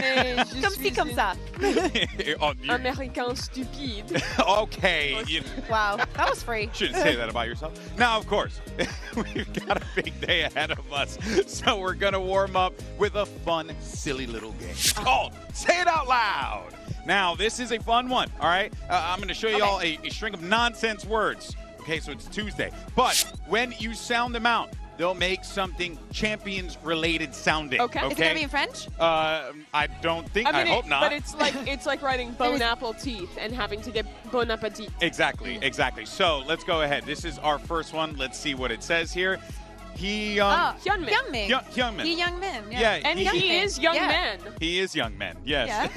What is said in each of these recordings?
Mais je Comme ci, comme ça. Oh, Américain stupide. Okay. You Wow, that was free. shouldn't say that about yourself. Now, of course, we've got a big day ahead of us. So we're going to warm up with a fun, silly little game. It's called Say It Out Loud. Now, this is a fun one, all right? I'm going to show you all a string of nonsense words. Okay, so it's Tuesday. But when you sound them out, they'll make something Champions-related sounding. Okay. Is it gonna be in French? I don't think. I mean, I hope not. But it's like writing bon apple teeth and having to get bon appetit. Exactly, exactly. So let's go ahead. This is our first one. Let's see what it says here. Hyunmin. Hyunmin. He young man. Yeah, And he is young man. He is young man. Yes. Yeah.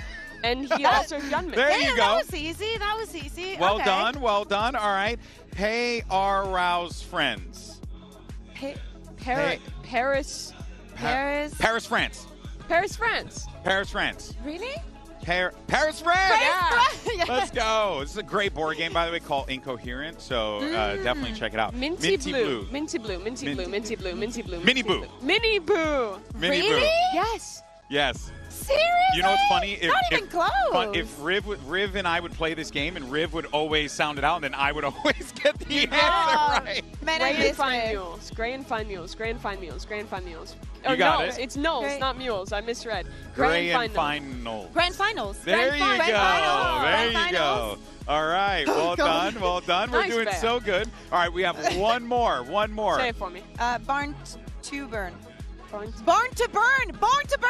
And he also Hyunmin. There you go. That was easy. That was easy. Well okay. done. Well done. All right. Pay our Rouse friends. Paris. Paris. Paris, France. Paris, France. Paris, France. Really? Paris, France. Yeah. Yeah. Let's go. This is a great board game, by the way, called Incoherent. So definitely check it out. Minty blue. Minty blue. Minty blue. Minty blue. Minty blue. Mini Boo. Mini Boo. Mini Really? Boo. Yes. Yes. Seriously? You know what's funny? Not even close. If Riv and I would play this game, and Riv would always sound it out, and then I would always get the answer right. Man, I Gray and miss fine it. mules. Gray and fine mules. Gray and fine mules. Gray and fine mules. You got Knolls. it. It's Knolls, Gray. not mules. I misread. Gray and Knolls. final. Grand finals. There you go. Grand finals. There Grand you go. finals. All right. Well Go on. done. Well done. We're Nice, doing Bear. so good. All right. We have one more. One more. Say it for me. Barn to burn. Barn Barn to burn. Barn to burn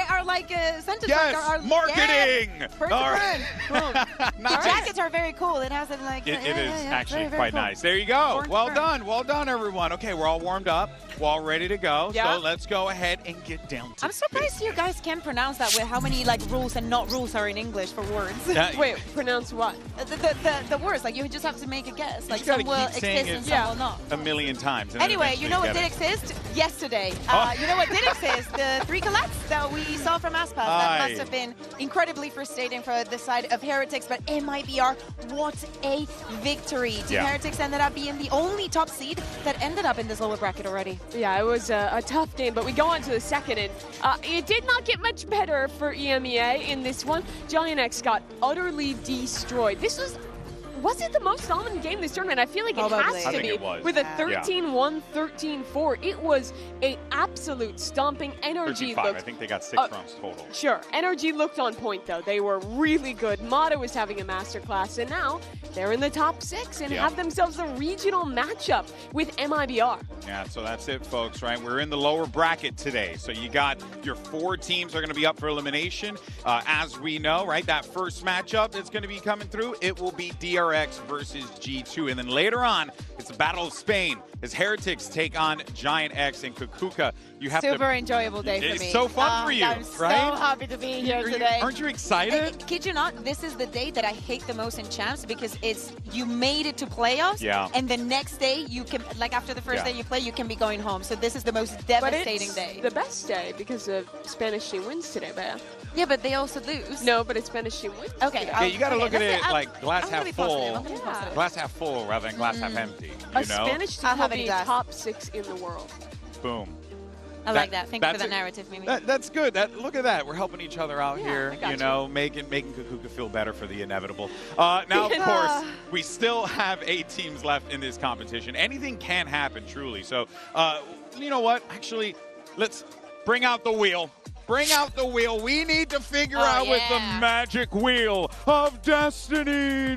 are like sentences. Yes. Are, Marketing. Yes. Burn All to right. burn. The Nice. jackets are very cool. It has it like. It is actually very, very quite cool. nice. There you go. Born to Well burn. done. Well done, everyone. Okay, we're all warmed up. We're all ready to go. Yeah. So let's go ahead and get down to I'm surprised you guys can pronounce that with how many like rules and not rules are in English for words. Wait, pronounce what? The words, like you just have to make a guess. Like just gotta some will keep saying exist and it. some Yeah. will not. a million times. And then Anyway, you eventually know what get did it. exist yesterday? Oh. You know what did exist? The 3 collabs that we saw from Aspas. That Aye. must have been incredibly frustrating for the side of Heretics, but MIBR, what a victory. Team Yeah. Heretics ended up being the only top seed that ended up in this lower bracket already. Yeah, it was a tough game, but we go on to the second, and it did not get much better for EMEA in this one. Giant X got utterly destroyed. This was it the most dominant game this tournament? I feel like it Probably. has I to think be. it was. With a Yeah. 13-1, 13-4. It was an absolute stomping. Energy 13-5. I looked... think they got 6 rounds total. Sure, Energy looked on point, though. They were really good. Mata was having a masterclass, and now they're in the top 6 and Yeah. have themselves a regional matchup with MIBR. Yeah, so that's it, folks, right? We're in the lower bracket today. So you got your 4 teams are going to be up for elimination. As we know, right, that first matchup that's going to be coming through, it will be DRX versus G2. And then later on, it's the Battle of Spain as Heretics take on Giant X and Kukuka. You have Super to... enjoyable day for It's me. so fun for you, I'm right? so happy to be here today. Aren't you excited? Kid you not, this is the day that I hate the most in champs because it's you made it to playoffs, Yeah. and the next day you can, like after the first Yeah. day you play, you can be going home. So this is the most But devastating it's day. the best day because of Spanish team wins today, Bea. Yeah, but they also lose. No, but it's Spanish team wins Okay. today. Yeah, you got to look at that's it like glass I'm gonna half be positive. full. I'm gonna be Yeah. positive. Glass half full rather than glass half empty. A You know? Spanish I'll team will have it be in glass. top 6 in the world. Boom. I like that. Thank you for that's the it. narrative, Mimi. That's good. Look at that. We're helping each other out Yeah, here, I got you know, making Kukuka feel better for the inevitable. Now, of course, we still have 8 teams left in this competition. Anything can happen, truly. So, you know what? Actually, let's bring out the wheel. Bring out the wheel. We need to figure out with the magic wheel of destiny.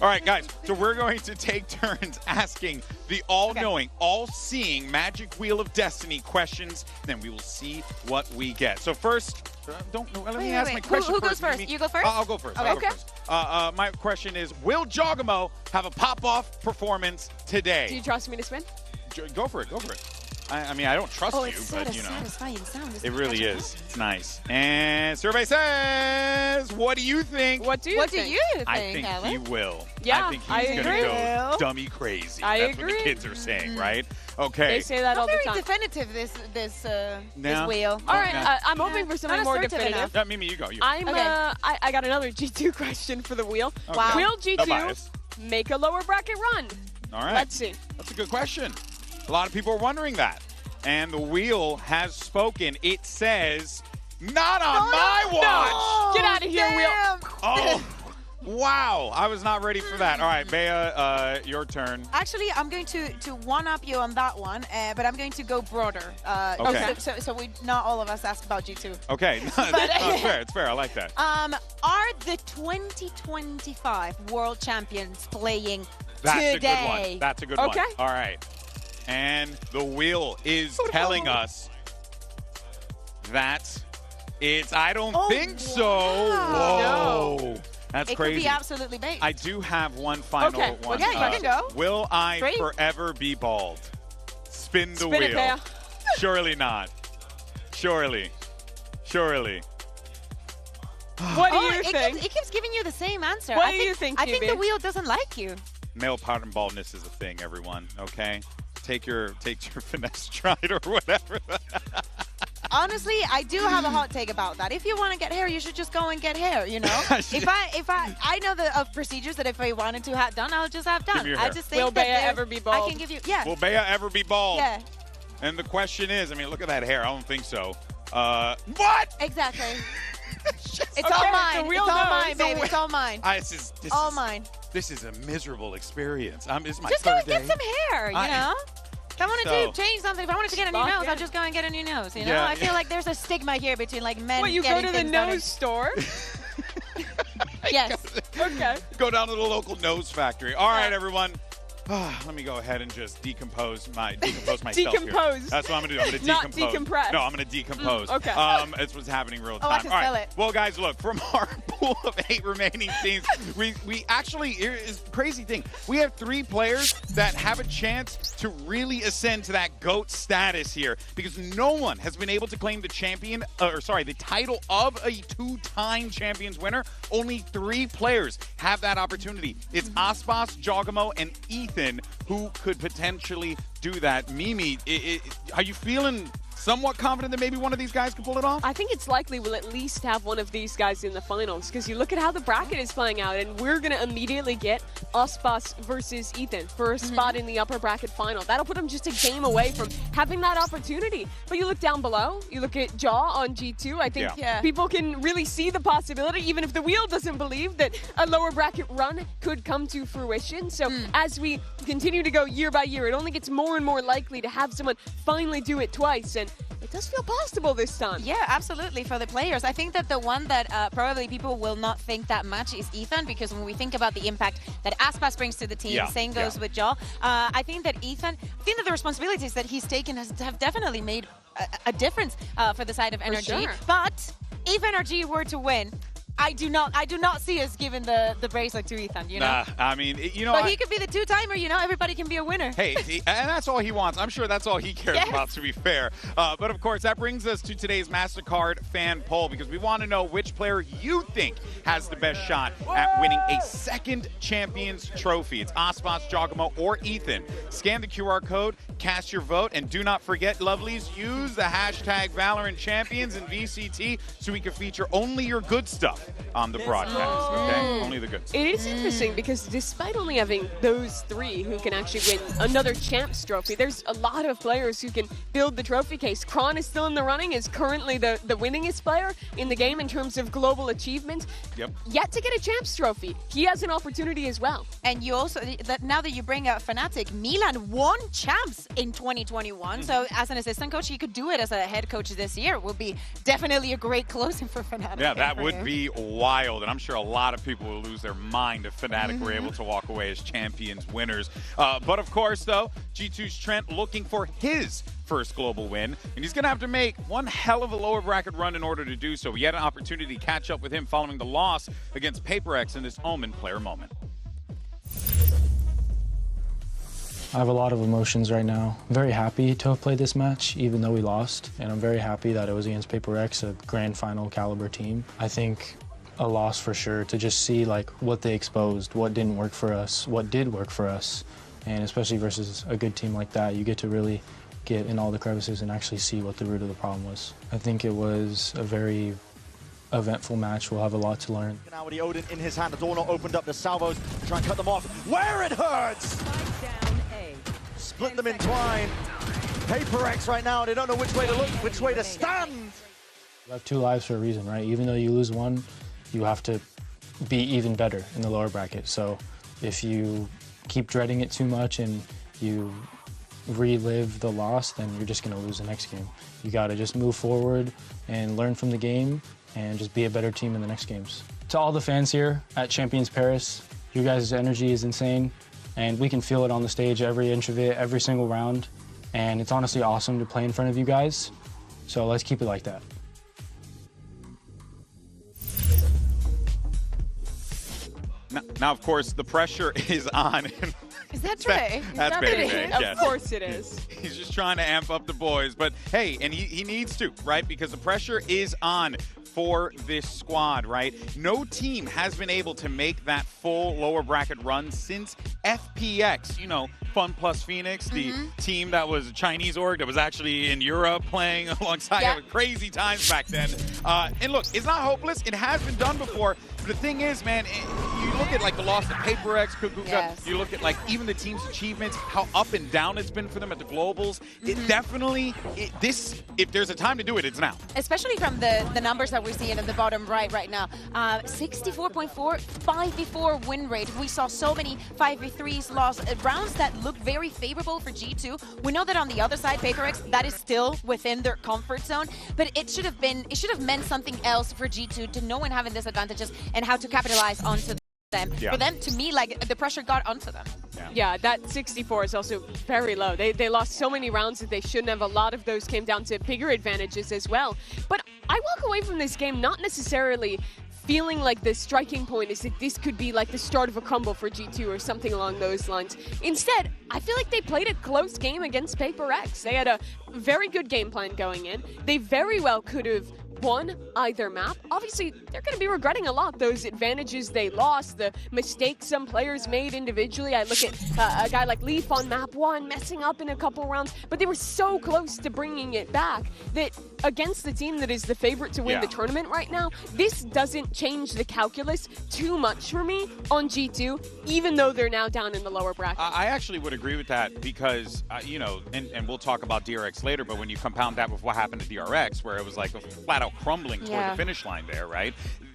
All right, guys. So we're going to take turns asking the all-knowing, all-seeing magic wheel of destiny questions. Then we will see what we get. So first, let me ask my question Who first. goes first? Mimi. You go first? I'll go first. Okay. I'll go first. My question is, will Jogamo have a pop-off performance today? Do you trust me to spin? Go for it. Go for it. I mean, I don't trust you, it's but such a you know, satisfying sound. it really is. It's nice. And survey says, what do you think? What do you What do think? you think, I think Helen? he will. Yeah, I think I he's gonna agree. go dummy crazy. I That's what agree. the kids are saying, right? Okay. They say that all Not the very time. definitive, this No. wheel. All right, Yeah. I'm hoping for something Not more assertive definitive. enough. Yeah, Mimi, you go. I'm Okay. I got another G2 question for the wheel. Okay. Wow. Will No G2 bias. make a lower bracket run? All right. Let's see. That's a good question. A lot of people are wondering that. And the wheel has spoken. It says Not on my watch! Get out of here, Damn. Will. Oh, wow. I was not ready for that. All right, Bea, your turn. Actually, I'm going to one-up you on that one, but I'm going to go broader. Okay. So we not all of us ask about G2. Okay, no, it's fair. It's fair. I like that. Are the 2025 World Champions playing That's today? a good one. That's a good one. Okay. All right. And the wheel is telling us that it's, I don't think so. wow. Whoa. That's It crazy. could be absolutely bait. I do have one final Okay. one. Yeah, you can go. Will I Three. forever be bald? Spin the Spin it, wheel. Bea. Surely not. Surely. Surely. What do you it think? keeps giving you the same answer. What I do think, you think, I think QB? the wheel doesn't like you. Male pattern baldness is a thing, everyone. Okay? Take your finesse stride or whatever. Honestly, I do have a hot take about that. If you want to get hair, you should just go and get hair, you know? I know of procedures that if I wanted to have done, I'll just have done. your I hair. just think Will that Bea there- ever be bald? I can give you, yeah. Will Bea ever be bald? Yeah, And the question is, I mean, look at that hair. I don't think so. What? exactly. It's Okay, all the mine. It's real all nose. mine, baby. It's all mine. All mine. This is a miserable experience. This is my Just go third and get day. some hair, you know? If I wanted So- to change something, if I wanted to get a new Fuck nose, yeah. I'll just go and get a new nose, you know? Yeah, I feel like there's a stigma here between like men What, you go getting to the things done. nose store? Yes. Okay. Go down to the local nose factory. All right, everyone. Let me go ahead and just decompose myself here. Decompose. That's what I'm gonna do. I'm gonna Not decompose. decompress. No, I'm gonna decompose. okay. It's what's happening real Oh, I time. can All right. smell it. Well, guys, look, from our pool of 8 remaining teams, we actually, here's the crazy thing. We have 3 players that have a chance to really ascend to that GOAT status here because no one has been able to claim the the title of a 2-time Champions winner. Only 3 players have that opportunity. It's Aspas, Jogamo, and Ethan who could potentially do that. Mimi, are you feeling somewhat confident that maybe one of these guys can pull it off? I think it's likely we'll at least have one of these guys in the finals because you look at how the bracket is playing out and we're going to immediately get Aspas versus Ethan for a spot in the upper bracket final. That'll put them just a game away from having that opportunity. But you look down below, you look at Jaw on G2, I think Yeah. people can really see the possibility, even if the wheel doesn't believe that a lower bracket run could come to fruition. So as we continue to go year by year, it only gets more and more likely to have someone finally do it twice. And it does feel possible this time. Yeah, absolutely, for the players. I think that the one that probably people will not think that much is Ethan, because when we think about the impact that Aspas brings to the team, same goes with Jaw. I think that the responsibilities that he's taken have definitely made a difference for the side of NRG. sure. But if NRG were to win, I do not see us giving the bracelet to Ethan, you know? Nah, I mean, you know, But he could be the 2-timer, you know? Everybody can be a winner. Hey, and that's all he wants. I'm sure that's all he cares Yes. about, to be fair. But of course, that brings us to today's MasterCard fan poll because we want to know which player you think has the best shot at winning a 2nd Champions trophy. It's Aspas, Jogamo, or Ethan. Scan the QR code, cast your vote, and do not forget, lovelies, use the hashtag VALORANT Champions in VCT so we can feature only your good stuff on the broadcast, okay? Only the good stuff. It is interesting because despite only having those 3 who can actually win another Champs trophy, there's a lot of players who can build the trophy case. Kron is still in the running, is currently the winningest player in the game in terms of global achievement. Yep. Yet to get a Champs trophy. He has an opportunity as well. And you also, now that you bring out Fnatic, Milan won champs in 2021. So as an assistant coach, he could do it as a head coach this year. Will be definitely a great closing for Fnatic. Yeah, that would be wild, and I'm sure a lot of people will lose their mind if Fnatic were able to walk away as Champions winners. But of course, though, G2's Trent looking for his first global win, and he's going to have to make one hell of a lower bracket run in order to do so. We had an opportunity to catch up with him following the loss against PaperX in this Omen player moment. I have a lot of emotions right now. I'm very happy to have played this match, even though we lost, and I'm very happy that it was against PaperX, a grand final caliber team. I think a loss for sure, to just see like what they exposed, what didn't work for us, what did work for us, and especially versus a good team like that, you get to really get in all the crevices and actually see what the root of the problem was. I think it was a very eventful match. We'll have a lot to learn. Now with the Odin in his hand, the door not opened up, the salvos to try and cut them off. Where it hurts! Split them in twine. PaperX right now, they don't know which way to look, which way to stand. You have 2 lives for a reason, right? Even though you lose one, you have to be even better in the lower bracket. So if you keep dreading it too much and you relive the loss, then you're just going to lose the next game. You got to just move forward and learn from the game and just be a better team in the next games. To all the fans here at Champions Paris, you guys' energy is insane, and we can feel it on the stage, every inch of it, every single round. And it's honestly awesome to play in front of you guys. So let's keep it like that. Now, of course, the pressure is on. Is that Trey? That's Baby Bay, Of yes. course it is. He's just trying to amp up the boys. But hey, and he needs to, right? Because the pressure is on for this squad, right? No team has been able to make that full lower bracket run since FPX, you know, Fun Plus Phoenix, the team that was a Chinese org that was actually in Europe playing alongside crazy times back then. And look, it's not hopeless. It has been done before. But the thing is, man, you look at like the loss of PaperX, Kukuka, you look at like even the team's achievements, how up and down it's been for them at the globals. It definitely, if there's a time to do it, it's now. Especially from the numbers that we're seeing at the bottom right now. 64.4, 5v4 win rate. We saw so many 5v3s lost, rounds that looked very favorable for G2. We know that on the other side, PaperX, that is still within their comfort zone, but it should have meant something else for G2 to know when having disadvantages and how to capitalize onto them. For them, to me, like the pressure got onto them. Yeah, that 64 is also very low. They lost so many rounds that they shouldn't have. A lot of those came down to bigger advantages as well. But I walk away from this game not necessarily feeling like the striking point is that this could be like the start of a crumble for G2 or something along those lines. Instead, I feel like they played a close game against PaperX. They had a very good game plan going in. They very well could have won either map. Obviously, they're going to be regretting a lot those advantages they lost, the mistakes some players made individually. I look at a guy like Leaf on map 1 messing up in a couple rounds, but they were so close to bringing it back that against the team that is the favorite to win the tournament right now, this doesn't change the calculus too much for me on G2, even though they're now down in the lower bracket. I actually would agree with that because, you know, and we'll talk about DRX later, but when you compound that with what happened to DRX, where it was like a flat-out crumbling toward the finish line there, right?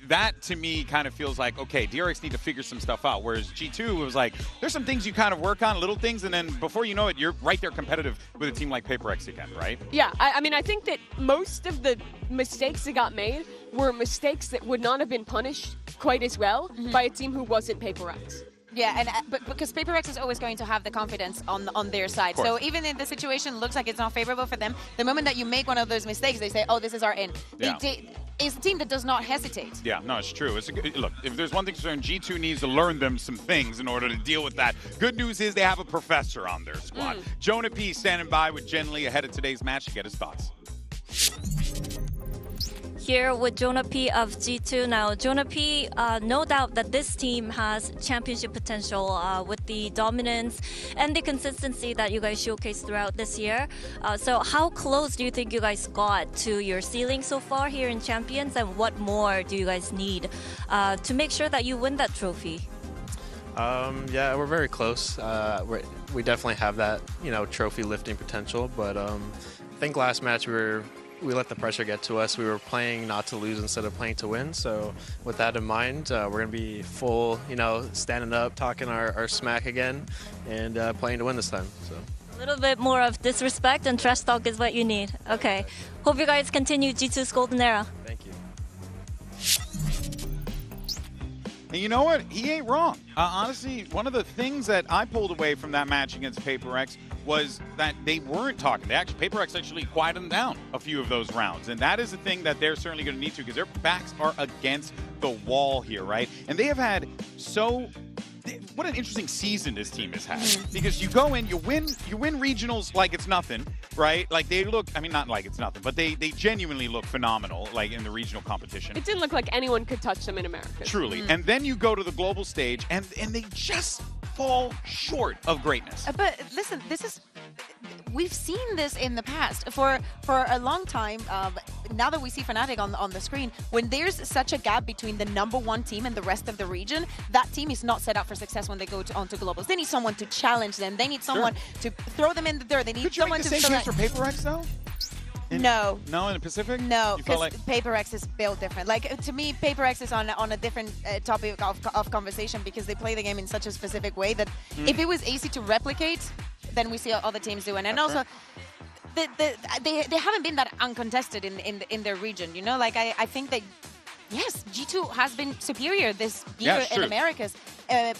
That, to me, kind of feels like, okay, DRX need to figure some stuff out, whereas G2 was like, there's some things you kind of work on, little things, and then before you know it, you're right there competitive with a team like PaperX again, right? Yeah, I mean, I think that most of the mistakes that got made were mistakes that would not have been punished quite as well by a team who wasn't PaperX. Yeah, and but because PaperX is always going to have the confidence on their side. So even if the situation looks like it's not favorable for them, the moment that you make one of those mistakes, they say, oh, this is our end. It's a team that does not hesitate. Yeah, no, it's true. Look, if there's one thing concerned, G2 needs to learn them some things in order to deal with that. Good news is they have a professor on their squad. Jonah P standing by with Jen Lee ahead of today's match to get his thoughts. Here with Jonah P of G2 now. Jonah P, no doubt that this team has championship potential with the dominance and the consistency that you guys showcased throughout this year. So how close do you think you guys got to your ceiling so far here in Champions, and what more do you guys need to make sure that you win that trophy? Yeah, we're very close. We definitely have that, you know, trophy lifting potential, but I think last match we let the pressure get to us. We were playing not to lose instead of playing to win. So with that in mind, we're going to be full, you know, standing up, talking our smack again, and playing to win this time. So a little bit more of disrespect and trash talk is what you need. Okay. Hope you guys continue G2's golden era. Thank you. And you know what? He ain't wrong. Honestly, one of the things that I pulled away from that match against PaperX was that they weren't talking. PaperX actually quieted them down a few of those rounds. And that is the thing that they're certainly going to need to, because their backs are against the wall here, right? And they have had what an interesting season this team has had. Because you go in, you win regionals like it's nothing, right? Like they look, I mean, not like it's nothing, but they genuinely look phenomenal, like in the regional competition. It didn't look like anyone could touch them in America. Truly. And then you go to the global stage, and they just fall short of greatness. But listen, we've seen this in the past for a long time. Now that we see Fnatic on the screen, when there's such a gap between the #1 team and the rest of the region, that team is not set up for success when they go onto globals. They need someone to challenge them. They need someone to throw them in the dirt. They need someone to. Could you make the same case for PaperX though? No. No, in the Pacific? No, You felt because Paper X is built different. Like, to me, Paper X is on a different topic of conversation because they play the game in such a specific way that if it was easy to replicate, then we see what other teams doing. And also, they haven't been that uncontested in their region, you know? Like, I think that, yes, G2 has been superior this year in Americas.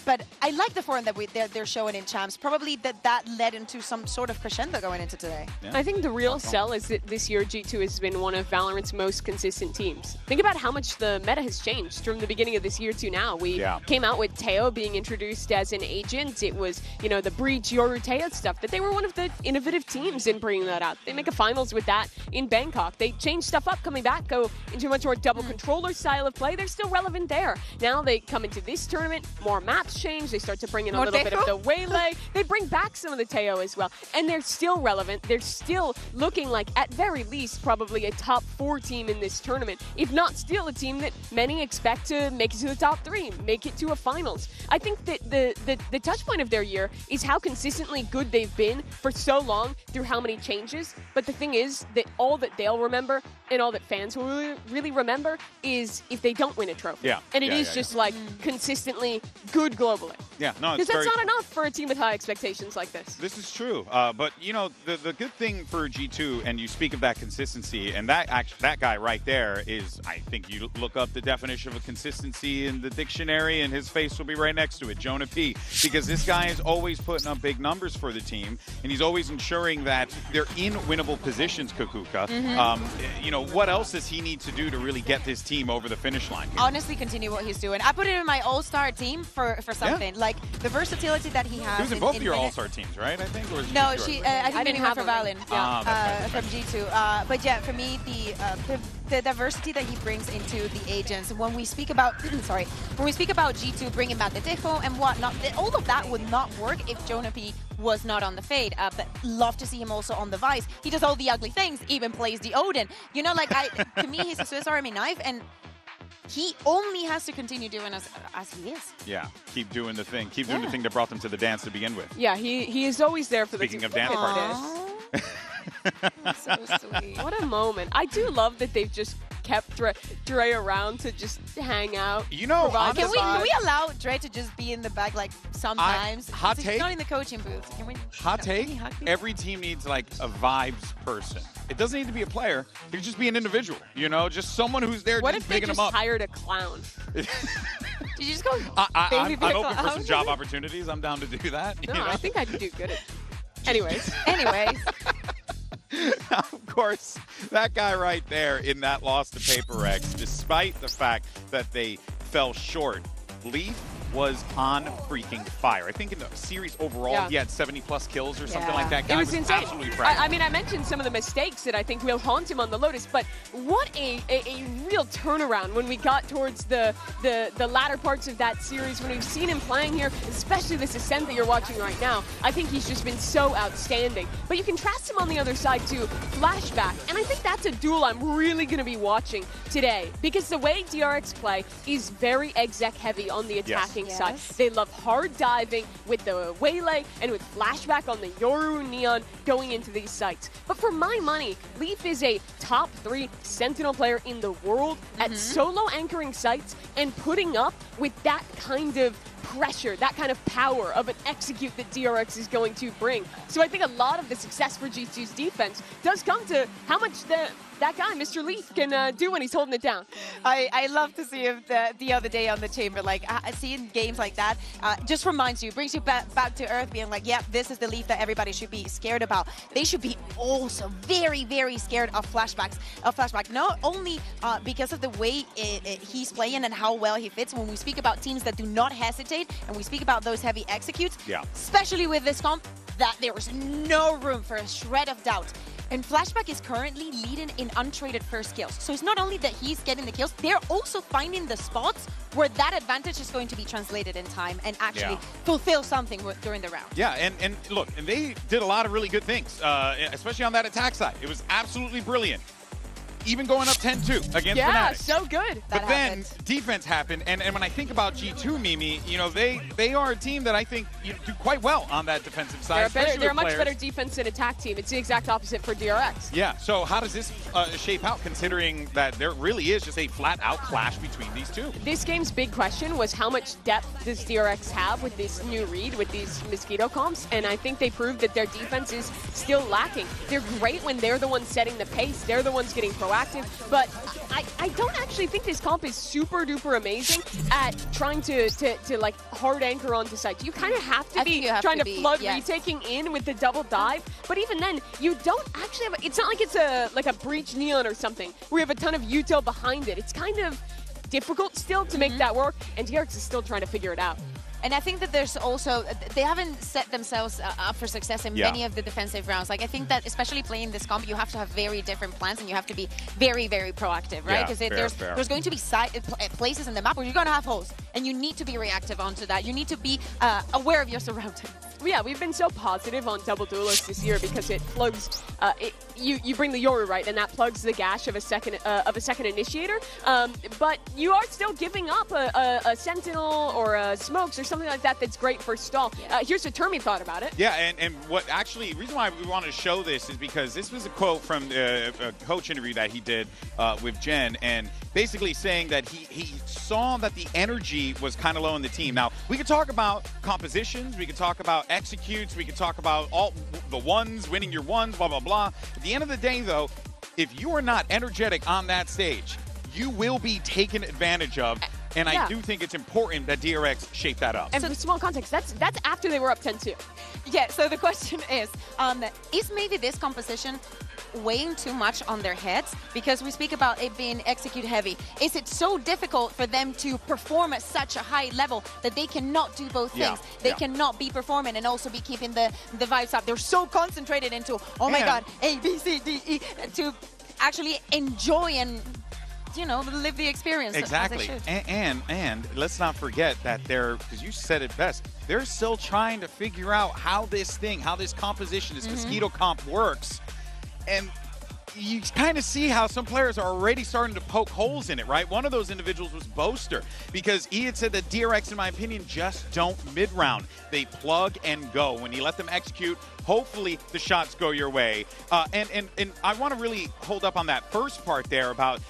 But I like the form that they're showing in Champs. Probably that led into some sort of crescendo going into today. Yeah. I think the real sell is that this year G2 has been one of Valorant's most consistent teams. Think about how much the meta has changed from the beginning of this year to now. We came out with Teo being introduced as an agent. It was, you know, the Breach, Yoru, Teo stuff, but they were one of the innovative teams in bringing that out. They make a finals with that in Bangkok. They change stuff up coming back, go into a much more double controller style of play. They're still relevant there. Now they come into this tournament, more maps change. They start to bring in a little bit of the Waylay. They bring back some of the Teo as well. And they're still relevant. They're still looking like, at very least, probably a top 4 team in this tournament, if not still a team that many expect to make it to the top 3, make it to a finals. I think that the touch point of their year is how consistently good they've been for so long through how many changes. But the thing is that all that they'll remember and all that fans will really remember is if they don't win a trophy. Yeah. And it is just like consistently good globally. Yeah, no, because that's not enough for a team with high expectations like this. This is true, but you know the good thing for G2, and you speak of that consistency, and that guy right there is, I think you look up the definition of a consistency in the dictionary, and his face will be right next to it, Jonah P. Because this guy is always putting up big numbers for the team, and he's always ensuring that they're in winnable positions. Kukuka, you know, what else does he need to do to really get this team over the finish line here? Honestly, continue what he's doing. I put it in my all-star team for something. Like, the versatility that he has. He was in both of your all-star teams, right? I think. Or was no, I think didn't have for Valin. From G2. But yeah, for me, the diversity that he brings into the agents. When we speak about, sorry, when we speak about G2 bringing back the Defo and whatnot, all of that would not work if Jonah P was not on the Fade. But love to see him also on the Vice. He does all the ugly things, even plays the Odin. You know, like, to me, he's a Swiss Army knife, and he only has to continue doing as he is. Yeah, keep doing the thing. Keep doing the thing that brought them to the dance to begin with. Yeah, he is always there for Speaking the of dance parties. So sweet. What a moment. I do love that they've just kept Dre around to just hang out. You know, can we allow Dre to just be in the back, like, sometimes? Hot take? Not in the coaching booth. Can we? Hot take? Every team needs, like, a vibes person. It doesn't need to be a player. It could just be an individual, you know, just someone who's there what just if they picking just them up. hired a clown? Did you just go? I'm open for some job opportunities. I'm down to do that. No, you know? I think I'd do good at. Anyways. Of course, that guy right there in that loss to Paper X, despite the fact that they fell short, Leaf was on freaking fire. I think in the series overall, he had 70+ kills or something like that. Guy it was insane. Absolutely fragile. I mean, I mentioned some of the mistakes that I think will haunt him on the Lotus, but what a real turnaround when we got towards the latter parts of that series, when we've seen him playing here, especially this Ascent that you're watching right now. I think he's just been so outstanding. But you contrast him on the other side to Flashback, and I think that's a duel I'm really going to be watching today, because the way DRX play is very exec heavy on the attacking side. They love hard diving with the Waylay and with Flashback on the Yoru Neon going into these sites. But for my money, Leaf is a top 3 Sentinel player in the world at solo anchoring sites and putting up with that kind of pressure, that kind of power of an execute that DRX is going to bring. So I think a lot of the success for G2's defense does come to how much that guy, Mr. Leaf, can do when he's holding it down. I love to see him the other day on the chamber. Like, seeing games like that just reminds you, brings you back to earth, being like, yeah, this is the Leaf that everybody should be scared about. They should be also very, very scared of Flashback. Not only because of the way he's playing and how well he fits. When we speak about teams that do not hesitate, and we speak about those heavy executes, especially with this comp, that there is no room for a shred of doubt. And Flashback is currently leading in untraded first kills. So it's not only that he's getting the kills, they're also finding the spots where that advantage is going to be translated in time and actually fulfill something during the round. Yeah, and look, and they did a lot of really good things, especially on that attack side. It was absolutely brilliant. even going up 10-2 against yeah, Fnatic. So good. But then defense happened, and when I think about G2, Mimi, you know, they are a team that I think do quite well on that defensive side. They're a much better defense and attack team. It's the exact opposite for DRX. Yeah, so how does this shape out, considering that there really is just a flat-out clash between these two? This game's big question was how much depth does DRX have with this new read, with these Mosquito comps, and I think they proved that their defense is still lacking. They're great when they're the ones setting the pace, they're the ones getting proactive, but I don't actually think this comp is super duper amazing at trying to like hard anchor onto sites. You kind of have to be trying to flood retaking in with the double dive, but even then you don't actually have it's not like it's like a breach neon or something where you have a ton of util behind it. It's kind of difficult still to make that work, and DRX is still trying to figure it out. And I think that there's also, they haven't set themselves up for success in many of the defensive rounds. Like, I think that especially playing this comp, you have to have very different plans and you have to be very, very proactive, right? Because there's going to be places in the map where you're going to have holes and you need to be reactive onto that. You need to be aware of your surroundings. Yeah, we've been so positive on double duelists this year because it plugs, you bring the Yoru, right, and that plugs the gash of a second initiator, but you are still giving up a Sentinel or a Smokes or something like that that's great for stall. Here's what Termi thought about it. Yeah, and what actually, the reason why we wanted to show this is because this was a quote from a coach interview that he did with Jen, and basically saying that he saw that the energy was kind of low in the team. Now, we could talk about compositions, we could talk about executes, we could talk about all the ones, winning your ones, blah, blah, blah. At the end of the day, though, if you are not energetic on that stage, you will be taken advantage of. And I do think it's important that DRX shape that up. And for small context, that's after they were up 10-2. Yeah, so the question is maybe this composition weighing too much on their heads? Because we speak about it being execute heavy. Is it so difficult for them to perform at such a high level that they cannot do both things? They cannot be performing and also be keeping the vibes up. They're so concentrated into, oh my God, A, B, C, D, E, to actually enjoy and live the experience. Exactly. And let's not forget that because you said it best, they're still trying to figure out how this composition, this Mosquito comp works. And you kind of see how some players are already starting to poke holes in it, right? One of those individuals was Boaster, because he had said that DRX, in my opinion, just don't mid-round. They plug and go. When you let them execute, hopefully the shots go your way. And I want to really hold up on that first part there about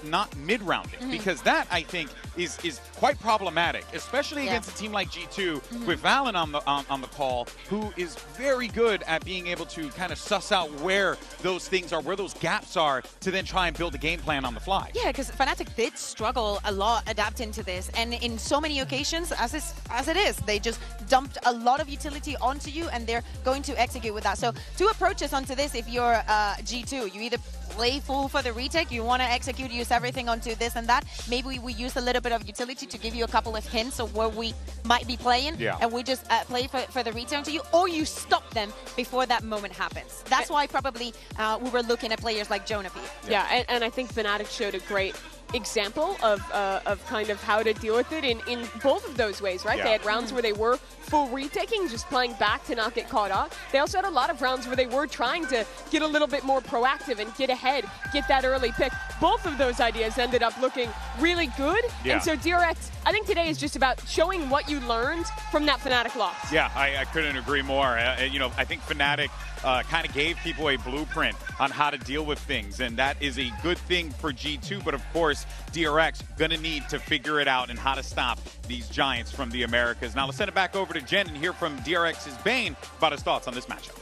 not mid-rounding, because that, I think, is quite problematic, especially against a team like G2 with Valen on the call, who is very good at being able to kind of suss out where those things are, where those gaps are, to then try and build a game plan on the fly. Yeah, because Fnatic did struggle a lot adapting to this, and in so many occasions, as it is, they just dumped a lot of utility onto you, and they're going to execute with that. So two approaches onto this if you're G2. You either play full for the retake, you want to execute, use everything onto this and that. Maybe we use a little bit of utility to give you a couple of hints of where we might be playing, and we just play for the retake to you, or you stop them before that moment happens. That's why probably we were looking at players like Jonah P. Yeah, and I think Fnatic showed a great example of kind of how to deal with it in both of those ways, right? They had rounds where they were full retaking, just playing back to not get caught out. They also had a lot of rounds where they were trying to get a little bit more proactive and get ahead, get that early pick. Both of those ideas ended up looking really good. And so DRX, I think today is just about showing what you learned from that Fnatic loss. Yeah, I couldn't agree more. I think Fnatic kind of gave people a blueprint on how to deal with things, and that is a good thing for G2, but of course DRX gonna need to figure it out and how to stop these giants from the Americas. Now let's send it back over to Jen and hear from DRX's Bane about his thoughts on this matchup.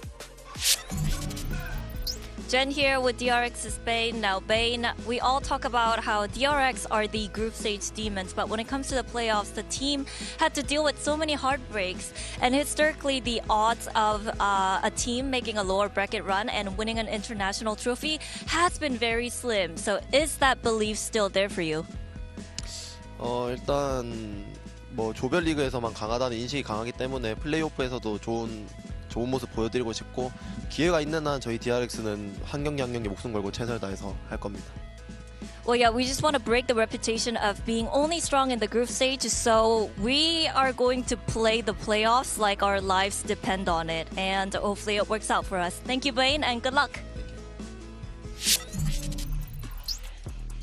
Jen here with DRX's Bane. Now, Bane, we all talk about how DRX are the group stage demons, but when it comes to the playoffs, the team had to deal with so many heartbreaks. And historically, the odds of a team making a lower bracket run and winning an international trophy has been very slim. So is that belief still there for you? 일단 뭐 조별리그에서만 강하다는 인식이 강하기 때문에 플레이오프에서도 좋은 모습 보여드리고 싶고, 기회가 있는 한 저희 DRX는 한 경기 한 경기 목숨 걸고 최선을 다해서 할 겁니다. Well, yeah, we just want to break the reputation of being only strong in the group stage, so we are going to play the playoffs like our lives depend on it, and hopefully it works out for us. Thank you, Bane, and good luck.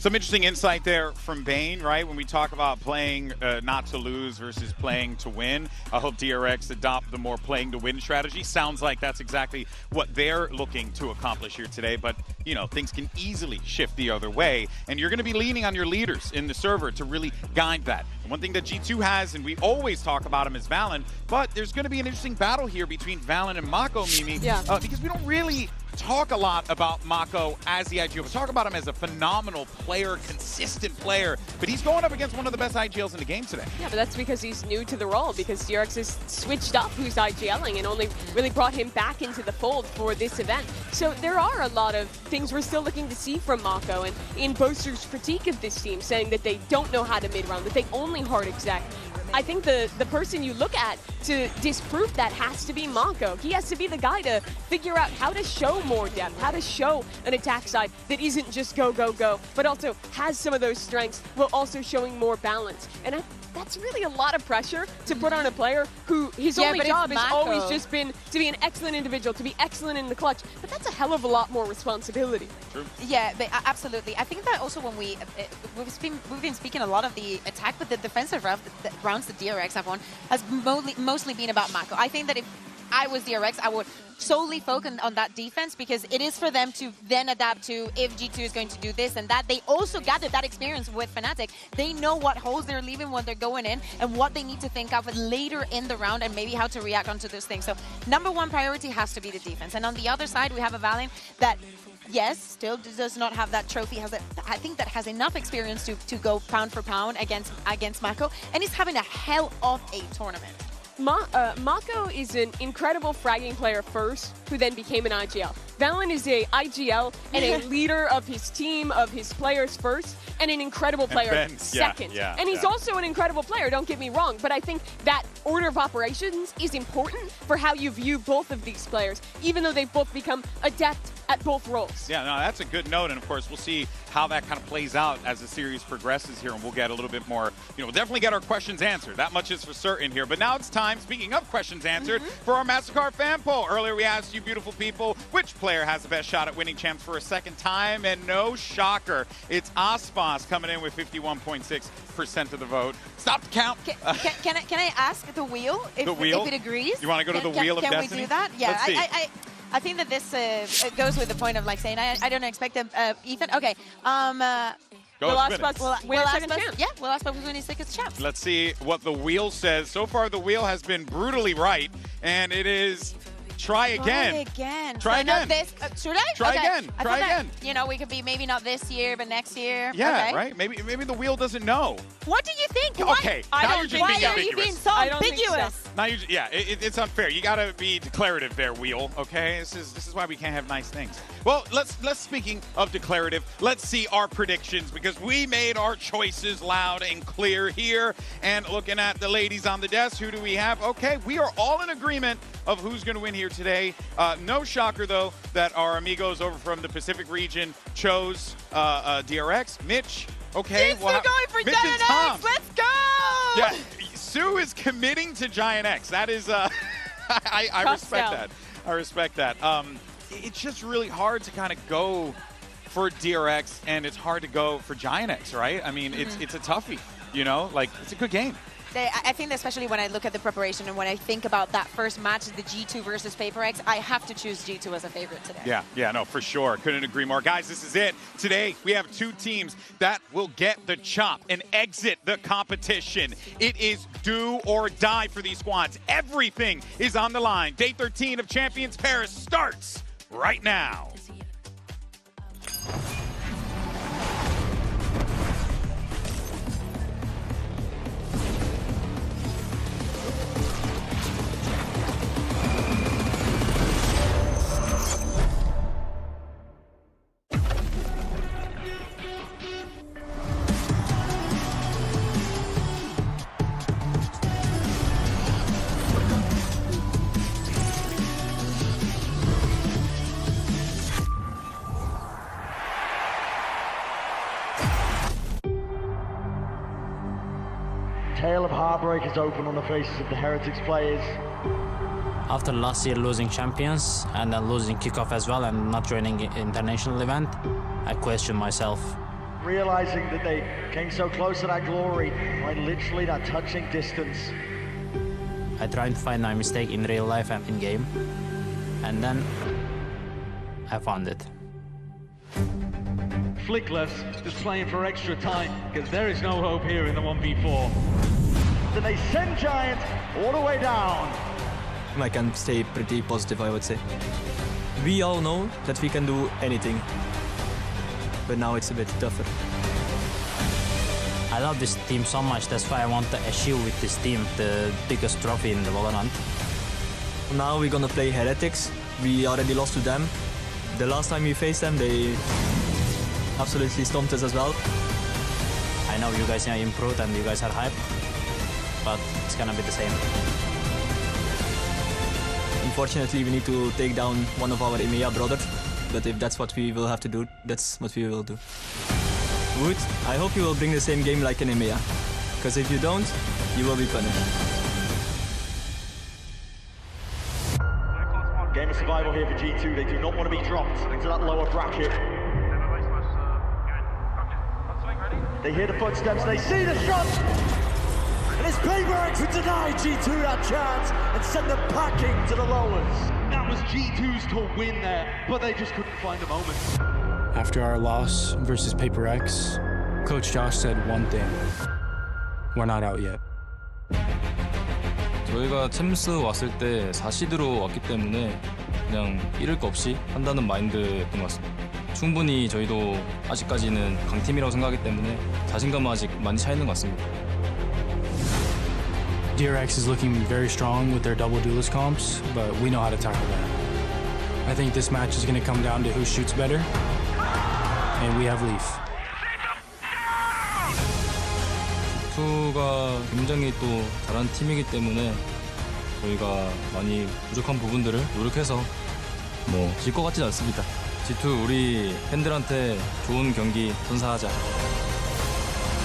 Some interesting insight there from Bane, right? When we talk about playing not to lose versus playing to win, I hope DRX adopt the more playing to win strategy. Sounds like that's exactly what they're looking to accomplish here today, but you know, things can easily shift the other way, and you're going to be leaning on your leaders in the server to really guide that. And one thing that G2 has, and we always talk about him, is Valen, but there's going to be an interesting battle here between Valen and Mako, Mimi, because we don't really talk a lot about Mako as the IGL. We talk about him as a phenomenal player, consistent player, but he's going up against one of the best IGLs in the game today. Yeah, but that's because he's new to the role, because DRX has switched up who's IGLing and only really brought him back into the fold for this event. So there are a lot of things we're still looking to see from Mako, and in Boaster's critique of this team, saying that they don't know how to mid-round, that they only hard exec, I think the person you look at to disprove that has to be Mako. He has to be the guy to figure out how to show more depth, how to show an attack side that isn't just go, go, go, but also has some of those strengths while also showing more balance. And that's really a lot of pressure to put on a player who his only job has always just been to be an excellent individual, to be excellent in the clutch. But that's a hell of a lot more responsibility. True. Yeah, but absolutely. I think that also when we've been speaking a lot of the attack, but the defensive rounds the DRX have won has mostly been about Mako. I think that if I was DRX, I would solely focus on that defense, because it is for them to then adapt to if G2 is going to do this and that. They also gathered that experience with Fnatic. They know what holes they're leaving when they're going in and what they need to think of later in the round and maybe how to react onto those things. So #1 priority has to be the defense. And on the other side, we have a Valen that, yes, still does not have that trophy. I think that has enough experience to go pound for pound against Mako, and he's having a hell of a tournament. Mako is an incredible fragging player first, who then became an IGL. Valen is a IGL and a leader of his team, of his players first, and an incredible player second. And he's also an incredible player, don't get me wrong, but I think that order of operations is important for how you view both of these players, even though they've both become adept at both roles. Yeah, no, that's a good note, and of course we'll see how that kind of plays out as the series progresses here, and we'll get a little bit more, we'll definitely get our questions answered. That much is for certain here. But now it's time, speaking of questions answered, for our MasterCard fan poll. Earlier we asked you beautiful people, which player has the best shot at winning champs for a second time? And no shocker, it's Aspas coming in with 51.6% of the vote. Stop the count. Can I ask the wheel if it agrees? You want to go to the wheel of destiny? Can we do that? Yeah, Let's see. I think that this goes with the point of like saying I don't expect Ethan. Okay. Will Aspas win a second chance? Yeah, will Aspas win his second chance? Let's see what the wheel says. So far, the wheel has been brutally right, and it is try again. Try again. Not this, should I? Try okay. again. Try again. We could be maybe not this year, but next year. Yeah, okay. right? Maybe the wheel doesn't know. What do you think? Okay, now you're just being ambiguous. Why are you being so ambiguous? Now it's unfair. You got to be declarative there, wheel. Okay, this is why we can't have nice things. Well, let's speaking of declarative, let's see our predictions, because we made our choices loud and clear here. And looking at the ladies on the desk, who do we have? Okay, we are all in agreement of who's going to win here today. No shocker though that our amigos over from the Pacific region chose DRX. Mitch. Okay, we're going for Giant X. Let's go! Yeah, Sue is committing to Giant X. That is, I respect that. I respect that. It's just really hard to kind of go for DRX, and it's hard to go for Giant X, right? I mean, it's a toughie, like it's a good game. I think that especially when I look at the preparation and when I think about that first match, the G2 versus PaperX, I have to choose G2 as a favorite today. Yeah, no, for sure. Couldn't agree more. Guys, this is it. Today, we have two teams that will get the chop and exit the competition. It is do or die for these squads. Everything is on the line. Day 13 of Champions Paris starts right now. Tale of heartbreak is open on the faces of the Heretics players. After last year losing Champions and then losing kickoff as well and not joining international event, I question myself realizing that they came so close to that glory by literally that touching distance. I tried to find my mistake in real life and in game, and then I found it. Flickless, just playing for extra time, because there is no hope here in the 1v4. Then they send Giant all the way down. I can stay pretty positive, I would say. We all know that we can do anything, but now it's a bit tougher. I love this team so much, that's why I want to achieve with this team the biggest trophy in the Valorant. Now we're gonna play Heretics. We already lost to them. The last time we faced them, they absolutely stomped us as well. I know you guys are improved and you guys are hyped, but it's gonna be the same. Unfortunately, we need to take down one of our EMEA brothers, but if that's what we will have to do, that's what we will do. Wood, I hope you will bring the same game like in EMEA, because if you don't, you will be punished. Game of survival here for G2. They do not want to be dropped into that lower bracket. They hear the footsteps, they see the shot! And it's climax who denied G2 that chance and sent them packing to the lowers. That was G2's to win there, but they just couldn't find a moment. After our loss versus Paper X, Coach Josh said one thing. We're not out yet. 저희가 챔스 왔을 때 4시드로 왔기 때문에 그냥 잃을 거 없이 한다는 마인드였던 것 같습니다. 충분히 저희도 아직까지는 강팀이라고 생각하기 때문에 자신감은 아직 많이 차 있는 것 같습니다. DRX is looking very strong with their double duelist comps, but we know how to tackle that. I think this match is going to come down to who shoots better, and we have Leaf. G2가 굉장히 또 잘하는 팀이기 때문에 저희가 많이 부족한 부분들을 노력해서 질 것 같진 않습니다. G2 우리 팬들한테 좋은 경기 선사하자.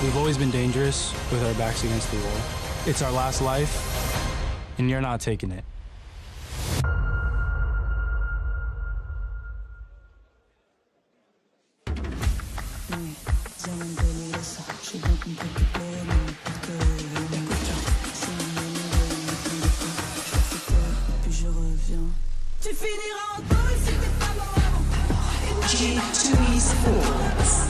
We've always been dangerous with our backs against the wall. It's our last life, and you're not taking it. G2 Esports.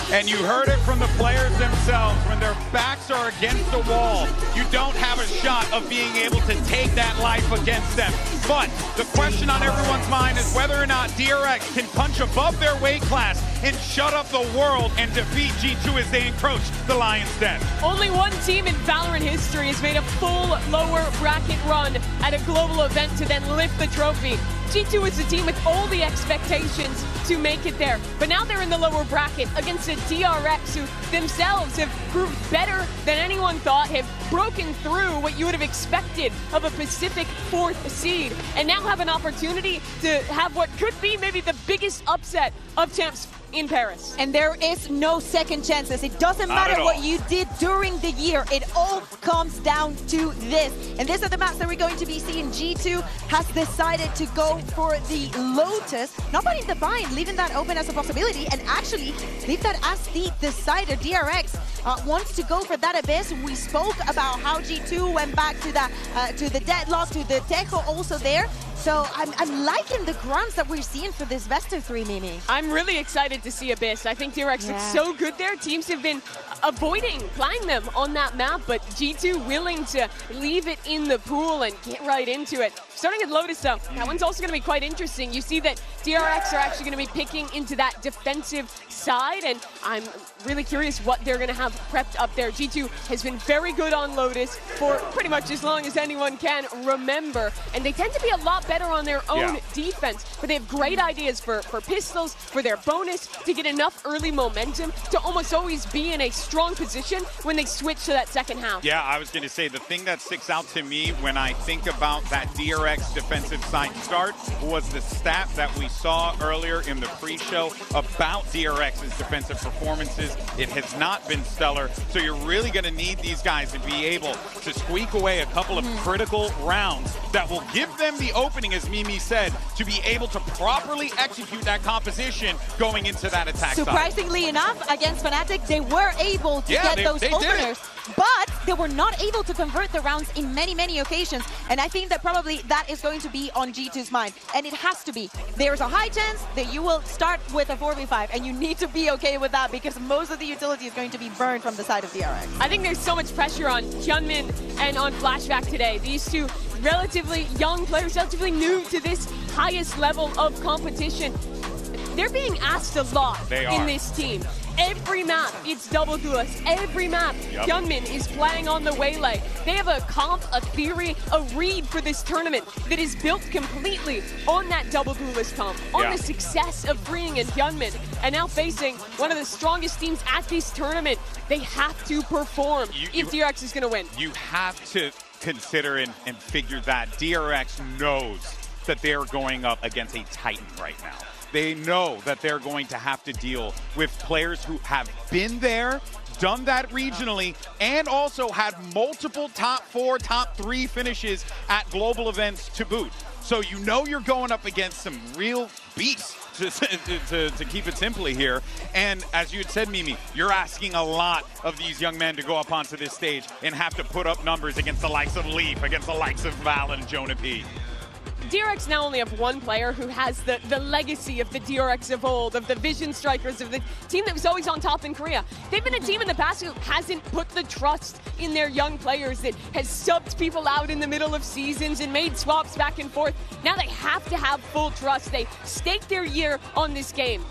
And you heard it from the players themselves. When their backs are against the wall, you don't have a shot of being able to take that life against them. But the question on everyone's mind is whether or not DRX can punch above their weight class and shut up the world and defeat G2 as they encroach the Lion's Den. Only one team in Valorant history has made a full lower bracket run at a global event to then lift the trophy. G2 is a team with all the expectations to make it there. But now they're in the lower bracket against a DRX who themselves have proved better than anyone thought, have broken through what you would have expected of a Pacific 4th seed, and now have an opportunity to have what could be maybe the biggest upset of champs in Paris. And there is no second chances. It doesn't matter what you did during the year. It all comes down to this. And these are the maps that we're going to be seeing. G2 has decided to go for the Lotus, not putting the bind, leaving that open as a possibility, and actually leave that as the decider. DRX wants to go for that Abyss. We spoke about how G2 went back to the deadlock, to the Tejo also there. So I'm liking the grunts that we're seeing for this best of 3, Mimi. I'm really excited to see Abyss. I think DRX looks so good there. Teams have been avoiding playing them on that map, but G2 willing to leave it in the pool and get right into it. Starting at Lotus though, that one's also going to be quite interesting. You see that DRX are actually going to be picking into that defensive side, and I'm really curious what they're going to have prepped up there. G2 has been very good on Lotus for pretty much as long as anyone can remember, and they tend to be a lot better on their own defense, but they have great ideas for pistols, for their bonus, to get enough early momentum to almost always be in a strong position when they switch to that second half. Yeah, I was going to say, the thing that sticks out to me when I think about that DRX defensive side start was the stat that we saw earlier in the pre-show about DRX's defensive performances. It has not been stellar, so you're really going to need these guys to be able to squeak away a couple of critical rounds that will give them the opening, as Mimi said, to be able to properly execute that composition going into that attack side. Surprisingly enough, against Fnatic, they were able to get those openers, but they were not able to convert the rounds in many, many occasions. And I think that probably that is going to be on G2's mind. And it has to be. There's a high chance that you will start with a 4v5, and you need to be okay with that because most of the utility is going to be burned from the side of DRX. I think there's so much pressure on Hyunmin and on Flashback today. These two relatively young players, relatively new to this highest level of competition. They're being asked a lot in this team. Every map, it's double duelists. Every map, Hyunmin is playing on the Waylay. They have a comp, a theory, a read for this tournament that is built completely on that double duelist comp, on the success of freeing and Hyunmin. And now facing one of the strongest teams at this tournament, they have to perform if DRX is going to win. You have to consider and figure that DRX knows that they're going up against a Titan right now. They know that they're going to have to deal with players who have been there, done that regionally, and also had multiple top 4, top 3 finishes at global events to boot. So you know you're going up against some real beasts, to keep it simply here. And as you had said, Mimi, you're asking a lot of these young men to go up onto this stage and have to put up numbers against the likes of Leaf, against the likes of Val and Jonah P. DRX now only have one player who has the legacy of the DRX of old, of the Vision Strikers, of the team that was always on top in Korea. They've been a team in the past who hasn't put the trust in their young players, that has subbed people out in the middle of seasons and made swaps back and forth. Now they have to have full trust. They stake their year on this game.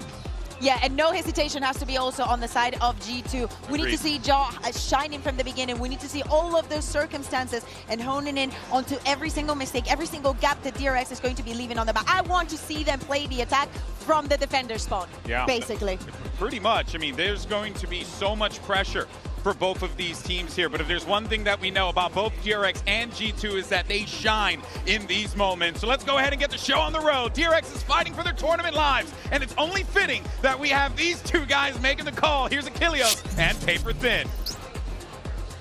Yeah, and no hesitation has to be also on the side of G2. We need to see Jaw shining from the beginning. We need to see all of those circumstances and honing in onto every single mistake, every single gap that DRX is going to be leaving on the map. I want to see them play the attack from the defender spawn, basically. Pretty much. I mean, there's going to be so much pressure for both of these teams here, but if there's one thing that we know about both DRX and G2 is that they shine in these moments. So let's go ahead and get the show on the road. DRX is fighting for their tournament lives, and it's only fitting that we have these two guys making the call. Here's Achilles and Paper Thin.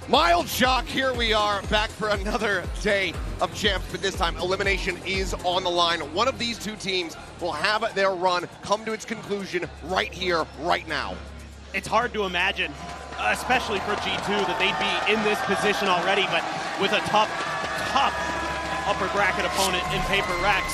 Mild shock, here we are back for another day of champs, but this time elimination is on the line. One of these two teams will have their run come to its conclusion right here, right now. It's hard to imagine, especially for G2, that they'd be in this position already, but with a tough upper bracket opponent in Paper Rex,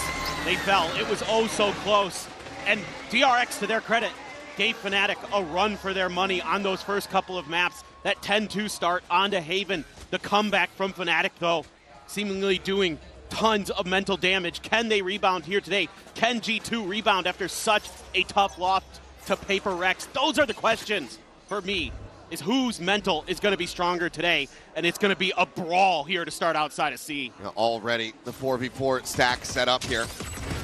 they fell. It was oh so close. And DRX, to their credit, gave Fnatic a run for their money on those first couple of maps. That 10-2 start onto Haven. The comeback from Fnatic, though, seemingly doing tons of mental damage. Can they rebound here today? Can G2 rebound after such a tough loss to Paper Rex? Those are the questions for me, is whose mental is going to be stronger today, and it's going to be a brawl here to start outside of C. Already the 4v4 stack set up here.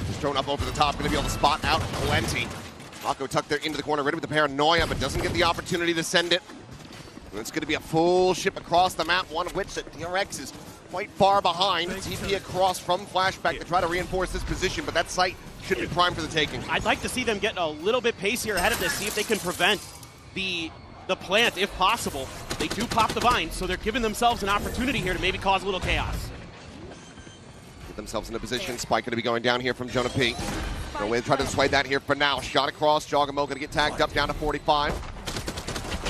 Just thrown up over the top, going to be able to spot out plenty. Mako tucked there into the corner, ready with the paranoia, but doesn't get the opportunity to send it. And it's going to be a full ship across the map, one of which that DRX is quite far behind. TP across from Flashback to try to reinforce this position, but that site should be primed for the taking. I'd like to see them get a little bit pacier ahead of this, see if they can prevent the plant if possible. They do pop the vine, so they're giving themselves an opportunity here to maybe cause a little chaos. Get themselves in a position. Spike going to be going down here from Jonah P. No way to try to dissuade that here for now. Shot across. Jogamo going to get tagged up down to 45.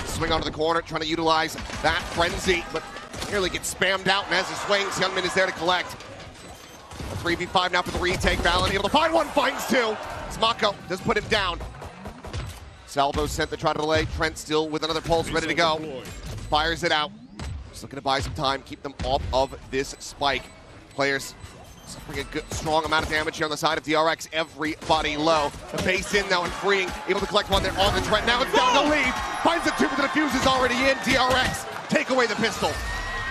Swing onto the corner, trying to utilize that frenzy, but nearly gets spammed out, and as he swings, Hyunmin is there to collect. A 3v5 now for the retake. Valen able to find one, finds two. Smako does put him down. Salvo sent to try to delay. Trent still with another pulse ready to go. Fires it out. Just looking to buy some time, keep them off of this spike. Players suffering a good, strong amount of damage here on the side of DRX. Everybody low. The base in now and freeing. Able to collect one there on the Trent. Now it's down to Leaf. Finds the two, but the defuse is already in. DRX take away the pistol.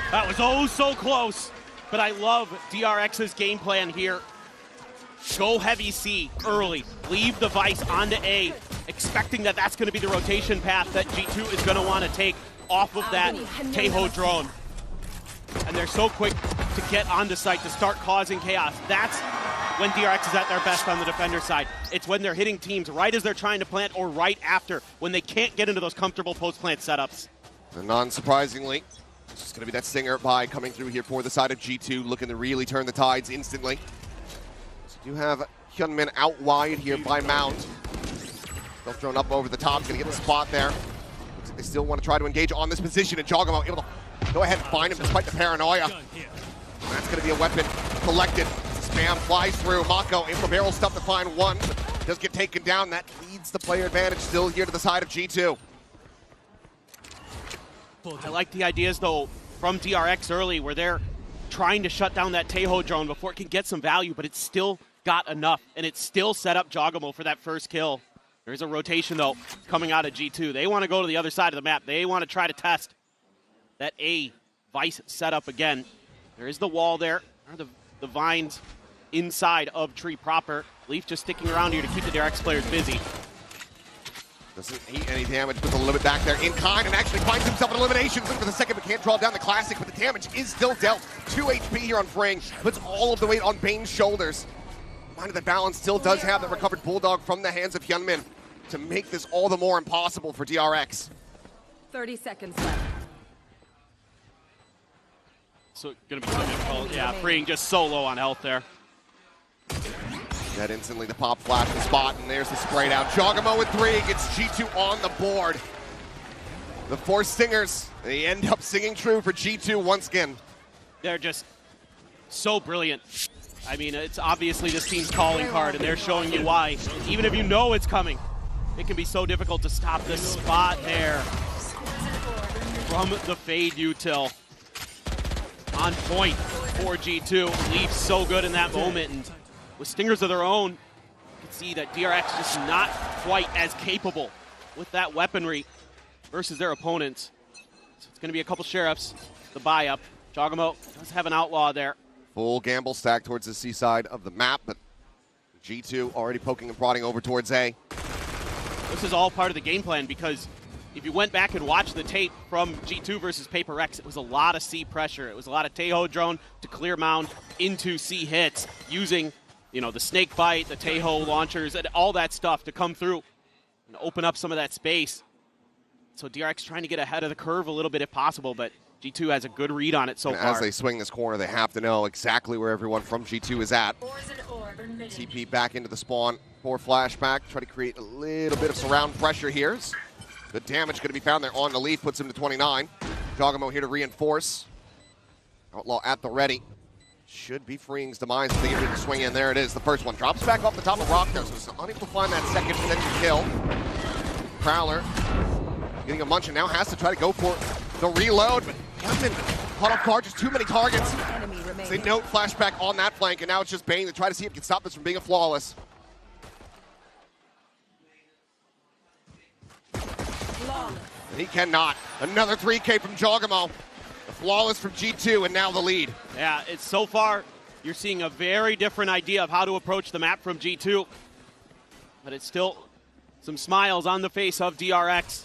That was oh so close, but I love DRX's game plan here. Go heavy C early. Leave the Vice onto A, expecting that that's going to be the rotation path that G2 is going to want to take off of that Taeho drone. And they're so quick to get onto site to start causing chaos. That's when DRX is at their best on the defender side. It's when they're hitting teams right as they're trying to plant or right after, when they can't get into those comfortable post-plant setups. And non-surprisingly, it's just going to be that Stinger buy coming through here for the side of G2, looking to really turn the tides instantly. So you have Hyunmin out wide here by Mount. Still thrown up over the top, going to get the spot there. Looks like they still want to try to engage on this position, and Jogamo able to go ahead and find him despite the paranoia. And that's going to be a weapon collected. Spam flies through. Mako able to barrel stuff to find one. Does get taken down. That leads the player advantage still here to the side of G2. I like the ideas, though, from DRX early, where they're trying to shut down that Taeho drone before it can get some value, but it's still got enough, and it's still set up Jogamo for that first kill. There's a rotation, though, coming out of G2. They want to go to the other side of the map. They want to try to test that A Vice setup again. There is the wall there, or the vines inside of Tree proper. Leaf just sticking around here to keep the DRX players busy. Doesn't eat any damage, puts a little bit back there in kind, and actually finds himself an elimination. Looking for the second, but can't draw down the classic, but the damage is still dealt. 2 HP here on Fring, puts all of the weight on Bane's shoulders. Mind that balance still does have the recovered Bulldog from the hands of Hyunmin to make this all the more impossible for DRX. 30 seconds left. So gonna be so difficult. Yeah, Fring just so low on health there. That instantly the pop flash the spot, and there's the spray down. Jogamo with 3 gets G2 on the board. The 4 Stingers, they end up singing true for G2 once again. They're just so brilliant. I mean, it's obviously this team's calling card, and they're showing you why. Even if you know it's coming, it can be so difficult to stop this spot there. From the fade util. On point for G2. Leaf's so good in that moment, and with Stingers of their own, you can see that DRX just not quite as capable with that weaponry versus their opponents. So it's going to be a couple Sheriffs, the buy-up. Jogamo does have an outlaw there. Full gamble stack towards the C side of the map, but G2 already poking and prodding over towards A. This is all part of the game plan, because if you went back and watched the tape from G2 versus Paper X, it was a lot of C pressure. It was a lot of Taeho drone to clear mound into C hits, using, you know, the snake bite, the Taeho launchers, and all that stuff to come through and open up some of that space. So DRX trying to get ahead of the curve a little bit if possible, but G2 has a good read on it so far. As they swing this corner, they have to know exactly where everyone from G2 is at. TP back into the spawn for flashback. Try to create a little bit of surround pressure here. The damage going to be found there on the lead, puts him to 29. Jogamo here to reinforce. Outlaw at the ready. Should be Fring's demise if they get ready to swing in. There it is, the first one. Drops back off the top of rock there, so it's unable to find that second potential kill. Prowler getting a munch and now has to try to go for the reload, but Hyunmin caught off guard, just too many targets. They note flashback on that flank, and now it's just Bane to try to see if he can stop this from being a flawless. He cannot. Another 3K from Jogamo. The flawless from G2, and now the lead. Yeah, it's so far, you're seeing a very different idea of how to approach the map from G2. But it's still some smiles on the face of DRX.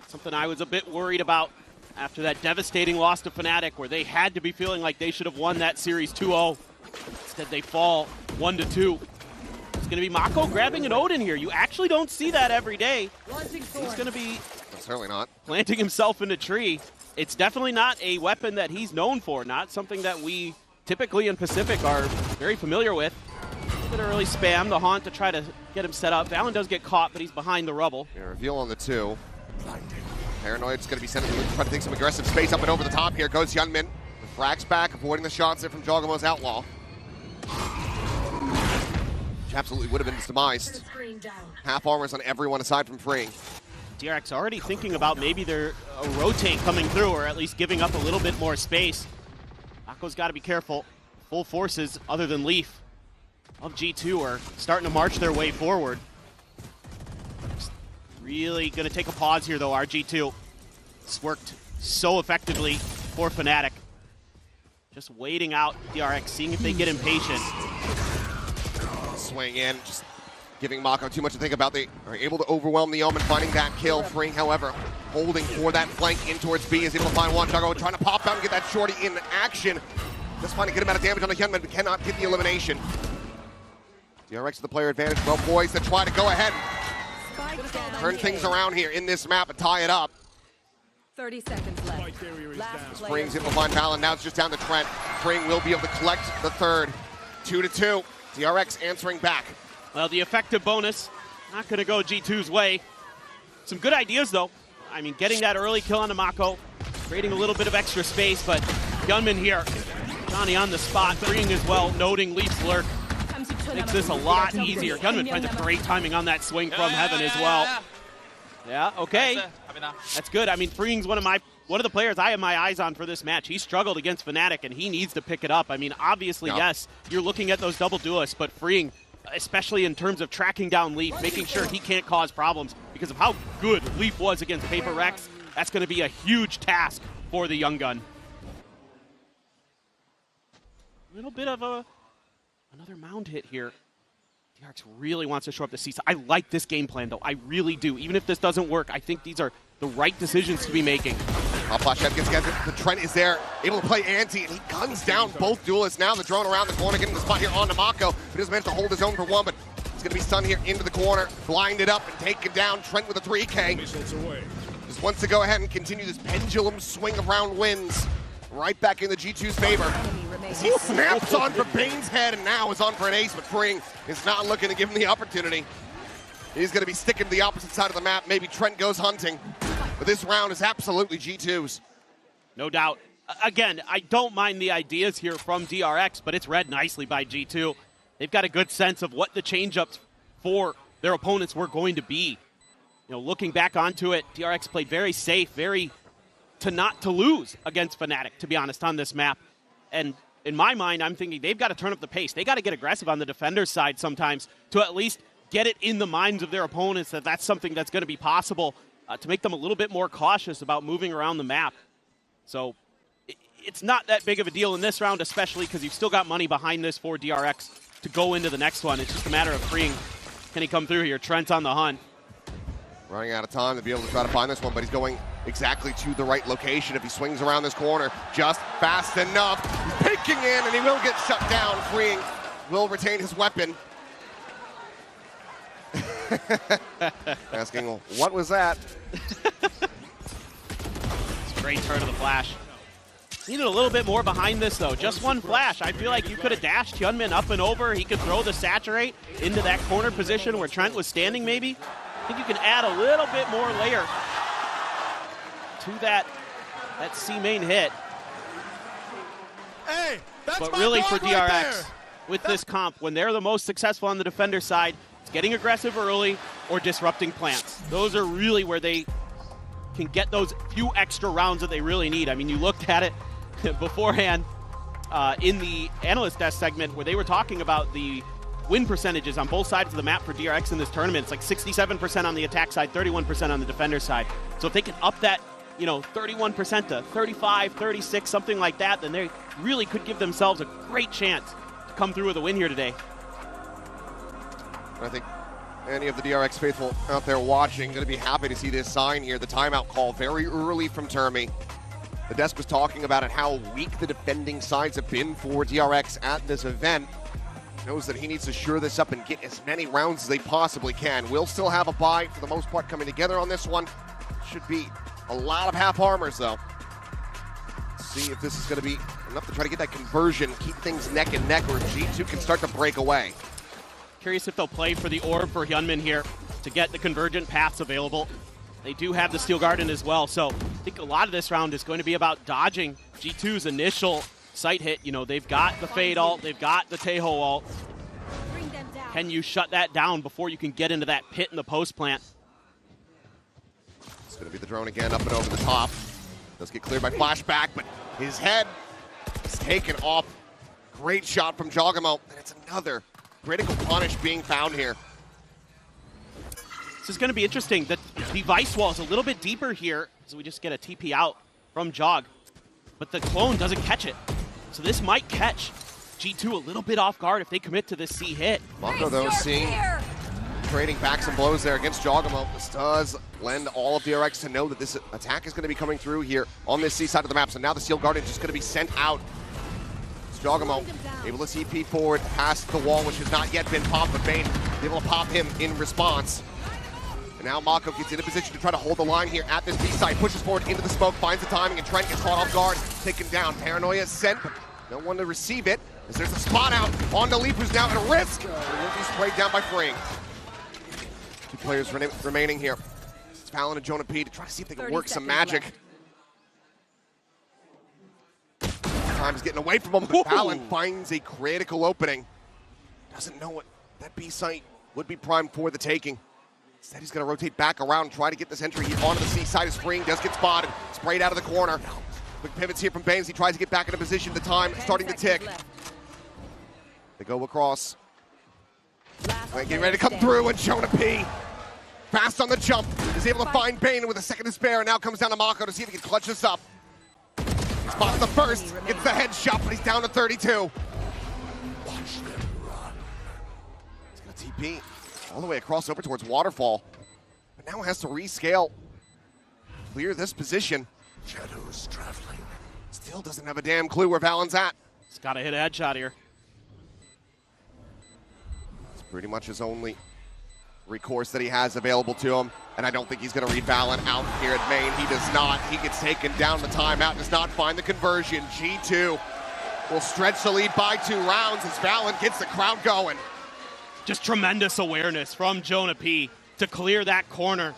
Something I was a bit worried about after that devastating loss to Fnatic, where they had to be feeling like they should have won that series 2-0. Instead, they fall 1-2. It's going to be Mako grabbing an Odin here. You actually don't see that every day. He's going to be certainly not planting himself in a tree. It's definitely not a weapon that he's known for, not something that we typically in Pacific are very familiar with. A bit early spam, the haunt to try to get him set up. Valen does get caught, but he's behind the rubble. Yeah, reveal on the 2. Paranoid's going to be sent to try to take some aggressive space up and over the top here. Goes Hyunmin. The frags back, avoiding the shots there from Jogamo's outlaw. Which absolutely would have been demised. Half armors on everyone aside from Fring. DRX already thinking about maybe their rotate coming through, or at least giving up a little bit more space. Mako's got to be careful. Full forces, other than Leaf, of G2 are starting to march their way forward. Really going to take a pause here, though, RG2. It's worked so effectively for Fnatic. Just waiting out DRX, seeing if they get impatient. Swing in, just giving Mako too much to think about. They are able to overwhelm the Omen, finding that kill. Fring, however, holding for that flank in towards B, is able to find one. Jogamo trying to pop out and get that shorty in action. Just find a good amount of damage on the Hyunmin, but cannot get the elimination. DRX with the player advantage, well poised to try to go ahead and turn things around here in this map and tie it up. 30 seconds left. Spring's able to find Valon. Now it's just down to Trent. Spring will be able to collect the third. 2-2. DRX answering back. Well, the effective bonus, not going to go G2's way. Some good ideas, though. I mean, getting that early kill on the Mako, creating a little bit of extra space, but Gunman here, Johnny on the spot, freeing as well, noting Leaf's lurk. Makes this a lot easier. Gunman finds a great timing on that swing from Heaven as well. Yeah, okay. That's good. I mean, freeing's one of the players I have my eyes on for this match. He struggled against Fnatic, and he needs to pick it up. I mean, obviously, yes, you're looking at those double duelists, but freeing, especially in terms of tracking down Leaf, making sure he can't cause problems because of how good Leaf was against Paper Rex, that's going to be a huge task for the young gun. A little bit of another mound hit here. DRX really wants to show up the CISA. I like this game plan, though. I really do. Even if this doesn't work, I think these are the right decisions to be making. Flash Head gets together. The Trent is there, able to play anti, and he guns down both duelists. Now the drone around the corner, getting the spot here on Mako. He doesn't manage to hold his own for one, but he's going to be stunned here into the corner, blinded up and taken down. Trent with a 3K. Just wants to go ahead and continue this pendulum swing of round wins. Right back in the G2's favor. He snaps on for Bane's head and now is on for an ace, but Fring is not looking to give him the opportunity. He's going to be sticking to the opposite side of the map. Maybe Trent goes hunting. But this round is absolutely G2's. No doubt. Again, I don't mind the ideas here from DRX, but it's read nicely by G2. They've got a good sense of what the change-ups for their opponents were going to be. You know, looking back onto it, DRX played very safe, very not to lose against Fnatic, to be honest, on this map. And in my mind, I'm thinking they've got to turn up the pace. They got to get aggressive on the defender's side sometimes to at least get it in the minds of their opponents that that's something that's going to be possible, to make them a little bit more cautious about moving around the map. So it's not that big of a deal in this round, especially because you've still got money behind this for DRX to go into the next one. It's just a matter of freeing. Can he come through here? Trent's on the hunt. Running out of time to be able to try to find this one, but he's going exactly to the right location. If he swings around this corner just fast enough, he's peeking in and he will get shut down. Freeing will retain his weapon. Asking, what was that? It's a great turn of the flash. Needed a little bit more behind this, though. Just one flash. I feel like you could have dashed Hyunmin up and over. He could throw the saturate into that corner position where Trent was standing, maybe. I think you can add a little bit more layer to that C main hit. Hey, that's but really for DRX, right with this comp, when they're the most successful on the defender side, it's getting aggressive early or disrupting plants. Those are really where they can get those few extra rounds that they really need. I mean, you looked at it beforehand in the analyst desk segment where they were talking about the win percentages on both sides of the map for DRX in this tournament. It's like 67% on the attack side, 31% on the defender side. So if they can up that, 31% to 35, 36, something like that, then they really could give themselves a great chance to come through with a win here today. I think any of the DRX faithful out there watching going to be happy to see this sign here. The timeout call very early from Termi. The desk was talking about it, how weak the defending sides have been for DRX at this event. Knows that he needs to shore this up and get as many rounds as they possibly can. We'll still have a bye for the most part coming together on this one. Should be a lot of half armors though. See if this is going to be enough to try to get that conversion, keep things neck and neck, or if G2 can start to break away. Curious if they'll play for the orb for Hyunmin here to get the convergent paths available. They do have the Steel Garden as well, so I think a lot of this round is going to be about dodging G2's initial sight hit. They've got the Fade ult, they've got the Taeho ult. Can you shut that down before you can get into that pit in the post plant? It's going to be the drone again, up and over the top. Does get cleared by Flashback, but his head is taken off. Great shot from Jogamo, and it's another critical punish being found here. This is going to be interesting. The device wall is a little bit deeper here, so we just get a TP out from Jog. But the clone doesn't catch it. So this might catch G2 a little bit off guard if they commit to this C hit. Mako, though, seeing trading back some blows there against Jogamo. This does lend all of DRX to know that this attack is going to be coming through here on this C side of the map. So now the Steel Guardian is just going to be sent out. Jogamo able to CP forward past the wall, which has not yet been popped, but Bane able to pop him in response. And now Mako gets into position to try to hold the line here at this B site, pushes forward into the smoke, finds the timing, and Trent gets caught off guard, taken down. Paranoia sent, but no one to receive it, as there's a spot out on the Leaf, who's now at risk. He will be sprayed down by Freeing. 2 players remaining here. It's Valon and Jonah P to try to see if they can work some magic. Time's getting away from him, but Valon finds a critical opening. Doesn't know what that B site would be primed for the taking. Instead, he's going to rotate back around and try to get this entry onto the C side. As Freeing does get spotted, sprayed out of the corner. Quick pivots here from Baines. He tries to get back into position. The time starting to tick. They go across. Getting ready to come through, and Jonah P, fast on the jump, is able to find Bane with a second to spare, and now comes down to Mako to see if he can clutch this up. Spots the first, gets the headshot, but he's down to 32. Watch them run. He's going to TP all the way across over towards Waterfall, but now has to rescale, clear this position. Shadows traveling. Still doesn't have a damn clue where Valon's at. He's got to hit a headshot here. It's pretty much his only recourse that he has available to him, and I don't think he's going to read Valon out here at main. He does not. He gets taken down. The timeout does not find the conversion. G2 will stretch the lead by 2 rounds as Valon gets the crowd going. Just tremendous awareness from Jonah P to clear that corner.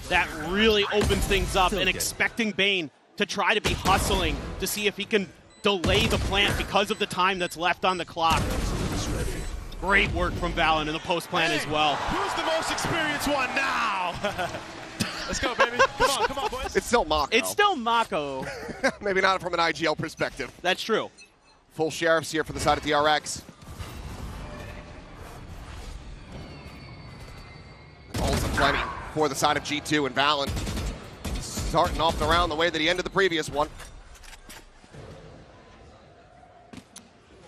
That really opens things up, and expecting Bane to try to be hustling to see if he can delay the plant because of the time that's left on the clock. Great work from Valon in the post plant as well. Who's the most experienced one now? Let's go, baby. Come on, boys. It's still Mako. It's still Mako. Maybe not from an IGL perspective. That's true. Full sheriffs here for the side of DRX. Also plenty for the side of G2, and Valon starting off the round the way that he ended the previous one.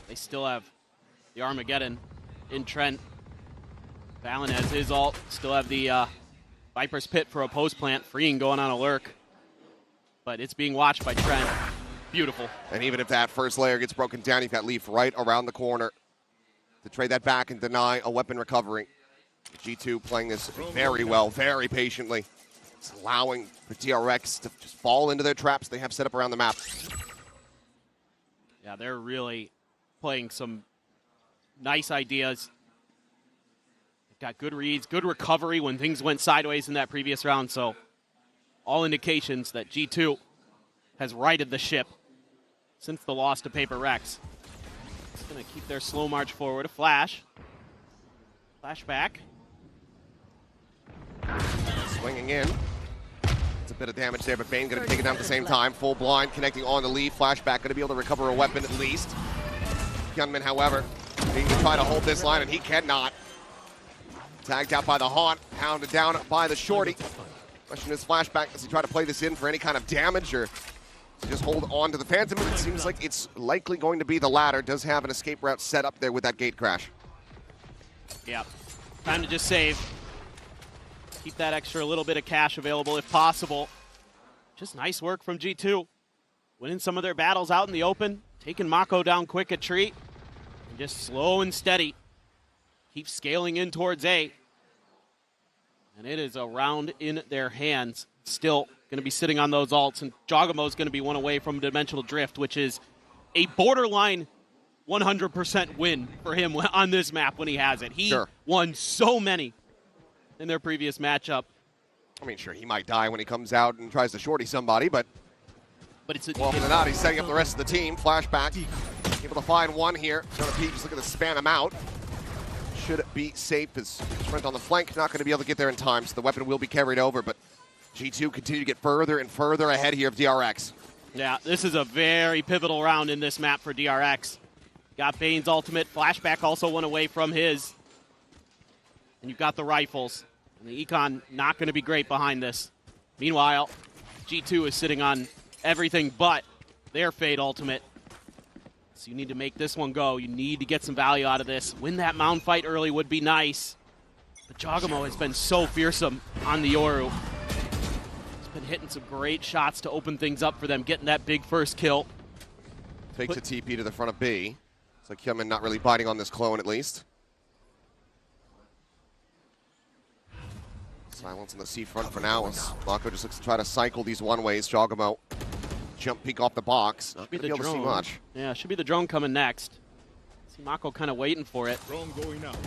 They still have the Armageddon in Trent. Valon has his ult. Still have the Viper's Pit for a post plant. Freeing going on a lurk. But it's being watched by Trent. Beautiful. And even if that first layer gets broken down, you've got Leaf right around the corner to trade that back and deny a weapon recovery. G2 playing this very well, very patiently. It's allowing the DRX to just fall into their traps they have set up around the map. Yeah, they're really playing some nice ideas. They've got good reads, good recovery when things went sideways in that previous round, so all indications that G2 has righted the ship since the loss to Paper Rex. It's going to keep their slow march forward. A flash. Flashback. Swinging in. It's a bit of damage there, but Bane going to take it down at the same time. Full blind, connecting on the Leaf. Flashback going to be able to recover a weapon at least. Gunman, however, being to try to hold this line, and he cannot. Tagged out by the Haunt, hounded down by the Shorty. Question is, Flashback, does he try to play this in for any kind of damage, or just hold on to the Phantom? It seems like it's likely going to be the latter. Does have an escape route set up there with that gate crash. Yeah, time to just save. Keep that extra little bit of cash available if possible. Just nice work from G2. Winning some of their battles out in the open, taking Mako down quick at tree, and just slow and steady. Keep scaling in towards A. And it is a round in their hands. Still going to be sitting on those ults, and Jogamo's going to be one away from Dimensional Drift, which is a borderline 100% win for him on this map when he has it. He won so many in their previous matchup. I mean, sure, he might die when he comes out and tries to shorty somebody, but it's well, for the not, he's setting up the rest of the team. Flashback, able to find one here. Jonah P just looking to spam him out. Should be safe as Sprint on the flank, not going to be able to get there in time, so the weapon will be carried over, but G2 continue to get further and further ahead here of DRX. Yeah, this is a very pivotal round in this map for DRX. Got Bane's ultimate. Flashback also went away from his. And you've got the rifles. And the Econ not going to be great behind this. Meanwhile, G2 is sitting on everything but their Fade ultimate. So you need to make this one go. You need to get some value out of this. Win that mound fight early would be nice. But Jogamo has been so fearsome on the Yoru. He's been hitting some great shots to open things up for them, getting that big first kill. Takes a TP to the front of B. It's like Hyunmin not really biting on this clone at least. Silence on the C front for now as Mako just looks to try to cycle these one-ways. Jogamo jump peek off the box. Not going to be able to see much. Yeah, should be the drone coming next. See Mako kind of waiting for it. Drone going out.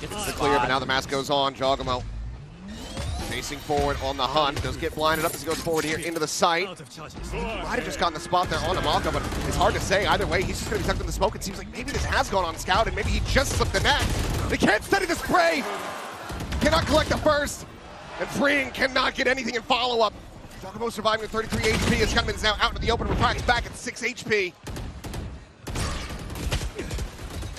Gets the clear, but now the mask goes on. Jogamo facing forward on the hunt. Does get blinded up as he goes forward here into the site. Might have just gotten the spot there on the Mako, but it's hard to say. Either way, he's just going to be tucked in the smoke. It seems like maybe this has gone on scout, and maybe he just slipped the net. They can't steady the spray. Cannot collect the first. And Freeing cannot get anything in follow-up. Jogamo surviving with 33 HP as Hyunmin's now out into the open with Prax back at 6 HP.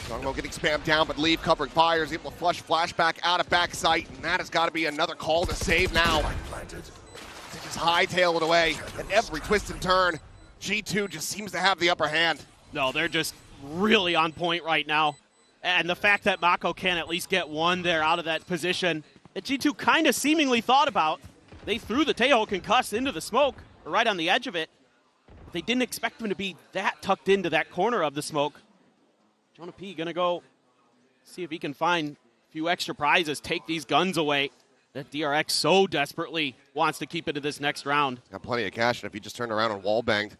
Jogamo getting spammed down, but leave covering fires, able to flush flashback out of backside, and that has got to be another call to save now. They just hightail it away at every twist and turn. G2 just seems to have the upper hand. No, they're just really on point right now. And the fact that Mako can at least get one there out of that position that G2 kind of seemingly thought about. They threw the Tejo concussed into the smoke, or right on the edge of it. They didn't expect him to be that tucked into that corner of the smoke. Jonah P gonna go see if he can find a few extra prizes, take these guns away that DRX so desperately wants to keep into this next round. Got plenty of cash, and if he just turned around and wall banged,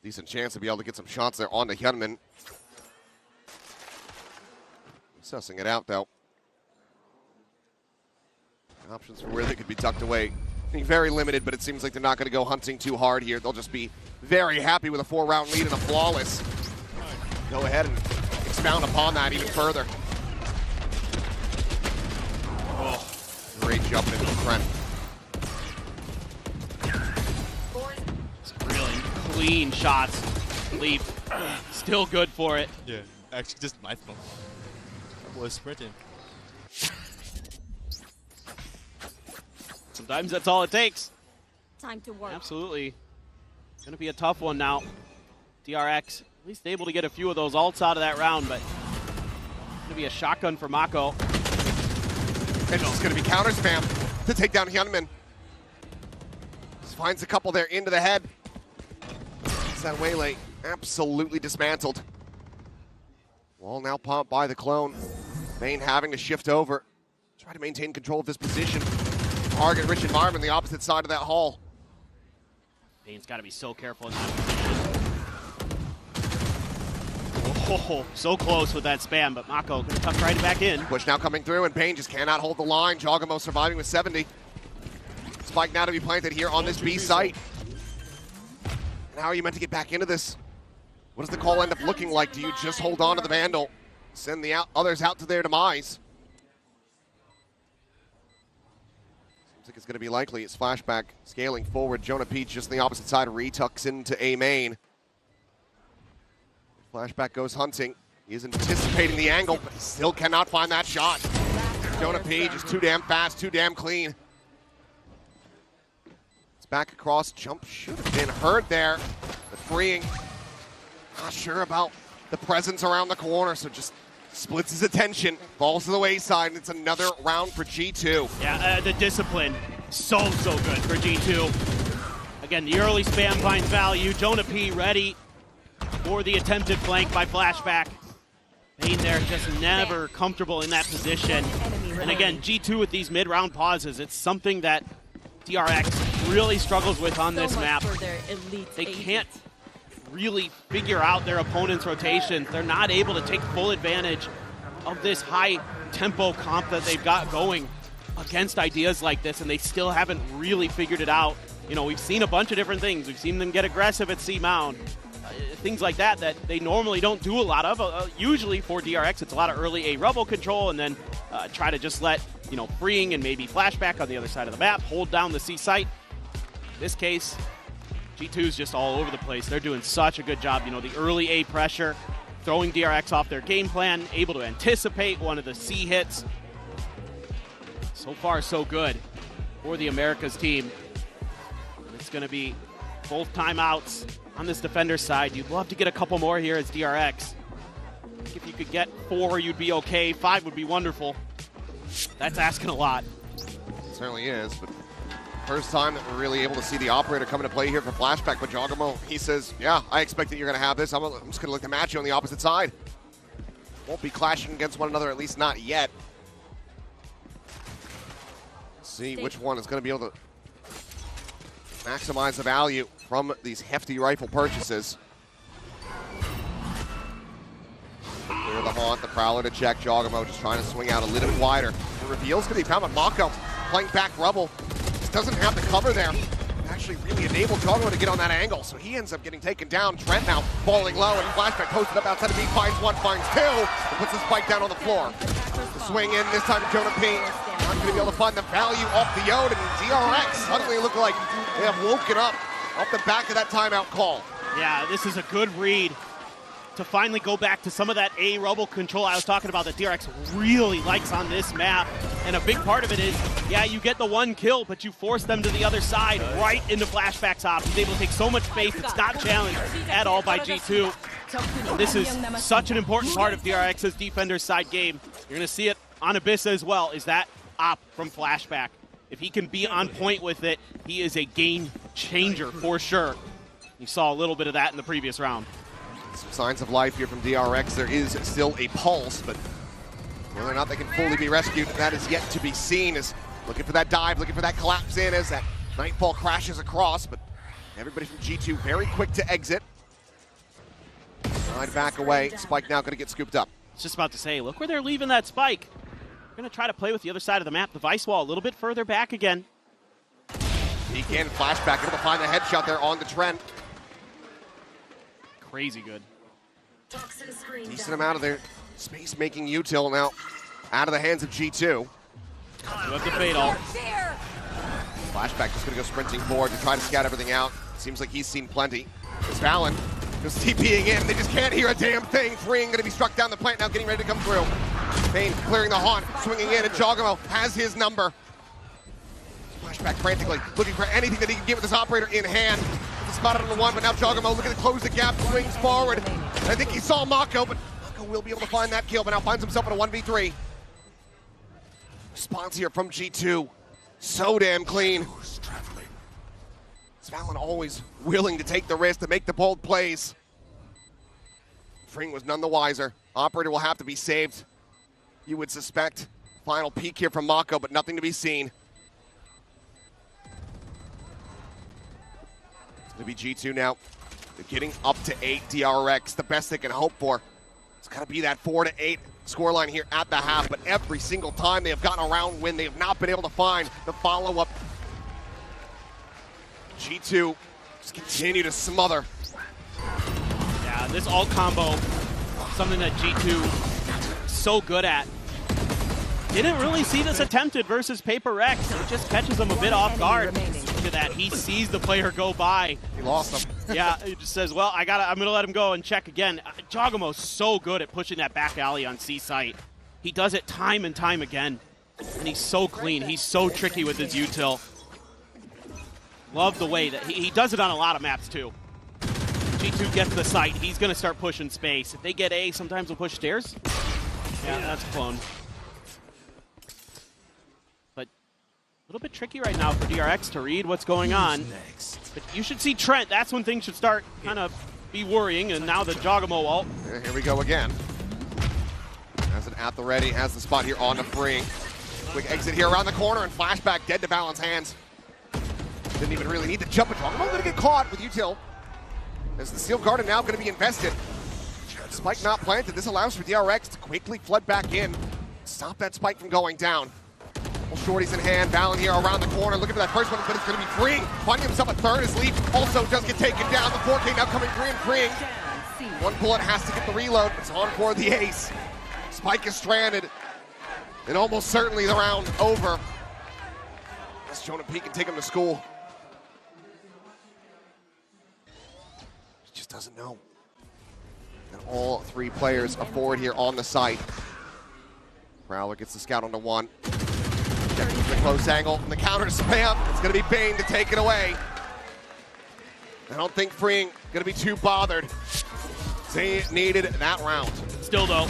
decent chance to be able to get some shots there on the Hyunmin. Sussing it out, though. Options for where they could be tucked away. Very limited, but it seems like they're not going to go hunting too hard here. They'll just be very happy with a 4-round lead and a flawless. Go ahead and expound upon that even further. Oh, great jump into the front. Really clean shots. Leap. Still good for it. Yeah, actually just knifed him. Was sprinting. Sometimes that's all it takes. Time to work. Absolutely. It's going to be a tough one now. DRX, at least able to get a few of those ults out of that round, but it's going to be a shotgun for Mako. And it's going to be counter spam to take down Hyunmin. Just finds a couple there into the head. That Waylay absolutely dismantled. Wall now pumped by the clone. Vayne having to shift over. Try to maintain control of this position. Target-rich environment on the opposite side of that hall. Vayne's got to be so careful in that position. Oh, so close with that spam, but Mako going to tuck right back in. Push now coming through, and Payne just cannot hold the line. Jogamo surviving with 70. Spike now to be planted here on this B site. And how are you meant to get back into this? What does the call end up looking like? Do you just hold on to the Vandal? Send the others out to their demise? Seems like it's going to be likely. It's flashback scaling forward. Jonah P just on the opposite side. Retucks into A main. Flashback goes hunting. He is anticipating the angle, but he still cannot find that shot. Jonah P just too damn fast, too damn clean. It's back across. Jump should have been heard there. But Freeing, not sure about the presence around the corner, so just splits his attention, falls to the wayside, and it's another round for G2. Yeah, the discipline, so good for G2. Again, the early spam finds value. Jonah P ready for the attempted flank by flashback. Vayne there just never comfortable in that position. And again, G2 with these mid-round pauses, it's something that DRX really struggles with on this map. They can't really figure out their opponent's rotations. They're not able to take full advantage of this high tempo comp that they've got going against ideas like this, and they still haven't really figured it out. You know, we've seen a bunch of different things. We've seen them get aggressive at C-Mound, things like that that they normally don't do a lot of. Usually for DRX, it's a lot of early A rebel control, and then try to just let, you know, Freeing and maybe flashback on the other side of the map, hold down the C site. In this case, G2's just all over the place. They're doing such a good job. You know, the early A pressure, throwing DRX off their game plan, able to anticipate one of the C hits. So far, so good for the Americas team. It's going to be both timeouts on this defender side. You'd love to get a couple more here as DRX. If you could get 4, you'd be okay. 5 would be wonderful. That's asking a lot. It certainly is, but First time that we're really able to see the operator come into play here for Flashback, but Giacomo, he says, yeah, I expect that you're going to have this. I'm just going to look to match you on the opposite side. Won't be clashing against one another, at least not yet. See which one is going to be able to maximize the value from these hefty rifle purchases. Clear the haunt, the Prowler to check. Giacomo just trying to swing out a little bit wider. The reveal's going to be found, but Mako playing back Rebel. Just doesn't have the cover there. Actually really enabled Giacomo to get on that angle, so he ends up getting taken down. Trent now falling low, and Flashback posted up outside of B, finds one, finds two, and puts the spike down on the floor. The swing in, this time to Jonah P. Not going to be able to find the value off the Yod, and DRX suddenly look like they have woken up off the back of that timeout call. Yeah, this is a good read to finally go back to some of that A Rebel control I was talking about that DRX really likes on this map. And a big part of it is, yeah, you get the one kill, but you force them to the other side right into Flashback's op. He's able to take so much space. It's not challenged at all by G2. And this is such an important part of DRX's defender's side game. You're going to see it on Abyssa as well, is that op from Flashback. If he can be on point with it, he is a game changer for sure. You saw a little bit of that in the previous round. Some signs of life here from DRX. There is still a pulse, but whether or not they can fully be rescued, that is yet to be seen. Is looking for that dive, looking for that collapse in as that Nightfall crashes across, but everybody from G2 very quick to exit. Side back away. Spike now going to get scooped up. I was just about to say, look where they're leaving that spike. They're going to try to play with the other side of the map. The Vice Wall a little bit further back again. Peek in, Flashback able to find the headshot there on the Trent. Crazy good. Decent amount of their space-making util now out of the hands of G2. You have the fade all. Flashback just going to go sprinting forward to try to scout everything out. Seems like he's seen plenty. There's Valen just TPing in. They just can't hear a damn thing. Freeing going to be struck down the plant now, getting ready to come through. Bane clearing the haunt, swinging in, and Giacomo has his number. Flashback frantically looking for anything that he can get with this operator in hand. Spotted on the one, but now Giacomo looking to close the gap, swings forward. I think he saw Mako, but Mako will be able to find that kill, but now finds himself in a 1v3. Response here from G2. So damn clean. Valen always willing to take the risk, to make the bold plays. Fring was none the wiser. Operator will have to be saved. You would suspect. Final peek here from Mako, but nothing to be seen. It's going to be G2 now. They're getting up to 8 DRX, the best they can hope for. It's got to be that 4 to 8 scoreline here at the half, but every single time they have gotten a round win, they have not been able to find the follow-up. G2 just continue to smother. Yeah, this ult combo, something that G2 is so good at. Didn't really see this attempted versus Paper Rex. It just catches him a bit off guard. Look at that, he sees the player go by. He lost him. Yeah, he just says, well, I'm gonna let him go and check again. Giacomo's so good at pushing that back alley on C site. He does it time and time again. And he's so clean, he's so tricky with his util. Love the way that he does it on a lot of maps too. G2 gets the site, he's gonna start pushing space. If they get A, sometimes they'll push stairs. Yeah, that's a clone. But a little bit tricky right now for DRX to read what's going on. But you should see Trent, that's when things should start kind of be worrying, and now the Giacomo ult. Yeah, here we go again. Has it at the ready, has the spot here on the free. Quick exit here around the corner, and Flashback dead to Valen's hands. Didn't even really need to jump it. Giacomo gonna get caught with util. As the Steel Garden now gonna be invested. Spike not planted, this allows for DRX to quickly flood back in. Stop that spike from going down. Shorties in hand, Valen here around the corner, looking for that first one, but it's going to be Freeing. Finding himself a third as Leaf also does get taken down. The 4K now coming free and Freeing. One bullet has to get the reload. It's on for the ace. Spike is stranded. And almost certainly the round over. As Jonah P can take him to school. He just doesn't know. And all three players are forward here on the site. Prowler gets the scout onto one. The close angle from the counter spam. It's going to be Bane to take it away. I don't think Freeing going to be too bothered. They needed that round. Still though,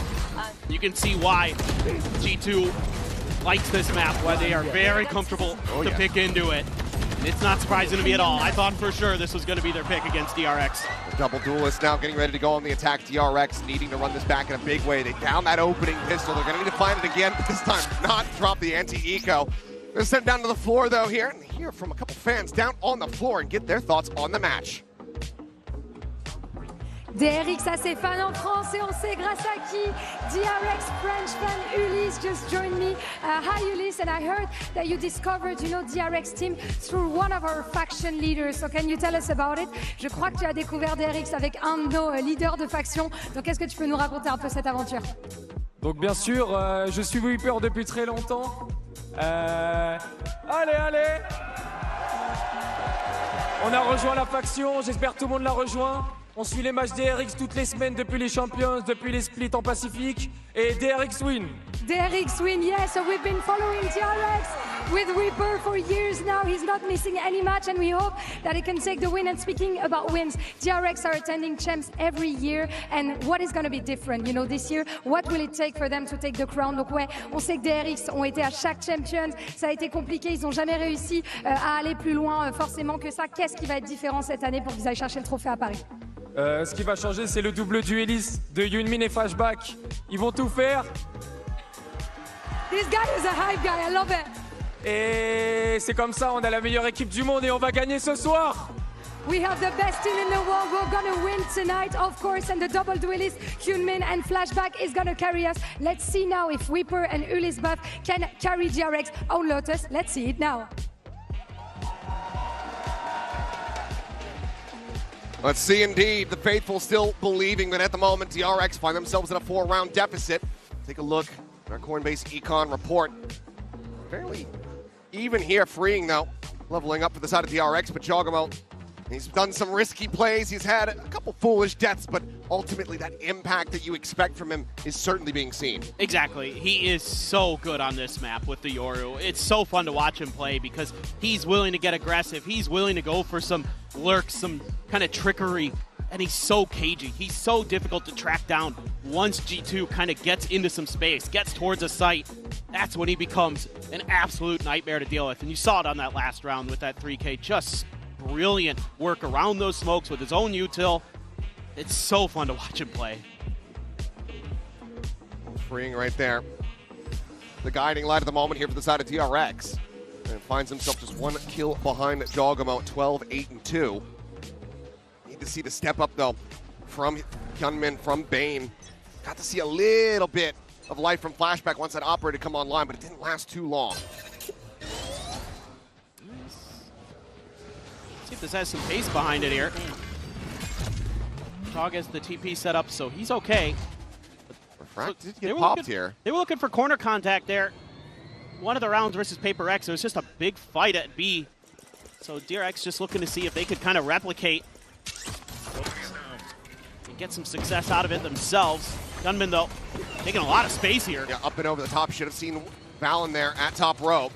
you can see why G2 likes this map, why they are very comfortable to pick into it. It's not surprising to me at all. I thought for sure this was going to be their pick against DRX. The double duelist now getting ready to go on the attack. DRX needing to run this back in a big way. They down that opening pistol. They're going to need to find it again. This time, not drop the anti-eco. They're sent down to the floor, though, here. And hear from a couple fans down on the floor and get their thoughts on the match. DRX a ses fans en France et on sait grâce à qui. DRX French fan Ulysse just joined me. Hi Ulysse, and I heard that you discovered, DRX team through one of our faction leaders. So can you tell us about it? Je crois que tu as découvert DRX avec un de nos leaders de faction. Donc est-ce que tu peux nous raconter un peu cette aventure? Donc bien sûr, je suis Weeper depuis très longtemps. Allez! On a rejoint la faction, j'espère que tout le monde l'a rejoint. On suit les matchs DRX toutes les semaines depuis les Champions, depuis les splits en Pacifique. Et DRX win. DRX win, yes. So we've been following DRX with Reaper for years now. He's not missing any match, and we hope that he can take the win. And speaking about wins, DRX are attending champs every year. And what is going to be different, this year? What will it take for them to take the crown? Donc ouais, on sait que DRX ont été à chaque Champions. Ça a été compliqué, ils n'ont jamais réussi à aller plus loin forcément que ça. Qu'est-ce qui va être différent cette année pour qu'ils aillent chercher le trophée à Paris? Ce qui va changer, c'est le double dueliste de Yunmin et Flashback. Ils vont tout faire. This guy is a hype guy, I love it. Et c'est comme ça, on a la meilleure équipe du monde et on va gagner ce soir. We have the best team in the world. We're gonna win tonight, of course, and the double duelist, Hyunmin and Flashback, is gonna carry us. Let's see now if Weeper and Ulysse Buff can carry DRX on Lotus. Let's see it now. Let's see, indeed. The faithful still believing that at the moment, DRX find themselves in a 4-round deficit. Take a look at our Coinbase Econ report. Fairly even here, freeing, though. Leveling up for the side of DRX, but Jogamo, he's done some risky plays. He's had a couple foolish deaths, but ultimately that impact that you expect from him is certainly being seen. Exactly. He is so good on this map with the Yoru. It's so fun to watch him play because he's willing to get aggressive. He's willing to go for some lurks, some kind of trickery, and he's so cagey. He's so difficult to track down. Once G2 kind of gets into some space, gets towards a site, that's when he becomes an absolute nightmare to deal with. And you saw it on that last round with that 3K. Just brilliant work around those smokes with his own util. It's so fun to watch him play. Freeing right there. The guiding light at the moment here for the side of DRX. And finds himself just one kill behind Jogamo at 12-8-2. Need to see the step up, though, from Hyunmin, from Bane. Got to see a little bit of life from Flashback once that operator come online, but it didn't last too long. See if this has some pace behind it here. Jog has the TP set up, so he's okay. Refract did get popped here. They were looking for corner contact there. One of the rounds versus Paper X, it was just a big fight at B. So DRX just looking to see if they could kind of replicate and get some success out of it themselves. Gunman, though, taking a lot of space here. Yeah, up and over the top. Should have seen Valen there at top row.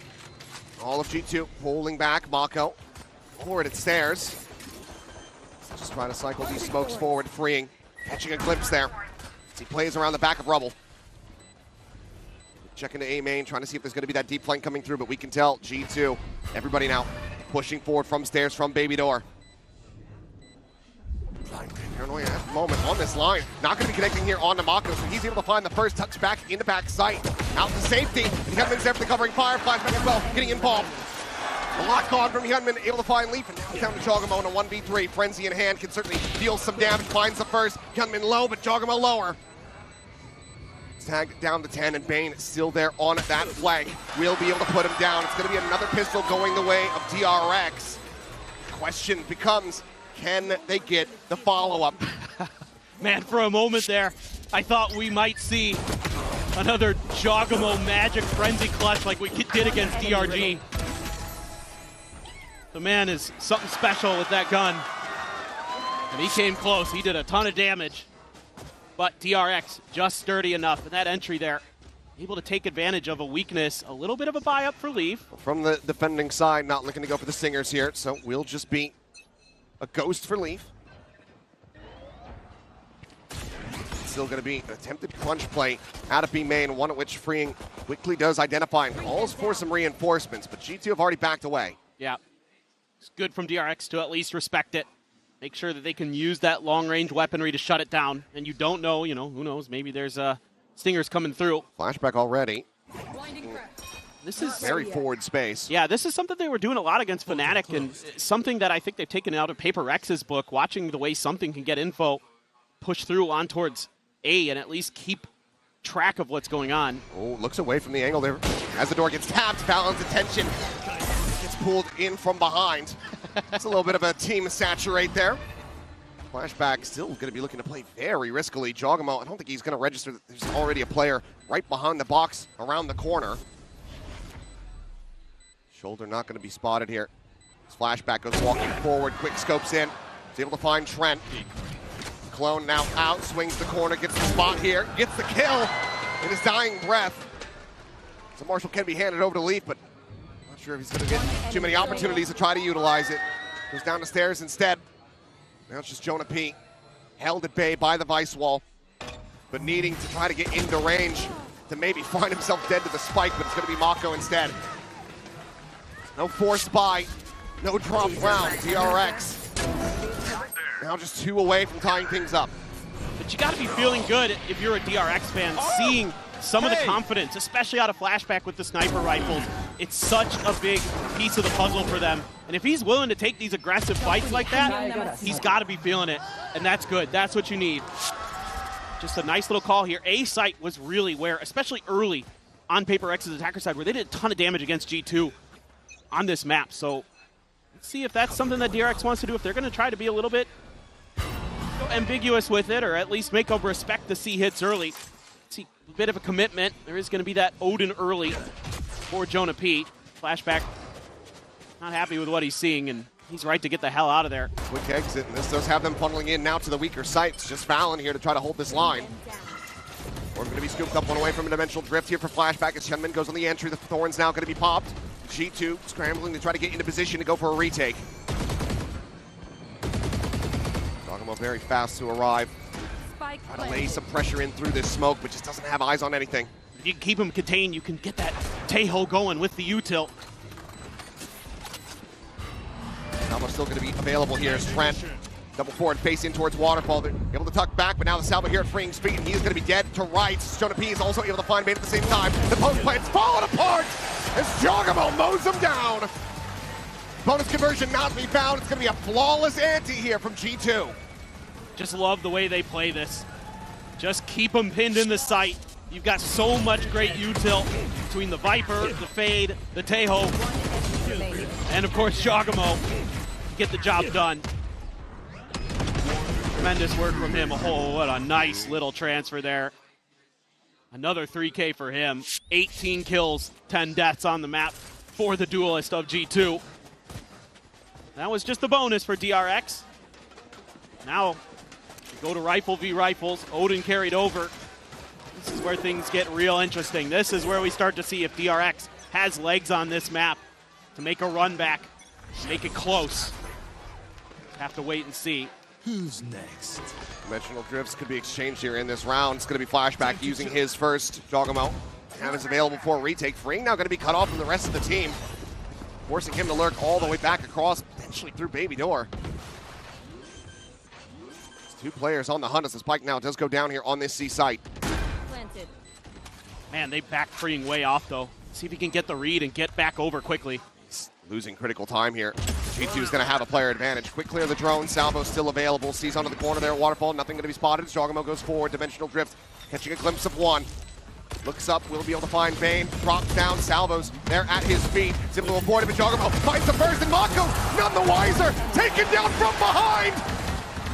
All of G2 pulling back. Mako forward at stairs. Just trying to cycle these smokes forward, freeing. Catching a glimpse there as he plays around the back of Rubble. Checking to A main, trying to see if there's going to be that deep flank coming through, but we can tell G2, everybody now pushing forward from stairs, from Baby Door. Paranoia at the moment on this line. Not going to be connecting here on to Mako, so he's able to find the first touch back in the back sight. Out to safety, and Hyunmin's there for the covering fire. Flashback as well, getting involved. A lock on from Hyunmin, able to find Leaf, and now down to Jogamo in a 1v3. Frenzy in hand, can certainly deal some damage, finds the first. Hyunmin low, but Jogamo lower. Tagged down to 10, and Bane still there on that flank. We'll be able to put him down. It's going to be another pistol going the way of DRX. Question becomes, can they get the follow-up? Man, for a moment there, I thought we might see another Jogamo magic frenzy clutch like we did against DRG. The man is something special with that gun. And he came close. He did a ton of damage. But DRX just sturdy enough. And that entry there, able to take advantage of a weakness. A little bit of a buy up for Leaf. From the defending side, not looking to go for the singers here. So we'll just be a ghost for Leaf. Still going to be an attempted plunge play out of B main, one at which Freeing quickly does identify and calls for some reinforcements. But G2 have already backed away. Yeah. It's good from DRX to at least respect it. Make sure that they can use that long-range weaponry to shut it down. And you don't know, who knows, maybe there's stingers coming through. Flashback already. This is very forward space. Yeah, this is something they were doing a lot against Fnatic, and something that I think they've taken out of Paper Rex's book, watching the way something can get info, push through on towards A, and at least keep track of what's going on. Oh, looks away from the angle there. As the door gets tapped, Valorant's attention gets pulled in from behind. It's a little bit of a team saturate there. Flashback still going to be looking to play very riskily. Jogamo, I don't think he's going to register that there's already a player right behind the box around the corner. Shoulder not going to be spotted here. As Flashback goes walking forward, quick scopes in. He's able to find Trent. Clone now out, swings the corner, gets the spot here, gets the kill in his dying breath. So Marshall can be handed over to Leaf, but I'm not sure if he's going to get too many opportunities to try to utilize it. Goes down the stairs instead. Now it's just Jonah P. Held at bay by the Vice Wall, but needing to try to get into range to maybe find himself dead to the spike, but it's going to be Mako instead. No forced buy, no drop round. DRX now just 2 away from tying things up. But you got to be feeling good if you're a DRX fan, seeing some of the confidence, especially out of Flashback with the sniper rifles. It's such a big piece of the puzzle for them. And if he's willing to take these aggressive fights like that, he's got to be feeling it. And that's good. That's what you need. Just a nice little call here. A site was really where, especially early on Paper X's attacker side, where they did a ton of damage against G2 on this map. So let's see if that's something that DRX wants to do. If they're going to try to be a little bit ambiguous with it, or at least make them respect the C hits early. See a bit of a commitment. There is going to be that Odin early for Jonah P. Flashback not happy with what he's seeing, and he's right to get the hell out of there. Quick exit, and this does have them funneling in now to the weaker sites. Just Fallon here to try to hold this line. We're going to be scooped up one away from a dimensional drift here for Flashback as Chenmin goes on the entry. The Thorn's now going to be popped. G2 scrambling to try to get into position to go for a retake. Jogamo very fast to arrive. Try to lay some pressure in through this smoke, but just doesn't have eyes on anything. If you can keep him contained, you can get that Taeho going with the U-tilt. Salvo still going to be available here as Trent. Double forward, face in towards Waterfall. They're able to tuck back, but now the Salvo here at freeing speed, and he's going to be dead to rights. Jonah P is also able to find bait at the same time. The post plant's falling apart as Jogamo mows him down. Bonus conversion not to be found. It's going to be a flawless ante here from G2. Just love the way they play this. Just keep them pinned in the sight. You've got so much great U-tilt between the Viper, the Fade, the Taeho, and of course Jogamo. Get the job done. Tremendous work from him. Oh, what a nice little transfer there. Another 3K for him. 18 kills, 10 deaths on the map for the duelist of G2. That was just a bonus for DRX. Now, we go to Rifle v Rifles. Odin carried over. This is where things get real interesting. This is where we start to see if DRX has legs on this map to make a run back, make it close. Have to wait and see. Who's next? Dimensional drifts could be exchanged here in this round. It's going to be Flashback using his first. Jogamo now is available for a retake. Freeing now going to be cut off from the rest of the team, forcing him to lurk all the way back across, potentially through Baby Door. There's 2 players on the hunt as the spike now does go down here on this C site. Man, they back freeing way off though. See if he can get the read and get back over quickly. He's losing critical time here. G2 is going to have a player advantage. Quick clear of the drone. Salvo still available. Sees onto the corner there. Waterfall, nothing going to be spotted. Jogamo goes forward. Dimensional drift, catching a glimpse of one. Looks up, will be able to find Bane. Drops down. Salvo's there at his feet. He's able to avoid it, but Jogamo finds the first, and Mako, none the wiser, taken down from behind.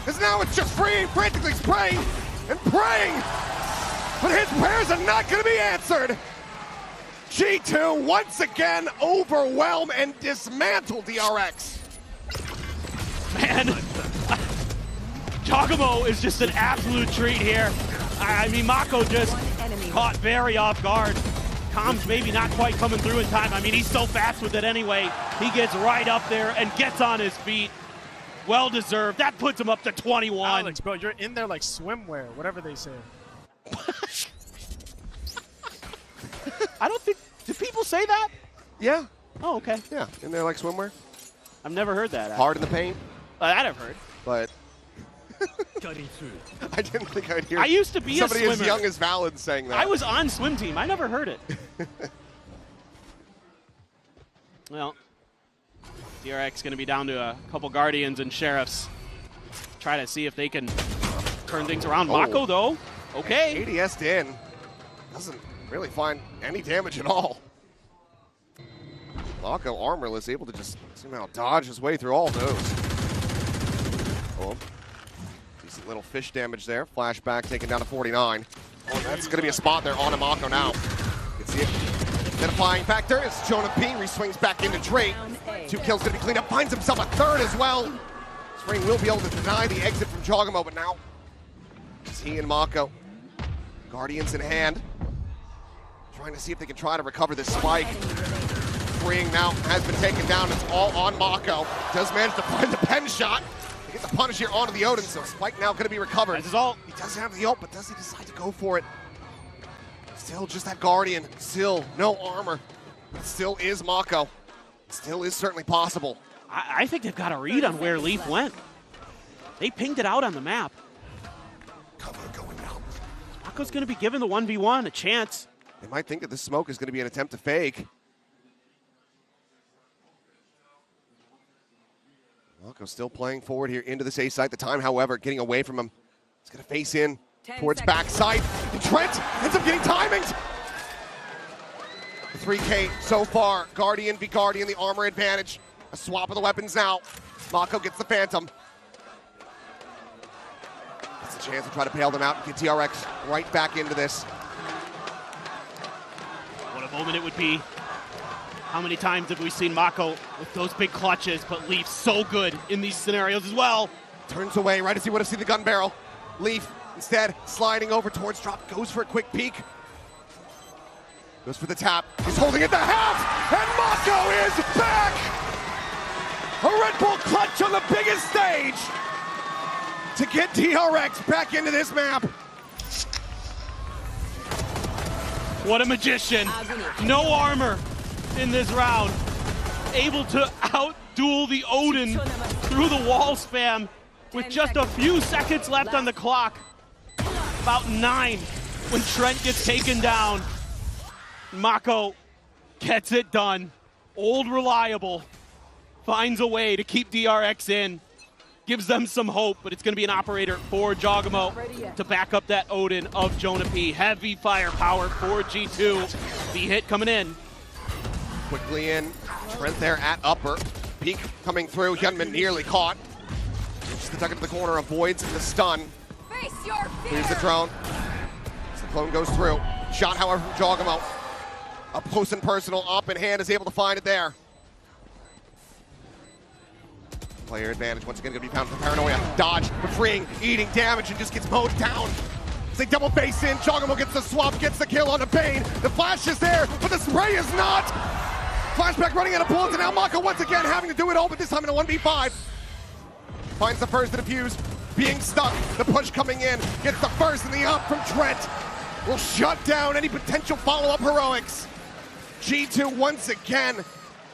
As now it's just freeing, frantically spraying and praying. But his prayers are not going to be answered. G2 once again overwhelm and dismantle DRX. Man, Jogamo is just an absolute treat here. I mean, Mako just caught very off guard. Comms maybe not quite coming through in time. I mean, he's so fast with it anyway. He gets right up there and gets on his feet. Well deserved. That puts him up to 21. Alex, bro, you're in there like swimwear, whatever they say. I don't think, do people say that? Yeah. Oh, okay. Yeah, in there like swimwear. I've never heard that. Hard in the paint? That I've heard. But I didn't think I'd hear I used to be somebody a as swimmer. young as Valid saying that. I was on swim team. I never heard it. Well, DRX going to be down to a couple Guardians and Sheriffs. Try to see if they can turn things around. Mako, though, okay. ADS'd in. Doesn't really find any damage at all. Mako, armorless, able to just somehow dodge his way through all those. Oh, decent little fish damage there. Flashback taken down to 49. Oh, that's going to be a spot there on Mako now. You can see it. Identifying back there is Jonah P. Re-swings back into Drake. 2 kills going to be cleaned up. Finds himself a third as well. Spring will be able to deny the exit from Jogamo, but now it's he and Mako. Guardians in hand. Trying to see if they can try to recover this spike. Freeing now has been taken down. It's all on Mako. Does manage to find the pen shot. He gets the punish here onto the Odin, so spike now going to be recovered. This is all. He does have the ult, but does he decide to go for it? Still just that Guardian. Still no armor. It still is Mako. It still is certainly possible. I think they've got a read on where Leaf went. They pinged it out on the map. Cover going out. Mako's going to be given the 1v1 a chance. They might think that this smoke is going to be an attempt to fake. Mako still playing forward here into this A site. The time, however, getting away from him. He's going to face in towards backside. And Trent ends up getting timings. The 3K so far. Guardian v Guardian, the armor advantage. A swap of the weapons now. Mako gets the Phantom. Gets a chance to try to bail them out and get DRX right back into this. What a moment it would be. How many times have we seen Mako with those big clutches, but Leaf so good in these scenarios as well. Turns away right as he would have seen the gun barrel. Leaf instead sliding over towards drop, goes for a quick peek. Goes for the tap. He's holding it the half, and Mako is back! A Red Bull clutch on the biggest stage to get DRX back into this map. What a magician. No armor in this round. Able to out-duel the Odin through the wall spam with just a few seconds left on the clock. About 9 when Trent gets taken down. Mako gets it done. Old reliable. Finds a way to keep DRX in. Gives them some hope, but it's going to be an operator for Jogamo to back up that Odin of Jonah P. Heavy firepower for G2. The hit coming in. Quickly in. Trent there at upper. Peek coming through. Hyunmin nearly caught. Just the tuck into the corner, avoids the stun. Here's the drone. As the clone goes through. Shot, however, from Jogamo. Up close and personal, up in hand, is able to find it there. Player advantage once again going to be found for Paranoia. Dodge, but freeing, eating damage, and just gets mowed down. As they double face in, Jogamo gets the swap, gets the kill on the Bane. The flash is there, but the spray is not. Flashback running out of bullets, and now Mako once again having to do it all, but this time in a 1v5. Finds the first to defuse, being stuck. The push coming in, gets the first and the up from Trent. Will shut down any potential follow-up heroics. G2 once again,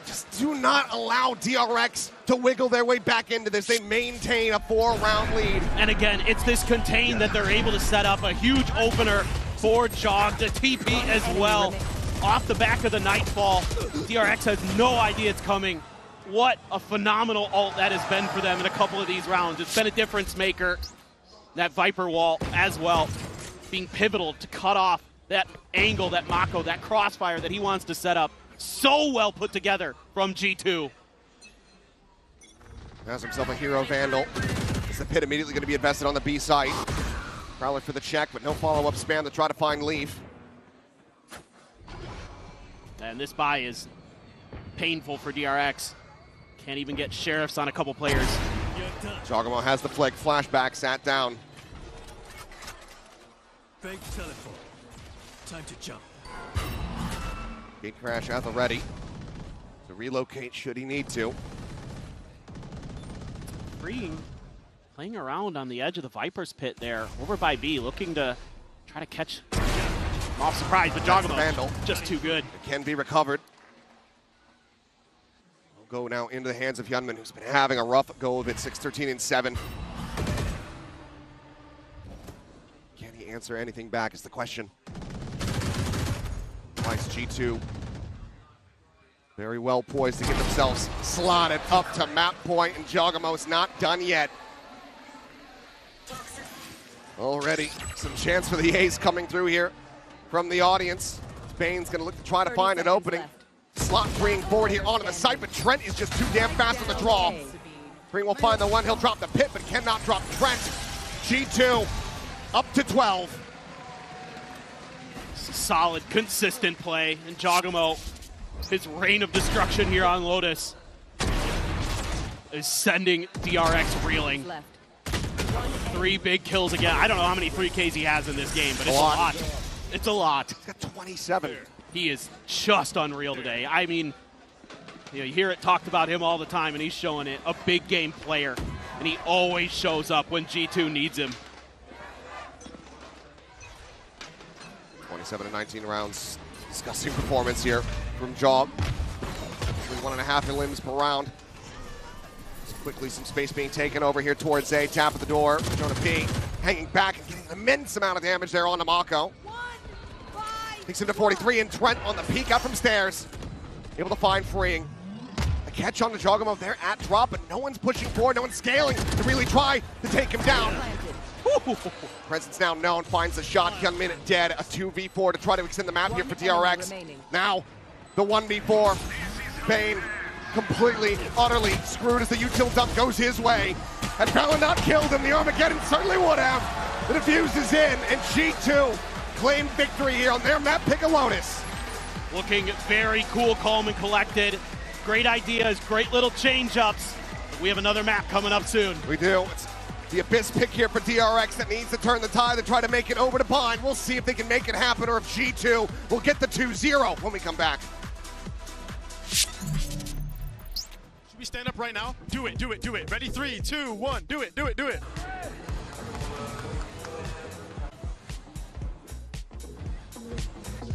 just do not allow DRX to wiggle their way back into this. They maintain a 4-round lead. And again, it's this contain that they're able to set up a huge opener for Jog to TP as well. Off the back of the Nightfall, DRX has no idea it's coming. What a phenomenal ult that has been for them in a couple of these rounds. It's been a difference maker. That Viper wall as well, being pivotal to cut off that angle, that Mako, that crossfire that he wants to set up. So well put together from G2. Has himself a hero Vandal. Is the pit immediately going to be invested on the B site. Prowler for the check, but no follow-up spam to try to find Leaf. And this buy is painful for DRX. Can't even get Sheriffs on a couple players. Jogamo has the flick. Flashback sat down. Fake teleport. Time to jump. Gate crash at the ready to relocate should he need to. Freeing, playing around on the edge of the Viper's pit there, over by B, looking to try to catch off surprise, but Jogamo just too good. It can be recovered. go now into the hands of Hyunmin, who's been having a rough go of it, 6-13-7. Can he answer anything back is the question. Nice G2. Very well poised to get themselves slotted up to map point, and Jagamo's not done yet. Already some chance for the ace coming through here from the audience. Bane's gonna look to try to find an opening. Slot freeing forward here onto the site, but Trent is just too damn fast on the draw. Green will find the one, he'll drop the pit, but cannot drop Trent. G2 up to 12. Solid, consistent play, and Jagamo, his reign of destruction here on Lotus, is sending DRX reeling. 3 big kills again. I don't know how many 3Ks he has in this game, but it's a lot. It's a lot. He's got 27. He is just unreal today. I mean, you hear it talked about him all the time, and he's showing it. A big game player, and he always shows up when G2 needs him. 27 and 19 rounds. Disgusting performance here from Job. 1.5 limbs per round. Quickly, some space being taken over here towards A. Tap at the door. Jonah P hanging back and getting an immense amount of damage there on Mako. Takes him to 43, and Trent on the peek out from stairs. Able to find freeing. A catch on the Jagamo there at drop, but no one's pushing forward, no one's scaling to really try to take him down. Presence now known, finds the shot. Hyunmin dead. A 2v4 to try to extend the map here for DRX. Now, the 1v4. Bane completely, utterly screwed as the util dump goes his way. Had Bella not killed him, the Armageddon certainly would have. The defuse is in, and G2 claimed victory here on their map pick of Lotus. Looking very cool, calm, and collected. Great ideas, great little change-ups. We have another map coming up soon. We do. It's the Abyss pick here for DRX that needs to turn the tide and try to make it over to Bind. We'll see if they can make it happen, or if G2 will get the 2-0 when we come back. We stand up right now. Do it, do it, do it. Ready? 3, 2, 1. Do it, do it, do it.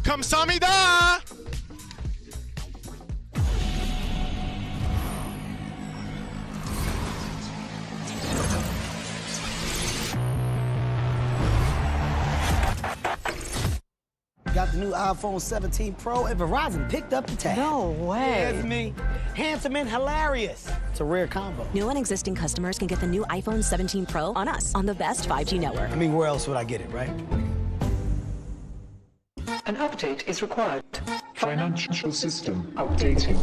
감사합니다. Got the new iPhone 17 Pro, and Verizon picked up the tab. No way. Yeah, it's me. Handsome and hilarious. It's a rare combo. New and existing customers can get the new iPhone 17 Pro on us, on the best 5G network. I mean, where else would I get it, right? An update is required. Financial system updating.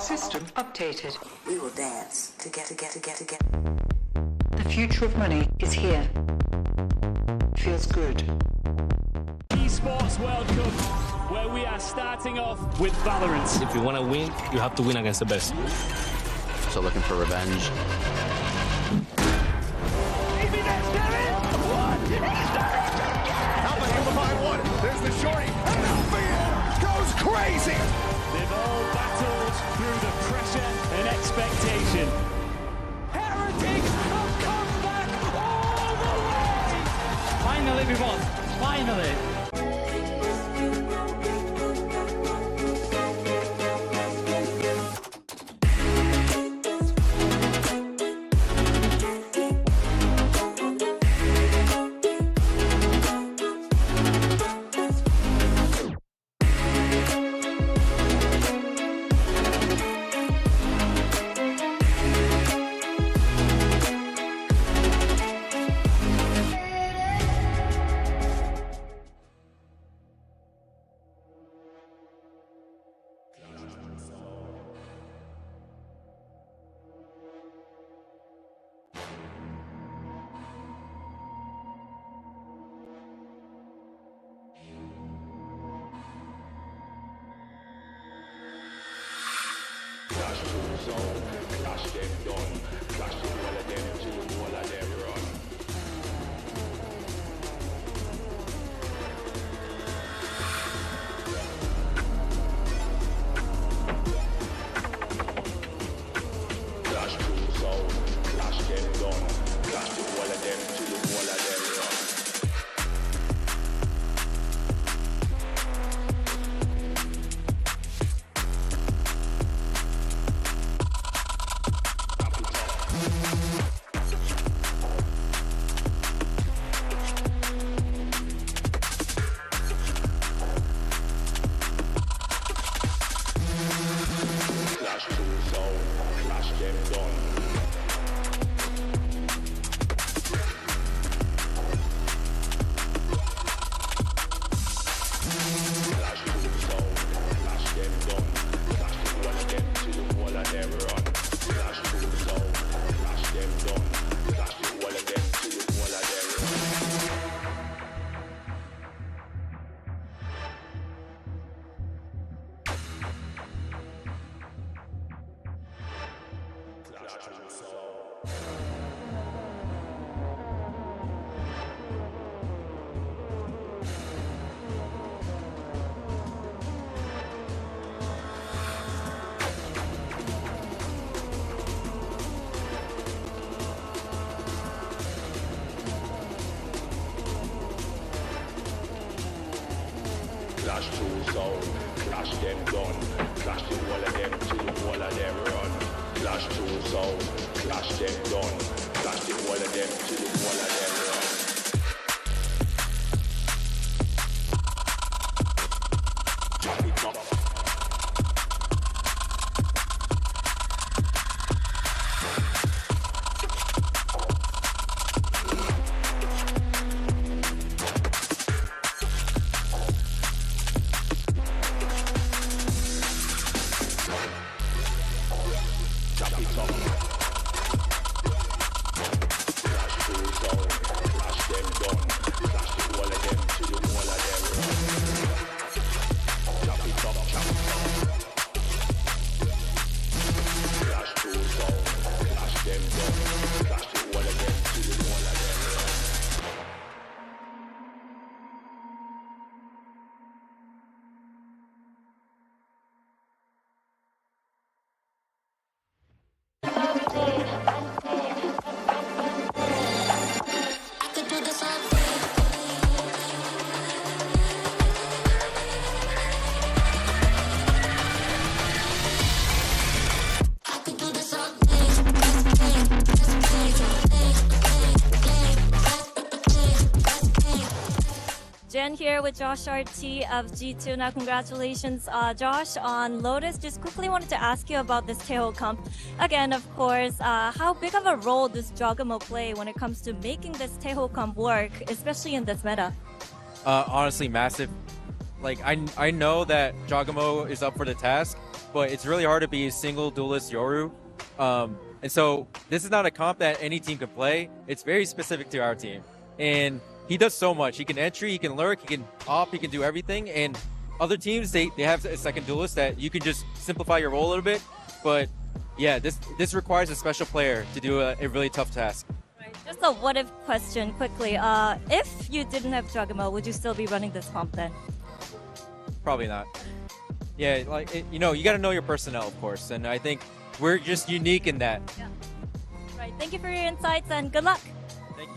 System updated. We will dance together. The future of money is here. Feels good. Esports World Cup, where we are starting off with VALORANT. If you want to win, you have to win against the best. So looking for revenge. Alpha able to find one. There's the shorty. And Alpha goes crazy. They've all battled through the pressure and expectation. Heretics have come back all the way! Finally, we won. Finally. Clash two sound, clash them gun, clash the wall of them till the wall of them run. Clash two sound, clash them gun, clash the wall of them till the wall of them run. Chop it up. Jen here with Josh RT of G2. Now, congratulations, Josh, on Lotus. Just quickly wanted to ask you about this Taeho comp. Again, of course, how big of a role does Jogamo play when it comes to making this Taeho comp work, especially in this meta? Honestly, massive. Like, I know that Jogamo is up for the task, but it's really hard to be a single duelist Yoru. And so this is not a comp that any team can play. It's very specific to our team. And he does so much. He can entry, he can lurk, he can op, he can do everything. And other teams, they have a second duelist that you can just simplify your role a little bit. But yeah, this requires a special player to do a really tough task. Right. Just a what-if question quickly. If you didn't have Jogamo, would you still be running this comp then? Probably not. Yeah, like, you know, you got to know your personnel, of course. And I think we're just unique in that. Yeah. Right. Thank you for your insights and good luck. Thank you.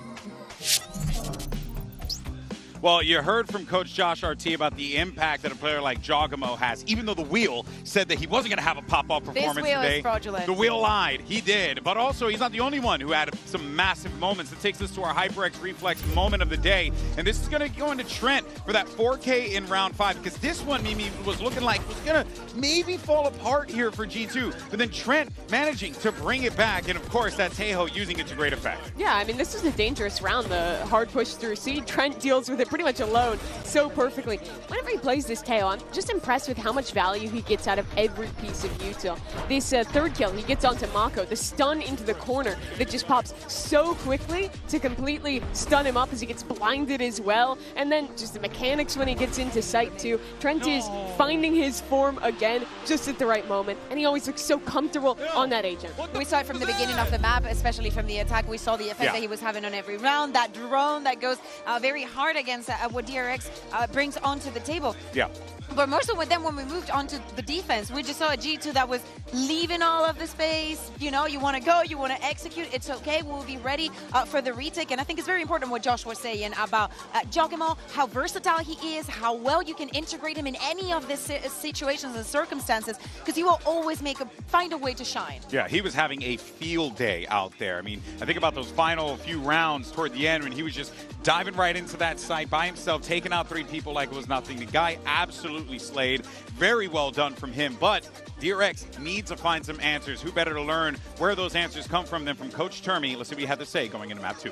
Well, you heard from Coach Josh RT about the impact that a player like Jogamo has, even though the wheel said that he wasn't going to have a pop-off performance this wheel today. Is fraudulent. The wheel lied. He did. But also, he's not the only one who had some massive moments. That takes us to our HyperX Reflex moment of the day. And this is going to go into Trent for that 4K in round 5, because this one, Mimi, was looking like it was going to maybe fall apart here for G2. But then Trent managing to bring it back. And, of course, that Taeho using it to great effect. Yeah, I mean, this is a dangerous round, the hard push through C. Trent deals with it pretty much alone. So perfectly. Whenever he plays this Taeho, I'm just impressed with how much value he gets out of every piece of util. This third kill, he gets onto Mako, the stun into the corner that just pops so quickly to completely stun him up as he gets blinded as well. And then just the mechanics when he gets into sight too. Trent is finding his form again just at the right moment, and he always looks so comfortable on that agent. We saw it from the beginning of the map, especially from the attack. We saw the effect that he was having on every round. That drone that goes very hard against what DRX brings onto the table. Yeah. But more so with them, when we moved on to the defense, we just saw a G2 that was leaving all of the space. You know, you want to go, you want to execute, it's okay. We'll be ready for the retake. And I think it's very important what Josh was saying about Jogamo, how versatile he is, how well you can integrate him in any of the situations and circumstances, because he will always find a way to shine. Yeah, he was having a field day out there. I mean, I think about those final few rounds toward the end when he was just diving right into that site by himself, taking out 3 people like it was nothing. The guy absolutely absolutely slayed. Very well done from him, but DRX needs to find some answers. Who better to learn where those answers come from than from Coach Termi? Let's see what he had to say going into map 2.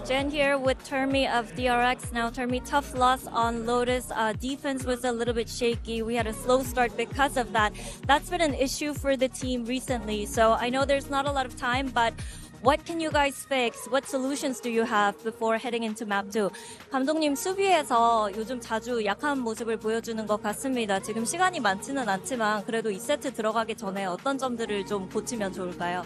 Jen here with Termi of DRX. Now, Termi, tough loss on Lotus. Defense was a little bit shaky. We had a slow start because of that. That's been an issue for the team recently. So I know there's not a lot of time, but what can you guys fix? What solutions do you have before heading into map 2? 감독님, 수비에서 요즘 자주 약한 모습을 보여주는 것 같습니다. 지금 시간이 많지는 않지만 그래도 2세트 들어가기 전에 어떤 점들을 좀 고치면 좋을까요?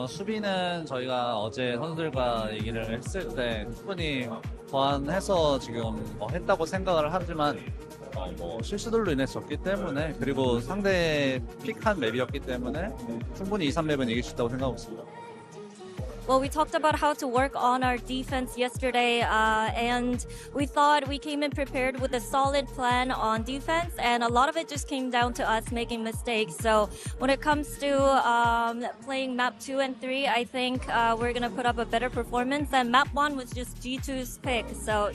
수비는 저희가 어제 선수들과 얘기를 했을 때 충분히 보완해서 지금 했다고 생각을 하지만 실수들로 인해서 졌기 때문에 그리고 상대 픽한 맵이었기 때문에 충분히 2, 3맵은 이길 수 있다고 생각하고 있습니다. Well, we talked about how to work on our defense yesterday, and we thought we came in prepared with a solid plan on defense, and a lot of it just came down to us making mistakes. So when it comes to playing map 2 and 3, I think we're going to put up a better performance, and map 1 was just G2's pick. So,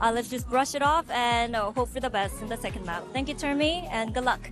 let's just brush it off and hope for the best in the second map. Thank you, Termi, and good luck.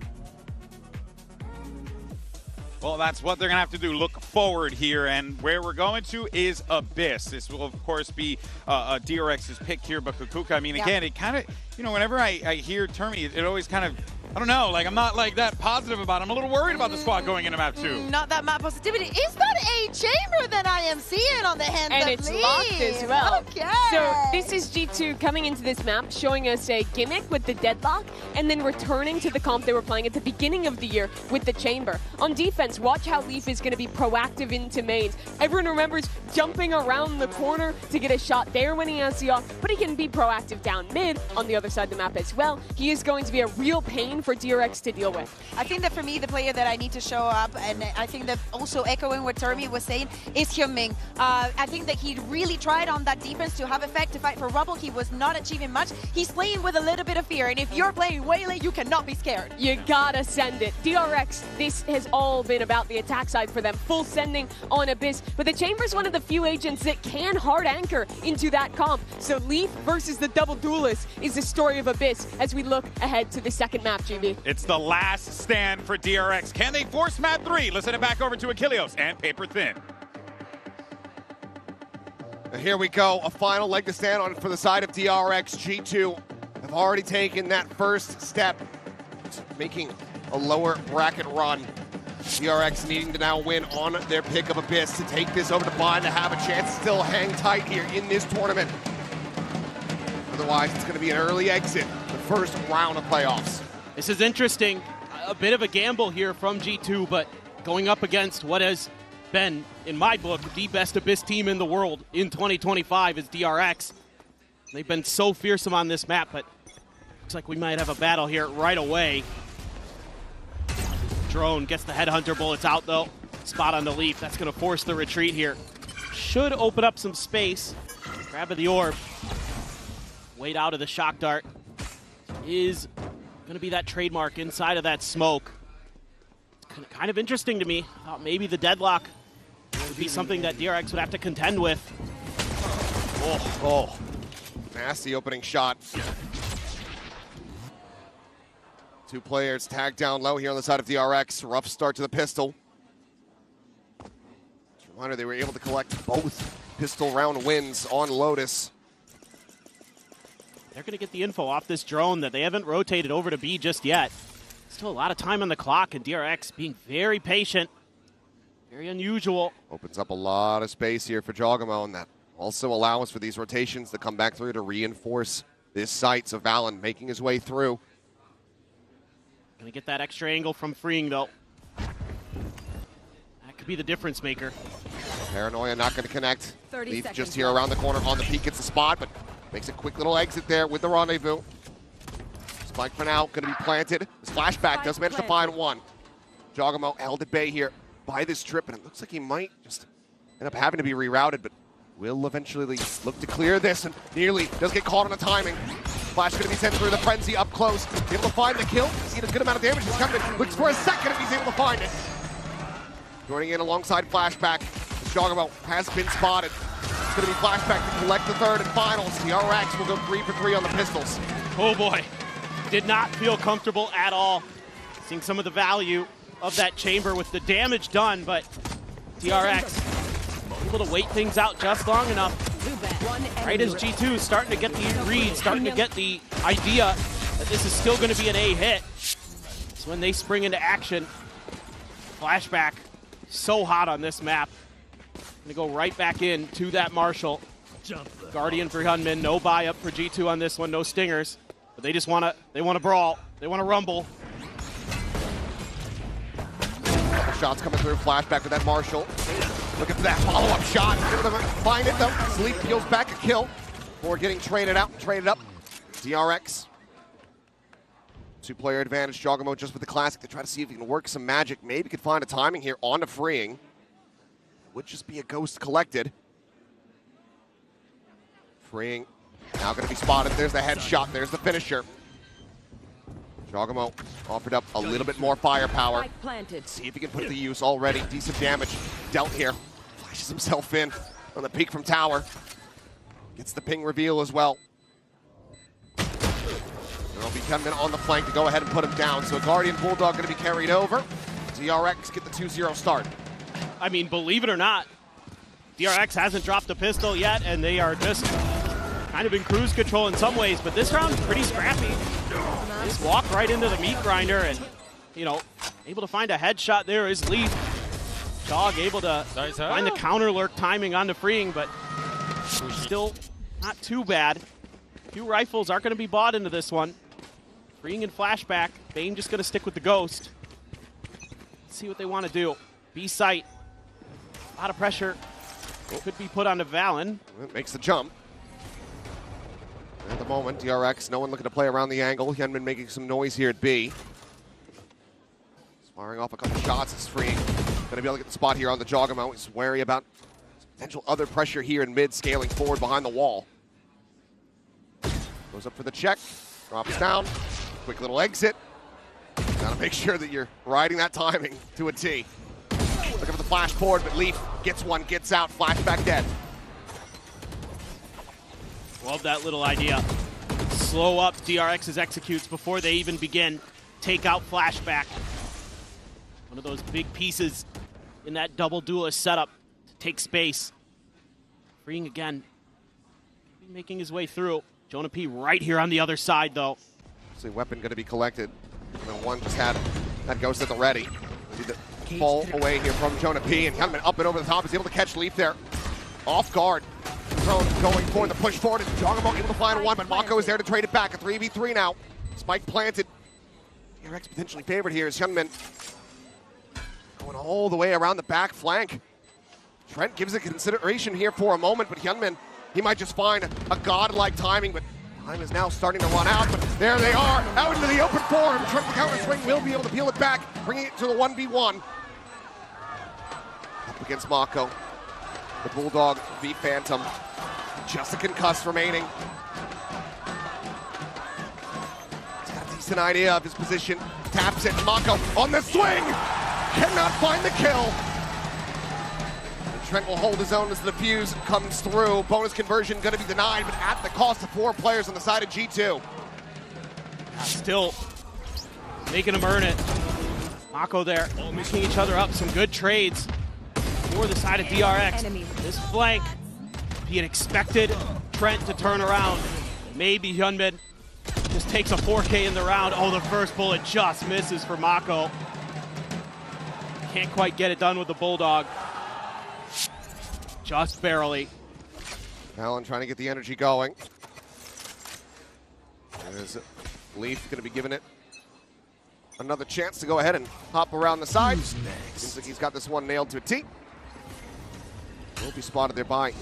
Well, that's what they're going to have to do, look forward here, and where we're going to is Abyss. This will, of course, be DRX's pick here, but Kukuka, I mean, again, it kind of, whenever I hear Termi, it always kind of, I don't know, like, I'm not like that positive about it. I'm a little worried about the squad going into map 2. Not that map positivity. Is that a chamber that I am seeing on the hands and of it's Lee? locked as well. Okay. So this is G2 coming into this map, showing us a gimmick with the deadlock, and then returning to the comp they were playing at the beginning of the year with the chamber. On defense, watch how Leaf is going to be proactive into mains. Everyone remembers jumping around the corner to get a shot there when he has the off, but he can be proactive down mid on the other side of the map as well. He is going to be a real pain for DRX to deal with. I think that for me, the player that I need to show up, and I think that also echoing what Termi was saying, is Hyunmin. I think that he really tried on that defense to have effect to fight for Rubble. He was not achieving much. He's playing with a little bit of fear, and if you're playing Waylay, you cannot be scared. You gotta send it. DRX, this has all been about the attack side for them. Full sending on Abyss, but the Chamber's one of the few agents that can hard anchor into that comp. So Leaf versus the double duelist is the story of Abyss as we look ahead to the second map, GB. It's the last stand for DRX. Can they force map 3? Let's send it back over to Achilleos and Paper Thin. And here we go, a final leg to stand on for the side of DRX. G2 have already taken that first step, making a lower bracket run. DRX needing to now win on their pick of Abyss to take this over to Bind to have a chance to still hang tight here in this tournament. Otherwise, it's going to be an early exit, the first round of playoffs. This is interesting. A bit of a gamble here from G2, but going up against what has been, in my book, the best Abyss team in the world in 2025 is DRX. They've been so fearsome on this map, but looks like we might have a battle here right away. Drone gets the headhunter bullets out, though. Spot on the Leaf. That's going to force the retreat here. Should open up some space. Grab of the orb. Wait out of the shock dart. Is going to be that trademark inside of that smoke. It's kind of interesting to me. I thought maybe the deadlock would be something that DRX would have to contend with. Oh. Nasty opening shot. Two players tagged down low here on the side of DRX. Rough start to the pistol. Just a reminder, they were able to collect both pistol round wins on Lotus. They're going to get the info off this drone that they haven't rotated over to B just yet. Still a lot of time on the clock, and DRX being very patient. Very unusual. Opens up a lot of space here for Jogamo, and that also allows for these rotations to come back through to reinforce this site. So Valen making his way through. Going to get that extra angle from Freeing, though. That could be the difference maker. Paranoia not going to connect. 30 Leaf seconds just here around the corner on the peak, gets the spot, but makes a quick little exit there with the rendezvous. Spike for now, going to be planted. This flashback does manage to find one. Jogamo held at bay here by this trip, and it looks like he might just end up having to be rerouted, but will eventually look to clear this, and nearly does get caught on the timing. Flash going to be sent through the frenzy up close. Able to find the kill. Seen a good amount of damage. He's coming in. Looks for a second if he's able to find it. Joining in alongside Flashback. Jogamo has been spotted. It's going to be flashback to collect the third and finals. DRX will go 3 for 3 on the pistols. Oh boy, did not feel comfortable at all. Seeing some of the value of that chamber with the damage done, but DRX able to wait things out just long enough. Right as G2 is starting to get the read, starting to get the idea that this is still going to be an A hit. It's when they spring into action. Flashback, so hot on this map. Gonna go right back in to that Marshall. Guardian for Hyunmin, no buy up for G2 on this one, no stingers. But they just wanna brawl, they wanna rumble. Couple shots coming through, flashback with that Marshall. Looking for that follow-up shot. Find it though. Sleep peels back a kill before getting traded out, traded up. DRX. 2-player advantage. Jogamo just with the classic to try to see if he can work some magic. Maybe could find a timing here on the freeing. Would just be a ghost collected. Freeing. Now going to be spotted. There's the headshot. There's the finisher. Jogamo offered up a little bit more firepower. See if he can put it to use already. Decent damage dealt here. Flashes himself in on the peek from tower. Gets the ping reveal as well. There'll be 10 men on the flank to go ahead and put him down. So Guardian Bulldog going to be carried over. DRX get the 2-0 start. I mean, believe it or not, DRX hasn't dropped a pistol yet, and they are just kind of in cruise control in some ways, but this round's pretty scrappy. Just walk right into the meat grinder and, you know, able to find a headshot there is Leaf. Jog able to find the counter lurk timing on the freeing, but still not too bad. A few rifles are going to be bought into this one. Freeing and flashback. Bane just going to stick with the ghost. Let's see what they want to do. B-site. A lot of pressure could be put onto Valen. It makes the jump. At the moment, DRX, no one looking to play around the angle. Hyunmin making some noise here at B. Firing off a couple shots. It's freeing. Going to be able to get the spot here on the Jogamo. He's wary about potential other pressure here in mid, scaling forward behind the wall. Goes up for the check. Drops down. Quick little exit. Gotta make sure that you're riding that timing to a T. Looking for the flash forward, but Leaf gets one, gets out. Flashback dead. Love that little idea. Slow up DRX's executes before they even begin. Take out flashback. One of those big pieces in that double duelist setup to take space. Freeing again. Making his way through. Jonah P right here on the other side though. So weapon going to be collected. And then one just had that ghost at the ready. See the fall away here from Jonah P. And Hyunmin up and over the top is able to catch Leaf there. Off guard. Drone going for the push forward. Jogamo able to find one, but Mako is there to trade it back. A 3v3 now. Spike planted. DRX potentially favored here is Hyunmin. Going all the way around the back flank. Trent gives it consideration here for a moment, but Hyunmin, he might just find a godlike timing, but time is now starting to run out, but there they are, out into the open form. Trent, the counter swing, will be able to peel it back, bringing it to the 1v1. Up against Mako. The Bulldog v Phantom. Just a concuss remaining. He's got a decent idea of his position. Taps it, Mako on the swing! Cannot find the kill. And Trent will hold his own as the defuse comes through. Bonus conversion going to be denied, but at the cost of 4 players on the side of G2. Still making them earn it. Mako there, mixing each other up. Some good trades for the side of DRX. This flank, he had expected Trent to turn around. Maybe Hyunmin just takes a 4K in the round. Oh, the first bullet just misses for Mako. Can't quite get it done with the Bulldog. Just barely. Allen trying to get the energy going. There's Leaf going to be giving it another chance to go ahead and hop around the side. Seems like he's got this one nailed to a T. Will be spotted there by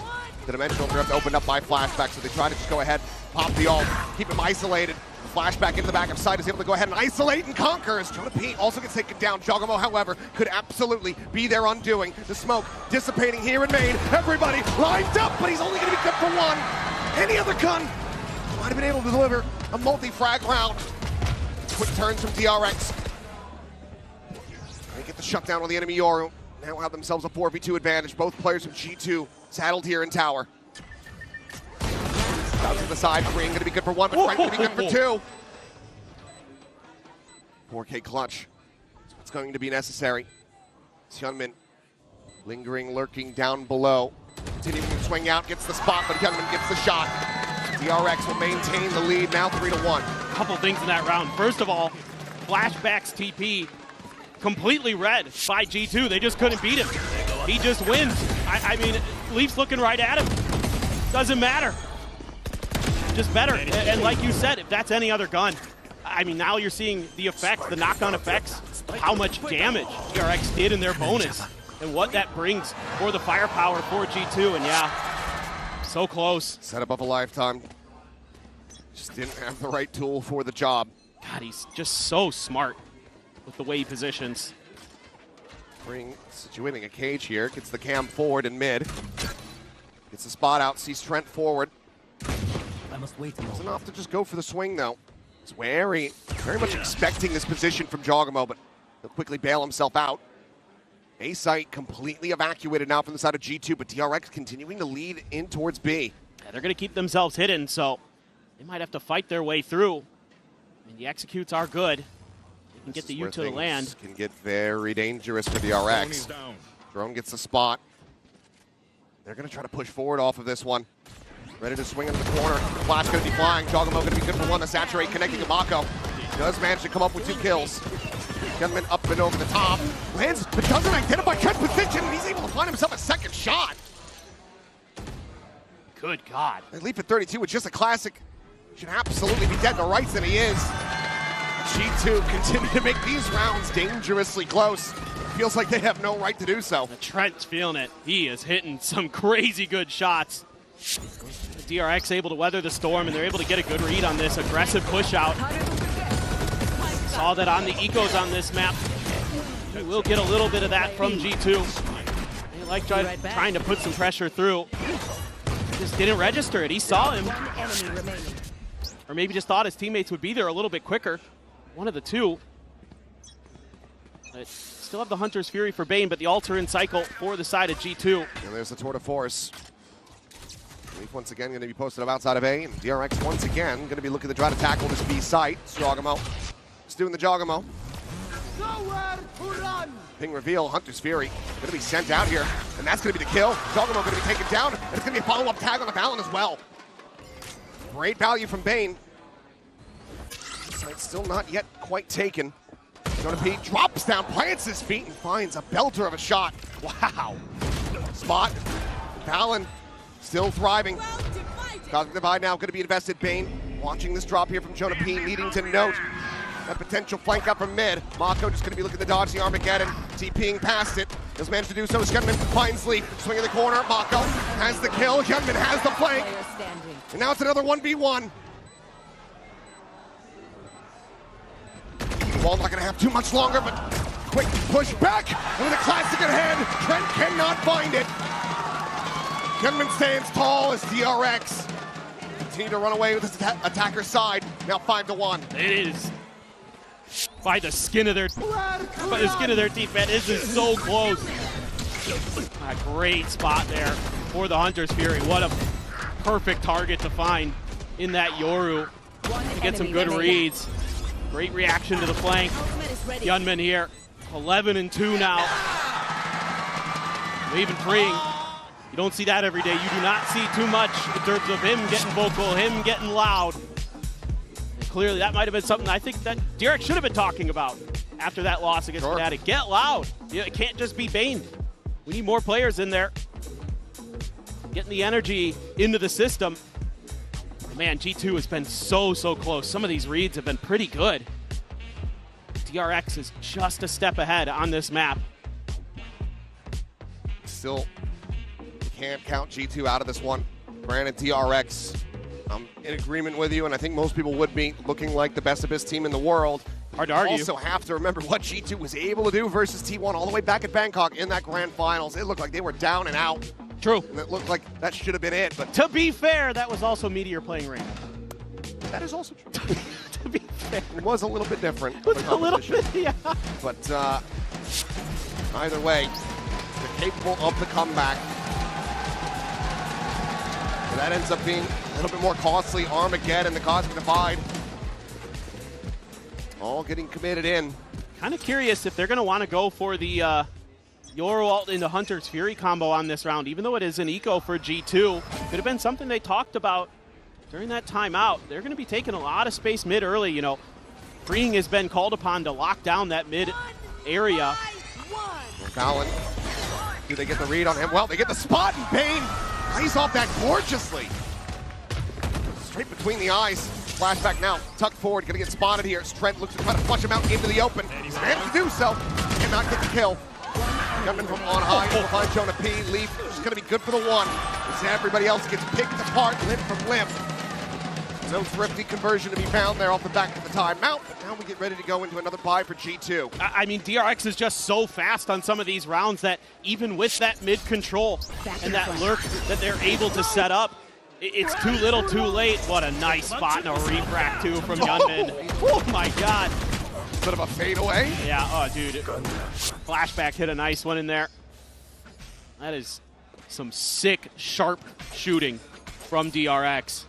the Dimensional Drift, opened up by Flashback, so they try to just go ahead, pop the ult, keep him isolated. Flashback into the back of sight is able to go ahead and isolate and conquer as Jonah P also gets taken down. Jogamo, however, could absolutely be their undoing. The smoke dissipating here in main. Everybody lined up, but he's only going to be good for one. Any other gun might have been able to deliver a multi-frag round. Quick turns from DRX. They get the shutdown on the enemy Yoru. Now have themselves a 4v2 advantage. Both players from G2 saddled here in tower. Out to the side, Green gonna be good for one, but Frank gonna be good for two. 4K clutch. It's going to be necessary. Hyunmin lingering, lurking down below. Continuing to swing out, gets the spot, but Hyunmin gets the shot. DRX will maintain the lead, now 3-1. A couple things in that round. First of all, Flashback's TP completely read by G2. They just couldn't beat him. He just wins. I mean, Leaf's looking right at him. Doesn't matter. Just better. And like you said, if that's any other gun, I mean, now you're seeing the effects, the knock-on effects, of how much damage DRX did in their bonus and what that brings for the firepower for G2. And yeah, so close. Set up of a lifetime. Just didn't have the right tool for the job. God, he's just so smart with the way he positions. Ring situating a cage here, gets the cam forward in mid. Gets the spot out, sees Trent forward. I must wait a moment. Doesn't have to just go for the swing though. He's very much expecting this position from Jogamo, but he'll quickly bail himself out. A site completely evacuated now from the side of G2, but DRX continuing to lead in towards B. Yeah, they're going to keep themselves hidden, so they might have to fight their way through. I mean, the executes are good. They can get the U to the land. Can get very dangerous for DRX. Drone gets the spot. They're going to try to push forward off of this one. Ready to swing into the corner. Flash going to be flying. Jogamo going to be good for one. The Saturate connecting to Mako. Does manage to come up with 2 kills. Gunman up and over the top. Lands, but doesn't identify Trent's position. And he's able to find himself a second shot. Good God. And Leaf at 32 with just a classic. Should absolutely be dead to rights, and he is. G2 continue to make these rounds dangerously close. Feels like they have no right to do so. Trent's feeling it. He is hitting some crazy good shots. DRX able to weather the storm, and they're able to get a good read on this aggressive push out. Saw that on the ecos on this map. We will get a little bit of that from G2. They like trying to put some pressure through. Just didn't register it. He saw him. Or maybe just thought his teammates would be there a little bit quicker. One of the two. But still have the Hunter's Fury for Bane, but the altar in cycle for the side of G2. And there's the tour de force. Leaf once again going to be posted up outside of A, and DRX once again going to be looking to try to tackle this B site. Jogamo. Just doing the Jogamo. Nowhere to run. Ping reveal, Hunter's Fury going to be sent out here, and that's going to be the kill. Jogamo going to be taken down, and it's going to be a follow-up tag on the Balin as well. Great value from Bane. Site's still not yet quite taken. Jonah P drops down, plants his feet, and finds a belter of a shot. Wow. Spot. Balin still thriving. Cosmic Divide now going to be invested. Bane watching this drop here from Jonah P, needing to note that potential flank up from mid. Mako just going to be looking to dodge the Armageddon. TPing past it. He's managed to do so. Gunman finds Leaf. Swing in the corner. Mako has the kill. Gunman has the flank. And now it's another 1v1. Wall not going to have too much longer, but quick push back. And with a classic at hand, Trent cannot find it. Gunman stands tall as DRX continue to run away with his attacker's side. Now 5-1. It is by the skin of their teeth, man. This is so close. A great spot there for the Hunter's Fury. What a perfect target to find in that Yoru to get some good reads. Great reaction to the flank. Gunman here, 11-2 now. Leaving freeing. You don't see that every day. You do not see too much in terms of him getting vocal, him getting loud. And clearly that might have been something I think that DRX should have been talking about after that loss against Fnatic. Get loud. It can't just be Bane. We need more players in there. Getting the energy into the system. Man, G2 has been so close. Some of these reads have been pretty good. DRX is just a step ahead on this map. Still, you can't count G2 out of this one. Granted, DRX, I'm in agreement with you, and I think most people would be looking like the best of his team in the world. Hard to argue. Also have to remember what G2 was able to do versus T1 all the way back at Bangkok in that grand finals. It looked like they were down and out. True. And it looked like that should have been it. But to be fair, that was also Meteor playing Rain. That is also true. To be fair. It was a little bit different. It was a little bit, yeah. But either way, they're capable of the comeback. And that ends up being a little bit more costly. Armageddon, the Cosmic Divide. All getting committed in. Kind of curious if they're going to want to go for the Yoru ult into Hunter's Fury combo on this round, even though it is an eco for G2. Could have been something they talked about during that timeout. They're going to be taking a lot of space mid early. You know, Freeing has been called upon to lock down that mid area. Fallon, do they get the read on him? Well, they get the spot, and Bane plays off that gorgeously. Straight between the eyes. Flashback now, tucked forward, gonna get spotted here. Trent looks to try to flush him out into the open. He's managed to do so. Cannot get the kill. Coming from on high, will find Jonah P. Leaf is gonna be good for the one. As everybody else gets picked apart, limb from limb. No thrifty conversion to be found there off the back of the timeout. But now we get ready to go into another buy for G2. I mean, DRX is just so fast on some of these rounds that even with that mid control and that lurk that they're able to set up, it's too little too late. What a nice spot and a refract too from Yunmin. Oh my God. Bit of a fadeaway. Yeah, oh dude. Flashback hit a nice one in there. That is some sick, sharp shooting from DRX.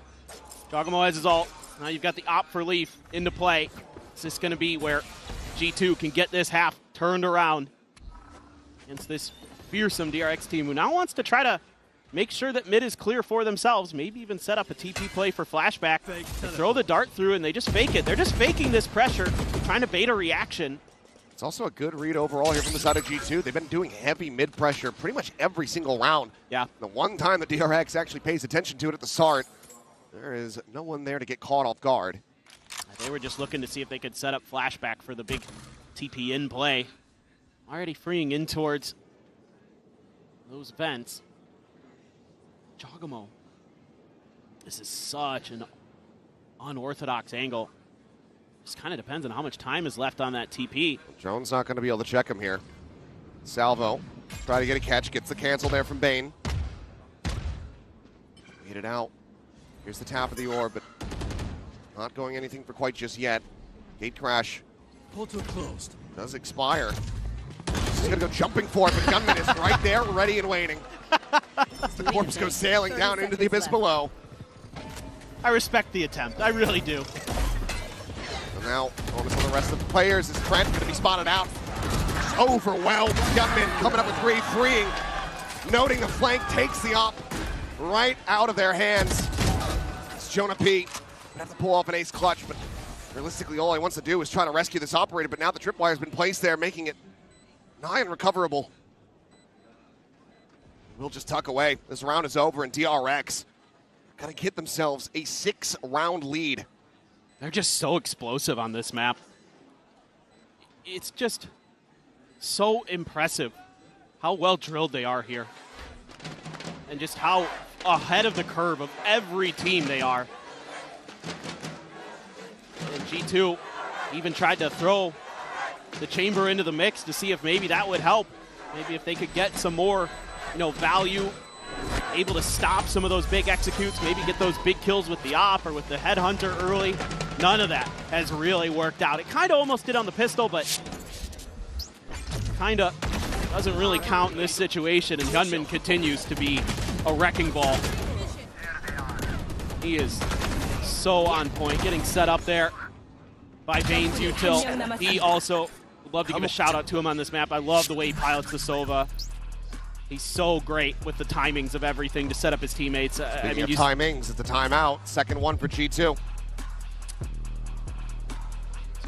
Jogamo has his ult. Now you've got the op for Leaf into play. Is this going to be where G2 can get this half turned around against this fearsome DRX team who now wants to try to make sure that mid is clear for themselves, maybe even set up a TP play for Flashback. They throw the dart through and they just fake it. They're just faking this pressure, trying to bait a reaction. It's also a good read overall here from the side of G2. They've been doing heavy mid pressure pretty much every single round. Yeah. The one time that DRX actually pays attention to it at the start, there is no one there to get caught off guard. They were just looking to see if they could set up Flashback for the big TP in play. Already freeing in towards those vents. Jogamo. This is such an unorthodox angle. Just kind of depends on how much time is left on that TP. Jones not going to be able to check him here. Salvo, try to get a catch, gets the cancel there from Bane. Get it out. Here's the tap of the orb, but not going anything for quite just yet. Gate crash. Portal closed. Does expire. He's gonna go jumping for it, but Gunman is right there, ready and waiting. As the corpse goes sailing down into the abyss below. I respect the attempt, I really do. And now, bonus on the rest of the players is Trent gonna be spotted out. Just overwhelmed. Gunman coming up with three, freeing. Noting the flank takes the op right out of their hands. Jonah P. Have to pull off an ace clutch, but realistically all he wants to do is try to rescue this operator, but now the tripwire has been placed there, making it nigh unrecoverable. We'll just tuck away. This round is over, and DRX got to get themselves a 6-round lead. They're just so explosive on this map. It's just so impressive how well drilled they are here. And just how ahead of the curve of every team they are. And G2 even tried to throw the chamber into the mix to see if maybe that would help. Maybe if they could get some more, value, able to stop some of those big executes, maybe get those big kills with the op or with the headhunter early. None of that has really worked out. It kind of almost did on the pistol, but kind of doesn't really count in this situation, and Gunman continues to be a wrecking ball. He is so on point, getting set up there by Bane's util. He also would love to give a shout out to him on this map. I love the way he pilots the Sova. He's so great with the timings of everything to set up his teammates. Speaking of timings, it's a timeout. Second one for G2.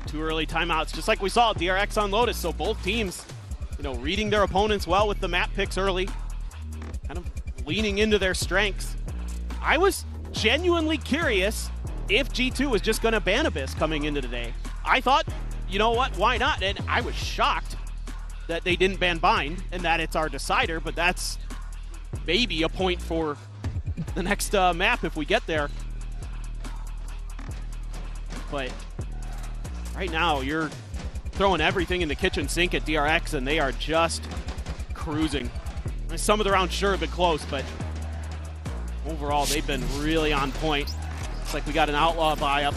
Two early timeouts, just like we saw DRX on Lotus. So both teams, reading their opponents well with the map picks early, kind of leaning into their strengths. I was genuinely curious if G2 was just going to ban Abyss coming into today. I thought, you know what, why not? And I was shocked that they didn't ban Bind and that it's our decider, but that's maybe a point for the next map if we get there. But right now, you're throwing everything in the kitchen sink at DRX, and they are just cruising. Some of the rounds sure have been close, but overall, they've been really on point. It's like we got an Outlaw buy up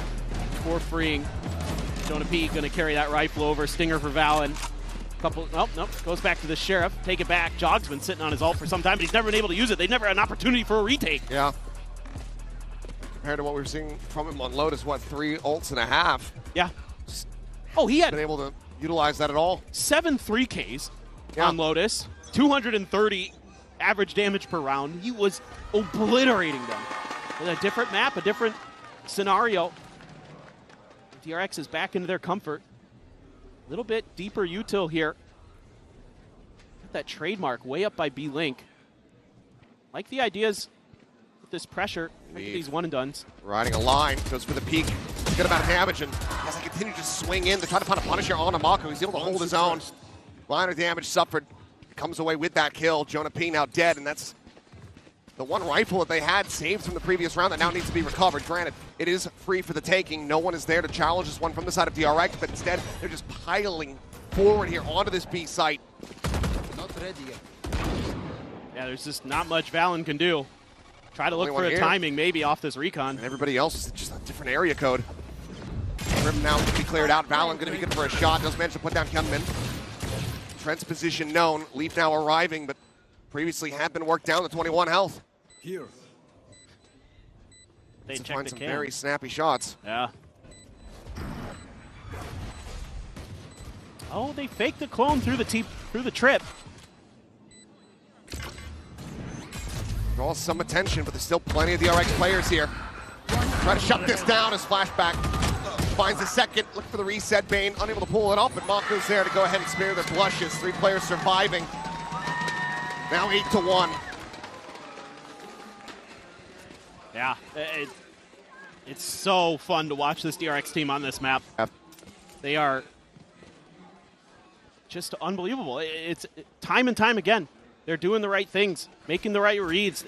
for freeing. Jonah P going to carry that rifle over. Stinger for Valen. Nope, goes back to the Sheriff. Take it back. Jog's been sitting on his ult for some time, but he's never been able to use it. They've never had an opportunity for a retake. Yeah. compared to what we were seeing from him on Lotus, what, 3 ults and a half? Yeah. Oh, he had been able to utilize that at all. 7 3Ks on Lotus, 230 average damage per round. He was obliterating them. With a different map, a different scenario. DRX is back into their comfort. A little bit deeper util here. Got that trademark way up by B-Link. Like the ideas with this pressure, these one and dones. Riding a line, goes for the peak. Good amount of damage, and as they continue to swing in, they're trying to find a Punisher on Mako. He's able to hold his own. Minor damage suffered. Comes away with that kill. Jonah P now dead, and that's the one rifle that they had saved from the previous round that now needs to be recovered. Granted, it is free for the taking. No one is there to challenge this one from the side of DRX, but instead they're just piling forward here onto this B site. Not ready yet. Yeah, there's just not much Valen can do. Try to look for a timing maybe off this recon. And everybody else is just a different area code. Rim now to be cleared out. Valen going to be good for a shot. Does manage to put down Kunmin. Trent's position known. Leaf now arriving, but previously had been worked down to 21 health. Here. They find some very snappy shots. Yeah. Oh, they faked the clone through the trip. Draws some attention, but there's still plenty of DRX players here. Try to shut this down as Flashback finds the second. Look for the reset. Bane unable to pull it off, but Mako's there to go ahead and spare their blushes. 3 players surviving. Now 8-1. Yeah, it's so fun to watch this DRX team on this map. They are just unbelievable. It's time and time again. They're doing the right things, making the right reads.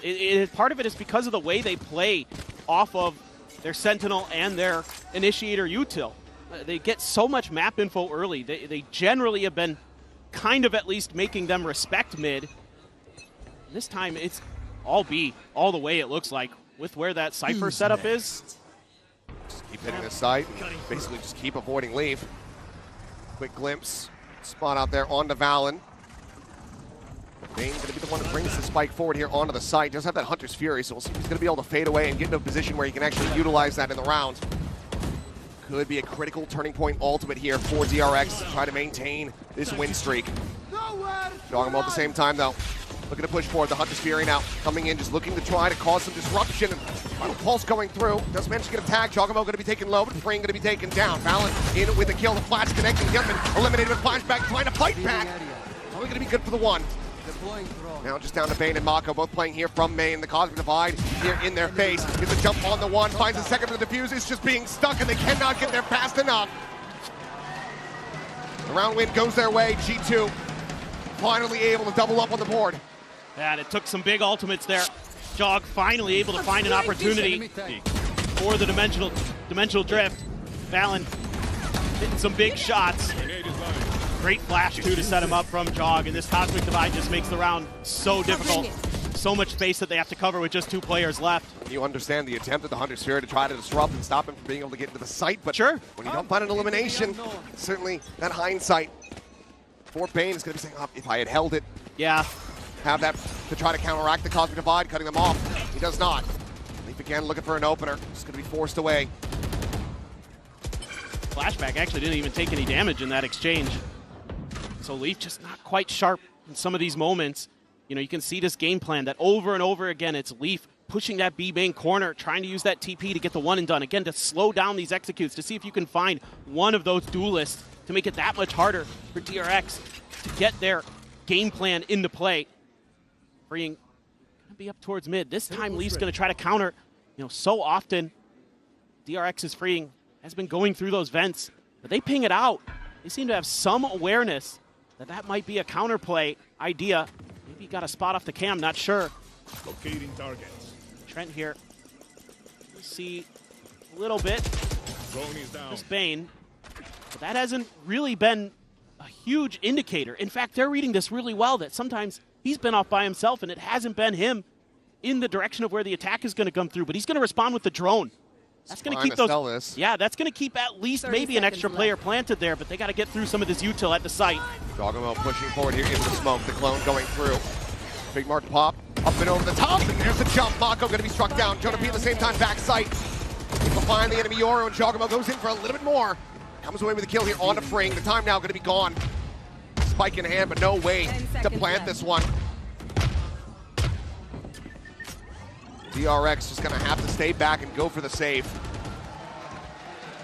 Part of it is because of the way they play off of their Sentinel and their Initiator util. They get so much map info early. They generally have been kind of at least making them respect mid. This time it's all B, all the way it looks like, with where that Cypher setup is. Just keep hitting this site, basically just keep avoiding Leaf. Quick glimpse, spot out there onto Valen. Bane's going to be the one that brings the spike forward here onto the site. Does have that Hunter's Fury, so we'll see if he's going to be able to fade away and get into a position where he can actually utilize that in the round. Could be a critical turning point ultimate here for DRX to try to maintain this win streak. Jogamo at the same time, though. Looking to push forward. The Hunter's Fury now coming in, just looking to try to cause some disruption. Final Pulse going through. Does manage to get a tag. Jogamo going to be taken low, but Frayne going to be taken down. Valen in with the kill. The flash connecting. Gutman eliminated with Flashback, trying to fight back. Probably going to be good for the one. Now just down to Bane and Mako, both playing here from main. The Cosmic Divide here in their face. Gets a jump on the one, finds a second for the defuse. It's just being stuck, and they cannot get there fast enough. The round win goes their way. G2 finally able to double up on the board. And it took some big ultimates there. Jog finally able to find an opportunity for the dimensional drift. Valen hitting some big shots. Great flash, too, to set him up from Jog, and this Cosmic Divide just makes the round so difficult. So much space that they have to cover with just 2 players left. You understand the attempt of the Hunter's Fury to try to disrupt and stop him from being able to get into the site, but when you don't find an elimination, certainly that hindsight for Bane is going to be saying, oh, if I had held it, have that to try to counteract the Cosmic Divide, cutting them off. He does not. Leaf again looking for an opener. Just going to be forced away. Flashback actually didn't even take any damage in that exchange. So Leaf just not quite sharp in some of these moments. You know, you can see this game plan that over and over again, it's Leaf pushing that B-Bane corner, trying to use that TP to get the one and done. Again, to slow down these executes, to see if you can find one of those duelists to make it that much harder for DRX to get their game plan into play. Freeing gonna be up towards mid. This time Leaf's gonna try to counter. You know, so often DRX is freeing, has been going through those vents, but they ping it out. They seem to have some awareness that might be a counterplay idea. Maybe he got a spot off the cam, not sure. Locating targets. Trent here. We see a little bit. Drone is down. Just Bane. But that hasn't really been a huge indicator. In fact, they're reading this really well, that sometimes he's been off by himself and it hasn't been him in the direction of where the attack is going to come through, but he's going to respond with the drone. That's going to keep those. Yeah, that's going to keep at least maybe an extra player planted there, but they got to get through some of this util at the site. Jogamo pushing forward here into the smoke. The clone going through. Big mark pop. Up and over the top, and there's the jump. Mako going to be struck down. Jonah P at the same time, back sight. Behind the enemy Yoru, and Jogamo goes in for a little bit more. Comes away with a kill here on the Fring. The time now going to be gone. Spike in hand, but no way to plant this one. DRX just going to have to stay back and go for the save.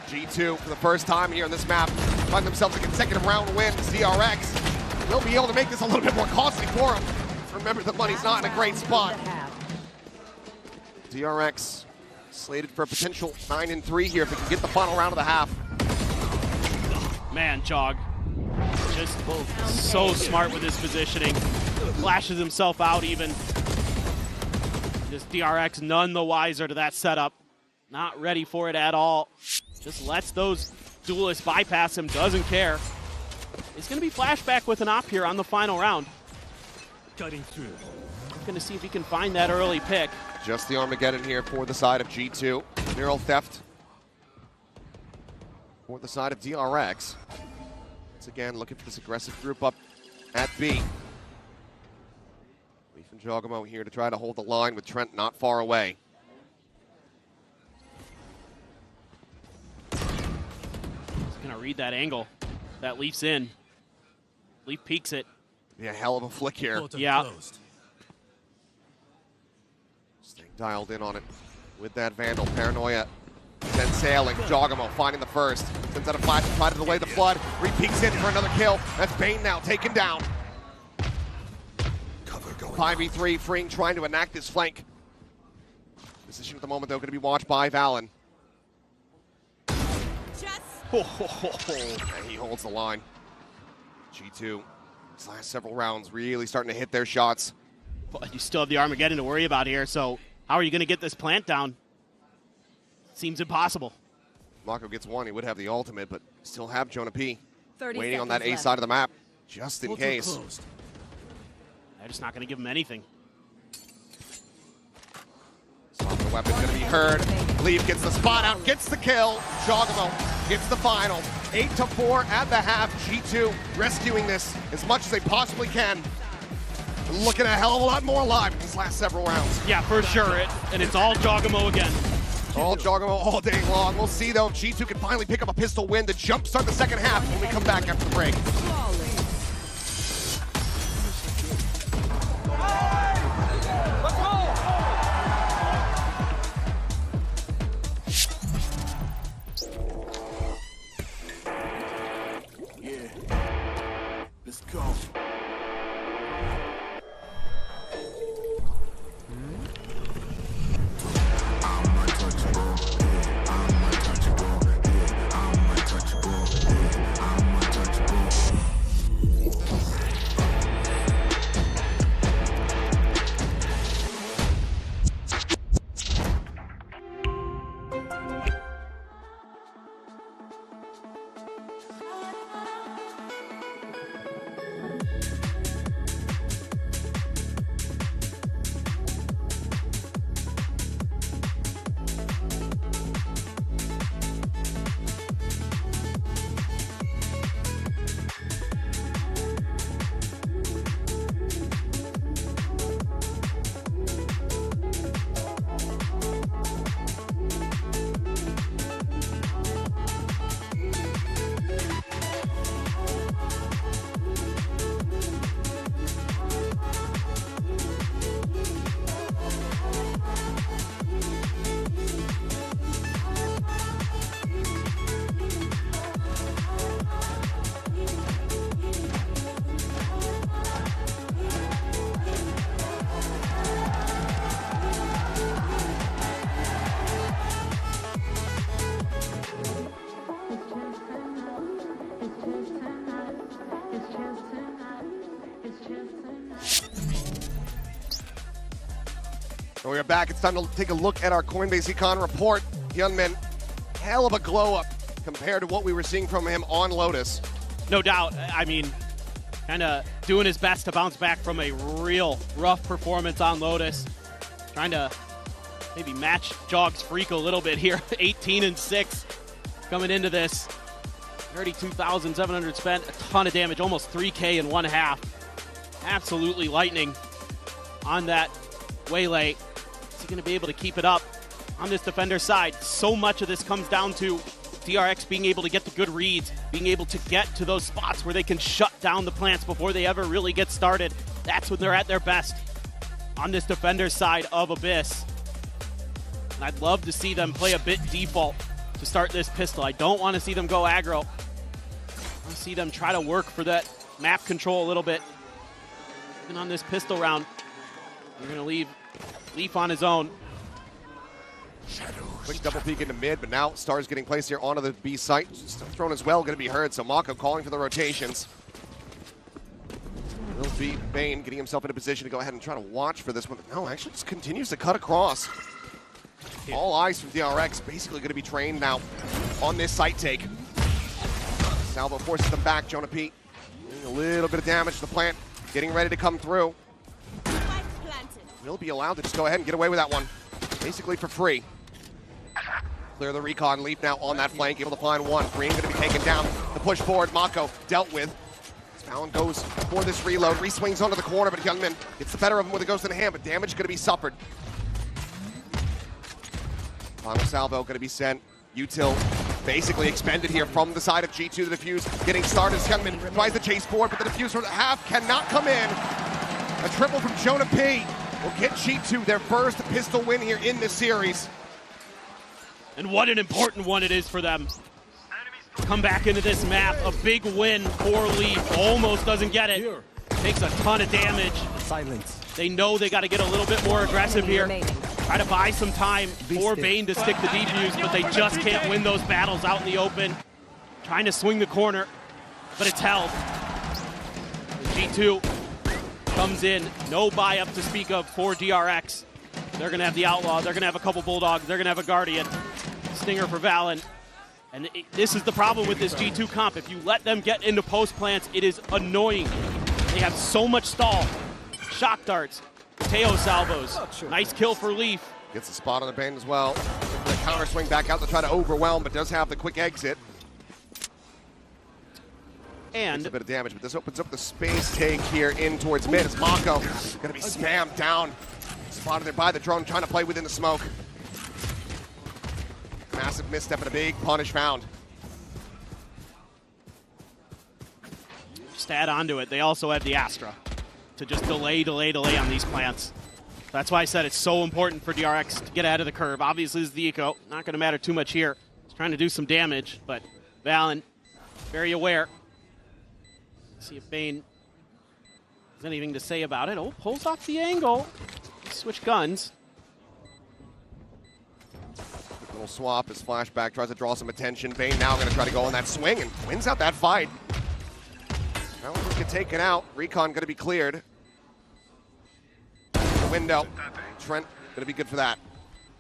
G2 for the first time here on this map find themselves a consecutive round win. DRX will be able to make this a little bit more costly for them. Remember, the money's not in a great spot. DRX slated for a potential 9-3 here if they can get the final round of the half. Man, Jog, just so smart with his positioning. Flashes himself out even. Just DRX none the wiser to that setup. Not ready for it at all. Just lets those duelists bypass him, doesn't care. He's going to be flashback with an op here on the final round. Cutting through. Going to see if he can find that early pick. Just the Armageddon here for the side of G2. Mural theft for the side of DRX. Once again, looking for this aggressive group up at B. Leaf and Jogamo here to try to hold the line with Trent not far away. He's going to read that angle. That Leaf's in. Leaf peeks it. Yeah, hell of a flick here. Yeah. Staying dialed in on it with that Vandal. Paranoia then sailing. Jogamo finding the first. Sends out a flash to try to delay the flood. Re-peeks in for another kill. That's Bane now taken down. 5v3, Fring trying to enact his flank. Position at the moment, though, going to be watched by Valen. And he holds the line. G2. These last several rounds really starting to hit their shots. But you still have the Armageddon to worry about here, so how are you going to get this plant down? Seems impossible. Mako gets one, he would have the ultimate, but still have Jonah P. 30 waiting on that A left. side of the map, just in case. They're just not going to give him anything. Swap the weapon's going to be heard. Leaf gets the spot out, gets the kill. Jogamo gets the final. 8-4 at the half. G2 rescuing this as much as they possibly can. Looking a hell of a lot more alive in these last several rounds. Yeah, for sure. And it's all Jogamo again. All Jogamo all day long. We'll see, though, if G2 can finally pick up a pistol win to jumpstart the second half when we come back after the break. Let's go. We are back. It's time to take a look at our Coinbase Econ report. Hyunmin, hell of a glow up compared to what we were seeing from him on Lotus. No doubt. I mean, kind of doing his best to bounce back from a real rough performance on Lotus. Trying to maybe match Jog's freak a little bit here. 18-6 coming into this. 32,700 spent, a ton of damage, almost 3K in one half. Absolutely lightning on that Waylay, is he going to be able to keep it up on this defender side? So much of this comes down to DRX being able to get the good reads, being able to get to those spots where they can shut down the plants before they ever really get started. That's when they're at their best on this defender side of Abyss. And I'd love to see them play a bit default to start this pistol. I don't want to see them go aggro. I want to see them try to work for that map control a little bit. Even on this pistol round, you're going to leave Leaf on his own. Quick double peek into mid, but now Star's getting placed here onto the B site. Still thrown as well, going to be heard. So Mako calling for the rotations. Will be Bane getting himself in a position to go ahead and try to watch for this one. No, actually just continues to cut across. All eyes from DRX basically going to be trained now on this site take. Salvo forces them back. Jonah P doing a little bit of damage to the plant, getting ready to come through. Will be allowed to just go ahead and get away with that one, basically for free. Clear the recon. Leaf now on that flank, able to find one. Green going to be taken down. The push forward, Mako dealt with. Fallon goes for this reload, re-swings onto the corner, but Youngman gets the better of him with a ghost in the hand, but damage going to be suffered. Final salvo going to be sent. Util basically expended here from the side of G2. The defuse getting started. Youngman tries to chase forward, but the defuse from the half cannot come in. A triple from Jonah P will get G2 their first pistol win here in this series. And what an important one it is for them. Come back into this map, a big win for Leaf. Almost doesn't get it. Takes a ton of damage. Silence. They know they got to get a little bit more aggressive here. Try to buy some time for Bane to stick the defuse, but they just can't win those battles out in the open. Trying to swing the corner, but it's held. G2 comes in, no buy up to speak of for DRX. They're going to have the Outlaw, they're going to have a couple Bulldogs, they're going to have a Guardian. Stinger for Valen. And this is the problem with this G2 comp. If you let them get into post plants, it is annoying. They have so much stall. Shock darts, Teo salvos. Nice kill for Leaf. Gets a spot on the Bane as well. The counter swing back out to try to overwhelm, but does have the quick exit. And a bit of damage, but this opens up the space take here in towards mid. As Mako going to be spammed down. Spotted there by the drone, trying to play within the smoke. Massive misstep and a big punish found. Just add on to it, they also have the Astra to just delay on these plants. That's why I said it's so important for DRX to get ahead of the curve. Obviously, this is the eco. Not going to matter too much here. He's trying to do some damage, but Valen, very aware. See if Bane has anything to say about it. Oh, pulls off the angle. Switch guns. Little swap as Flashback tries to draw some attention. Bane now going to try to go on that swing and wins out that fight. Now let's get taken out. Recon going to be cleared. The window. Trent going to be good for that.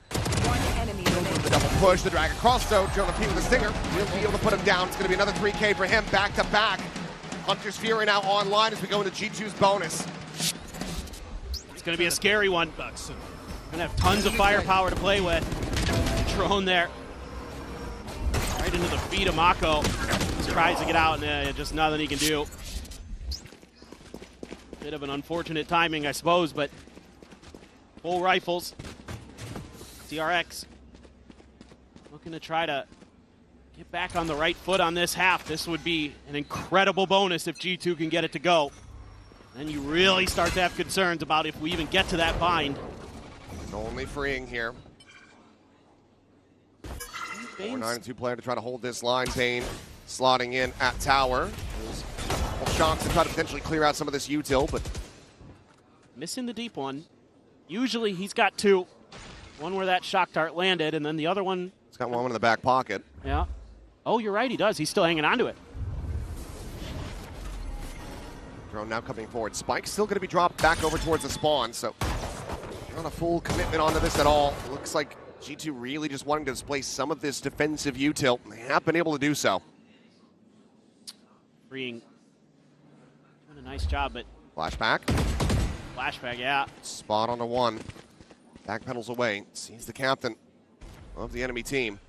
The double push, the drag across though. Jonah P with the stinger. He'll be able to put him down. It's going to be another 3K for him back to back. Hunter's Fury now online as we go into G2's bonus. It's going to be a scary one. Going to have tons of firepower to play with. Drone there. Right into the feet of Mako. He tries to get out and just nothing he can do. Bit of an unfortunate timing, I suppose, but full rifles. DRX looking to try to get back on the right foot on this half. This would be an incredible bonus if G2 can get it to go. Then you really start to have concerns about if we even get to that bind. It's only freeing here. 4-9-2 player to try to hold this line. Bane slotting in at tower. There's shots to try to potentially clear out some of this util, but missing the deep one. Usually he's got two. One where that shock dart landed, and then the other one. He's got one in the back pocket. Yeah. Oh, you're right, he does. He's still hanging on to it. Drone now coming forward. Spike's still going to be dropped back over towards the spawn, so not a full commitment onto this at all. It looks like G2 really just wanting to display some of this defensive util. They have been able to do so. Freeing. Doing a nice job, but. Flashback. Flashback, yeah. Spot on the one. Back pedals away. Sees the captain of the enemy team.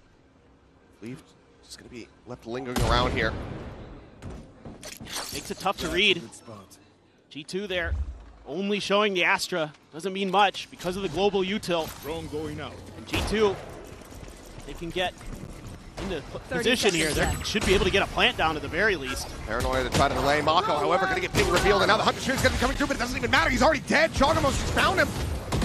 Leaf just going to be left lingering around here. Makes it tough to read. G2 there. only showing the Astra doesn't mean much because of the global util. Drone going out. And G2, they can get into position here. They should be able to get a plant down at the very least. Paranoia to try to delay. Mako, however, going to get ping revealed, and now the Hunter Shooter's going to be coming through, but it doesn't even matter. He's already dead. Joggamo's just found him.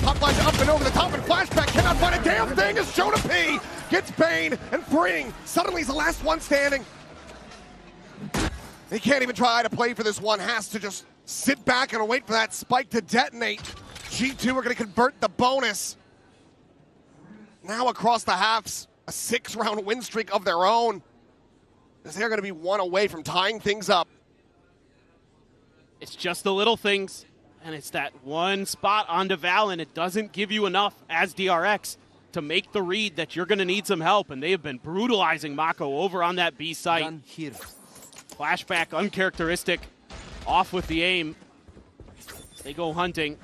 Top flash up and over the top, and flashback cannot find a damn thing as Jonah P gets Bane and Bring. Suddenly he's the last one standing. He can't even try to play for this one. Has to just sit back and wait for that spike to detonate. G2 are going to convert the bonus. Now across the halves, a 6-round win streak of their own, as they're going to be one away from tying things up. It's just the little things, and it's that one spot onto Val, and it doesn't give you enough as DRX to make the read that you're going to need some help, and they have been brutalizing Mako over on that B site. Flashback, uncharacteristic, off with the aim. They go hunting.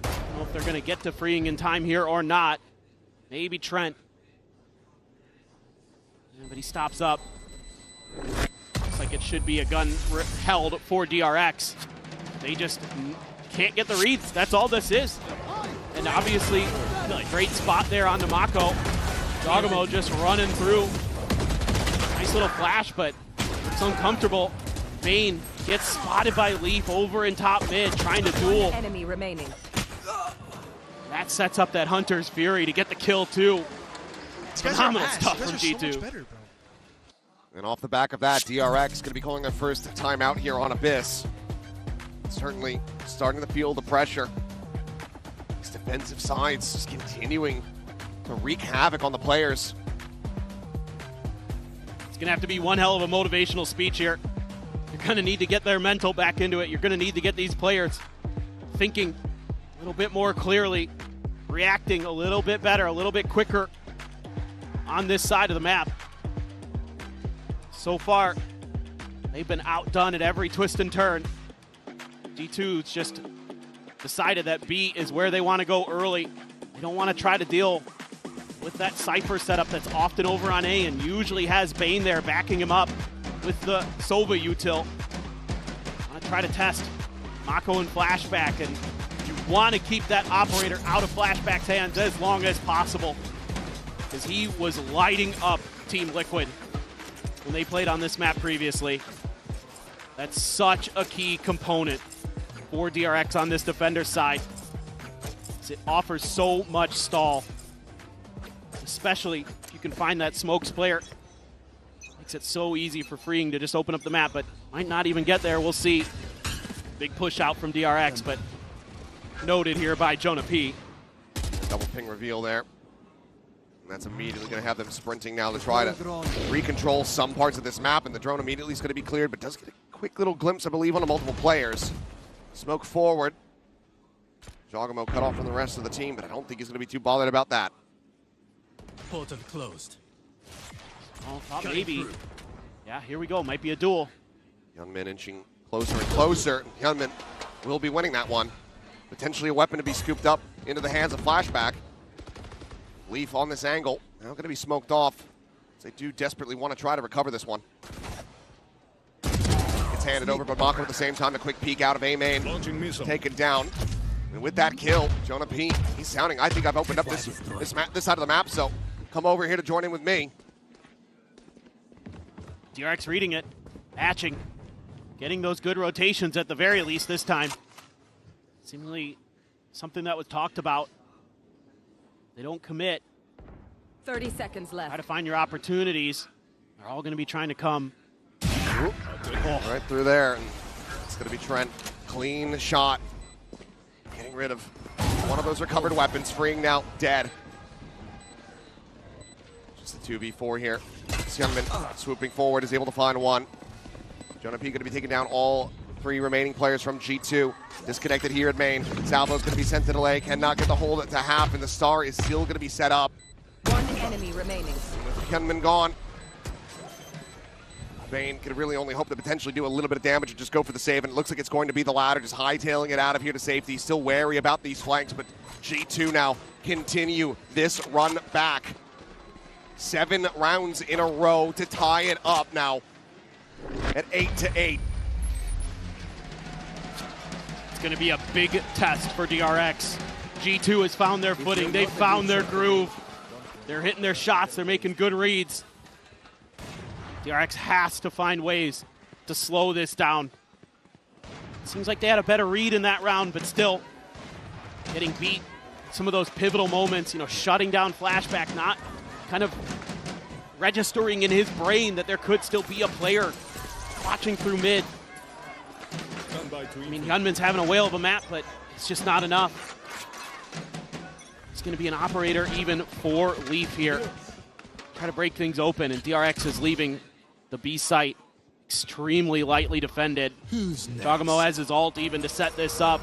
I don't know if they're going to get to freeing in time here or not. Maybe Trent. Yeah, but he stops up. Looks like it should be a gun held for DRX. They just can't get the reads. That's all this is. And obviously, a great spot there on Mako. Joggamo just running through. Nice little flash, but it's uncomfortable. Bane gets spotted by Leaf over in top mid, trying to duel. Enemy remaining. That sets up that Hunter's Fury to get the kill too. Phenomenal stuff from G2. And off the back of that, DRX going to be calling their first timeout here on Abyss. Certainly starting to feel the pressure. These defensive sides just continuing to wreak havoc on the players. It's going to have to be one hell of a motivational speech here. You're going to need to get their mental back into it. You're going to need to get these players thinking a little bit more clearly, reacting a little bit better, a little bit quicker on this side of the map. So far, they've been outdone at every twist and turn. G2's just decided that B is where they want to go early. They don't want to try to deal with that Cypher setup that's often over on A and usually has Bane there backing him up with the Sova util. Want to try to test Mako and Flashback, and you want to keep that operator out of Flashback's hands as long as possible, because he was lighting up Team Liquid when they played on this map previously. That's such a key component for DRX on this defender side. It offers so much stall, especially if you can find that smokes player. Makes it so easy for freeing to just open up the map, but might not even get there. We'll see. Big push out from DRX, but noted here by Jonah P. Double ping reveal there. And that's immediately going to have them sprinting now to try to recontrol some parts of this map, and the drone immediately is going to be cleared, but does get a quick little glimpse, I believe, on multiple players. Smoke forward. Joggamo cut off from the rest of the team, but I don't think he's going to be too bothered about that. Portal closed. Oh, thought maybe. Yeah, here we go. Might be a duel. Hyunmin inching closer and closer. Hyunmin will be winning that one. Potentially a weapon to be scooped up into the hands of Flashback. Leaf on this angle. Now going to be smoked off. They do desperately want to try to recover this one. Gets handed over, but Mako at the same time, a quick peek out of A main. Taken down. And with that kill, Jonah P, he's sounding, I think I've opened up this side of the map, so come over here to join in with me. DRX reading it, matching, getting those good rotations at the very least this time. Seemingly something that was talked about. They don't commit. 30 seconds left. Try to find your opportunities. They're all going to be trying to come. Right through there. And it's going to be Trent. Clean shot. Getting rid of one of those recovered weapons. Freeing now. Dead. Just a 2v4 here. Hyunmin swooping forward is able to find one. Jonah P going to be taking down all 3 remaining players from G2. Disconnected here at main. Salvo's going to be sent to delay. Cannot get the hold to half, and the star is still going to be set up. One enemy remaining. With Hyunmin gone, Bane can really only hope to potentially do a little bit of damage and just go for the save, and it looks like it's going to be the latter, just hightailing it out of here to safety. Still wary about these flanks, but G2 now continue this run back. 7 rounds in a row to tie it up now at 8-8. going to be a big test for DRX. G2 has found their footing. They've found their groove. They're hitting their shots. They're making good reads. DRX has to find ways to slow this down. Seems like they had a better read in that round, but still getting beat. Some of those pivotal moments, you know, shutting down Flashback, not kind of registering in his brain that there could still be a player watching through mid. I mean, Hyunmin's having a whale of a map, but it's just not enough. It's going to be an operator even for Leaf here. Try to break things open, and DRX is leaving the B site extremely lightly defended. Jogamo has his ult even to set this up,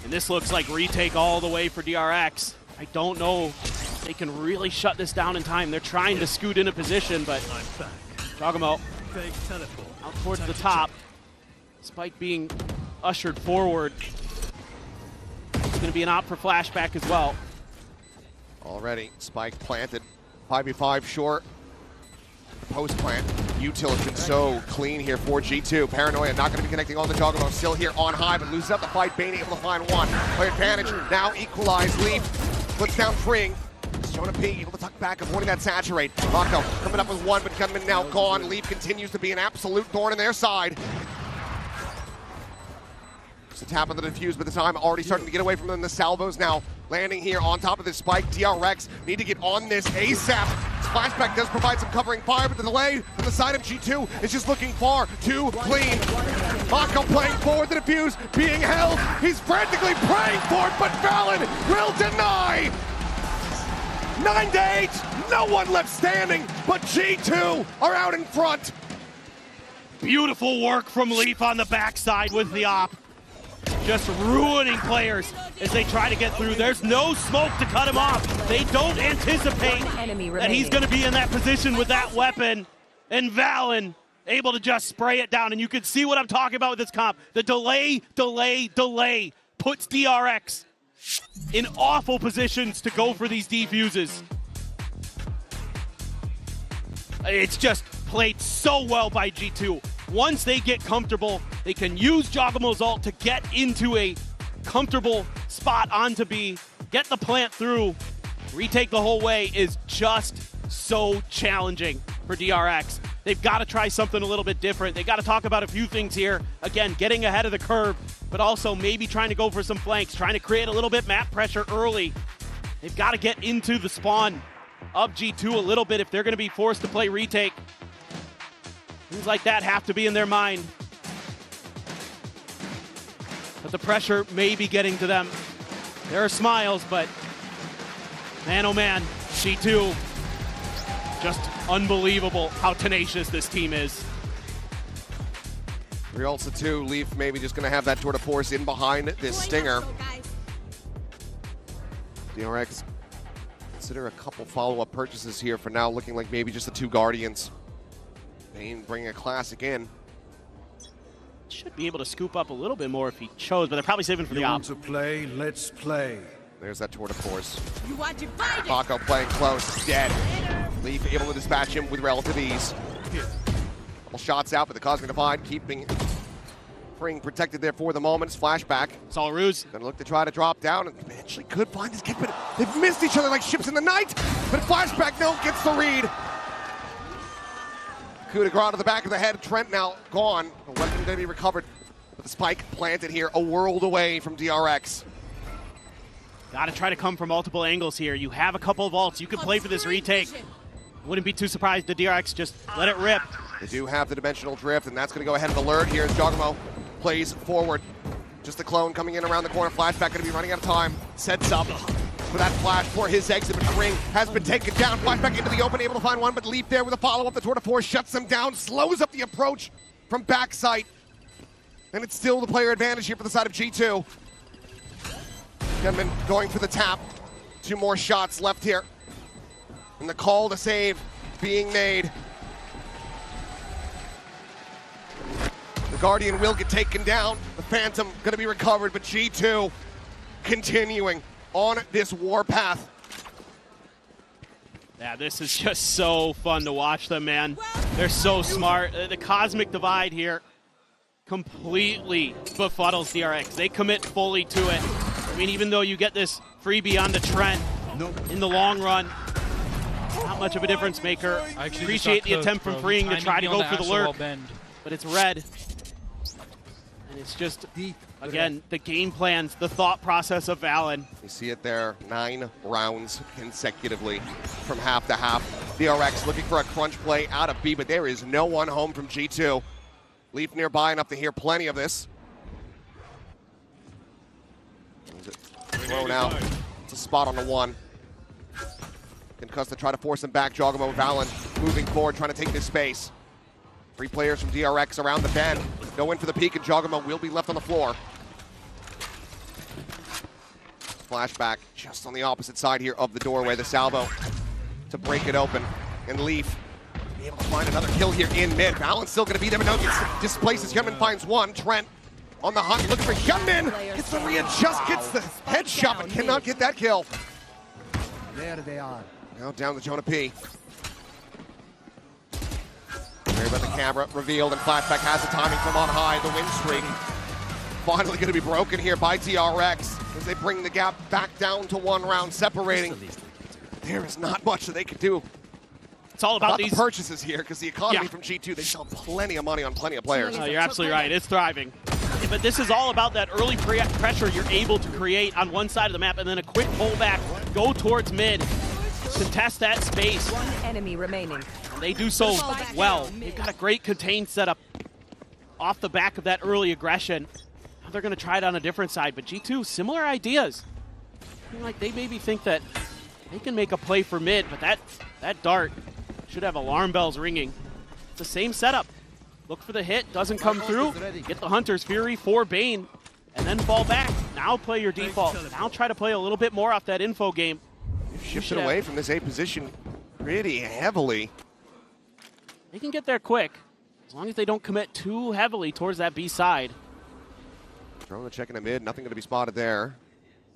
and this looks like retake all the way for DRX. I don't know if they can really shut this down in time. They're trying to scoot into position, but Jogamo out towards the top. Spike being ushered forward. It's going to be an op for Flashback as well. Already, Spike planted. 5v5 short. Post plant. Util has been so clean here for G2. Paranoia not going to be connecting on the Jogamo. Still here on high, but loses up the fight. Bane able to find one. Player advantage now equalized. Leaf puts down Fring. Jonah P able to tuck back, avoiding that saturate. Mako coming up with one, but Gunman now gone. Leaf continues to be an absolute thorn in their side. Just a tap on the defuse, but the time already starting to get away from them. The salvos now landing here on top of this Spike. DRX need to get on this ASAP. Flashback does provide some covering fire, but the delay from the side of G2 is just looking far too clean. Mako playing forward, the defuse being held. He's frantically praying for it, but Valen will deny. 9 to 8, no one left standing, but G2 are out in front. Beautiful work from Leaf on the backside with the op. Just ruining players as they try to get through. There's no smoke to cut him off. They don't anticipate that he's going to be in that position with that weapon. And Valen able to just spray it down. And you can see what I'm talking about with this comp. The delay puts DRX in awful positions to go for these defuses. It's just played so well by G2. Once they get comfortable, they can use Jogamo's ult to get into a comfortable spot onto B, get the plant through, retake the whole way is just so challenging for DRX. They've got to try something a little bit different. They got to talk about a few things here. Again, getting ahead of the curve, but also maybe trying to go for some flanks, trying to create a little bit map pressure early. They've got to get into the spawn of G2 a little bit if they're going to be forced to play retake. Things like that have to be in their mind. But the pressure may be getting to them. There are smiles, but man, oh man, G2, just unbelievable how tenacious this team is. Rialsa 2, Leaf maybe just going to have that tour de force in behind this Stinger. DRX consider a couple follow-up purchases here for now, looking like maybe just the 2 Guardians. Bane bringing a classic in. Should be able to scoop up a little bit more if he chose, but they're probably saving for the op. To play, let's play. There's that tour de force. You want to fight it. Mako playing close, dead. Leaf able to dispatch him with relative ease. Couple shots out, but the Cosmic Divide keeping Fring protected there for the moment. Flashback. It's all a ruse. Gonna look to try to drop down and eventually could find this kid, but they've missed each other like ships in the night. But Flashback no gets the read. Coup de grace to the back of the head. Trent now gone. The weapon going to be recovered. But the Spike planted here a world away from DRX. Got to try to come from multiple angles here. You have a couple of ults. You can play for this retake. Wouldn't be too surprised if DRX just let it rip. They do have the dimensional drift, and that's going to go ahead of alert here as Jogamo plays forward. Just the clone coming in around the corner. Flashback going to be running out of time. Sets up for that flash for his exit, but Ring has been taken down. Flashback into the open, able to find one, but Leaf there with a follow-up. The tour de force shuts them down, slows up the approach from backside. And it's still the player advantage here for the side of G2. Gunman going for the tap. 2 more shots left here. And the call to save being made. The Guardian will get taken down. The Phantom going to be recovered, but G2 continuing on this warpath. Yeah, this is just so fun to watch them, man. They're so smart. The Cosmic Divide here. completely befuddles DRX. They commit fully to it. I mean, even though you get this freebie on the Trent, in the long run, not much of a difference maker. Appreciate the attempt from Freeing to try to go for the lurk, but it's red. And it's just, again, the game plans, the thought process of Valen. You see it there, 9 rounds consecutively from half to half. DRX looking for a crunch play out of B, but there is no one home from G2. Leaf nearby enough to hear plenty of this. Thrown out. It's a spot on the 1. Concuss to try to force him back. Jogamo, Valen moving forward, trying to take this space. 3 players from DRX around the bend. Go in for the peek, and Jogamo will be left on the floor. Flashback just on the opposite side here of the doorway. The salvo to break it open. And Leaf be able to find another kill here in mid. Valen's still going to be there, but no, gets displaces. Hyunmin finds one. Trent on the hunt, looking for Hyunmin. Gets the readjust, gets the headshot, but cannot get that kill. There they are. Now down to Jonah P. Worry about the camera revealed, and Flashback has the timing from on high. The win streak finally going to be broken here by DRX as they bring the gap back down to 1 round, separating. There is not much that they can do. It's all about these the purchases here, because the economy from G2, they sell plenty of money on plenty of players. You're absolutely right. It's thriving. But this is all about that early pressure you're able to create on one side of the map, and then a quick pullback, go towards mid, contest that space. 1 enemy remaining. They do so well. They've got a great contained setup off the back of that early aggression. Now they're going to try it on a different side, but G2, similar ideas. I feel like they maybe think that they can make a play for mid, but that dart should have alarm bells ringing. It's the same setup. Look for the hit, doesn't come through. Get the Hunter's Fury for Bane, and then fall back. Now play your default. Now try to play a little bit more off that info game. Shifted away from this A position pretty heavily. They can get there quick, as long as they don't commit too heavily towards that B side. Throwing the check in the mid, nothing going to be spotted there.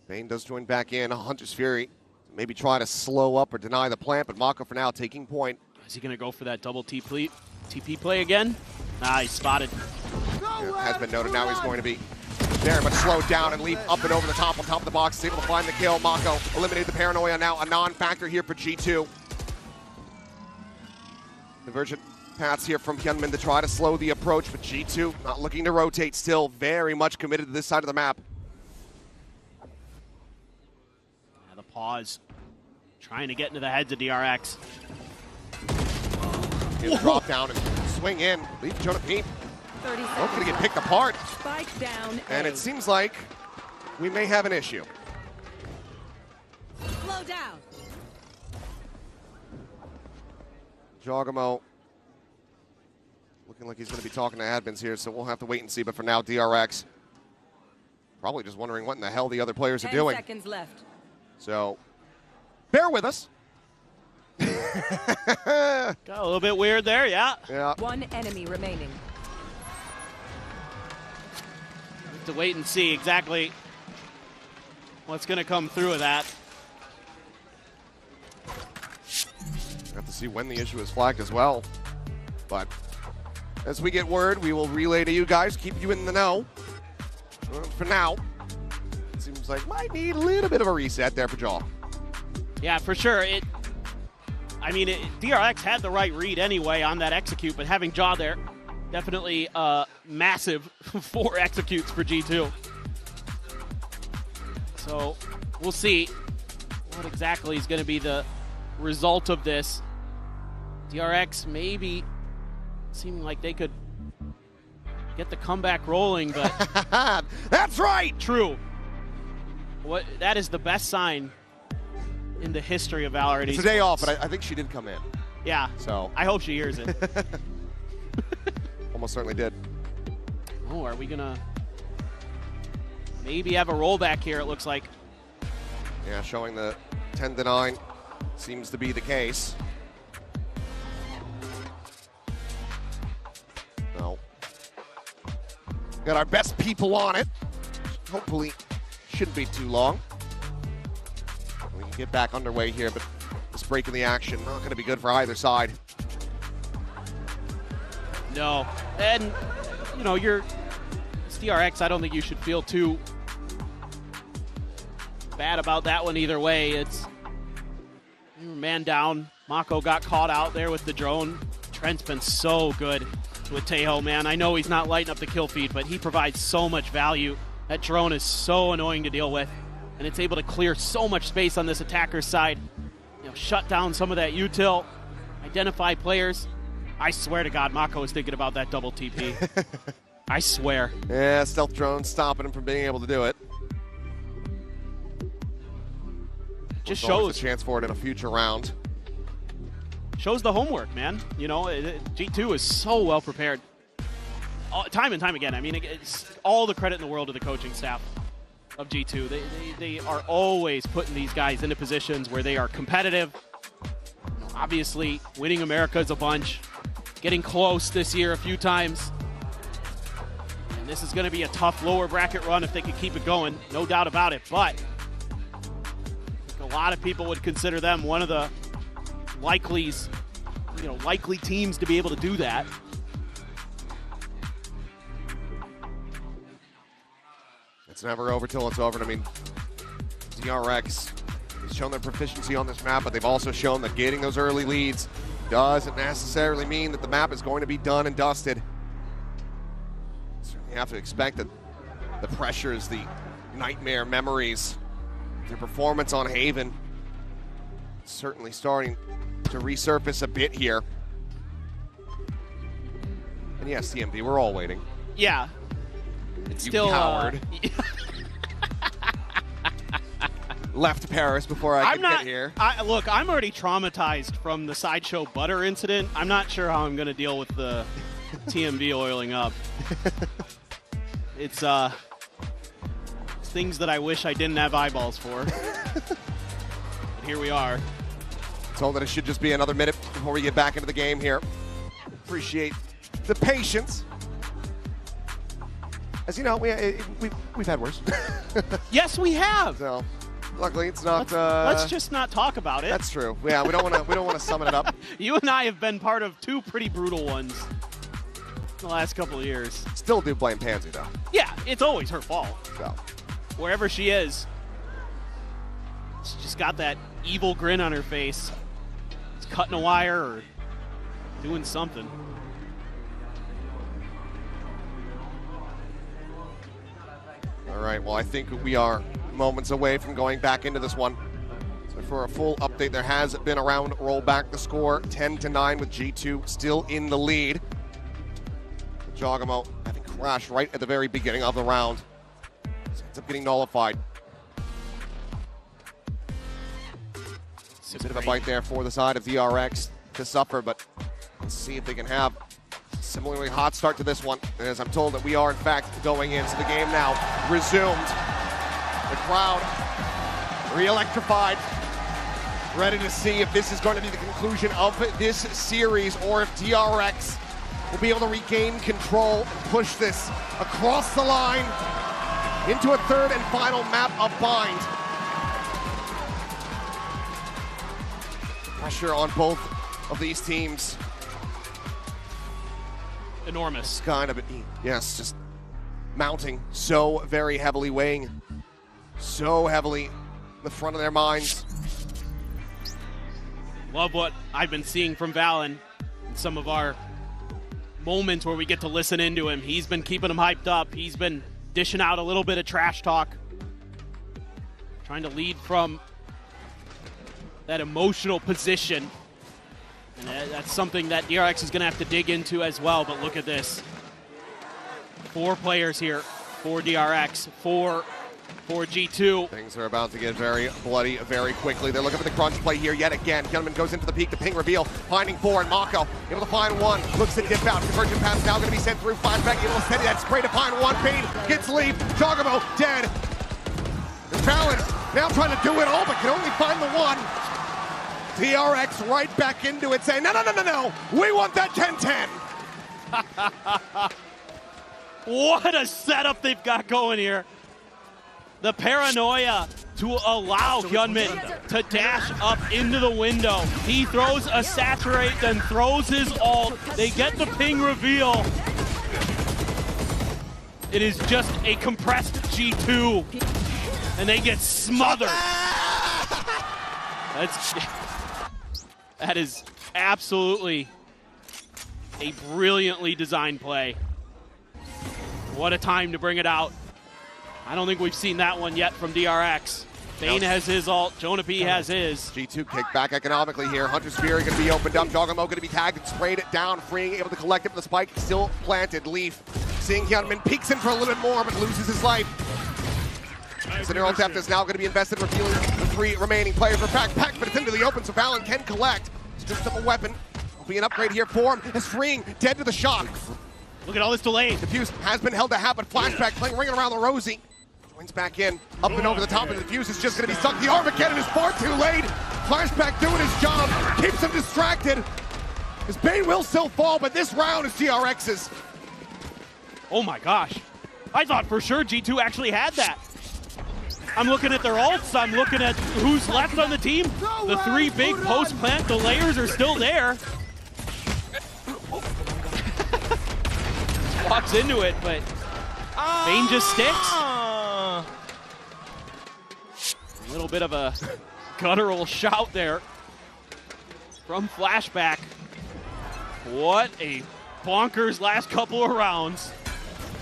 Bane does join back in. Hunter's Fury maybe try to slow up or deny the plant, but Mako for now taking point. Is he going to go for that double TP play again? Nah, he's spotted. It has been noted now he's going to be there, but slowed down and leap up and over the top, on top of the box. Is able to find the kill. Mako eliminated the paranoia, now a non-factor here for G2. Divergent paths here from Hyunmin to try to slow the approach, but G2 not looking to rotate, still very much committed to this side of the map. The pause, trying to get into the heads of DRX. He'll drop down and swing in. Leave Jonah P. 30 seconds. Both going to get picked apart. Spike down. And it seems like we may have an issue. Slow down. Jogamo looking like he's going to be talking to admins here, so we'll have to wait and see. But for now, DRX probably just wondering what in the hell the other players are 10 doing. seconds left. So bear with us. Got a little bit weird there, yeah. 1 enemy remaining. Have to wait and see exactly what's going to come through of that. Have to see when the issue is flagged as well. But as we get word, we will relay to you guys, keep you in the know. For now, it seems like might need a little bit of a reset there for Jaw. Yeah, for sure. DRX had the right read anyway on that execute, but having Jaw there, definitely massive 4 executes for G2. So we'll see what exactly is going to be the result of this. DRX maybe seeming like they could get the comeback rolling, but that's right. True. That is the best sign in the history of VALORANT. It's a day off, but I think she did come in. Yeah. So I hope she hears it. Almost certainly did. Oh, are we gonna maybe have a rollback here? It looks like. Yeah, showing the 10-9 seems to be the case. No. Got our best people on it. Hopefully, shouldn't be too long. We can get back underway here, but this break in the action not going to be good for either side. No, and you know, it's DRX. I don't think you should feel too bad about that one either way. It's man down. Mako got caught out there with the drone. Trent's been so good with Tejo, man. I know he's not lighting up the kill feed, but he provides so much value. That drone is so annoying to deal with, and it's able to clear so much space on this attacker's side. You know, shut down some of that util, identify players. I swear to God, Mako is thinking about that double TP. I swear. Yeah, stealth drone stopping him from being able to do it. Just shows a chance for it in a future round. Shows the homework, man. You know, G2 is so well prepared. Time and time again. I mean, it's all the credit in the world to the coaching staff of G2. They are always putting these guys into positions where they are competitive. You know, obviously, winning Americas a bunch, getting close this year a few times. And this is going to be a tough lower bracket run if they can keep it going, no doubt about it. But a lot of people would consider them one of the likely teams to be able to do that. It's never over till it's over. I mean, DRX has shown their proficiency on this map, but they've also shown that getting those early leads doesn't necessarily mean that the map is going to be done and dusted. Certainly have to expect that the pressures, the nightmare memories, their performance on Haven certainly starting to resurface a bit here. And yes, TMV, we're all waiting. Yeah. It's you still coward. Left Paris before I could get here. Look, I'm already traumatized from the Sideshow Butter incident. I'm not sure how I'm going to deal with the TMV oiling up. It's things that I wish I didn't have eyeballs for. But here we are. Told that it should just be another minute before we get back into the game here. Appreciate the patience. As you know, we've had worse. Yes, we have. So, luckily, it's not. Let's just not talk about it. That's true. Yeah, we don't want to summon it up. You and I have been part of two pretty brutal ones the last couple of years. Still do blame Pansy though. Yeah, it's always her fault. So, wherever she is, she's just got that evil grin on her face. It's cutting a wire or doing something. All right, well, I think we are moments away from going back into this one. So for a full update, there has been a round rollback. The score 10-9 with G2 still in the lead. Jogamo having crashed right at the very beginning of the round. So ends up getting nullified. It's a bit of a bite there for the side of DRX to suffer, but let's see if they can have a similarly hot start to this one. And as I'm told that we are in fact going in, so the game now resumed. The crowd re-electrified, ready to see if this is going to be the conclusion of this series or if DRX will be able to regain control and push this across the line into a third and final map of Bind. Pressure on both of these teams. Enormous. Kind of, yes, just mounting so very heavily, weighing so heavily in the front of their minds. Love what I've been seeing from Valen in some of our moments where we get to listen into him. He's been keeping them hyped up. He's been dishing out a little bit of trash talk. Trying to lead from that emotional position. And that's something that DRX is going to have to dig into as well. But look at this. 4 players here for DRX, 4 for G2. Things are about to get very bloody very quickly. They're looking for the crunch play here yet again. Gunman goes into the peak, the ping reveal, finding 4, and Mako able to find 1. Looks to dip out. Conversion pass now going to be sent through. Flashback able to steady that spray to find 1. Bane gets lead. Jogamo dead. Valen now trying to do it all, but can only find the 1. DRX right back into it, saying, no, we want that 10-10. What a setup they've got going here. The paranoia to allow Hyunmin to dash up into the window. He throws a saturate, then throws his ult. They get the ping reveal. It is just a compressed G2, and they get smothered. That is absolutely a brilliantly designed play. What a time to bring it out. I don't think we've seen that one yet from DRX. Bane has his ult, Jonah P has his. G2 kick back economically here. Hunter's Fury going to be opened up. Jogamo going to be tagged and sprayed it down, freeing, able to collect it, but the spike still planted. Leaf seeing Hyunmin peeks in for a little bit more, but loses his life. Neural Theft is now going to be invested, revealing the 3 remaining players for Pack, but it's into the open, so Valen can collect. Strips up a weapon. Will be an upgrade here for him. As freeing, dead to the shock. Look at all this delay. Diffuse has been held to half, but Flashback playing ringing around the Rosie. Joins back in, up and over the top, and the Diffuse is just going to be stuck. The Armageddon is far too late. Flashback doing his job, keeps him distracted. His Bane will still fall, but this round is DRX's. Oh my gosh. I thought for sure G2 actually had that. I'm looking at their ults, I'm looking at who's left on the team. The 3 big post-plant, the layers are still there. Walks into it, but Bane just sticks. A little bit of a guttural shout there from Flashback. What a bonkers last couple of rounds.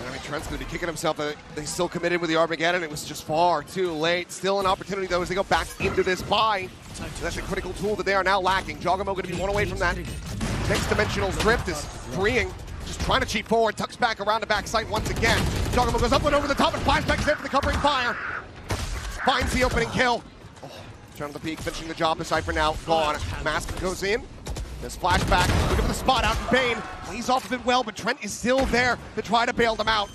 I mean, Trent's going to be kicking himself. They still committed with the Armageddon. It was just far too late. Still an opportunity, though, as they go back into this buy. So that's a critical tool that they are now lacking. Jogamo going to be one away from that. Next dimensional drift is freeing. Just trying to cheat forward. Tucks back around the backside once again. Jogamo goes up and over the top, and Flashback's there for the covering fire. Finds the opening kill. Oh, Trent on the peak, finishing the job. The Cypher now gone. Mask goes in. There's Flashback. Look at the spot out. Bane plays off of it well, but Trent is still there to try to bail them out.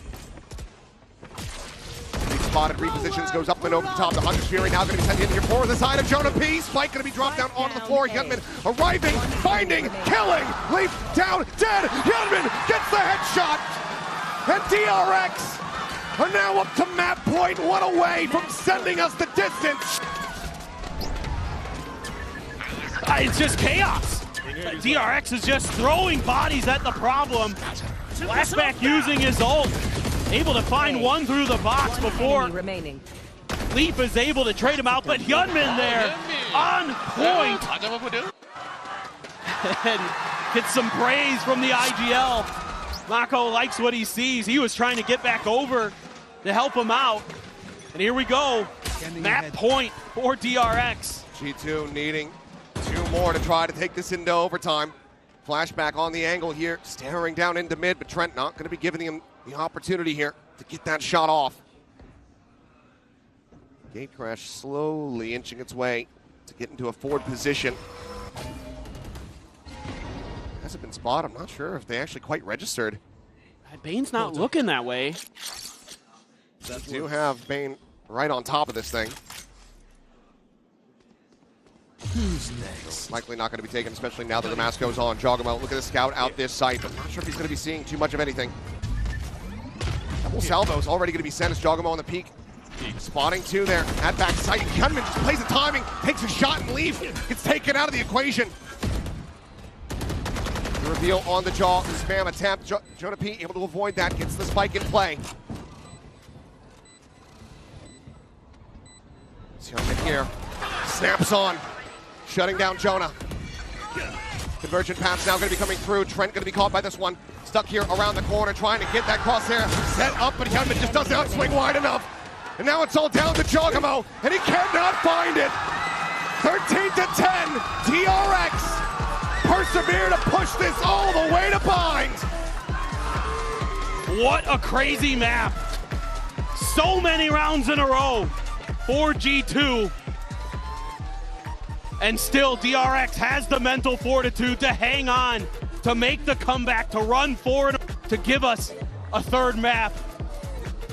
Spotted, repositions, goes up and over the top. The Hunter's Fury now going to be sent in here for the side of Jonah P. Spike going to be dropped down onto the floor. Hyunmin arriving, finding, killing. Leaf down, dead. Hyunmin gets the headshot. And DRX are now up to map point, one away from sending us the distance. It's just chaos. DRX is just throwing bodies at the problem. Flashback using his ult. Able to find one through the box before Leaf is able to trade him out, but Hyunmin there on point. And gets some praise from the IGL. Mako likes what he sees. He was trying to get back over to help him out. And here we go. Map point for DRX. G2 needing 2 more to try to take this into overtime. Flashback on the angle here, staring down into mid, but Trent not going to be giving him the opportunity here to get that shot off. Gate Crash slowly inching its way to get into a forward position. Hasn't been spotted. I'm not sure if they actually quite registered. Bane's not looking that way. They do have Bane right on top of this thing. Who's next? Likely not going to be taken, especially now that the mask goes on. Jogamo, look at the scout out this site. I'm not sure if he's going to be seeing too much of anything. Double salvo is already going to be sent as Jogamo on the peak. Spotting 2 there at back site. Hyunmin just plays the timing, takes a shot and Leaf gets taken out of the equation. The reveal on the jaw, the spam attempt. Jonah P able to avoid that, gets the spike in play. Hyunmin here, snaps on. Shutting down Jonah. Convergent path's now going to be coming through. Trent going to be caught by this one. Stuck here around the corner, trying to get that crosshair set up, but Hyunmin just doesn't outswing wide enough. And now it's all down to Jogamo, and he cannot find it. 13-10, DRX persevere to push this all the way to bind. What a crazy map. So many rounds in a row for G2. And still, DRX has the mental fortitude to hang on, to make the comeback, to run forward, to give us a 3rd map.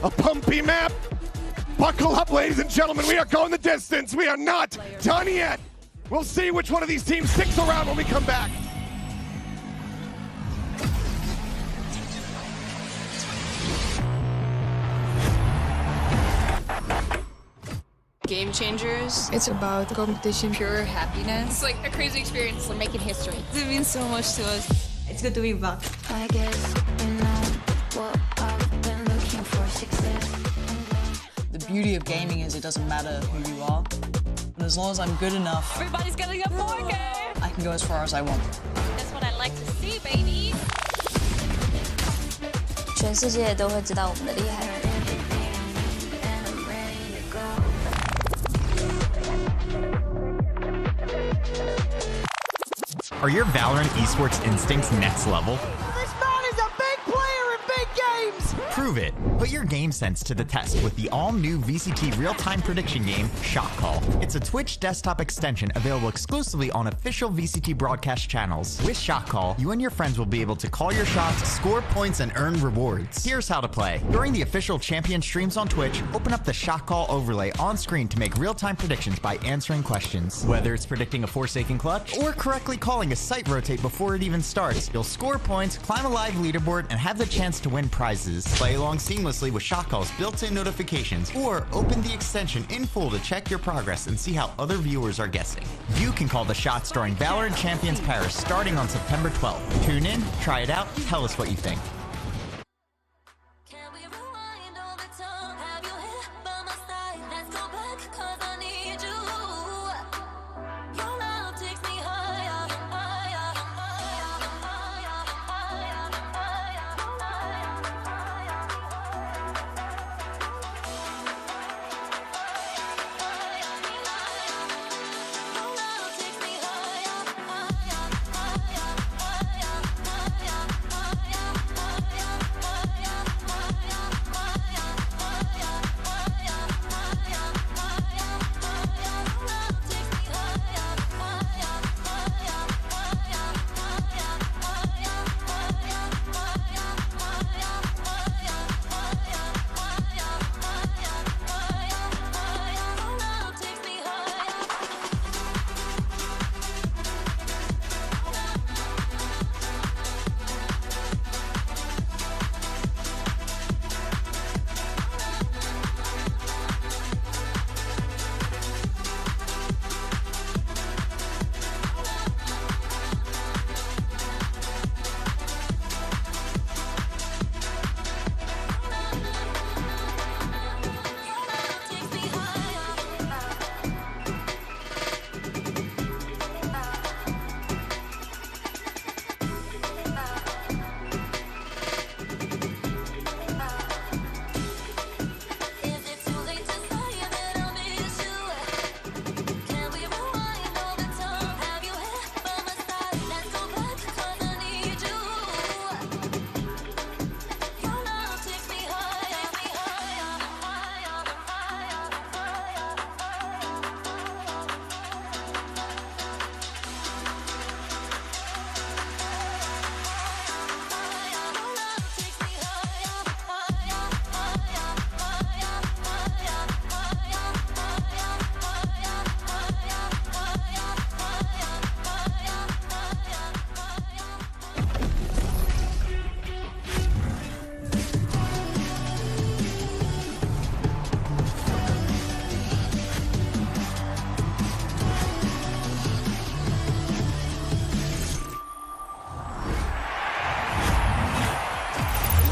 A pumpy map. Buckle up, ladies and gentlemen. We are going the distance. We are not done yet. We'll see which one of these teams sticks around when we come back. Game Changers. It's about competition, pure happiness. It's like a crazy experience. We're making history. It means so much to us. It's good to be back. I guess you know what I've been looking for. The beauty of gaming is it doesn't matter who you are. And as long as I'm good enough, Everybody's getting a 4K. I can go as far as I want. That's what I like to see, baby. 全世界都会知道我们的厉害。 Are your VALORANT esports instincts next level? This man is a big player in big games! Prove it. Put your game sense to the test with the all-new VCT real-time prediction game, Shot Call. It's a Twitch desktop extension available exclusively on official VCT broadcast channels. With Shot Call, you and your friends will be able to call your shots, score points, and earn rewards. Here's how to play. During the official champion streams on Twitch, open up the Shot Call overlay on screen to make real-time predictions by answering questions. Whether it's predicting a Forsaken clutch or correctly calling a site rotate before it even starts, you'll score points, climb a live leaderboard, and have the chance to win prizes. Play along seamlessly with Shot Call's built-in notifications, or open the extension in full to check your progress and see how other viewers are guessing. You can call the shots during VALORANT Champions Paris starting on September 12th. Tune in, try it out, tell us what you think.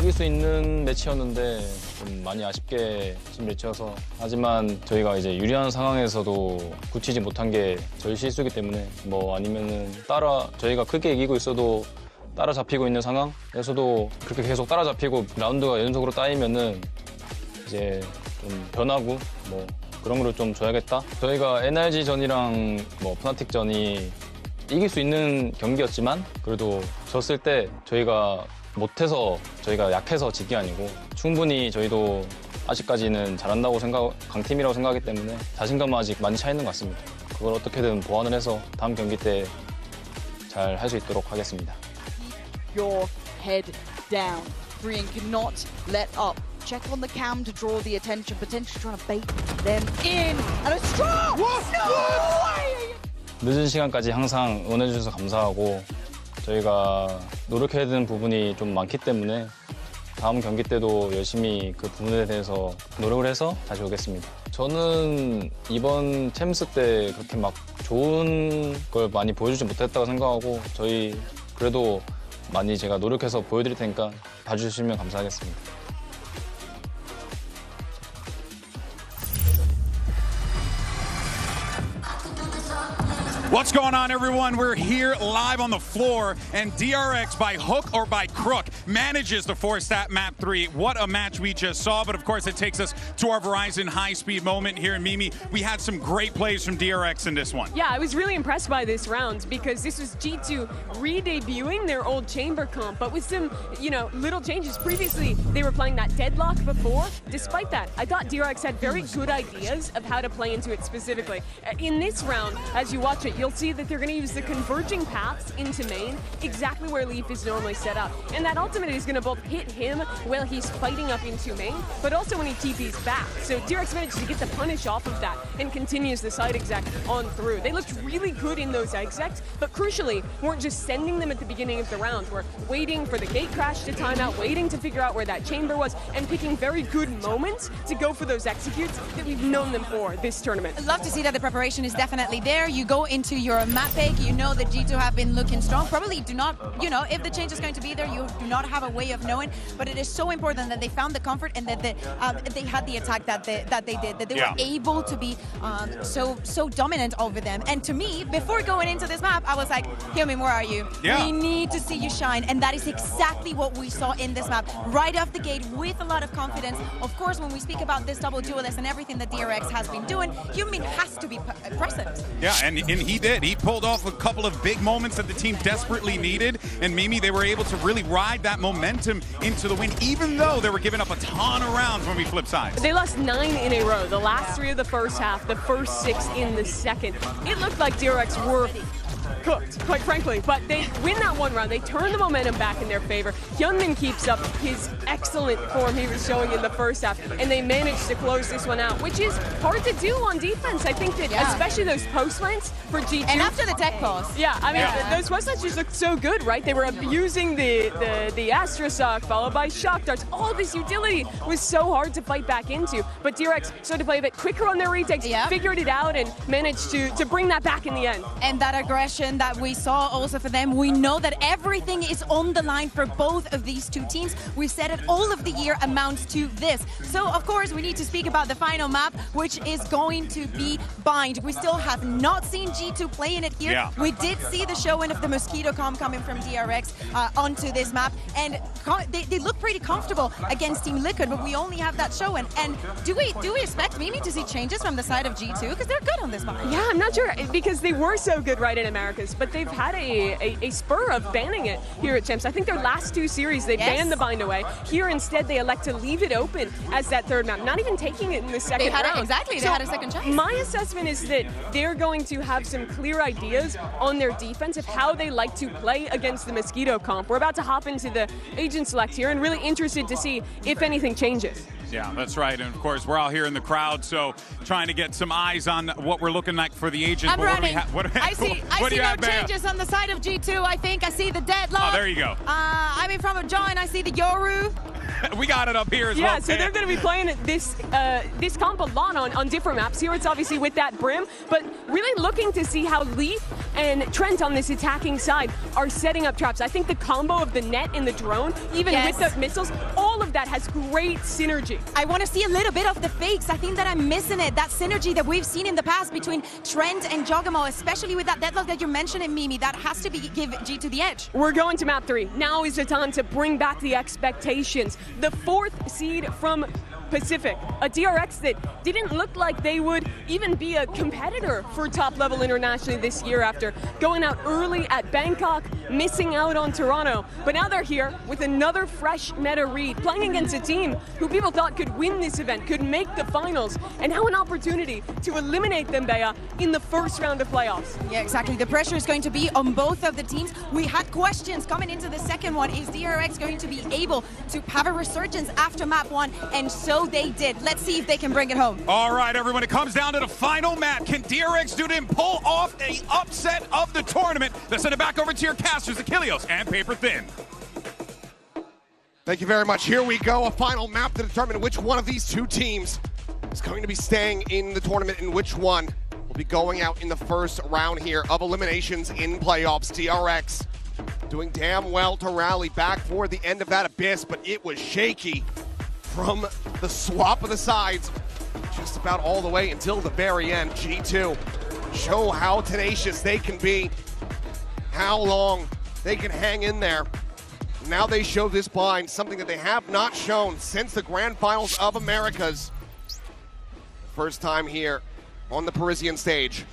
이길 수 있는 매치였는데 좀 많이 아쉽게 진 매치여서 하지만 저희가 이제 유리한 상황에서도 굳히지 못한 게 저희 실수이기 때문에 뭐 아니면은 저희가 크게 이기고 있어도 따라잡히고 있는 상황에서도 그렇게 계속 따라잡히고 라운드가 연속으로 따이면은 이제 좀 변하고 뭐 그런 거를 좀 줘야겠다. 저희가 NRG전이랑 뭐 프나틱전이 이길 수 있는 경기였지만 그래도 졌을 때 저희가 못해서 저희가 약해서 진 게 아니고 충분히 저희도 아직까지는 잘한다고 강팀이라고 생각하기 때문에 자신감은 아직 많이 차 있는 것 같습니다. 그걸 어떻게든 보완을 해서 다음 경기 때 잘 할 수 있도록 하겠습니다. Your head down. Brian cannot let up. Check on the cam to draw the attention, potentially trying to bait them in. And a strong! No way! 늦은 시간까지 항상 응원해주셔서 감사하고 저희가 노력해야 되는 부분이 좀 많기 때문에 다음 경기 때도 열심히 그 부분에 대해서 노력을 해서 다시 오겠습니다. 저는 이번 챔스 때 그렇게 막 좋은 걸 많이 보여주지 못했다고 생각하고 저희 그래도 많이 제가 노력해서 보여드릴 테니까 봐주시면 감사하겠습니다. What's going on, everyone? We're here live on the floor, and DRX, by hook or by crook, manages to force that map 3. What a match we just saw, but of course it takes us to our Verizon high-speed moment here in Mimi. We had some great plays from DRX in this one. Yeah, I was really impressed by this round because this was G2 re-debuting their old chamber comp, but with some, little changes. Previously, they were playing that deadlock before. Despite that, I thought DRX had very good ideas of how to play into it specifically. In this round, as you watch it, you'll see that they're going to use the converging paths into main, exactly where Leaf is normally set up. And that ultimate is going to both hit him while he's fighting up into main, but also when he TP's back. So DRX managed to get the punish off of that and continues the side exec on through. They looked really good in those execs, but crucially, weren't just sending them at the beginning of the round. We're waiting for the gate crash to time out, waiting to figure out where that chamber was, and picking very good moments to go for those executes that we've known them for this tournament. I'd love to see that the preparation is definitely there. You go into your map pick, you know that G2 have been looking strong. Probably do not, if the change is going to be there, you do not have a way of knowing, but it is so important that they found the comfort and that they had the attack that they did, that they were able to be so dominant over them. And to me, before going into this map, I was like, Hyomin, where are you? Yeah. We need to see you shine, and that is exactly what we saw in this map. Right off the gate, with a lot of confidence. Of course, when we speak about this double duelist and everything that DRX has been doing, Hyomin has to be present. Yeah, and he did. He pulled off a couple of big moments that the team desperately needed, and Mimi, they were able to really ride that momentum into the win, even though they were giving up a ton of rounds when we flip sides. They lost 9 in a row, the last 3 of the first half, the first 6 in the second. It looked like DRX were cooked, quite frankly, but they win that one round. They turn the momentum back in their favor. Hyunmin keeps up his excellent form he was showing in the first half, and they managed to close this one out, which is hard to do on defense. I think that especially those post lanes for G2. And after the tech pause. Yeah, I mean, those post lanes just looked so good, right? They were abusing the Astra Sock, followed by Shock Darts. All this utility was so hard to fight back into, but DRX started to play a bit quicker on their retakes, figured it out, and managed to bring that back in the end. And that aggression that we saw also for them, we know that everything is on the line for both of these two teams. We've said it all of the year amounts to this. So of course we need to speak about the final map, which is going to be Bind. We still have not seen G2 playing it here. Yeah. We did see the showing of the Mosquito comp coming from DRX onto this map, and they look pretty comfortable against Team Liquid, but we only have that showing. And do we expect Mimi to see changes from the side of G2? Because they're good on this map. Yeah, I'm not sure, because they were so good right in Americas, but they've had a spur of banning it here at Champs. I think their last 2 series, they banned the Bind away. Here, instead, they elect to leave it open as that third map, not even taking it in the second round. Exactly, they had a second chance. My assessment is that they're going to have some clear ideas on their defense of how they like to play against the Mosquito comp. We're about to hop into the agent select here and really interested to see if anything changes. Yeah, that's right. And of course, we're all here in the crowd, so trying to get some eyes on what we're looking like for the agents. I'm running. I see no changes on the side of G2. I think I see the deadlock. Oh, there you go. I mean, from a John, I see the Yoru. We got it up here as well. Yeah, so they're going to be playing this comp a lot on different maps. Here it's obviously with that Brim, but really looking to see how Leaf and Trent on this attacking side are setting up traps. I think the combo of the net and the drone, even with the missiles, all of that has great synergy. I want to see a little bit of the fakes. I think that I'm missing it. That synergy that we've seen in the past between Trent and Jogamo, especially with that deadlock that you're mentioning, Mimi, that has to give G2 the edge. We're going to map 3. Now is the time to bring back the expectations. The 4th seed from Pacific, a DRX that didn't look like they would even be a competitor for top level internationally this year after going out early at Bangkok, missing out on Toronto. But now they're here with another fresh meta read, playing against a team who people thought could win this event, could make the finals, and now an opportunity to eliminate them, Bea, in the first round of playoffs. Yeah, exactly. The pressure is going to be on both of the teams. We had questions coming into the second one. Is DRX going to be able to have a resurgence after map 1? And so they did. Let's see if they can bring it home. All right, everyone, it comes down to the final map. Can DRX do it pull off a upset of the tournament? Let's send it back over to your casters, Achilles and Paper Thin. Thank you very much. Here we go, a final map to determine which one of these two teams is going to be staying in the tournament and which one will be going out in the first round here of eliminations in playoffs. DRX doing damn well to rally back for the end of that abyss, but it was shaky from the swap of the sides just about all the way until the very end. G2 show how tenacious they can be, how long they can hang in there. Now they show this bind, something that they have not shown since the Grand Finals of Americas. First time here on the Parisian stage.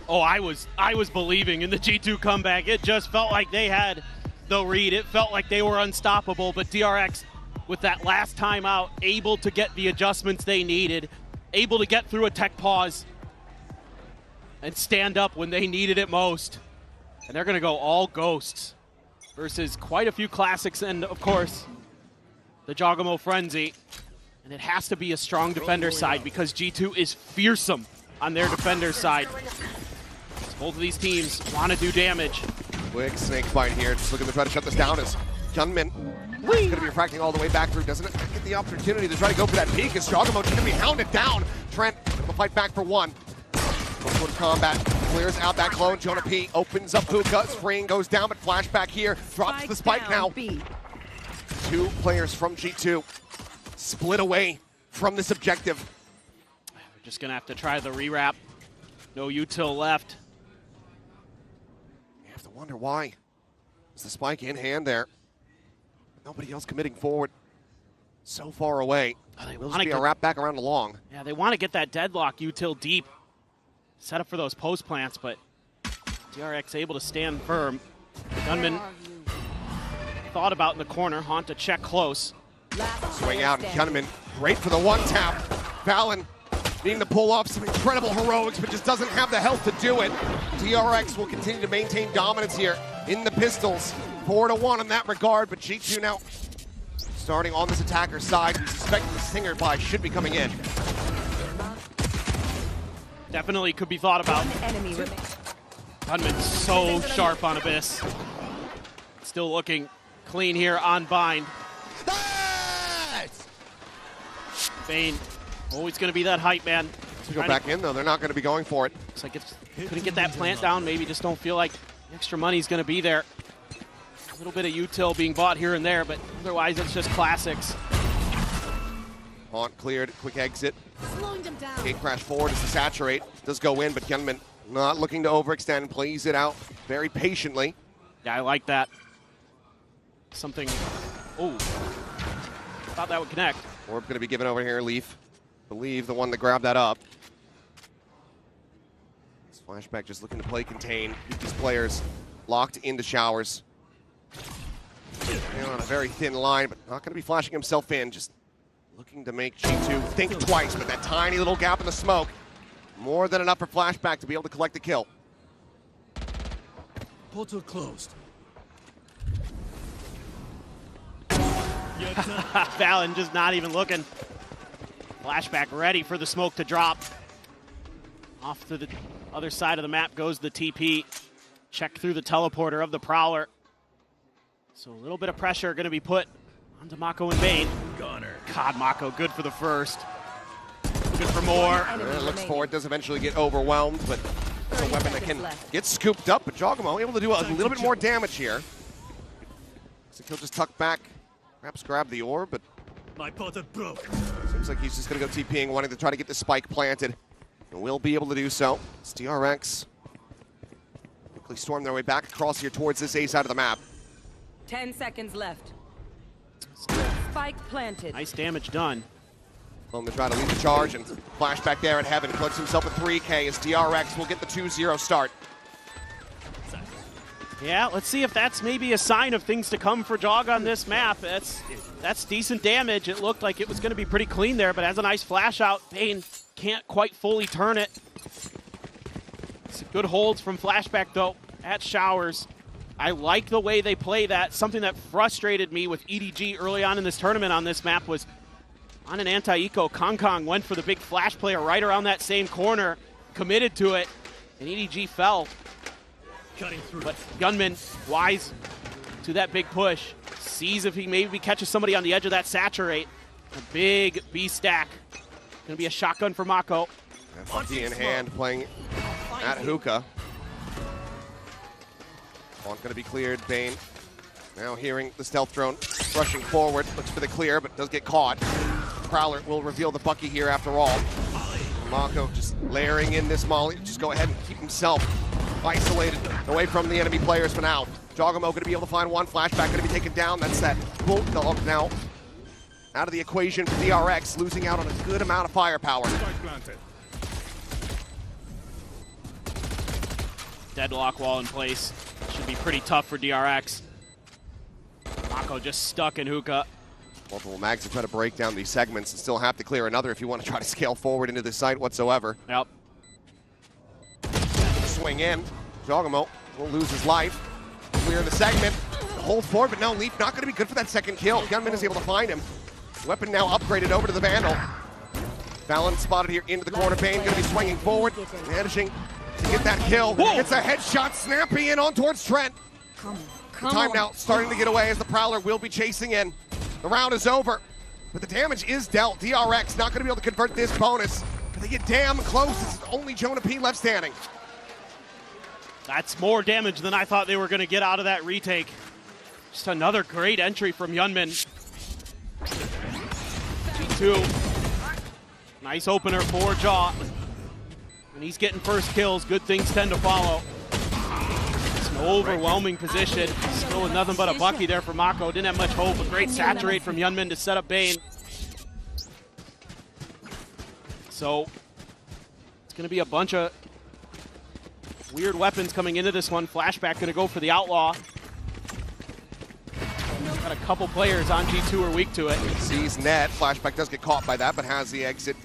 Oh, I was believing in the G2 comeback. It just felt like they had the read. It felt like they were unstoppable, but DRX, with that last time out, able to get the adjustments they needed, able to get through a tech pause and stand up when they needed it most. And they're gonna go all ghosts versus quite a few classics and, of course, the Jogamo Frenzy. And it has to be a strong defender side because G2 is fearsome on their defender side. Both of these teams want to do damage. Quick snake bite here, just looking to try to shut this down as Gunman is going to be refracting all the way back through. Doesn't get the opportunity to try to go for that peek as Jogamo just going to be hounded down. Trent will fight back for one. Close one combat, clears out that clone. Jonah P opens up Hookah. Spring goes down, but flashback here. Drops the spike now. Two players from G2 split away from this objective. We're just going to have to try the rewrap. No util left. You have to wonder why. Is the spike in hand there? Nobody else committing forward. So far away. Will just be a wrap back around the long. Yeah, they want to get that deadlock util deep. Set up for those post plants, but DRX able to stand firm. Gunman thought about in the corner. Haunt to check close. Swing out, and Gunman great for the one tap. Valen needing to pull off some incredible heroics, but just doesn't have the health to do it. DRX will continue to maintain dominance here in the pistols. 4-1 in that regard, but G2 now starting on this attacker side. We suspect the Stinger buy should be coming in. Definitely could be thought about. Gunman so sharp on Abyss. Still looking clean here on Bind. Bane, always going to be that hype man. To go back in though, they're not going to be going for it. Looks like if couldn't get that plant down, maybe just don't feel like the extra money's going to be there. A little bit of util being bought here and there, but otherwise it's just classics. Haunt cleared, quick exit. Gate crash forward as the saturate does go in, but Gunman not looking to overextend, plays it out very patiently. Yeah, I like that. Something, oh, thought that would connect. Orb going to be given over here, Leaf. Believe the one that grabbed that up. This flashback just looking to play contain. Keep these players locked into showers. On a very thin line, but not going to be flashing himself in. Just looking to make G2 think twice, but that tiny little gap in the smoke, more than enough for flashback to be able to collect the kill. Portal closed. Valen just not even looking. Flashback ready for the smoke to drop. Off to the other side of the map goes the TP. Check through the teleporter of the Prowler. So a little bit of pressure going to be put onto Mako and Bane. God, Mako, good for the first. Good for more. It looks forward, does eventually get overwhelmed, but it's a weapon that can get scooped up. But Jogamo able to do a little bit more damage here. So he'll just tuck back, perhaps grab the orb, but my portal broke. Seems like he's just going to go TPing, wanting to try to get the spike planted. And will be able to do so. It's DRX quickly storm their way back across here towards this A side of the map. 10 seconds left. Spike planted. Nice damage done. Willing to try to lead the charge, and flashback there at Heaven. Collects himself a 3K as DRX will get the 2-0 start. Yeah, let's see if that's maybe a sign of things to come for Jog on this map. That's decent damage. It looked like it was going to be pretty clean there, but has a nice flash out. Bane can't quite fully turn it. Some good holds from flashback, though, at Showers. I like the way they play that. Something that frustrated me with EDG early on in this tournament on this map was on an anti-eco, Kong went for the big flash player right around that same corner, committed to it, and EDG fell. But Gunman, wise to that big push, sees if he maybe catches somebody on the edge of that saturate. A big B stack. Gonna be a shotgun for Mako. FD in hand, playing at Hookah. Going to be cleared. Bane now hearing the stealth drone rushing forward. Looks for the clear, but does get caught. Prowler will reveal the Bucky here after all. Mako just layering in this molly. Just go ahead and keep himself isolated away from the enemy players for now. Jogamo going to be able to find one. Flashback going to be taken down. That's that Bulldog now out of the equation for DRX, losing out on a good amount of firepower. Deadlock wall in place. Should be pretty tough for DRX. Mako just stuck in hookah. Multiple mags to try to break down these segments and still have to clear another if you want to try to scale forward into this site whatsoever. Yep. Swing in. Jogamo will lose his life. Clear the segment. Hold forward, but no, Leaf not going to be good for that second kill. Gunman is able to find him. Weapon now upgraded over to the Vandal. VALORANT spotted here into the corner. Bane going to be swinging forward, managing to get that kill. It's a headshot, snappy in on towards Trent. Time now starting to get away as the Prowler will be chasing in. The round is over, but the damage is dealt. DRX not going to be able to convert this bonus, but they get damn close. It's only Jonah P left standing. That's more damage than I thought they were going to get out of that retake. Just another great entry from Yunmin. G2. Nice opener for Jaw. When he's getting first kills, good things tend to follow. It's an overwhelming position. Still with nothing but a Bucky there for Mako. Didn't have much hope. A great saturate from Yunmin to set up Bane. So it's going to be a bunch of weird weapons coming into this one. Flashback going to go for the Outlaw. Got a couple players on G2 are weak to it. Sees net. Flashback does get caught by that, but has the exit.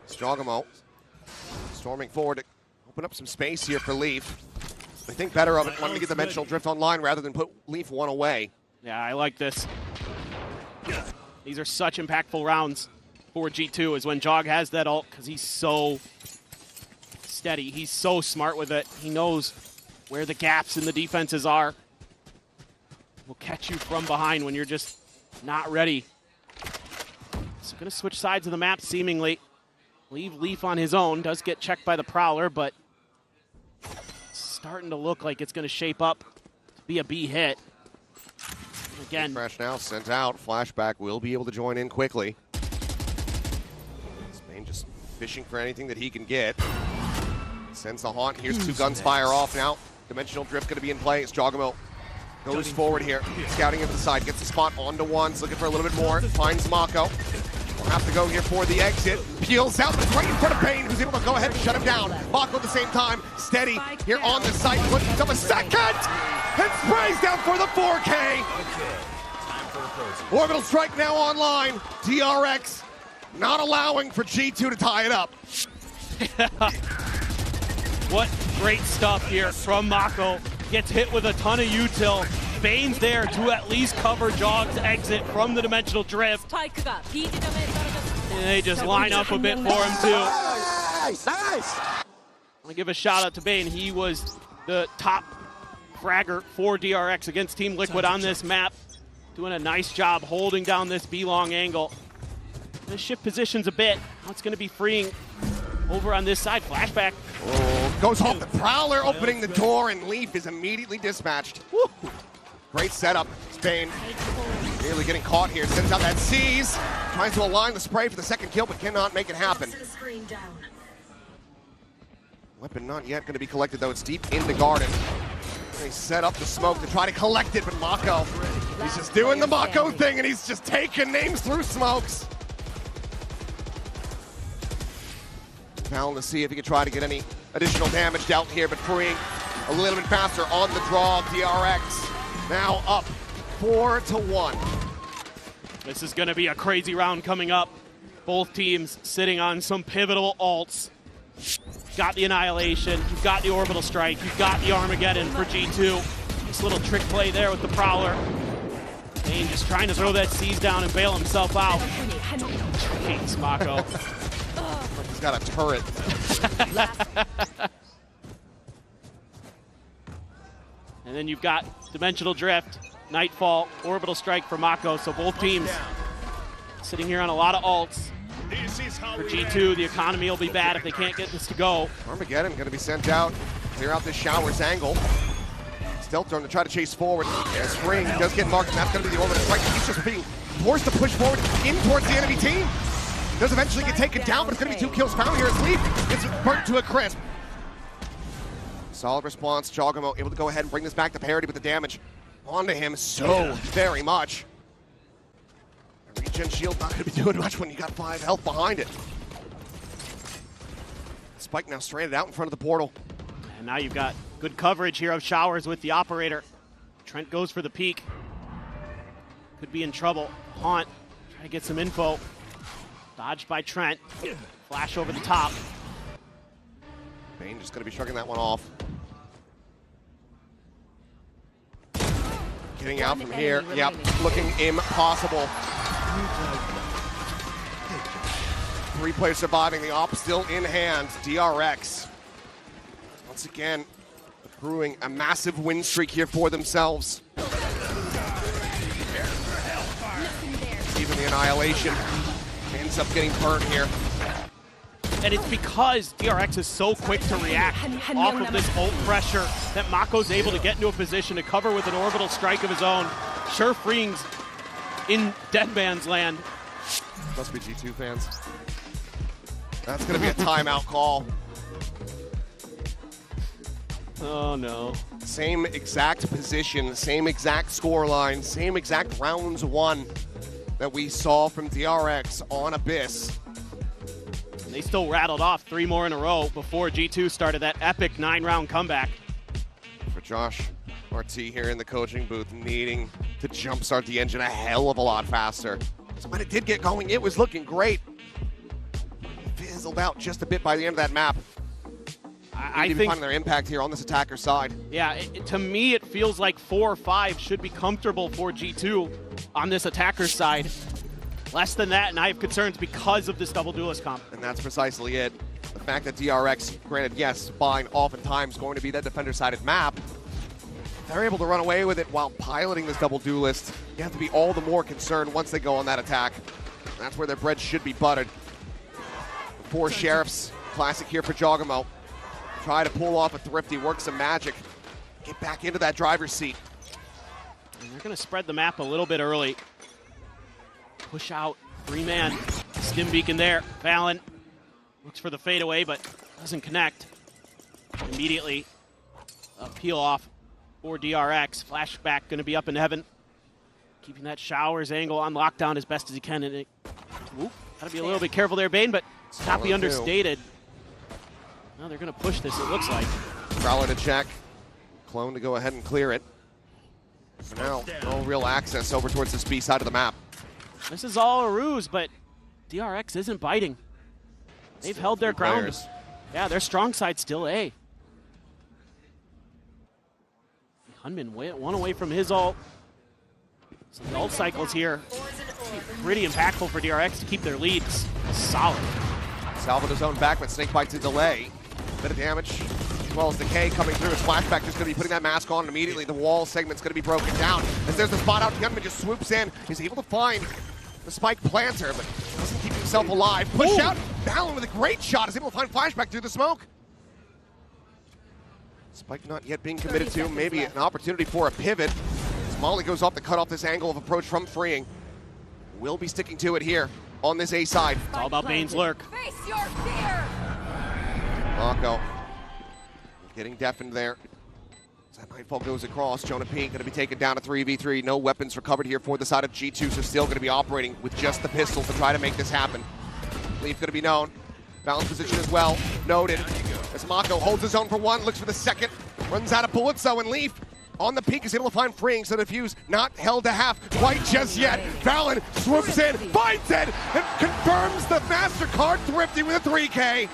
Strogamo storming forward to open up some space here for Leaf. I think better of it, wanting to get Dimensional Drift online rather than put Leaf one away. Yeah, I like this. These are such impactful rounds for G2 is when Jog has that ult because he's so steady. He's so smart with it. He knows where the gaps in the defenses are. Will catch you from behind when you're just not ready. So going to switch sides of the map seemingly. Leave Leaf on his own. Does get checked by the Prowler, but it's starting to look like it's going to shape up to be a B hit. Again. Crash now sent out. Flashback will be able to join in quickly. Spain just fishing for anything that he can get. Sends the haunt. Here's two guns fire off now. Dimensional Drift going to be in play. It's Jogamo. Goes forward here, scouting into the side, gets the spot onto ones, looking for a little bit more, finds Mako. Will have to go here for the exit. Peels out, but it's right in front of Bane, who's able to go ahead and shut him down. Mako at the same time, steady here on the site, puts himself a second, and sprays down for the 4K. Orbital Strike now online. DRX not allowing for G2 to tie it up. What great stuff here from Mako. Gets hit with a ton of util. Bane's there to at least cover Jog's exit from the Dimensional Drift. And they just line up a bit for him too. Nice! I want to give a shout out to Bane. He was the top fragger for DRX against Team Liquid on this map. Doing a nice job holding down this B-long angle. Gonna shift positions a bit. Now it's going to be freeing over on this side. Flashback. Oh, goes off the Prowler, opening the door, and Leaf is immediately dispatched. Woo. Great setup. Spain nearly getting caught here. Sends out that seize. Tries to align the spray for the second kill, but cannot make it happen. Weapon not yet going to be collected, though. It's deep in the garden. They set up the smoke to try to collect it, but Mako, he's just doing the Mako thing, and he's just taking names through smokes. Val to see if he can try to get any additional damage dealt here, but freeing a little bit faster on the draw. DRX now up 4-1. This is going to be a crazy round coming up. Both teams sitting on some pivotal ults. You've got the Annihilation, you've got the Orbital Strike, you've got the Armageddon for G2. Nice little trick play there with the Prowler. Bane just trying to throw that seize down and bail himself out. Hates Mako. He's got a turret. And then you've got Dimensional Drift, Nightfall, Orbital Strike for Mako, so both teams sitting here on a lot of ults. For G2, the economy will be bad if they can't get this to go. Armageddon going to be sent out, clear out this Shower's angle. Stealth drone to try to chase forward. As Ring does get marked, and that's going to be the Orbital Strike. He's just being forced to push forward in towards the enemy team. Does eventually get taken down, but it's going to be 2 kills found here as Leaf gets burnt to a crisp. Solid response. Jogamo able to go ahead and bring this back to parity, but the damage onto him so very much. The regen shield not going to be doing much when you got 5 health behind it. Spike now stranded out in front of the portal. And now you've got good coverage here of Showers with the operator. Trent goes for the peek. Could be in trouble. Haunt, try to get some info. Dodged by Trent. Flash over the top. Bane just going to be shrugging that one off. Getting out from here. Yep, looking impossible. 3 players surviving, the op still in hand. DRX, once again, accruing a massive win streak here for themselves. Even the Annihilation ends up getting burnt here. And it's because DRX is so quick to react off of this ult pressure that Mako's able to get into a position to cover with an orbital strike of his own. Sure freeings in Dead Man's Land. Must be G2 fans. That's going to be a timeout call. Oh no. Same exact position, same exact scoreline, same exact rounds won that we saw from DRX on Abyss. And they still rattled off 3 more in a row before G2 started that epic 9-round comeback. For Josh RT here in the coaching booth, needing to jumpstart the engine a hell of a lot faster. So when it did get going, it was looking great. Fizzled out just a bit by the end of that map. I think finding their impact here on this attacker side. Yeah, to me it feels like 4 or 5 should be comfortable for G2 on this attacker side. Less than that, and I have concerns because of this double duelist comp. And that's precisely it. The fact that DRX, granted, yes, Spine oftentimes going to be that defender-sided map, they're able to run away with it while piloting this double duelist. You have to be all the more concerned once they go on that attack. That's where their bread should be buttered. 4 Sheriffs, classic here for Jogamo. Try to pull off a Thrifty, work some magic, get back into that driver's seat. And they're going to spread the map a little bit early. Push out, 3-man, stim beacon there. Valen looks for the fadeaway, but doesn't connect. Immediately, a peel off for DRX. Flashback going to be up in heaven. Keeping that Showers angle on lockdown as best as he can. And gotta be a little bit careful there, Bane, but not be understated. No, they're going to push this, it looks like. Prowler to check. Clone to go ahead and clear it. For now, no real access over towards this B side of the map. This is all a ruse, but DRX isn't biting. They've held their ground. Yeah, their strong side still A. Hunman one away from his ult. So the ult cycles here. Pretty impactful for DRX to keep their leads solid. Salvador's own back, but Snakebite to delay. Bit of damage, as well as Decay coming through. His Flashback just going to be putting that mask on, and immediately the wall segment's going to be broken down. As there's the spot out, Gunman just swoops in. He's able to find the Spike planter, but doesn't keep himself alive. Push out, Valen with a great shot is able to find Flashback through the smoke. Spike not yet being committed to, maybe an opportunity for a pivot. As Molly goes off to cut off this angle of approach from Freeing. Will be sticking to it here on this A side. It's all about Bane's lurk. Face your fear! Mako getting deafened there. As that Nightfall goes across, Jonah P going to be taken down to 3v3. No weapons recovered here for the side of G2, so still going to be operating with just the pistol to try to make this happen. Leaf going to be known. Balanced position as well. Noted. As Mako holds his own for 1, looks for the second. Runs out of bullets though, and Leaf on the peak is able to find Freeing, so the fuse not held to half quite just yet. Valen swoops in, finds it, and confirms the MasterCard Thrifty with a 3K.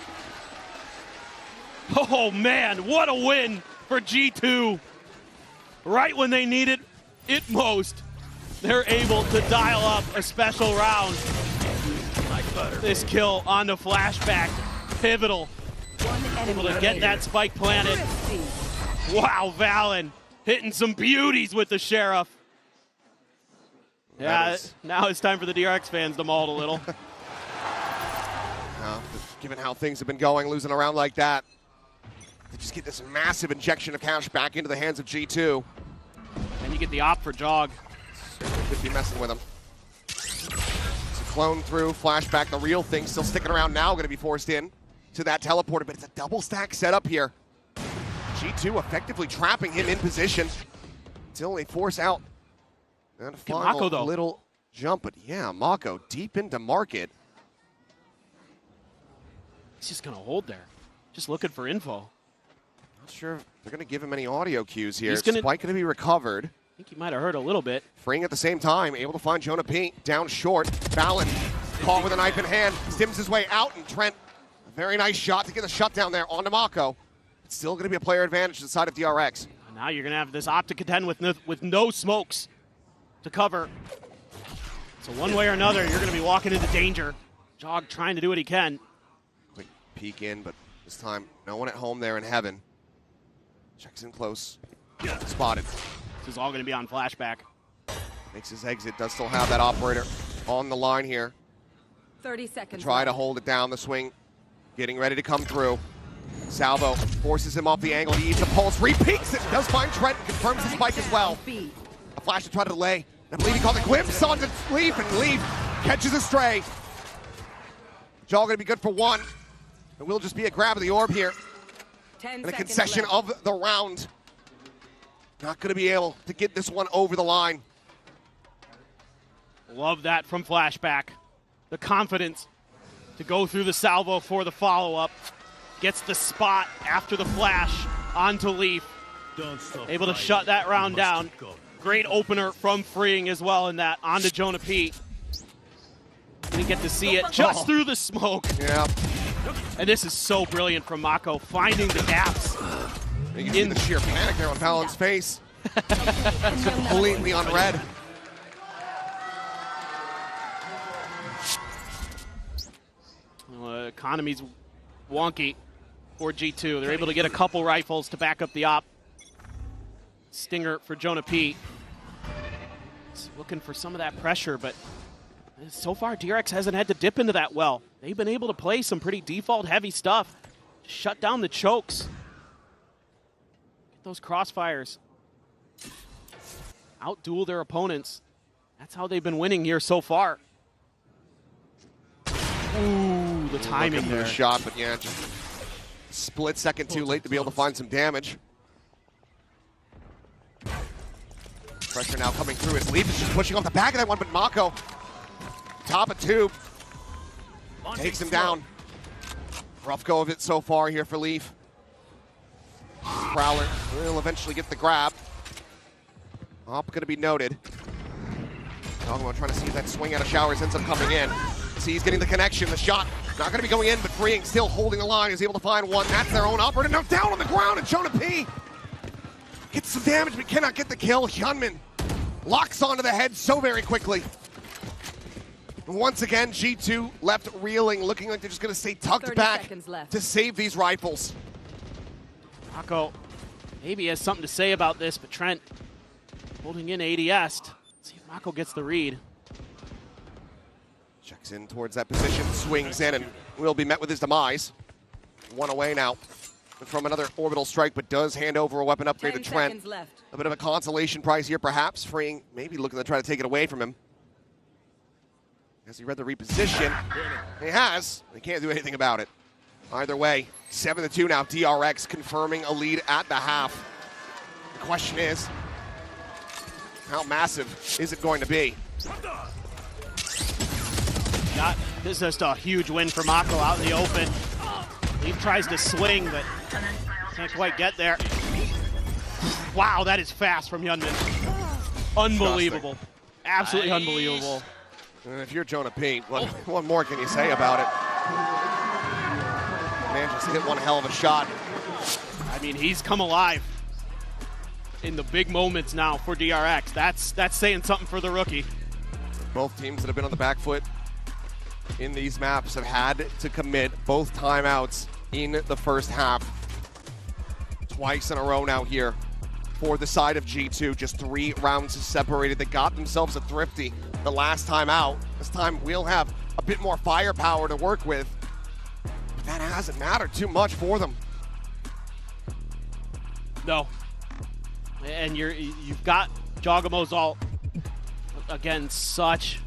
Oh man, what a win for G2. Right when they needed it most, they're able to dial up a special round. This kill on the Flashback, pivotal. Able to get that spike planted. Wow, Valen hitting some beauties with the Sheriff. Yeah, now it's time for the DRX fans to mold a little. Given how things have been going, losing a round like that, to just get this massive injection of cash back into the hands of G2. And you get the op for Jog. Could be messing with him. flown through, flashback, the real thing still sticking around now, going to be forced in to that teleporter, but it's a double stack setup here. G2 effectively trapping him in position until they force out and a final little jump, but yeah, Mako deep into market. He's just going to hold there, just looking for info. Not sure if they're going to give him any audio cues here. Spike going to be recovered. I think he might have heard a little bit. Freeing at the same time, able to find Jonah P. Down short. Fallon caught with a knife in hand. Stims his way out, and Trent, a very nice shot to get the shutdown there onto Mako. It's still going to be a player advantage to the side of DRX. Now you're going to have this op to contend with no smokes to cover. So one way or another, you're going to be walking into danger. Jog trying to do what he can. Quick peek in, but this time no one at home there in heaven. Checks in close. Spotted. This is all going to be on flashback. Makes his exit. Does still have that operator on the line here. 30 seconds. Try to hold it down. The swing getting ready to come through. Salvo forces him off the angle. He eats a pulse. Repeats it. Does find Trent. Confirms the spike as well. A flash to try to delay. I believe he called a glimpse onto Leaf, and Leaf catches a stray. Jaw going to be good for one. It will just be a grab of the orb here. And a concession of the round. Not going to be able to get this one over the line. Love that from flashback. The confidence to go through the salvo for the follow-up. Gets the spot after the flash onto Leaf. Able to shut that round down. Great opener from Freeing as well in that. Onto Jonah P. Didn't get to see it just through the smoke. Yeah. And this is so brilliant from Mako, finding the gaps. You can see the sheer panic there on Fallon's face. Completely unread. Economy's wonky for G2. They're able to get a couple rifles to back up the op. Stinger for Jonah P. He's looking for some of that pressure, but so far DRX hasn't had to dip into that well. They've been able to play some pretty default-heavy stuff. Shut down the chokes. Get those crossfires. Out-duel their opponents. That's how they've been winning here so far. Ooh, the timing there. The shot, but yeah, just split second too late to be able to find some damage. Pressure now coming through as Leaf is just pushing off the back of that one, but Mako, top of tube, takes him down. Rough go of it so far here for Leaf. Prowler will eventually get the grab. Op going to be noted. Dogmo trying to see if that swing out of showers ends up coming in. See, he's getting the connection, the shot. Not going to be going in, but Freeing still holding the line. He's able to find one. That's their own operator. Now down on the ground, and Jonah P gets some damage, but cannot get the kill. Hyunmin locks onto the head so very quickly. Once again, G2 left reeling, looking like they're just going to stay tucked back to save these rifles. Mako maybe has something to say about this, but Trent holding in ADS. Let's see if Mako gets the read. Checks in towards that position, swings in, and will be met with his demise. One away now from another orbital strike, but does hand over a weapon upgrade to Trent. A bit of a consolation prize here, perhaps. Freeing maybe looking to try to take it away from him. Has he read the reposition? He has. He can't do anything about it. Either way, 7-2 now. DRX confirming a lead at the half. The question is, how massive is it going to be? This is just a huge win for Mako out in the open. He tries to swing, but can't quite get there. Wow, that is fast from Hyunmin. Unbelievable. Absolutely unbelievable. And if you're Jonah P, what more can you say about it? Man just hit one hell of a shot. I mean, he's come alive in the big moments now for DRX. That's saying something for the rookie. Both teams that have been on the back foot in these maps have had to commit both timeouts in the first half. Twice in a row now here for the side of G2. Just 3 rounds separated. They got themselves a thrifty the last time out. This time we'll have a bit more firepower to work with. But that hasn't mattered too much for them. No. And you've got Jogamo's ult. Again, such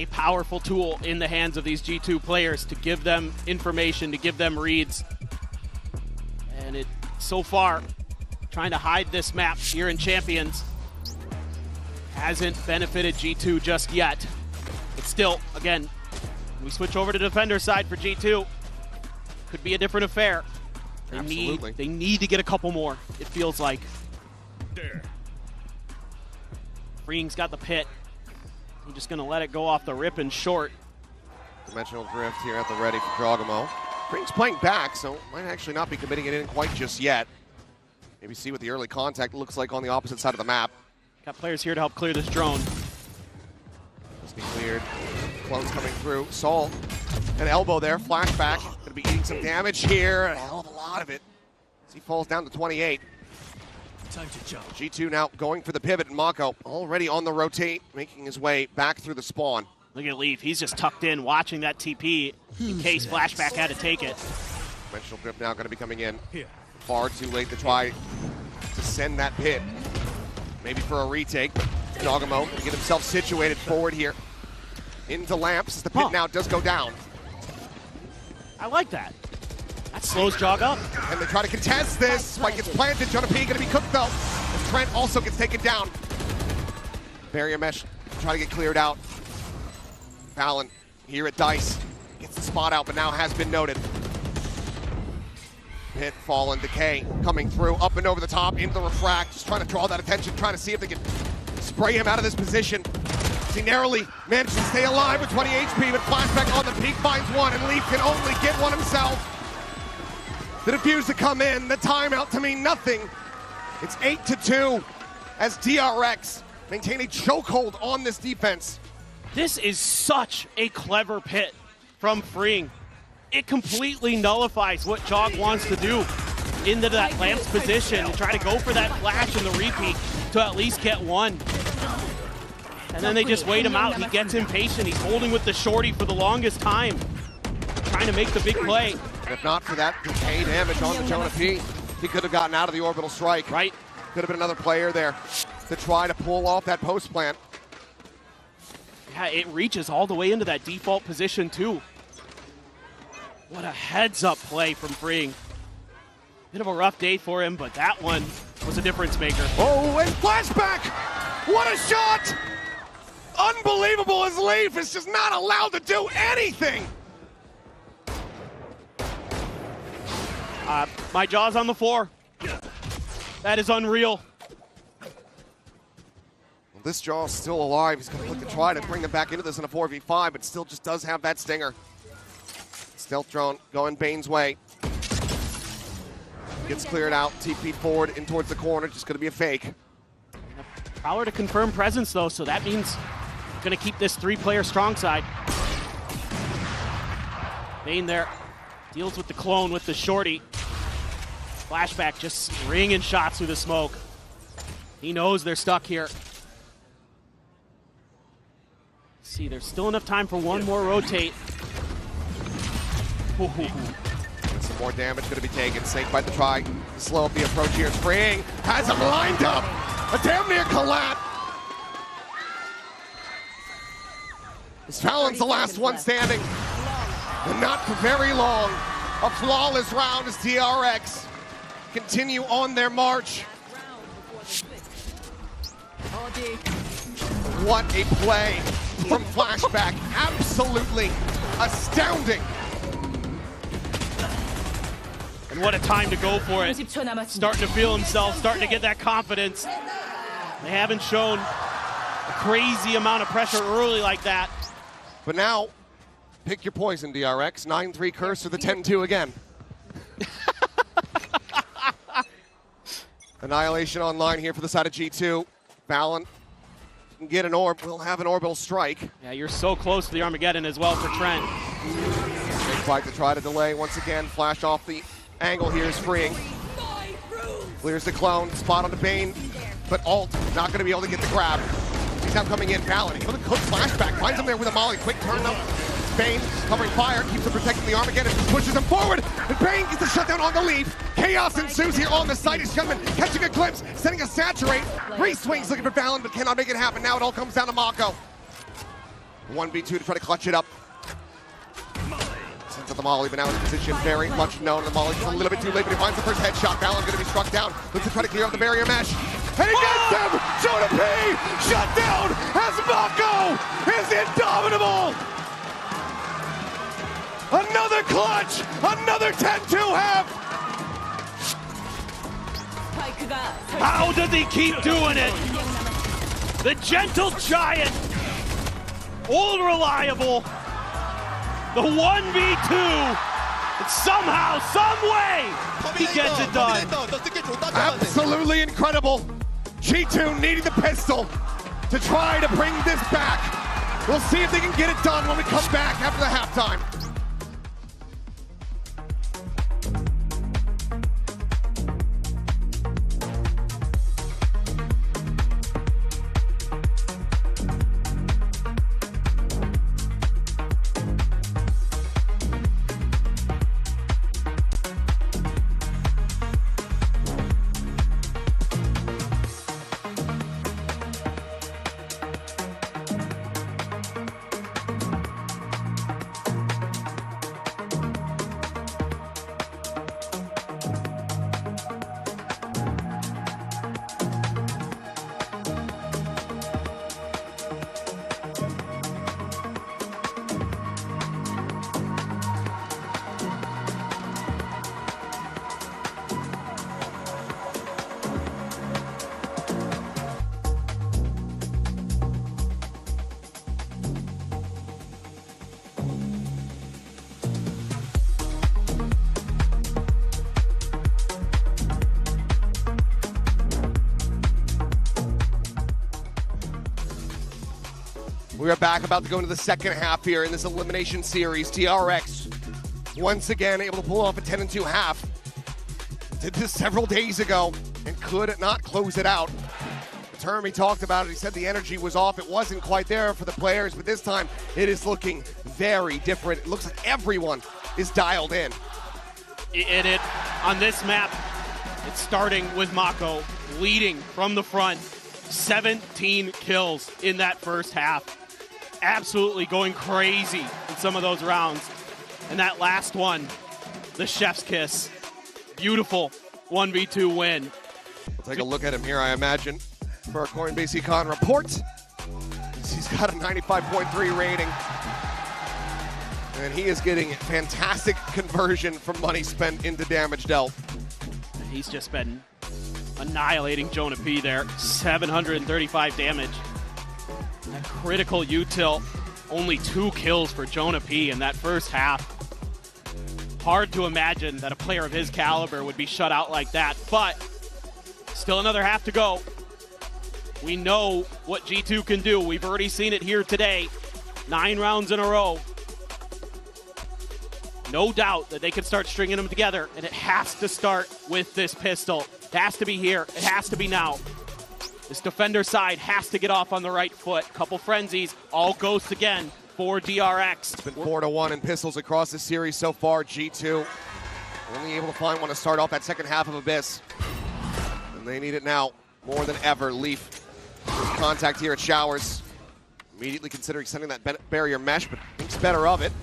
a powerful tool in the hands of these G2 players to give them information, to give them reads. And it, so far, trying to hide this map here in Champions hasn't benefited G2 just yet. But still, again, we switch over to defender side for G2. Could be a different affair. They need to get a couple more, it feels like. Freeing's got the pit. I'm just gonna let it go off the rip and short. Dimensional drift here at the ready for Jogamo. Freeing's playing back, so might actually not be committing it in quite just yet. Maybe see what the early contact looks like on the opposite side of the map. Got players here to help clear this drone. Just be cleared. Clones coming through. Sol, an elbow there, flashback. Gonna be eating some damage here. A hell of a lot of it. As he falls down to 28. Time to jump. G2 now going for the pivot, and Mako already on the rotate, making his way back through the spawn. Look at Leaf, he's just tucked in, watching that TP in case Flashback had to take it. Dimensional drift now going to be coming in. Far too late to try to send that pit. Maybe for a retake. Jogamo to get himself situated forward here. Into Lamps as the pit now does go down. I like that. That slows Jog up. And they try to contest this. Spike gets planted. Jonah P going to be cooked though. As Trent also gets taken down. Barrier mesh trying to get cleared out. Fallon here at Dice. Gets the spot out, but now has been noted. Pit, Fall, and Decay coming through, up and over the top, into the refract, just trying to draw that attention, trying to see if they can spray him out of this position. He narrowly managed to stay alive with 20 HP, but Flashback on the peak finds one, and Leaf can only get one himself. The defuse to come in, the timeout to mean nothing. It's 8-2 as DRX maintain a chokehold on this defense. This is such a clever pit from Freeing. It completely nullifies what Jog wants to do into that Lamps position to try to go for that flash in the repeat to at least get one. And then they just wait him out. He gets impatient. He's holding with the shorty for the longest time, trying to make the big play. And if not for that decay damage on the Jonah P, he could have gotten out of the orbital strike. Right. Could have been another player there to try to pull off that post plant. Yeah, it reaches all the way into that default position too. What a heads-up play from Freeing. Bit of a rough day for him, but that one was a difference maker. Oh, and Flashback! What a shot! Unbelievable as Leaf is just not allowed to do anything! My jaw's on the floor. That is unreal. Well, this jaw's still alive. He's going to look to try to bring them back into this in a 4v5, but still just does have that stinger. Stealth drone going Bane's way. Gets cleared out, TP forward in towards the corner, just going to be a fake. Prowler to confirm presence though, so that means going to keep this three-player strong side. Bane there, deals with the clone with the shorty. Flashback just ringing shots through the smoke. He knows they're stuck here. See, there's still enough time for one more rotate. Some more damage going to be taken. Snakebite to try to slow up the approach here. Freeing has him lined up. A damn near collapse. As Fallon's the last one standing. And not for very long. A flawless round as DRX continue on their march. What a play from Flashback. Absolutely astounding. And what a time to go for it. Starting to feel himself, starting to get that confidence. They haven't shown a crazy amount of pressure early like that. But now, pick your poison, DRX. 9-3 curse or the 10-2 again. Annihilation online here for the side of G2. Fallon can get an orb. We'll have an orbital strike. Yeah, you're so close to the Armageddon as well for Trent. Big fight to try to delay once again. Flash off the angle here is Freeing. Clears the clone. Spot on the Bane. But Alt not going to be able to get the grab. He's now coming in. Fallon. He's going to cook Flashback. Finds him there with a molly. Quick turn though. Bane covering fire. Keeps him protecting the Armageddon. Pushes him forward. And Bane gets the shutdown on the Leaf. Chaos ensues here on the site. He's coming. Catching a glimpse. Sending a saturate. Re-swings looking for Fallon, but cannot make it happen. Now it all comes down to Mako. 1v2 to try to clutch it up. Sends out the Molly, but now his position very much known. The Molly's a little bit too late, but he finds the first headshot. Valorant going to be struck down. Looks to try to clear out the barrier mesh. And he gets him! Jonah P! Shut down as Mako is indomitable! Another clutch! Another 10-2 half! How does he keep doing it? The gentle giant, all reliable, the 1v2, and somehow, some way, he gets it done. Absolutely incredible. G2 needing the pistol to try to bring this back. We'll see if they can get it done when we come back after the halftime. We are back, about to go into the second half here in this elimination series. DRX, once again, able to pull off a 10-2 half. Did this several days ago and could not close it out. The term he talked about it, he said the energy was off. It wasn't quite there for the players, but this time it is looking very different. It looks like everyone is dialed in. On this map, it's starting with Mako leading from the front. 17 kills in that first half. Absolutely going crazy in some of those rounds. And that last one, the chef's kiss. Beautiful 1v2 win. We'll take a look at him here, I imagine, for our Coinbase Econ report. He's got a 95.3 rating. And he is getting fantastic conversion from money spent into damage dealt. He's just been annihilating Jonah P there. 735 damage. That critical util, only 2 kills for Jonah P in that first half. Hard to imagine that a player of his caliber would be shut out like that, but still another half to go. We know what G2 can do. We've already seen it here today. 9 rounds in a row. No doubt that they can start stringing them together, and it has to start with this pistol. It has to be here. It has to be now. This defender side has to get off on the right foot. Couple frenzies, all ghosts again for DRX. It's been 4-1 in pistols across this series so far. G2 only able to find one to start off that second half of Abyss. And they need it now more than ever. Leaf contact here at Showers. Immediately considering sending that barrier mesh, but thinks better of it.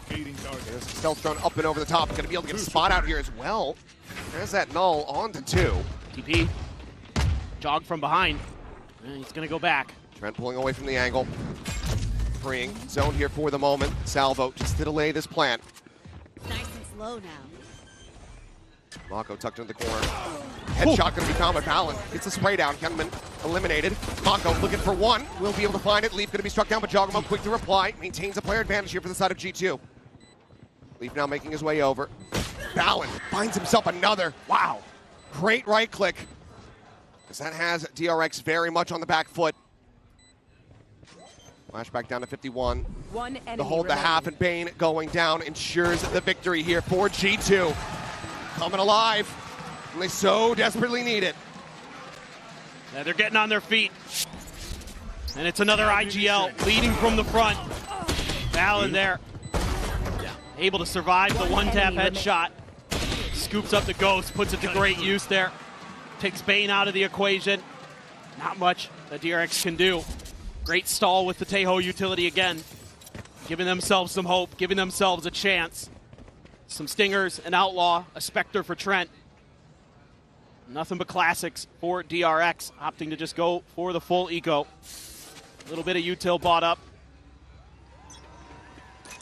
There's a stealth drone up and over the top. Going to be able to get a spot out here as well. There's that null on to 2. TP. Jog from behind. And he's going to go back. Trent pulling away from the angle. Freeing. Zoned here for the moment. Salvo just to delay this plant. Nice and slow now. Mako tucked into the corner. Headshot going to be found by Fallon. Gets a spray down. Kenman eliminated. Mako looking for one. Will be able to find it. Leaf going to be struck down, but Jogamo quick to reply. Maintains a player advantage here for the side of G2. Leaf now making his way over. Fallon finds himself another. Wow. Great right click. Because that has DRX very much on the back foot. Flashback down to 51. The hold the half and Bane going down ensures the victory here for G2. Coming alive. And they so desperately need it. Yeah, they're getting on their feet. And it's another IGL leading from the front. Fallon there. Able to survive the one-tap headshot. Scoops up the ghost, puts it to great use there. Takes Bane out of the equation. Not much that DRX can do. Great stall with the Tejo utility again. giving themselves some hope, giving themselves a chance. Some stingers, an outlaw, a specter for Trent. Nothing but classics for DRX, opting to just go for the full eco. A little bit of util bought up.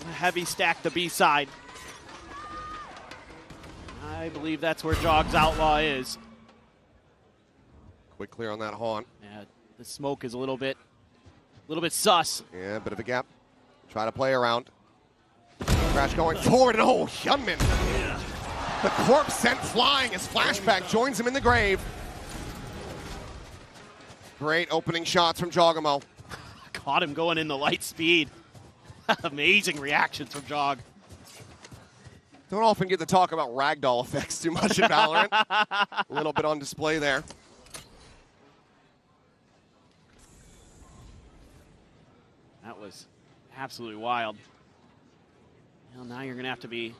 A heavy stack the B side. I believe that's where Jog's outlaw is. Quick clear on that haunt. Yeah, the smoke is a little bit sus. Yeah, bit of a gap. Try to play around. Crash going forward, and oh, Hyunmin. The corpse sent flying as Flashback joins him in the grave. Great opening shots from Jogamo. Caught him going in the light speed. Amazing reactions from Jog. Don't often get to talk about ragdoll effects too much in Valorant. A little bit on display there. That was absolutely wild. Well, now you're going to have to be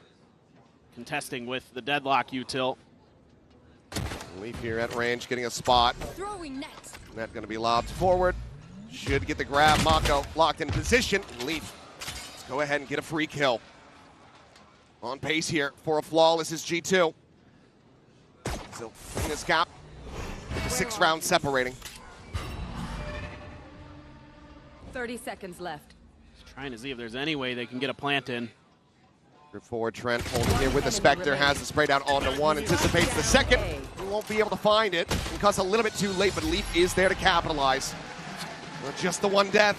contesting with the deadlock util. Leaf here at range, getting a spot. Throwing next. Net going to be lobbed forward. Should get the grab. Mako locked in position. Leaf, let's go ahead and get a free kill. On pace here for a flawless is G2. Still in this gap. The 6 rounds separating. 30 seconds left. Just trying to see if there's any way they can get a plant in. Forward Trent holding here with the Spectre, has the spray down onto one, anticipates the second. He won't be able to find it because a little bit too late, but Leaf is there to capitalize. Just the one death.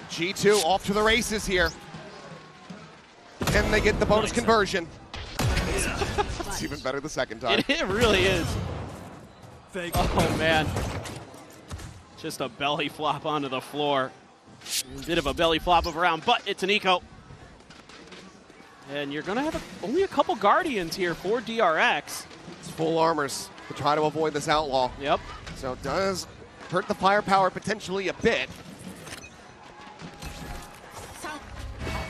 G2 off to the races here. Can they get the bonus conversion? It's even better the second time. It really is. Oh, man. Just a belly flop onto the floor. A bit of a belly flop of around, but it's an eco. And you're going to have only a couple Guardians here for DRX. It's full armors to try to avoid this outlaw. Yep. So it does hurt the firepower potentially a bit.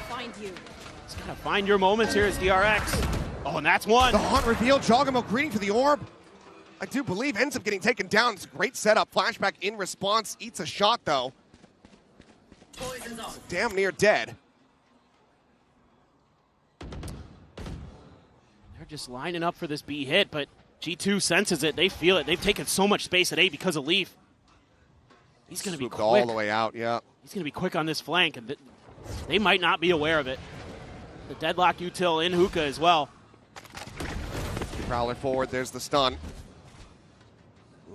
Find you. Just gotta find your moments here as DRX. Oh, and that's one. The haunt reveal, Jogamo greeting to the orb. I do believe ends up getting taken down. It's a great setup. Flashback in response, eats a shot though. It's damn near dead. They're just lining up for this B hit, but G2 senses it. They feel it. They've taken so much space at A because of Leaf. He's going to be quick. All the way out, yeah. He's going to be quick on this flank, and they might not be aware of it. The deadlock util in hookah as well. Prowler forward, there's the stun.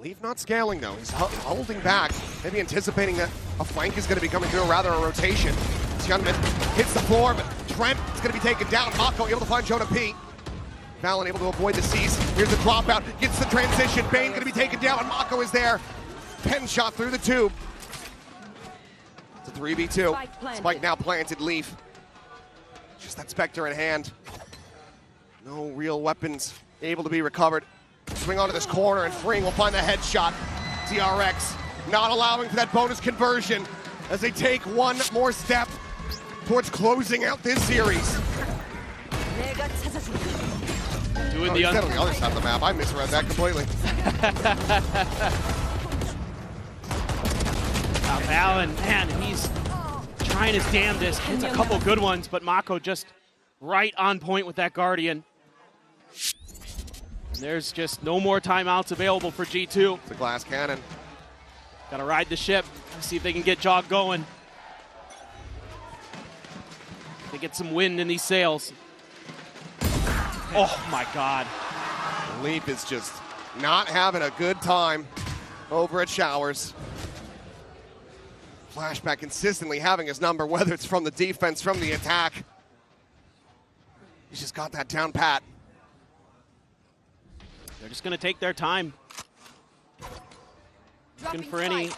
Leaf not scaling though. He's holding back, maybe anticipating that a flank is going to be coming through, or rather a rotation. Hyunmin hits the floor, but Trent is going to be taken down. Mako able to find Jonah P. Valen able to avoid the seize. Here's the dropout, gets the transition. Bane going to be taken down, and Mako is there. Pen shot through the tube. It's a 3v2. Spike now planted. Leaf. Just that Spectre in hand. No real weapons able to be recovered. Swing onto this corner, and Freeing will find the headshot. DRX not allowing for that bonus conversion as they take one more step towards closing out this series. Doing he's on the other side of the map. I misread that completely. Valen, man, he's trying his damnedest. Hits a couple good ones, but Mako just right on point with that Guardian. And there's just no more timeouts available for G2. It's a glass cannon. Gotta ride the ship. See if they can get Jog going. They get some wind in these sails. Oh my God. Leap is just not having a good time over at Showers. Flashback consistently having his number, whether it's from the defense, from the attack. He's just got that down pat. They're just going to take their time. Looking for any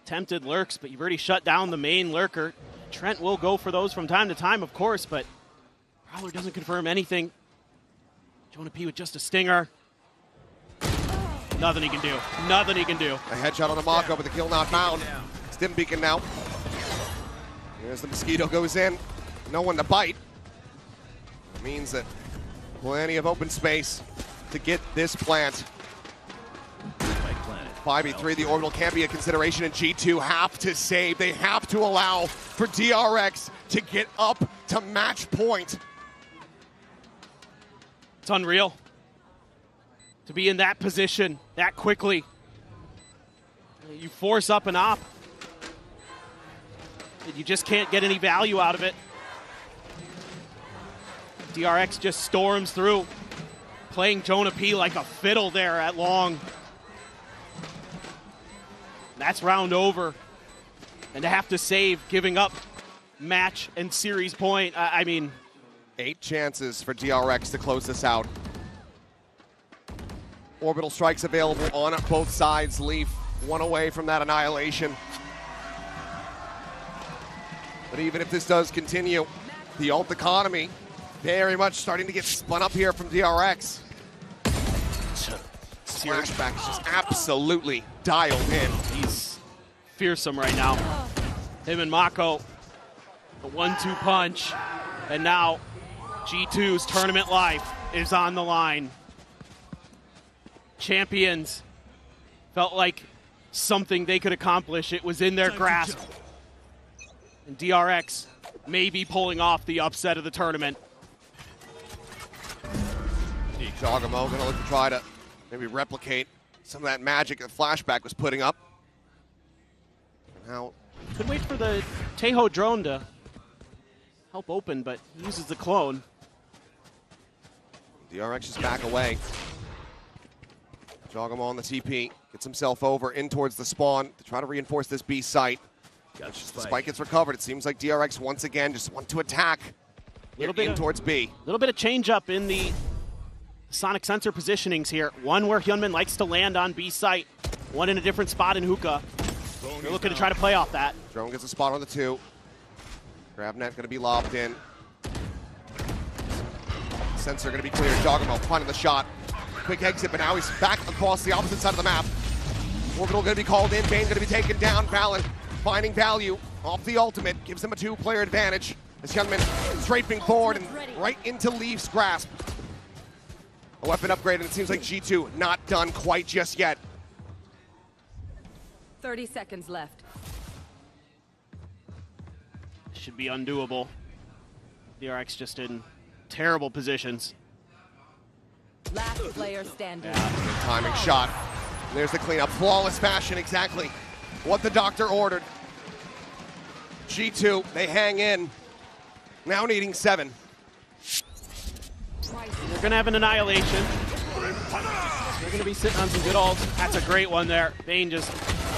attempted lurks, but you've already shut down the main lurker. Trent will go for those from time to time, of course, but Prowler doesn't confirm anything. Jonah P with just a stinger. Nothing he can do. Nothing he can do. A headshot on the Mako, but the kill not found. Stim beacon now. Here's the Mosquito goes in. No one to bite. It means that plenty of open space to get this plant. Spike planted. 5v3, the orbital can't be a consideration, and G2 have to save. They have to allow for DRX to get up to match point. It's unreal to be in that position that quickly. You force up an op, and you just can't get any value out of it. DRX just storms through, playing Jonah P like a fiddle there at long. That's round over. And to have to save, giving up match and series point, I mean... 8 chances for DRX to close this out. Orbital strikes available on both sides. Leaf 1 away from that annihilation. But even if this does continue, the ult economy very much starting to get spun up here from DRX. Flashback is just absolutely dialed in. He's fearsome right now. Him and Mako, the 1-2 punch. And now G2's tournament life is on the line. Champions felt like something they could accomplish. It was in their grasp. And DRX may be pulling off the upset of the tournament. Jogamo gonna look to try to maybe replicate some of that magic that Flashback was putting up. Now, could wait for the Tejo drone to help open, but he uses the clone. DRX is back away. Jogamo on the TP, gets himself over in towards the spawn to try to reinforce this B site. The spike gets recovered. It seems like DRX once again just want to attack towards B. A little bit of change up in the sonic sensor positionings here. One where Hyunmin likes to land on B site, one in a different spot in Hookah. They're looking to try to play off that. Drone gets a spot on the 2. Grab net gonna be lobbed in. Sensor gonna be cleared. Jogamo finding the shot. Quick exit, but now he's back across the opposite side of the map. Orbital gonna be called in. Bane gonna be taken down. Valen finding value off the ultimate. Gives him a 2-player advantage. As Hyunmin strafing forward and right into Leaf's grasp. A weapon upgrade, and it seems like G2 not done quite just yet. 30 seconds left. Should be undoable. DRX just in terrible positions. Last player standing. Good timing shot. There's the cleanup. Flawless fashion, exactly what the doctor ordered. G2, they hang in. Now needing 7. They're going to have an annihilation. They're going to be sitting on some good ults. That's a great one there. Bane just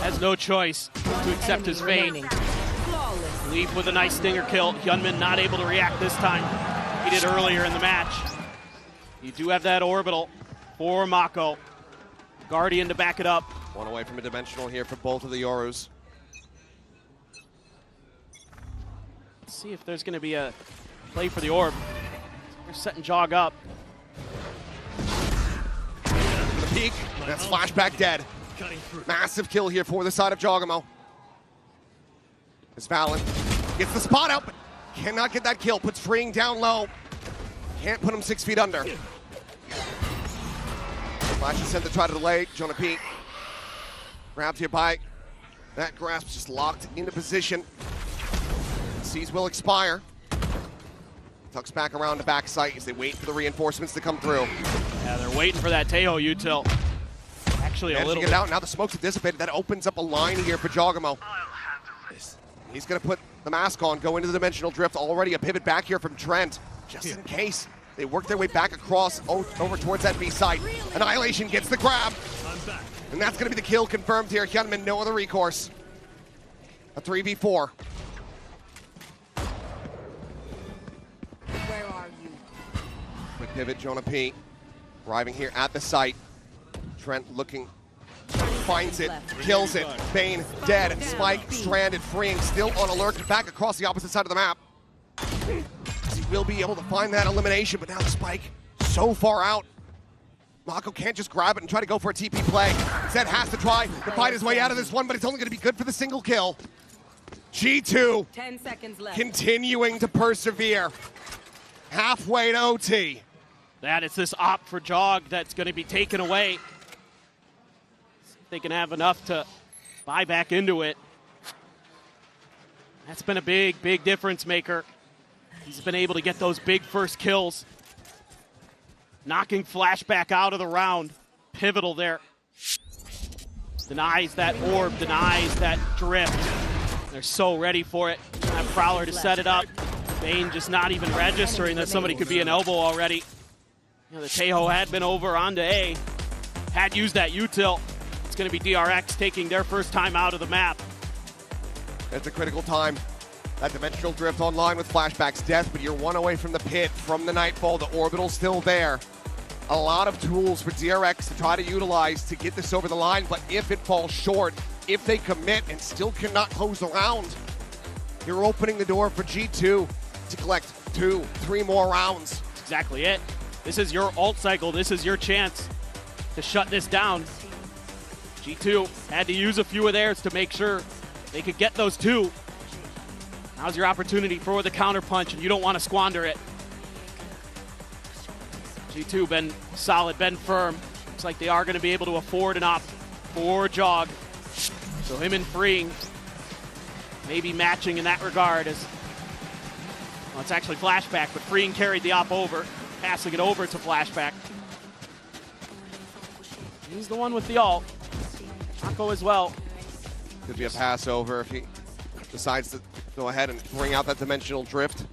has no choice to accept his fate. Leaf with a nice stinger kill. Hyunmin not able to react this time. He did earlier in the match. You do have that orbital for Mako. Guardian to back it up. 1 away from a dimensional here for both of the Yorus. Let's see if there's going to be a play for the orb. They're setting Jog up. The peak. That's Flashback dead. Massive kill here for the side of Jogamo. As Valen gets the spot up, but cannot get that kill. Puts Freeing down low. Can't put him 6 feet under. Flash is sent to try to delay. Jonah P. Grabbed here by that grasp, just locked into position. Seize will expire. Tucks back around to back site as they wait for the reinforcements to come through. Yeah, they're waiting for that Tejo util. Actually, a little get it out. Now the smokes have dissipated. That opens up a line here for Jogamo. He's going to put the mask on, go into the dimensional drift. Already a pivot back here from Trent, just in case they work their way back across over towards that B site. Annihilation gets the grab, and that's going to be the kill confirmed here. Hyunmin, no other recourse. A 3v4. Where are you? Quick pivot, Jonah P. Arriving here at the site. Trent looking, finds it, kills it. Bane dead, Spike stranded, Freeing still on alert, back across the opposite side of the map. He will be able to find that elimination, but now the Spike so far out. Mako can't just grab it and try to go for a TP play. Instead has to try to fight his way out of this one, but it's only going to be good for the single kill. G2 10 seconds left. Continuing to persevere. Halfway to OT. That is this op for Jog that's going to be taken away. they can have enough to buy back into it. That's been a big, big difference maker. He's been able to get those big first kills. Knocking Flashback out of the round. Pivotal there. Denies that orb, denies that drift. They're so ready for it. That Prowler to set it up. Bane just not even registering that somebody could be an elbow already. You know, the Tejo had been over onto A. Had used that util. It's going to be DRX taking their first time out of the map. It's a critical time. That dimensional drift online with Flashback's death, but you're one away from the pit, from the Nightfall. The orbital's still there. A lot of tools for DRX to try to utilize to get this over the line, but if it falls short, if they commit and still cannot close the round, you're opening the door for G2 to collect 2, 3 more rounds. That's exactly it. This is your ult cycle. This is your chance to shut this down. G2 had to use a few of theirs to make sure they could get those 2. Now's your opportunity for the counterpunch, and you don't want to squander it. G2 been solid, been firm. Looks like they are going to be able to afford an op for Jog. So him and Freeing maybe matching in that regard as, well, it's actually Flashback, but Freeing carried the op over, passing it over to Flashback. He's the one with the ult. Mako as well. Could be a pass over if he decides to go ahead and bring out that dimensional drift.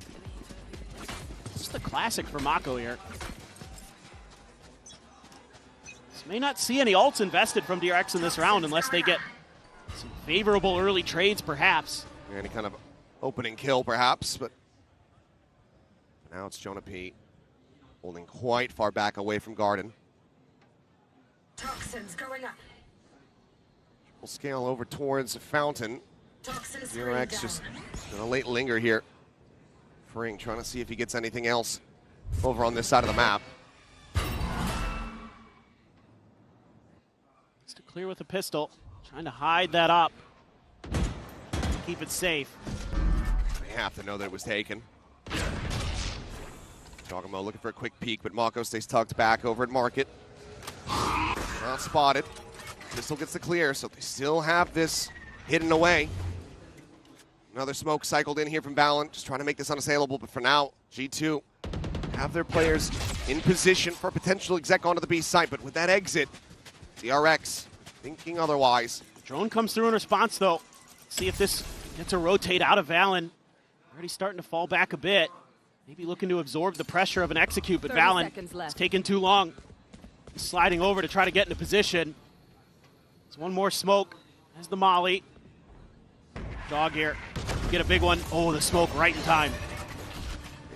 Just a classic for Mako here. May not see any ults invested from DRX in this round unless they get some favorable early trades, perhaps. Any kind of opening kill, perhaps, but now it's Jonah P. holding quite far back away from Garden. Toxins going up. We'll scale over towards Fountain. DRX just in a late linger here. Freeing, trying to see if he gets anything else over on this side of the map. Clear with a pistol, trying to hide that up. Keep it safe. They have to know that it was taken. Jogamo looking for a quick peek, but Mako stays tucked back over at Market. Not spotted. Pistol gets the clear, so they still have this hidden away. Another smoke cycled in here from VALORANT, just trying to make this unassailable, but for now, G2 have their players in position for a potential exec onto the B site, but with that exit, DRX thinking otherwise. Drone comes through in response, though. See if this gets a rotate out of Valen. Already starting to fall back a bit. Maybe looking to absorb the pressure of an execute, but Valen, it's taking too long. He's sliding over to try to get into position. There's one more smoke. There's the molly. Dog here. Get a big one. Oh, the smoke right in time.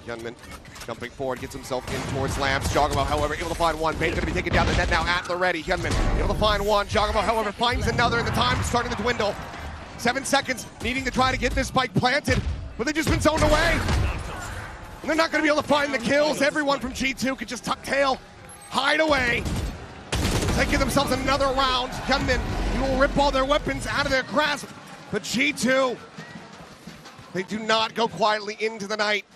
Hyunmin jumping forward, gets himself in towards Lambs. Jogamo, however, able to find one. Bane's going to be taken down the net now at the ready. Hyunmin able to find one. Jogamo, however, finds another, and the time starting to dwindle. 7 seconds, needing to try to get this spike planted, but they've just been zoned away. And they're not going to be able to find the kills. Everyone from G2 could just tuck tail, hide away, taking themselves another round. Hyunmin, he will rip all their weapons out of their grasp, but G2, they do not go quietly into the night.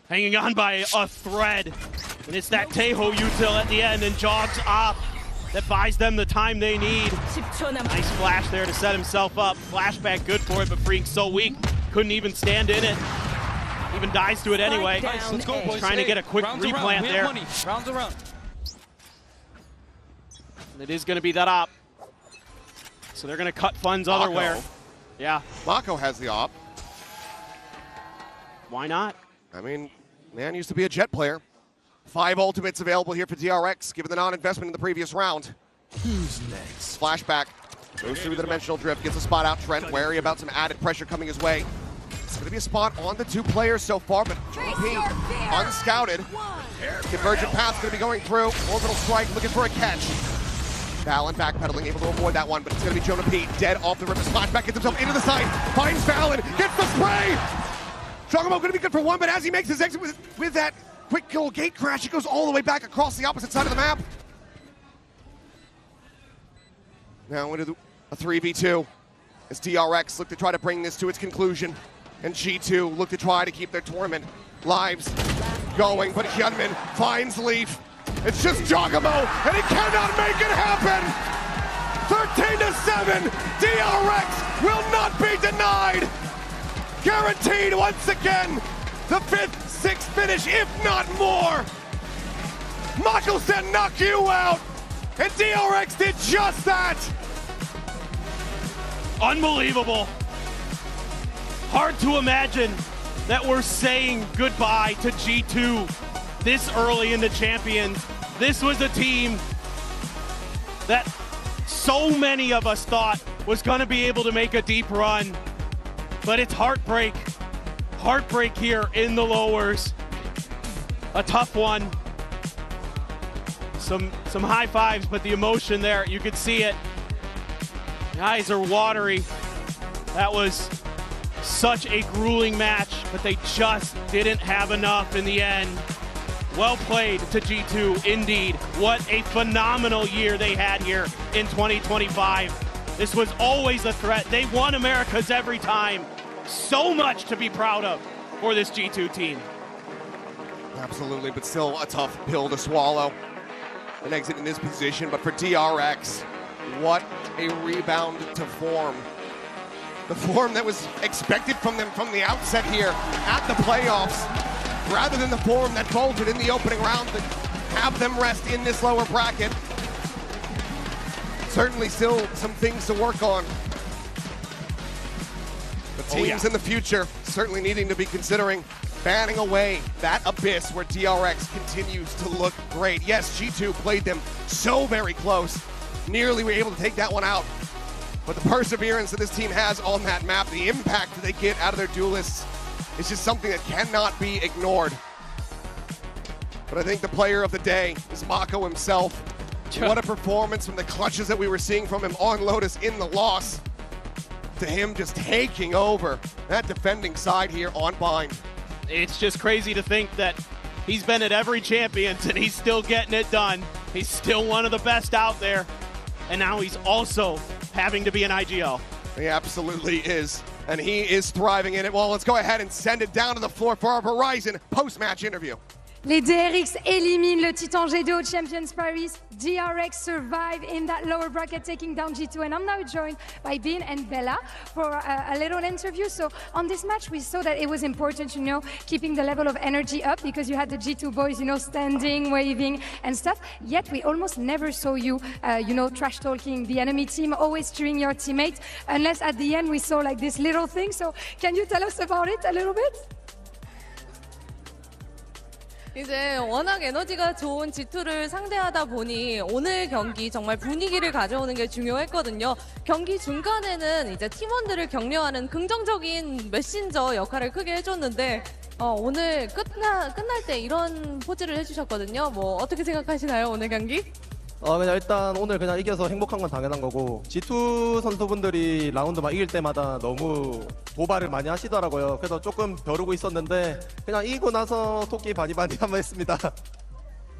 Hanging on by a thread. And it's that Tejo util at the end and Jog's op that buys them the time they need. Nice flash there to set himself up. Flashback good for it, but Freeing so weak. Couldn't even stand in it. Even dies to it anyway. Nice, let's go, boys. Trying to get a quick rounds replant there. Money. Rounds around. And it is going to be that op. So they're going to cut funds otherwhere. Yeah. Mako has the op. Why not? I mean, man used to be a Jet player. 5 ultimates available here for DRX, given the non-investment in the previous round. Who's next? Flashback goes through the dimensional drift, gets a spot out. Trent wary about some added pressure coming his way. It's going to be a spot on the 2 players so far, but JP unscouted. Convergent path's going to be going through. Orbital strike looking for a catch. Valen backpedaling, able to avoid that one, but it's going to be Jonah P. dead off the rip. Flashback gets himself into the side, finds Valen, gets the spray! Jogamo going to be good for one, but as he makes his exit with that quick kill gate crash, he goes all the way back across the opposite side of the map. Now into a 3v2 as DRX look to try to bring this to its conclusion, and G2 look to try to keep their tournament lives going, but Hyunmin finds Leaf. It's just Jogamo, and he cannot make it happen! 13-7, DRX will not be denied. Guaranteed once again, the 5th, 6th finish, if not more. Mako said knock you out, and DRX did just that. Unbelievable. Hard to imagine that we're saying goodbye to G2 this early in the Champions. This was a team that so many of us thought was going to be able to make a deep run. But it's heartbreak. Heartbreak here in the lowers. A tough one. Some high fives, but the emotion there, you could see it. The eyes are watery. That was such a grueling match, but they just didn't have enough in the end. Well played to G2, indeed. What a phenomenal year they had here in 2025. This was always a threat. They won Americas every time. So much to be proud of for this G2 team. Absolutely, but still a tough pill to swallow. An exit in this position, but for DRX, what a rebound to form. The form that was expected from them from the outset here at the playoffs, rather than the form that folded in the opening round that have them rest in this lower bracket. Certainly still some things to work on. The teams in the future certainly needing to be considering banning away that abyss where DRX continues to look great. Yes, G2 played them so very close. Nearly were able to take that one out. But the perseverance that this team has on that map, the impact that they get out of their duelists, is just something that cannot be ignored. But I think the player of the day is Mako himself. What a performance from the clutches that we were seeing from him on Lotus in the loss, to him just taking over that defending side here on Bind. It's just crazy to think that he's been at every Champions and he's still getting it done. He's still one of the best out there. And now he's also having to be an IGL. He absolutely is. And he is thriving in it. Well, let's go ahead and send it down to the floor for our Verizon post-match interview. Les DRX éliminent le Titan G2 au Champions Paris. DRX survive in that lower bracket, taking down G2. And I'm now joined by Bin and Bella for a little interview. So on this match, we saw that it was important, you know, keeping the level of energy up because you had the G2 boys, you know, standing, waving and stuff. Yet we almost never saw you, you know, trash talking the enemy team, always cheering your teammates, unless at the end we saw like this little thing. So can you tell us about it a little bit? 이제 워낙 에너지가 좋은 G2를 상대하다 보니 오늘 경기 정말 분위기를 가져오는 게 중요했거든요. 경기 중간에는 이제 팀원들을 격려하는 긍정적인 메신저 역할을 크게 해줬는데 오늘 끝날 때 이런 포즈를 해주셨거든요. 뭐 어떻게 생각하시나요, 오늘 경기? 그냥 일단 오늘 그냥 이겨서 행복한 건 당연한 거고 G2 선수분들이 라운드만 이길 때마다 너무 도발을 많이 하시더라고요. 그래서 조금 벼르고 있었는데 그냥 이기고 나서 토끼 바니바니 한번 했습니다.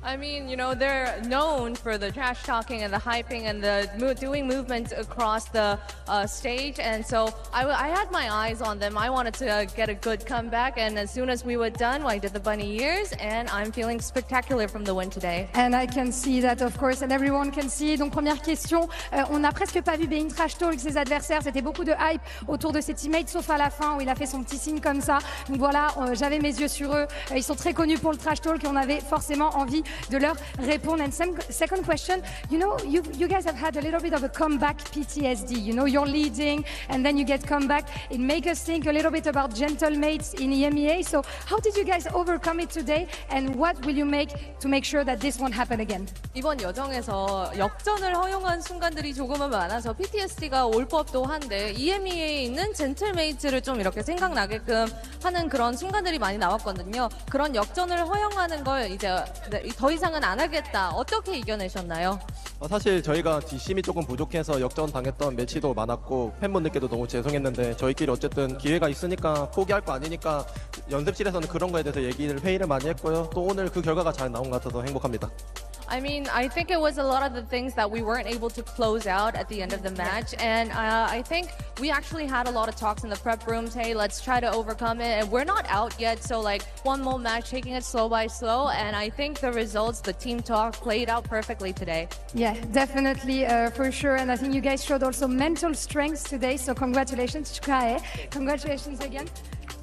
I mean, you know, they're known for the trash talking and the hyping and the doing movements across the stage. And so I had my eyes on them. I wanted to get a good comeback. And as soon as we were done, I did the bunny ears. And I'm feeling spectacular from the win today. And I can see that, of course, and everyone can see. Donc, première question. On n'a presque pas vu Bein trash talk ses adversaires. C'était beaucoup de hype autour de ses teammates, sauf à la fin où il a fait son petit signe comme ça. Donc voilà, j'avais mes yeux sur eux. Ils sont très connus pour le trash talk et on avait forcément envie de leur répondre. And second question, you know, you guys have had a little bit of a comeback PTSD. You know, you're leading and then you get comeback. It makes us think a little bit about gentlemates in EMEA. So how did you guys overcome it today and what will you make to make sure that this won't happen again? 이번 여정에서 역전을 허용한 순간들이 조금은 많아서 PTSD가 올 법도 한데 EMEA에 있는 젠틀메이트를 좀 이렇게 생각나게끔 하는 그런 순간들이 많이 나왔거든요. 그런 역전을 허용하는 걸 이제 더 이상은 안 하겠다. 어떻게 이겨내셨나요? 사실 저희가 뒷심이 조금 부족해서 역전 당했던 매치도 많았고 팬분들께도 너무 죄송했는데 저희끼리 어쨌든 기회가 있으니까 포기할 거 아니니까 연습실에서는 그런 거에 대해서 회의를 많이 했고요. 또 오늘 그 결과가 잘 나온 것 같아서 행복합니다. I mean, I think it was a lot of the things that we weren't able to close out at the end of the match. And I think we actually had a lot of talks in the prep rooms. Hey, let's try to overcome it. And we're not out yet. So like one more match, taking it slow by slow. And I think the results, the team talk played out perfectly today. Yeah, definitely, for sure. And I think you guys showed also mental strength today. So congratulations, congratulations again.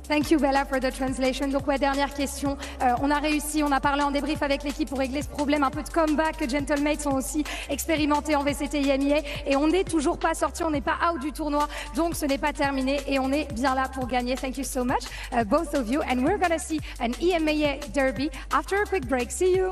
Thank you Bella for the translation. Donc ouais, dernière question. On a réussi, on a parlé en débrief avec l'équipe pour régler ce problème. Un peu de comeback que Gentlemates ont aussi expérimenté en VCT IMEA. Et on n'est toujours pas sorti, on n'est pas out du tournoi. Donc ce n'est pas terminé et on est bien là pour gagner. Thank you so much, both of you. And we're gonna see an IMEA derby after a quick break. See you.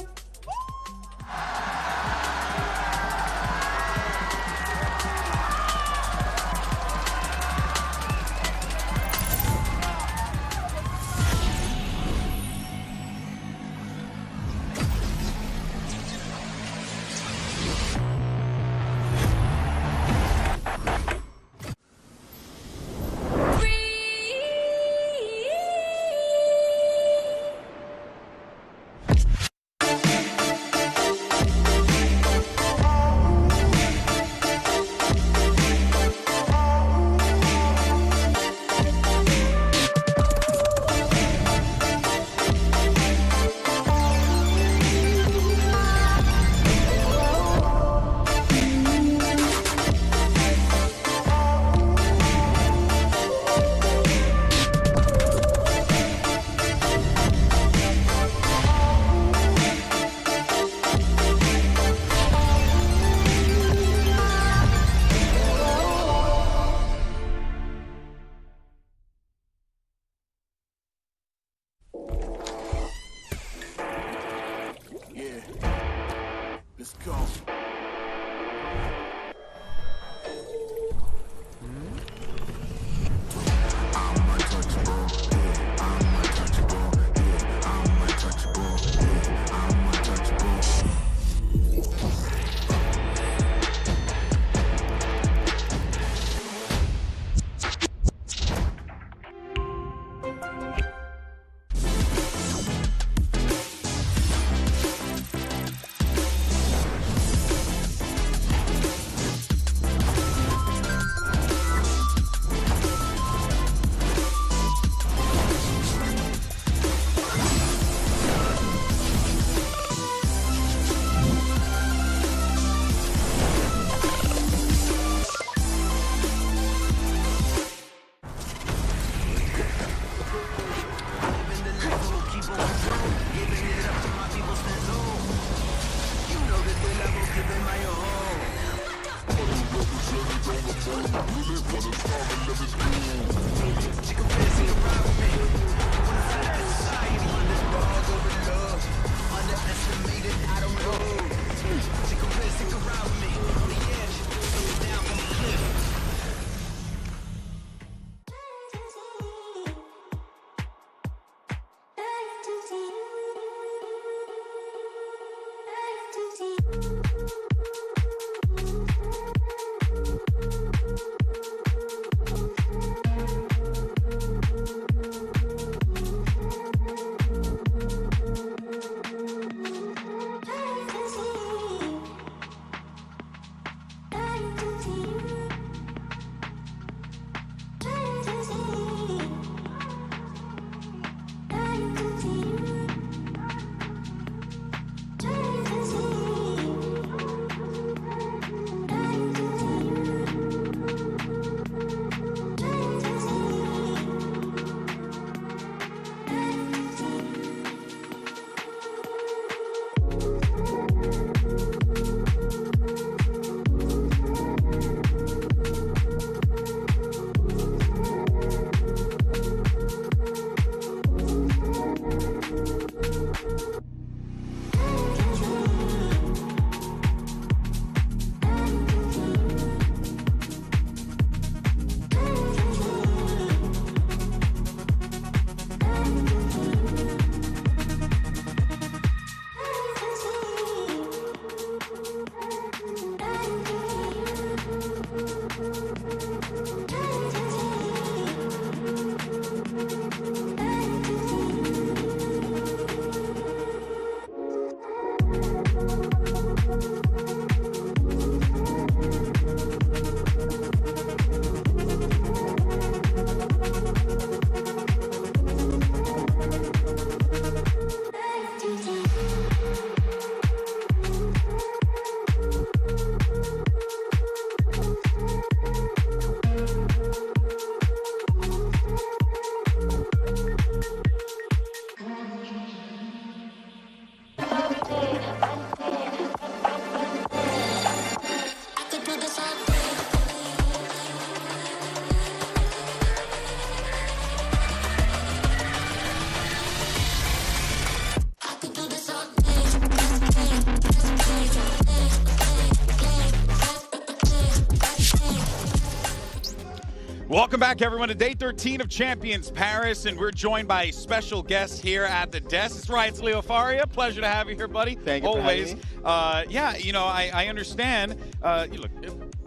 Welcome back, everyone, to day 13 of Champions Paris, and we're joined by a special guest here at the desk. That's right, it's Leo Faria. Pleasure to have you here, buddy. Thank you always. for having me. Yeah, you know, I understand. Look,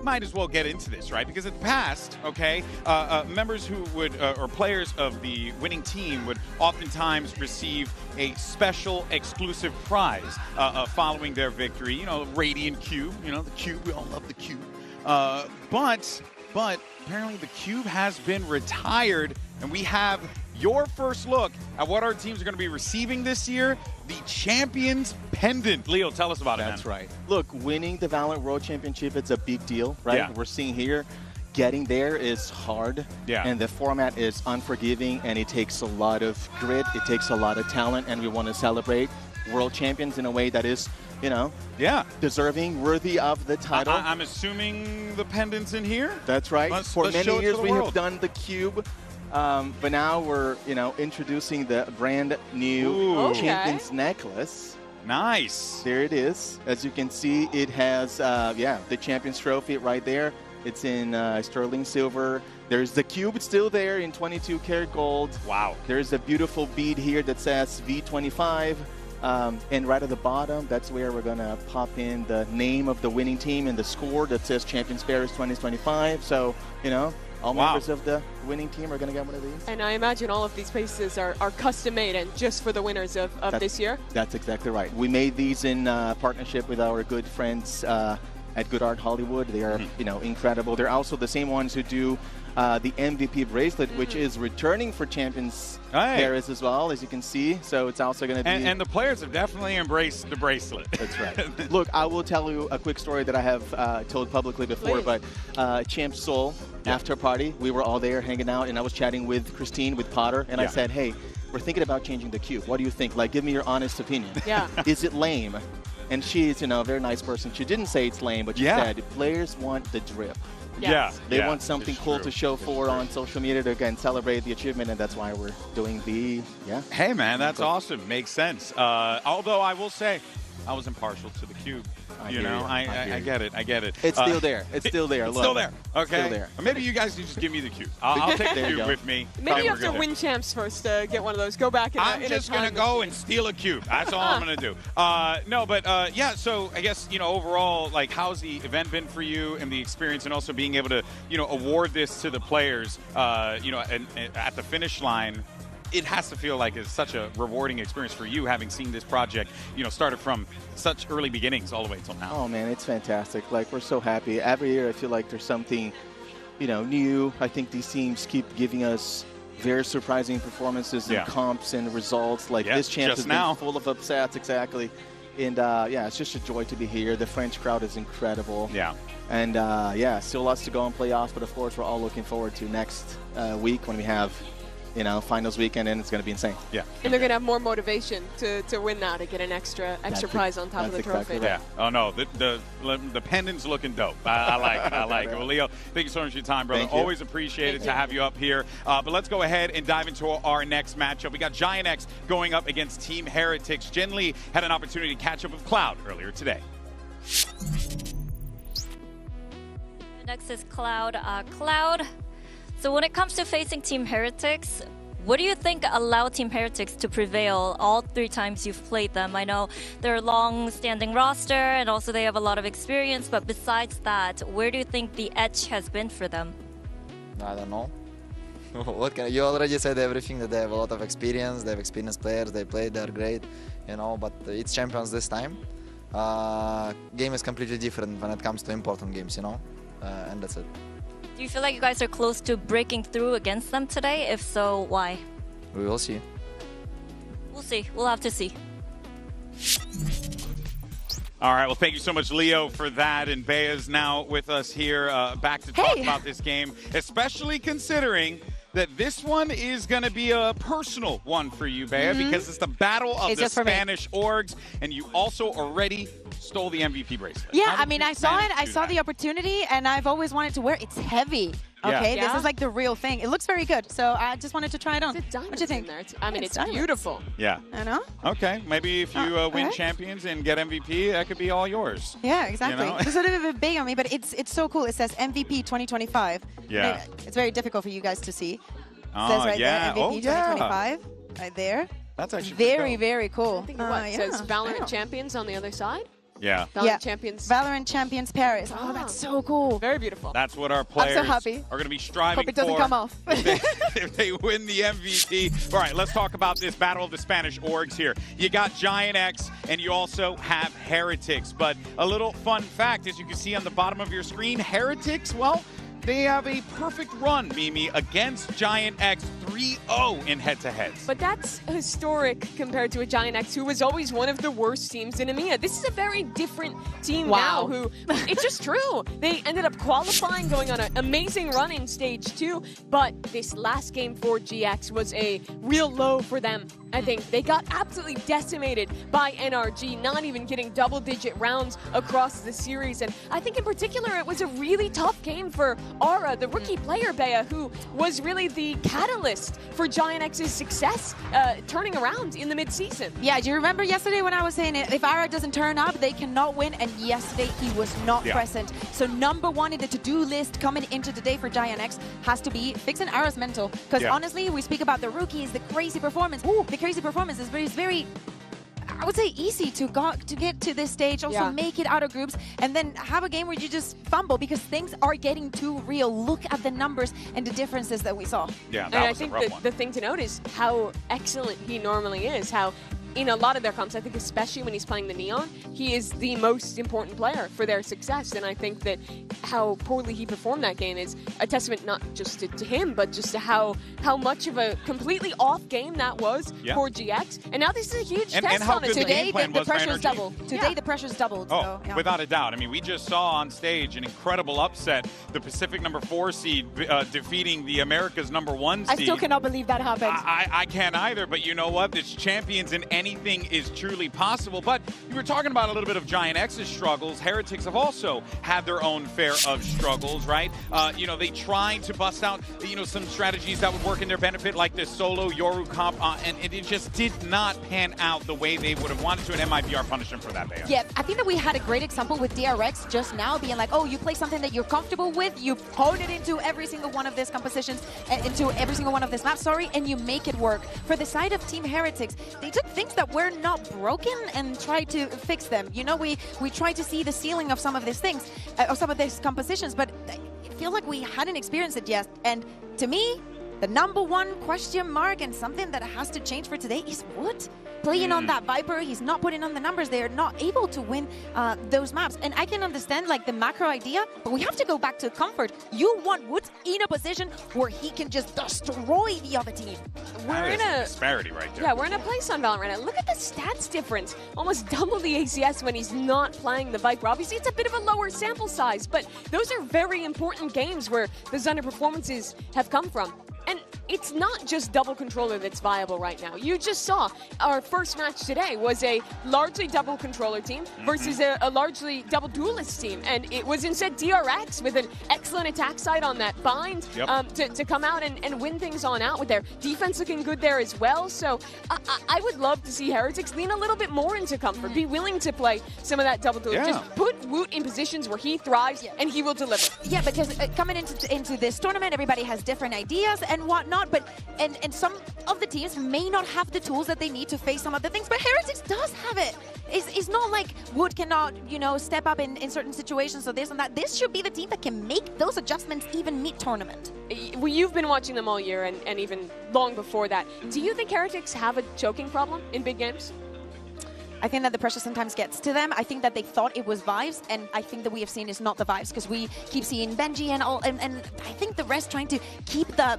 might as well get into this, right? Because in the past, okay, members who would, or players of the winning team would oftentimes receive a special exclusive prize following their victory. You know, Radiant Cube, you know, the Cube, we all love the Cube. But apparently the Cube has been retired, and we have your first look at what our teams are going to be receiving this year, the Champions Pendant. Leo, tell us about it. That's right. Look, winning the VALORANT World Championship, it's a big deal, right? Yeah. We're seeing here, getting there is hard. Yeah. And the format is unforgiving, and it takes a lot of grit, it takes a lot of talent, and we want to celebrate world champions in a way that is, you know, deserving, worthy of the title. I'm assuming the pendant's in here? That's right. For let's many years we world. have done the Cube, but now we're, you know, introducing the brand new Champions necklace. Nice. There it is. As you can see, it has, the Champions trophy right there. It's in sterling silver. There's the Cube still there in 22 karat gold. Wow. There's a beautiful bead here that says V25. And right at the bottom, that's where we're going to pop in the name of the winning team and the score that says Champions Paris 2025. So, you know, all members of the winning team are going to get one of these. And I imagine all of these pieces are custom made and just for the winners of this year? That's exactly right. We made these in partnership with our good friends at Good Art Hollywood. They are, you know, incredible. They're also the same ones who do the MVP bracelet, which is returning for Champions Paris as well, as you can see. So it's also going to be... And the players have definitely embraced the bracelet. That's right. Look, I will tell you a quick story that I have told publicly before, but Champ Seoul, after party, we were all there hanging out, and I was chatting with Christine, with Potter, and I said, hey, we're thinking about changing the Cube. What do you think? Like, give me your honest opinion. Yeah. Is it lame? And she's, you know, a very nice person. She didn't say it's lame, but she said players want the drip. Yes. They want something cool to show for on social media to, again, celebrate the achievement, and that's why we're doing the, Hey, man, that's awesome. Makes sense. Although I will say, I was impartial to the Cube. I get it. I get it. It's still there. It's still there. It's Look. still there. Okay. Still there. Or maybe you guys can just give me the Cube. I'll take the Cube with me. Maybe you have to win champs first to get one of those. Go back in I'm just going to go and steal a Cube. That's all I'm going to do. No, but yeah, so I guess, you know, overall, like, how's the event been for you and the experience, and also being able to, you know, award this to the players, you know, and at the finish line? It has to feel like it's such a rewarding experience for you, having seen this project, you know, started from such early beginnings all the way till now. Oh, man, it's fantastic. Like, we're so happy. Every year I feel like there's something, you know, new. I think these teams keep giving us very surprising performances and comps and results. Like, this champ has been full of upsets, exactly. And, it's just a joy to be here. The French crowd is incredible. Yeah. And, still lots to go in playoffs, but, of course, we're all looking forward to next week when we have, you know, finals weekend, and it's going to be insane. Yeah. And they're going to have more motivation to win now, to get an extra prize on top of the trophy. Exactly right. Yeah. Oh, no, the pendant's looking dope. I like it. I like it. Well, Leo, thank you so much for your time, brother. Always appreciate it to have you up here. But let's go ahead and dive into our next matchup. We got Giant X going up against Team Heretics. Jen Lee had an opportunity to catch up with Cloud earlier today. Next is Cloud. Cloud, so when it comes to facing Team Heretics, what do you think allowed Team Heretics to prevail all 3 times you've played them? I know they're a long-standing roster, and also they have a lot of experience, but besides that, where do you think the edge has been for them? I don't know. You already said everything, that they have a lot of experience, they have experienced players, they play, they're great, you know, but it's champions this time. Game is completely different when it comes to important games, you know, and that's it. Do you feel like you guys are close to breaking through against them today? If so, why? We will see. We'll see. We'll have to see. All right, well, thank you so much, Leo, for that. And Bea's now with us here, back to talk about this game, especially considering that this one is going to be a personal one for you, Bea, because it's the battle of the Spanish orgs, and you also already stole the MVP bracelet. Yeah, I mean, I saw it. I saw the opportunity, and I've always wanted to wear it. It's heavy. Okay, Yeah. this is like the real thing. It looks very good, so I just wanted to try it on. It's What do you think? there. I mean, it's diamonds. beautiful. Yeah. I know. Okay, maybe if you win okay. champions and get MVP, that could be all yours. Yeah, exactly. You know? It's a little bit big on me, but it's so cool. It says MVP 2025. Yeah. It's very difficult for you guys to see. It Oh, says right yeah. there, MVP Oh, yeah. 2025, right there. That's actually very, cool. very cool. I think it says VALORANT Champions on the other side. Yeah. VALORANT Champions. VALORANT Champions Paris. Oh, that's so cool. Very beautiful. That's what our players happy. are going to be striving Hope it doesn't for come off. if they win the MVP. All right, let's talk about this battle of the Spanish orgs here. You got Giant X, and you also have Heretics. But a little fun fact, as you can see on the bottom of your screen, Heretics, well, they have a perfect run, Mimi, against Giant X 3-0 in head-to-heads. But that's historic compared to a Giant X, who was always one of the worst teams in EMEA. This is a very different team now, who, it's just true. They ended up qualifying, going on an amazing run in Stage 2, but this last game for GX was a real low for them. I think they got absolutely decimated by NRG, not even getting double-digit rounds across the series. And I think in particular, it was a really tough game for Aura, the rookie player, Bea, who was really the catalyst for Giant X's success turning around in the mid-season. Yeah, do you remember yesterday when I was saying if Aura doesn't turn up, they cannot win? And yesterday he was not present. So number one in the to-do list coming into the day for Giant X has to be fixing Aura's mental. Because honestly, we speak about the rookies, the crazy performance. The crazy performance is very I would say easy to get to this stage, also make it out of groups, and then have a game where you just fumble because things are getting too real. Look at the numbers and the differences that we saw. Yeah, and I think the thing to note is how excellent he normally is, how in a lot of their comps, I think especially when he's playing the Neon, he is the most important player for their success. And I think that how poorly he performed that game is a testament not just to him, but just to how much of a completely off game that was for GX. And now this is a huge test on it. Today, the pressure's doubled. Today, the pressure's doubled. Oh, so, without a doubt. I mean, we just saw on stage an incredible upset. The Pacific #4 seed defeating the America's #1 seed. I still cannot believe that happened. I can't either, but you know what? It's champions and anything is truly possible. But you were talking about a little bit of Giant X's struggles. Heretics have also had their own fair of struggles, right? You know, they tried to bust out, you know, some strategies that would work in their benefit, like this solo Yoru comp, and it just did not pan out the way they would have wanted to, and MIBR punished them for that, Bea. Yeah, I think that we had a great example with DRX just now, being like, oh, you play something that you're comfortable with, you hone it into every single one of these compositions, into every single one of this map, and you make it work. For the side of Team Heretics, they took things that were not broken and tried to fix them. You know, we tried to see the ceiling of some of these things, of some of these compositions, but I feel like we hadn't experienced it yet. And to me, the #1 question mark and something that has to change for today is Wood. Playing on that Viper, he's not putting on the numbers. They're not able to win those maps. And I can understand like the macro idea, but we have to go back to comfort. You want Wood in a position where he can just destroy the other team. We're in a disparity right there. Yeah, we're in a place on VALORANT right now. Look at the stats difference. Almost double the ACS when he's not playing the Viper. Obviously, it's a bit of a lower sample size, but those are very important games where those underperformances have come from. And it's not just double controller that's viable right now. You just saw our first match today was a largely double controller team versus a largely double duelist team. And it was instead DRX with an excellent attack side on that bind to come out and win things on out with their defense looking good there as well. So I would love to see Heretics lean a little bit more into comfort, be willing to play some of that double duelist. Just put Woot in positions where he thrives and he will deliver. Yeah, because coming into this tournament, everybody has different ideas and whatnot, but and some of the teams may not have the tools that they need to face some of the things, but Heretics does have it. It's not like Wood cannot, you know, step up in certain situations, so this and that. This should be the team that can make those adjustments even mid-tournament. Well, you've been watching them all year and even long before that. Do you think Heretics have a choking problem in big games? I think that the pressure sometimes gets to them. I think that they thought it was vibes, and I think that we have seen is not the vibes, because we keep seeing Benji and all, and I think the rest trying to keep the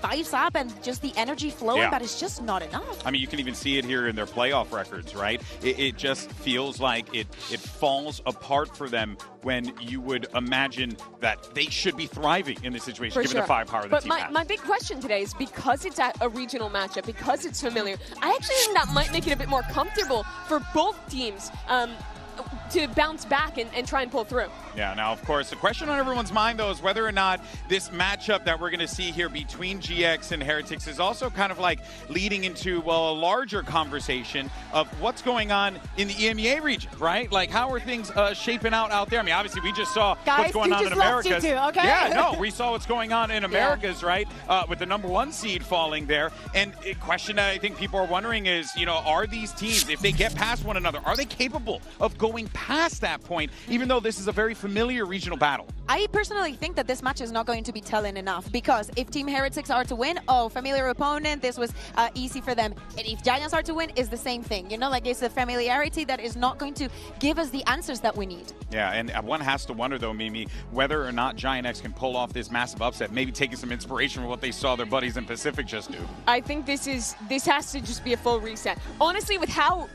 vibes up and just the energy flowing, but it's just not enough. I mean, you can even see it here in their playoff records, right? It just feels like it falls apart for them when you would imagine that they should be thriving in this situation, given the firepower that team has. But my big question today is, because it's a regional matchup, because it's familiar, I actually think that might make it a bit more comfortable for both teams. to bounce back and try and pull through. Yeah, now, of course, the question on everyone's mind, though, is whether or not this matchup that we're going to see here between GX and Heretics is also kind of like leading into, well, a larger conversation of what's going on in the EMEA region, right? Like, how are things shaping out there? I mean, obviously, we just saw what's going on in Americas. Okay? Yeah, no, we saw what's going on in Americas, right? With the #1 seed falling there. And a question that I think people are wondering is, you know, are these teams, if they get past one another, are they capable of going past that point, even though this is a very familiar regional battle? I personally think that this match is not going to be telling enough, because if Team Heretics are to win, oh, familiar opponent, this was easy for them. And if Giants are to win, it's the same thing. You know, like, it's a familiarity that is not going to give us the answers that we need. Yeah, and one has to wonder, though, Mimi, whether or not Giant X can pull off this massive upset, maybe taking some inspiration from what they saw their buddies in Pacific just do. I think this has to just be a full reset. Honestly, with how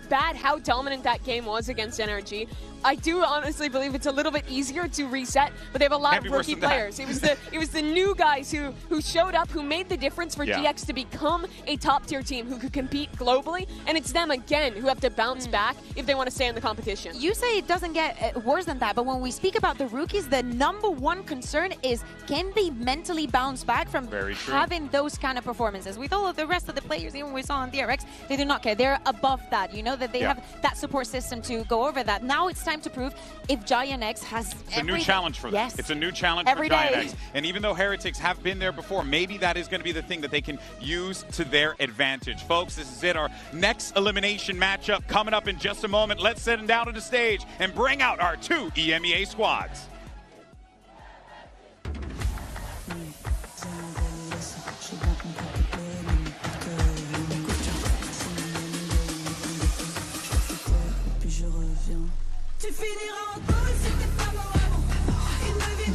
dominant that game was against NRG, I do honestly believe it's a little bit easier to reset, but they have a lot of rookie players. It was the new guys who showed up, who made the difference for GX to become a top-tier team who could compete globally, and it's them again who have to bounce back if they want to stay in the competition. You say it doesn't get worse than that, but when we speak about the rookies, the #1 concern is, can they mentally bounce back from having those kind of performances? With all of the rest of the players, even we saw on DRX, they do not care. They're above that, you know, that they have that support system to go over that. Now it's time to prove if Giant X has It's a new challenge for them. Yes. It's a new challenge for Giant X. And even though Heretics have been there before, maybe that is going to be the thing that they can use to their advantage. Folks, this is it. Our next elimination matchup coming up in just a moment. Let's send them down to the stage and bring out our 2 EMEA squads.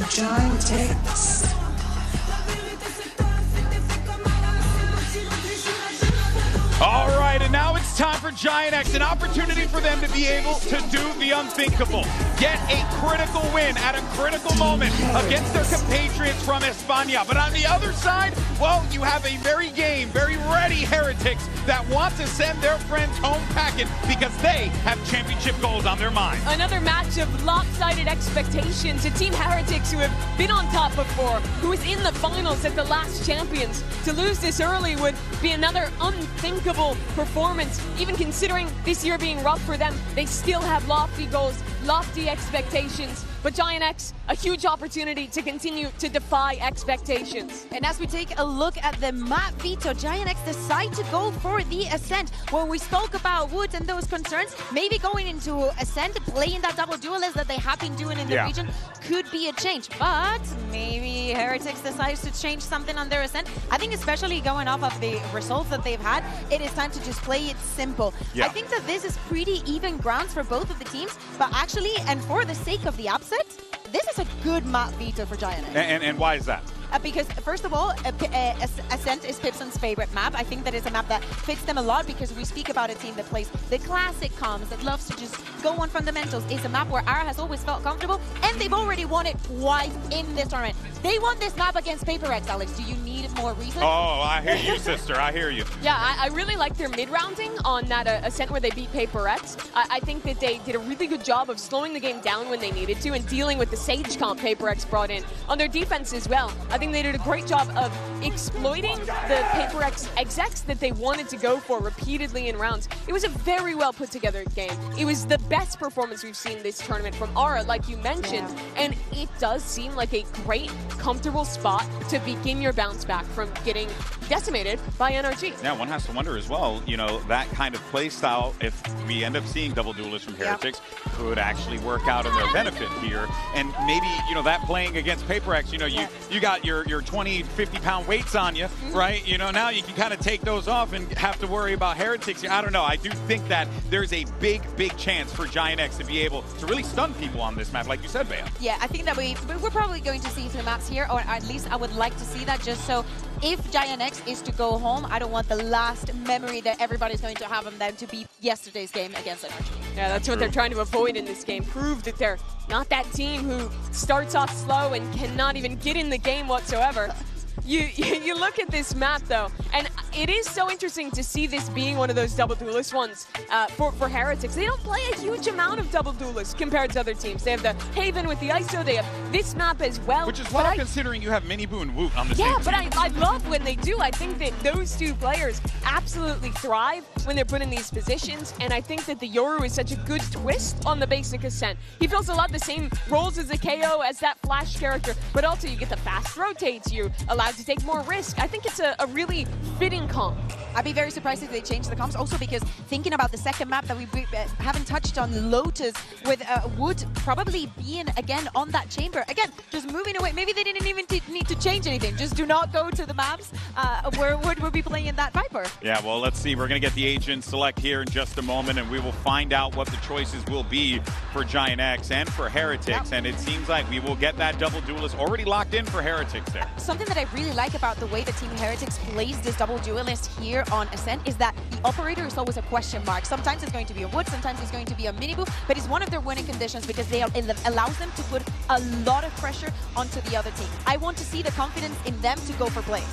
Giants. All right, and now it's time for Giant X, an opportunity for them to be able to do the unthinkable. Get a critical win at a critical moment against their compatriots from España. But on the other side, well, you have a very game, very ready Heretics that want to send their friends home packing because they have championship goals on their mind. Another match of lopsided expectations. A Team Heretics who have been on top before, who was in the finals at the last Champions. To lose this early would be another unthinkable performance. Even considering this year being rough for them, they still have lofty goals, lofty expectations. But Giant X, a huge opportunity to continue to defy expectations. And as we take a look at the map veto, Giant X decide to go for the Ascent. When we spoke about Woods and those concerns, maybe going into Ascent, playing that double duelist that they have been doing in the region could be a change. But maybe Heretics decides to change something on their Ascent. I think especially going off of the results that they've had, it is time to just play it simple. I think that this is pretty even grounds for both of the teams, but actually, and for the sake of the upset, this is a good map veto for Giant X. And why is that? Because, first of all, Ascent is Pipson's favorite map. I think that it's a map that fits them a lot because we speak about a team that plays the classic comms, that loves to just go on fundamentals. It's a map where Ara has always felt comfortable, and they've already won it twice in this tournament. They won this map against PaperX, Alex. Do you need more reason? Oh, I hear you, sister. I hear you. Yeah, I really like their mid-rounding on that Ascent where they beat PaperX. I think that they did a really good job of slowing the game down when they needed to and dealing with the Sage comp PaperX brought in. On their defense as well, I think they did a great job of exploiting the PaperX execs that they wanted to go for repeatedly in rounds. It was a very well put together game. It was the best performance we've seen this tournament from Ara, like you mentioned, and it does seem like a great, comfortable spot to begin your bounce back from getting decimated by NRG. Yeah, one has to wonder as well, you know, that kind of play style, if we end up seeing double duelists from Heretics, could actually work out in their benefit here. And maybe, you know, that playing against PaperX, you know, you got your 20, 50-pound weights on you, right? You know, now you can kind of take those off and have to worry about Heretics. I don't know. I do think that there's a big, big chance for Giant X to be able to really stun people on this map, like you said, Bea. Yeah, I think that we're probably going to see 3 maps here, or at least I would like to see that, just so if Giant X is to go home, I don't want the last memory that everybody's going to have of them to be yesterday's game against NRG. Yeah, that's what they're trying to avoid in this game. Prove that they're not that team who starts off slow and cannot even get in the game whatsoever. You look at this map though, and it is so interesting to see this being one of those double duelist ones for Heretics. They don't play a huge amount of double duelists compared to other teams. They have the Haven with the ISO, they have this map as well. Which is wild considering you have Miniboo and Woot on the same team. Yeah, but I love when they do. I think that those two players absolutely thrive when they're put in these positions, and I think that the Yoru is such a good twist on the basic Ascent. He fills a lot of the same roles as a KO, as that flash character, but also you get the fast rotates, you're allowed to take more risk. I think it's a really fitting comp. I'd be very surprised if they change the comps, also because thinking about the second map that we haven't touched on, Lotus, with Wood probably being again on that chamber. Again, just moving away. Maybe they didn't even need to change anything. Just do not go to the maps where Wood will be playing in that Viper. Yeah, well, let's see. We're going to get the agent select here in just a moment, and we will find out what the choices will be for Giant X and for Heretics. Yep. And it seems like we will get that double duelist already locked in for Heretics there. Something that I really like about the way that Team Heretics plays this double duelist here on Ascent is that the operator is always a question mark. Sometimes it's going to be a Wood, sometimes it's going to be a Miniboo, but it's one of their winning conditions because it allows them to put a lot of pressure onto the other team. I want to see the confidence in them to go for plays.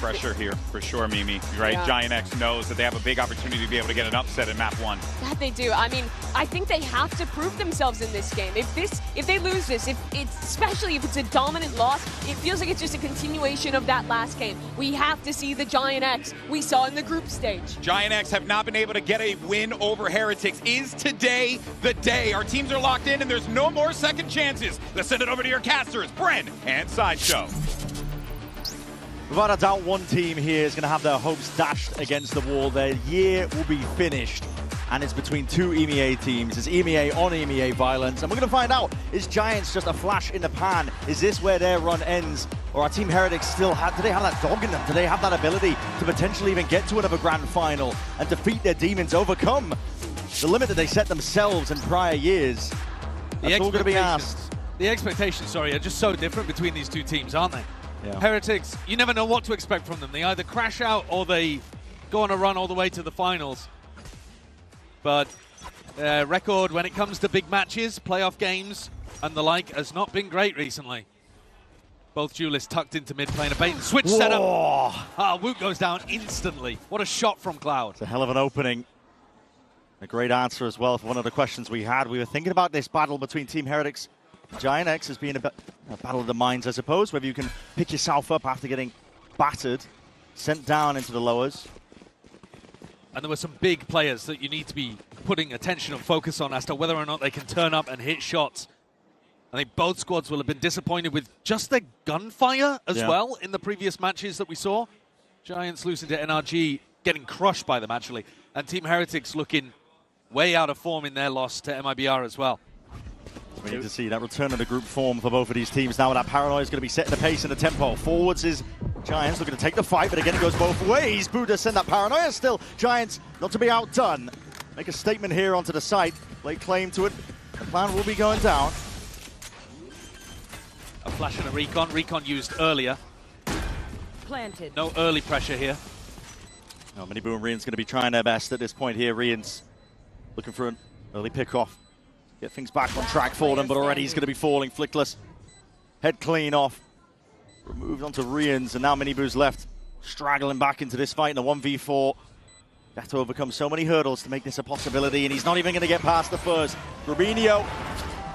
Pressure here for sure, Mimi, right? Yeah. Giant X knows that they have a big opportunity to be able to get an upset in map 1. That they do. I mean, I think they have to prove themselves in this game. If they lose this, especially if it's a dominant loss, it feels like it's just a continuation of that last game. We have to see the Giant X we saw in the group stage. Giant X have not been able to get a win over Heretics. Is today the day? Our teams are locked in and there's no more second chances. Let's send it over to your casters, Bren and Sideshow. Without a doubt, one team here is going to have their hopes dashed against the wall. Their year will be finished, and it's between two EMEA teams. It's EMEA on EMEA violence, and we're going to find out, is Giants just a flash in the pan? Is this where their run ends? Or are Team Heretics still do they have that dog in them? Do they have that ability to potentially even get to another grand final and defeat their demons, overcome the limit that they set themselves in prior years? That's all going to be asked. The expectations, are just so different between these two teams, aren't they? Yeah. Heretics, you never know what to expect from them. They either crash out or they go on a run all the way to the finals. But record when it comes to big matches, playoff games, and the like has not been great recently. Both duelists tucked into mid lane. A bait and switch setup. Woot goes down instantly. What a shot from Cloud. It's a hell of an opening. A great answer as well for one of the questions we had. We were thinking about this battle between Team Heretics Giant X as being a battle of the minds, I suppose, whether you can pick yourself up after getting battered, sent down into the lowers. And there were some big players that you need to be putting attention and focus on as to whether or not they can turn up and hit shots. I think both squads will have been disappointed with just their gunfire as well in the previous matches that we saw. Giants losing to NRG, getting crushed by them actually, and Team Heretics looking way out of form in their loss to MIBR as well. We need to see that return of the group form for both of these teams now. That paranoia is going to be setting the pace and the tempo. Forwards is Giants looking to take the fight, but again it goes both ways. Buddha send that paranoia still. Giants not to be outdone. Make a statement here onto the site. Lay claim to it. The plan will be going down. A flash and a recon. Recon used earlier. Planted. No early pressure here. No, Miniboo and Rian's going to be trying their best at this point here. Rian's looking for an early pick-off. Get things back on track for them, but already he's going to be falling. Flickless, head clean off. Removed onto Rian's, and now Miniboo's left, straggling back into this fight in a 1v4. They have to overcome so many hurdles to make this a possibility, and he's not even going to get past the first. Rubinho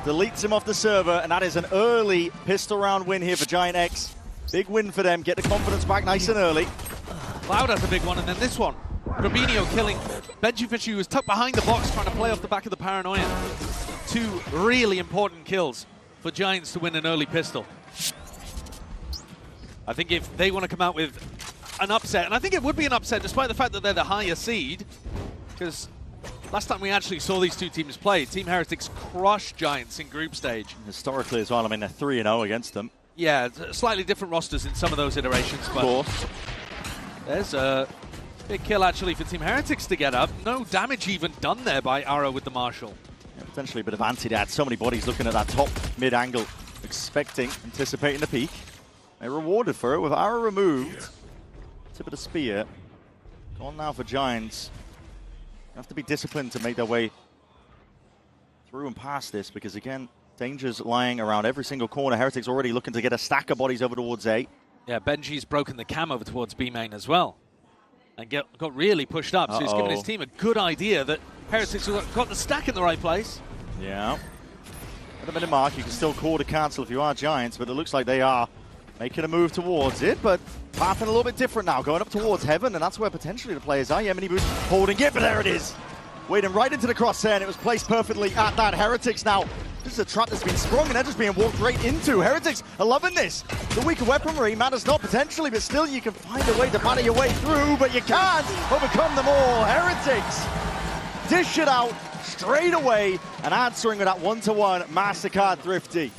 deletes him off the server, and that is an early pistol round win here for Giant X. Big win for them, get the confidence back nice and early. Cloud has a big one, and then this one. Rubinho killing Benji Fisher, who was tucked behind the box trying to play off the back of the paranoia. Two really important kills for Giants to win an early pistol. I think if they want to come out with an upset, and I think it would be an upset despite the fact that they're the higher seed, because last time we actually saw these two teams play, Team Heretics crushed Giants in group stage. Historically as well, I mean, they're 3-0 against them. Yeah, slightly different rosters in some of those iterations, but there's a big kill actually for Team Heretics to get up. No damage even done there by Arrow with the Marshal. Yeah, potentially a bit of anti-dat. So many bodies looking at that top mid angle, anticipating the peak. They're rewarded for it with Arrow removed. Tip of the spear. Gone now for Giants. You have to be disciplined to make their way through and past this, because again, dangers lying around every single corner. Heretics already looking to get a stack of bodies over towards A. Yeah, Benji's broken the cam over towards B main as well. And got really pushed up. So he's given his team a good idea that Heretics have got the stack in the right place. Yeah. At a minute mark, you can still call to cancel if you are Giants, but it looks like they are making a move towards it, but pathing a little bit different now, going up towards Heaven, and that's where potentially the players are. Yeah, Miniboo's holding it, but there it is. Wading right into the crosshair, and it was placed perfectly at that. Heretics now, this is a trap that's been sprung, and they're just being walked right into. Heretics are loving this. The weaker weaponry matters not potentially, but still you can find a way to batter your way through, but you can't overcome them all. Heretics dish it out straight away, and answering with that one-to-one MasterCard Thrifty.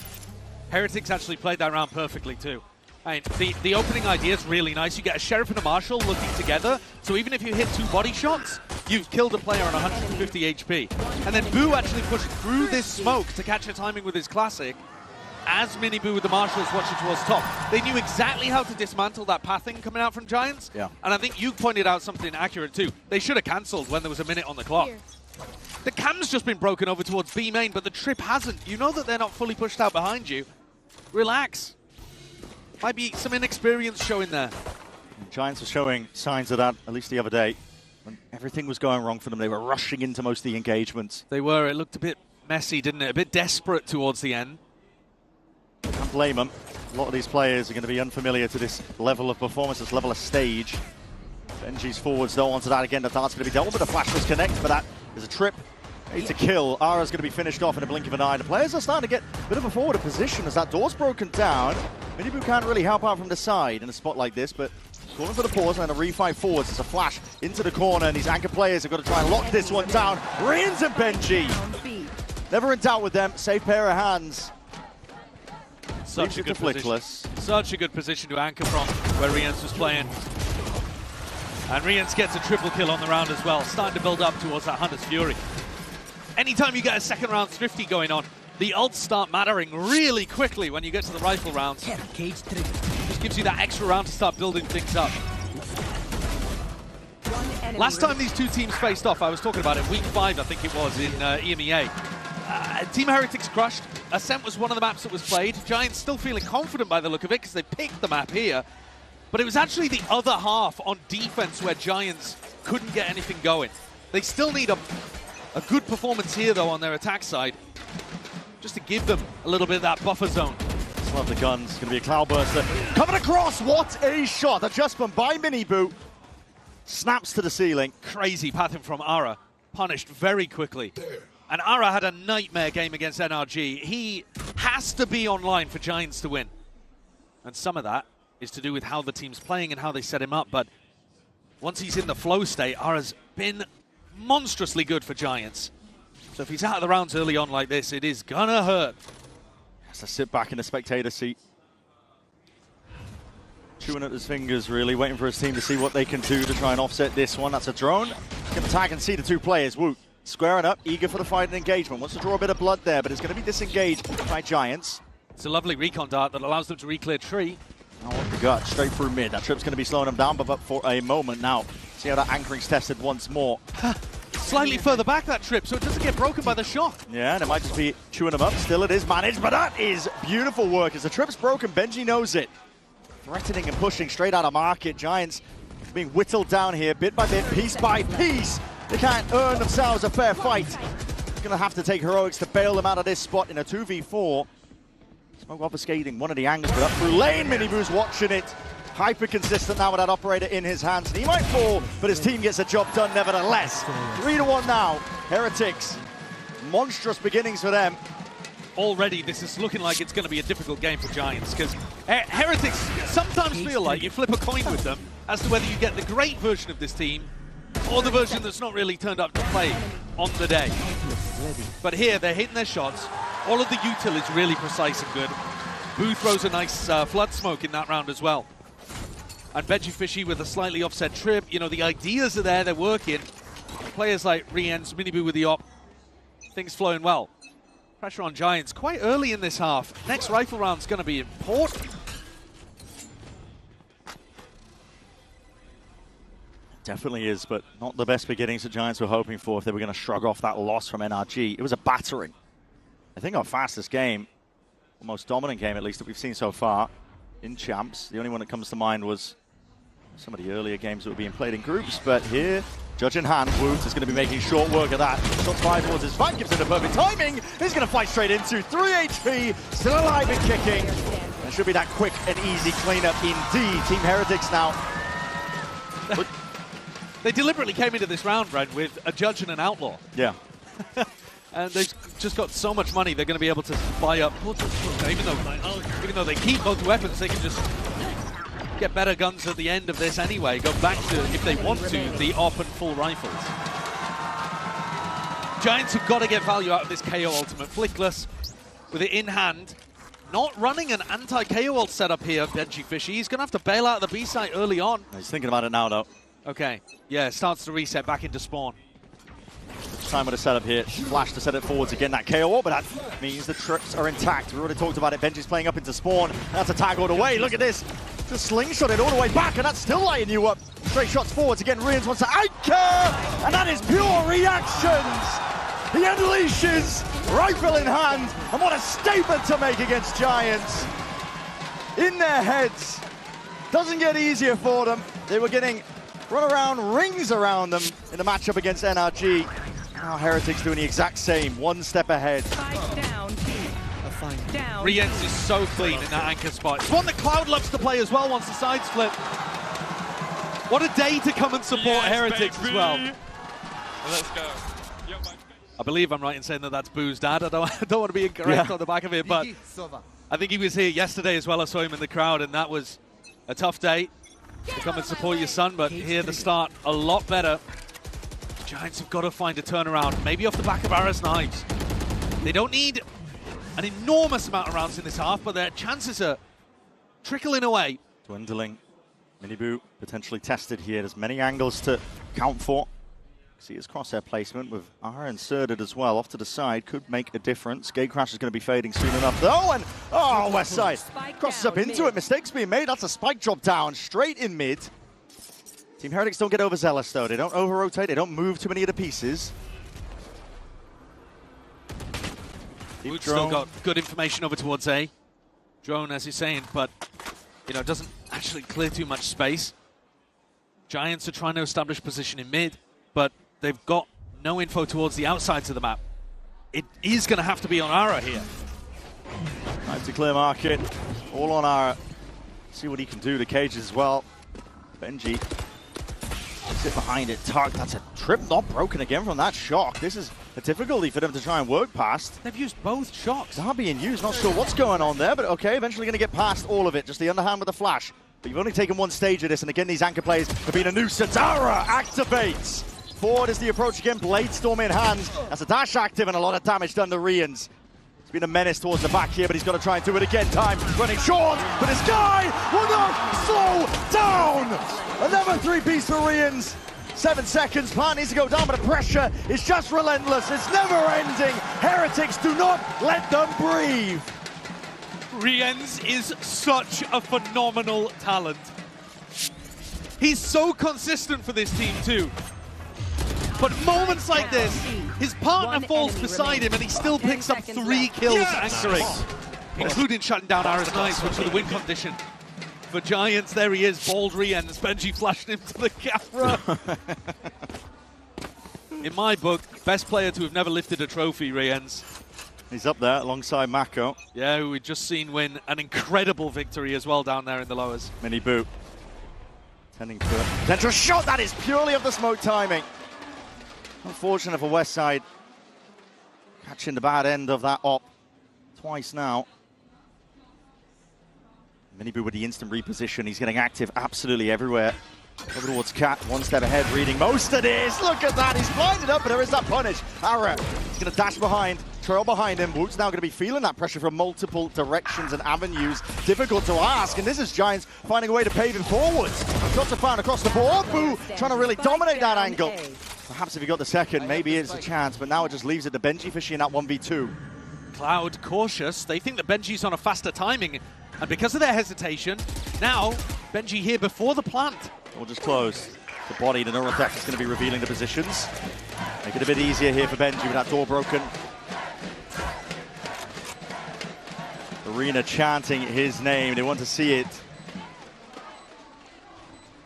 Heretics actually played that round perfectly too. I mean, the opening idea is really nice. You get a Sheriff and a Marshal looking together, so even if you hit 2 body shots, you've killed a player on 150 HP. And then Boo actually pushed through this smoke to catch a timing with his classic, as Miniboo with the Marshals watching towards top. They knew exactly how to dismantle that pathing coming out from Giants. Yeah. And I think you pointed out something accurate too. They should have cancelled when there was a minute on the clock. Here. The cam's just been broken over towards B main, but the trip hasn't. You know that they're not fully pushed out behind you. Relax. Might be some inexperience showing there. Giants were showing signs of that, at least the other day. When everything was going wrong for them, they were rushing into most of the engagements. They were. It looked a bit messy, didn't it? A bit desperate towards the end. Can't blame them. A lot of these players are going to be unfamiliar to this level of performance, this level of stage. Benji's forwards though onto that again. The dart's going to be dealt with, but the flash was connected for that. There's a trip. Need to kill. Ara's going to be finished off in a blink of an eye. The players are starting to get a bit of a forward position as that door's broken down. Miniboo can't really help out from the side in a spot like this, but calling for the pause and a refight forwards. It's a flash into the corner, and these anchor players have got to try and lock this one down. Rians and Benji. Never in doubt with them. Safe pair of hands. Such a good position. Such a good position to anchor from where Rians was playing. And Rians gets a triple kill on the round as well, starting to build up towards that Hunter's Fury. Anytime you get a second round Thrifty going on, the ults start mattering really quickly when you get to the rifle rounds. Just gives you that extra round to start building things up. Last time these two teams faced off, I was talking about it, week 5 I think it was in EMEA. Team Heretics crushed. Ascent was one of the maps that was played. Giants still feeling confident by the look of it because they picked the map here. But it was actually the other half on defense where Giants couldn't get anything going. They still need a good performance here, though, on their attack side, just to give them a little bit of that buffer zone. Just love the guns. It's going to be a Cloudburster. Coming across, what a shot. Adjustment by Miniboo. Snaps to the ceiling. Crazy pattern from Ara. Punished very quickly. And Ara had a nightmare game against NRG. He has to be online for Giants to win. And some of that is to do with how the team's playing and how they set him up. But once he's in the flow state, Ara's been monstrously good for Giants. So if he's out of the rounds early on like this, it is gonna hurt. Has to sit back in the spectator seat. Chewing at his fingers, really, waiting for his team to see what they can do to try and offset this one. That's a drone. He's going to tag and see the 2 players. Woot squaring up, eager for the fight and engagement. Wants to draw a bit of blood there, but it's going to be disengaged by Giants. It's a lovely recon dart that allows them to re-clear tree. Oh, what the gut, straight through mid. That trip's going to be slowing them down, but for a moment now. See how that anchoring's tested once more. Slightly further back, that trip, so it doesn't get broken by the shock. Yeah, and it might just be chewing them up. Still it is managed, but that is beautiful work. As the trip's broken, Benji knows it. Threatening and pushing straight out of market. Giants being whittled down here, bit by bit, piece by piece. They can't earn themselves a fair fight. Going to have to take heroics to bail them out of this spot in a 2v4. Smoke obfuscating one of the angles, but up through lane. Miniboo's watching it. Hyper consistent now with that operator in his hands. And he might fall, but his team gets the job done nevertheless. 3-1 now. Heretics. Monstrous beginnings for them. Already, this is looking like it's going to be a difficult game for Giants, because Heretics sometimes feel like you flip a coin with them as to whether you get the great version of this team or the version that's not really turned up to play on the day. But here, they're hitting their shots. All of the util is really precise and good. Boo throws a nice flood smoke in that round as well. And Benji Fishy with a slightly offset trip. You know, the ideas are there, they're working. Players like Rians, Miniboo with the op, things flowing well. Pressure on Giants quite early in this half. Next rifle round's going to be important. Definitely is, but not the best beginnings the Giants were hoping for if they were going to shrug off that loss from NRG. It was a battering. I think our fastest game, or most dominant game at least, that we've seen so far. in Champs. The only one that comes to mind was some of the earlier games that were being played in groups, but here, judge in hand, Woot is going to be making short work of that. Shots fired towards his flank, gives it the perfect timing. He's going to fight straight into 3 HP, still alive and kicking. It should be that quick and easy cleanup indeed. Team Heretics now. They deliberately came into this round, Brent, with a judge and an outlaw. Yeah. And they've just got so much money, they're going to be able to buy up. Even though they keep both weapons, they can just get better guns at the end of this anyway. Go back to, if they want to, the AWP and full rifles. Giants have got to get value out of this KO ultimate. Flickless with it in hand. Not running an anti-KO ult setup here, Benji Fishy. He's going to have to bail out of the B site early on. He's thinking about it now, though. Okay. Yeah, it starts to reset back into spawn. Time with a setup here. Flash to set it forwards again. That KO ult, but that means the trips are intact. We already talked about it. Benji's playing up into spawn. That's a tag all the way. Look at this. Just slingshot it all the way back, and that's still lighting you up. Straight shots forwards again. Rians wants to anchor, and that is pure reactions. He unleashes, rifle in hand, and what a statement to make against Giants. In their heads. Doesn't get easier for them. They were getting run around, rings around them in the matchup against NRG. Now Heretics doing the exact same, one step ahead. Riens is so clean in that anchor spot. It's one that Cloud loves to play as well once the sides flip. What a day to come and support Heretics as well. Let's go. I believe I'm right in saying that that's Boo's dad. I don't want to be incorrect on the back of it, but I think he was here yesterday as well. I saw him in the crowd, and that was a tough day to come and support your son, but here the start a lot better. Giants have got to find a turnaround, maybe off the back of Ara's knives. They don't need an enormous amount of rounds in this half, but their chances are trickling away. Dwindling. Miniboo potentially tested here. There's many angles to count for. See his crosshair placement with Ara inserted as well. Off to the side could make a difference. Gatecrash is going to be fading soon enough though, and West Side crosses up into it. Mistakes being made. That's a spike drop down straight in mid. Team Heretics don't get overzealous though. They don't over-rotate. They don't move too many of the pieces. Woot's still got good information over towards A. Drone, as he's saying, but doesn't actually clear too much space. Giants are trying to establish position in mid, but they've got no info towards the outsides of the map. It is going to have to be on Ara here. Time to clear market. All on Ara. See what he can do to cages as well. Benji. Sit behind it. Tug. That's a trip not broken again from that shock. This is a difficulty for them to try and work past. They've used both shocks. They are being used. Not sure what's going on there, but okay. Eventually going to get past all of it. Just the underhand with the flash. But you've only taken one stage of this, and again, these anchor plays have been a nuisance. Ara activates. Forward is the approach again. Blade Storm in hand. That's a dash active and a lot of damage done to Rians. It's been a menace towards the back here, but he's got to try and do it again. Time running short, but this guy will not slow down. Another 3-piece for Rians. 7 seconds. Plant needs to go down, but the pressure is just relentless. It's never ending. Heretics do not let them breathe. Riens is such a phenomenal talent. He's so consistent for this team too. But moments like this, his partner falls beside him and he still picks up 3 kills anchoring, including shutting down Ara's knives, which are the win condition. For Giants, there he is, bald Riens. Benji flashed him to the camera. In my book, best player to have never lifted a trophy, Riens. He's up there alongside Mako. Yeah, who we've just seen win an incredible victory as well down there in the lowers. Miniboo. Tending to it. Potential shot, that is purely of the smoke timing. Unfortunate for West Side. Catching the bad end of that op twice now. Miniboo with the instant reposition. He's getting active absolutely everywhere. Over towards Cat, one step ahead, reading most of this. Look at that, he's blinded up, but there is that punish. Ara, he's going to dash behind, trail behind him. Woot's now going to be feeling that pressure from multiple directions and avenues. Difficult to ask, and this is Giants finding a way to pave him forwards. Shots are found across the board. Boo trying to really dominate that angle. Perhaps if he got the second, maybe it's a chance, but now it just leaves it to Benji Fishy in that 1v2. Cloud cautious. They think that Benji's on a faster timing, and because of their hesitation, now Benji here before the plant. Or just close. The body, the neural theft is going to be revealing the positions. Make it a bit easier here for Benji with that door broken. Arena chanting his name. They want to see it.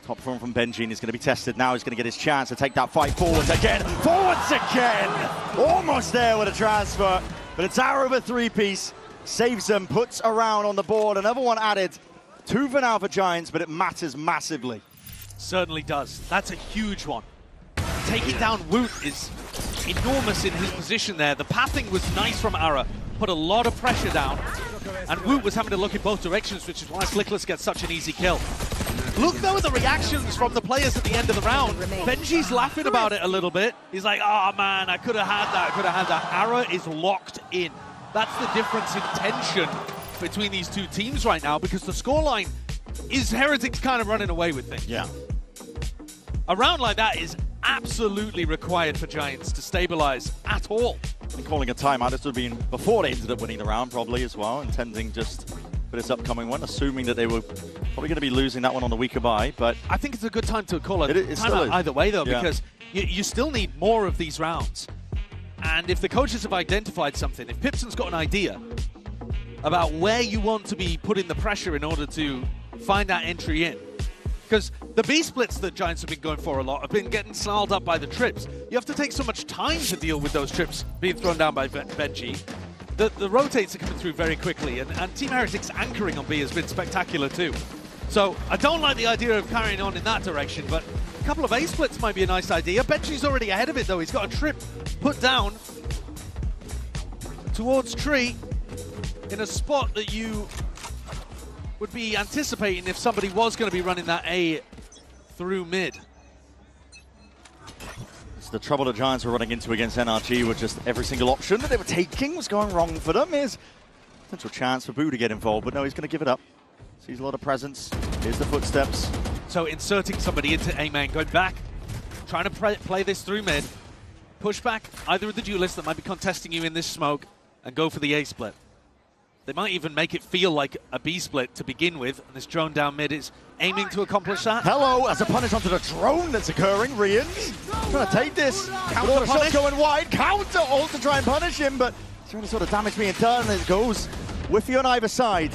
Top form from Benji is going to be tested now. He's going to get his chance to take that fight forwards again. Forwards again! Almost there with a transfer. But it's out of a three-piece. Saves them, puts a round on the board. Another one added. 2 for now for Giants, but it matters massively. Certainly does. That's a huge one. Taking down Woot is enormous in his position there. The pathing was nice from Ara. Put a lot of pressure down. And Woot was having to look in both directions, which is why Flickless gets such an easy kill. Look, though, at the reactions from the players at the end of the round. Benji's laughing about it a little bit. He's like, oh, man, I could have had that, I could have had that. Ara is locked in. That's the difference in tension between these two teams right now, because the scoreline is Heretics kind of running away with things. Yeah. A round like that is absolutely required for Giants to stabilize at all. And calling a timeout, this would have been before they ended up winning the round, probably, as well, intending just for this upcoming one, assuming that they were probably going to be losing that one on the weaker bye. But I think it's a good time to call a it timeout either way, though, yeah. because you still need more of these rounds. And if the coaches have identified something, if Pipson's got an idea about where you want to be putting the pressure in order to find that entry in, because the B splits that Giants have been going for a lot have been getting snarled up by the trips. You have to take so much time to deal with those trips being thrown down by Benji. The rotates are coming through very quickly, and Team Heretics anchoring on B has been spectacular too. So I don't like the idea of carrying on in that direction, but a couple of A splits might be a nice idea. Benji's already ahead of it though. He's got a trip put down towards Tree in a spot that you would be anticipating if somebody was going to be running that A through mid. It's the trouble the Giants were running into against NRG with just every single option that they were taking was going wrong for them. Here's a potential chance for Boo to get involved, but no, he's going to give it up. Sees a lot of presence. Here's the footsteps. So inserting somebody into A-man, going back, trying to play this through mid, push back either of the duelists that might be contesting you in this smoke, and go for the A split. They might even make it feel like a B split to begin with, and this drone down mid is aiming to accomplish that. Hello, as a punish onto the drone that's occurring. Rians trying to take this. Counter all the shots going wide. Counter ult to try and punish him, but is there any sort of damage being done? It goes whiffy on either side.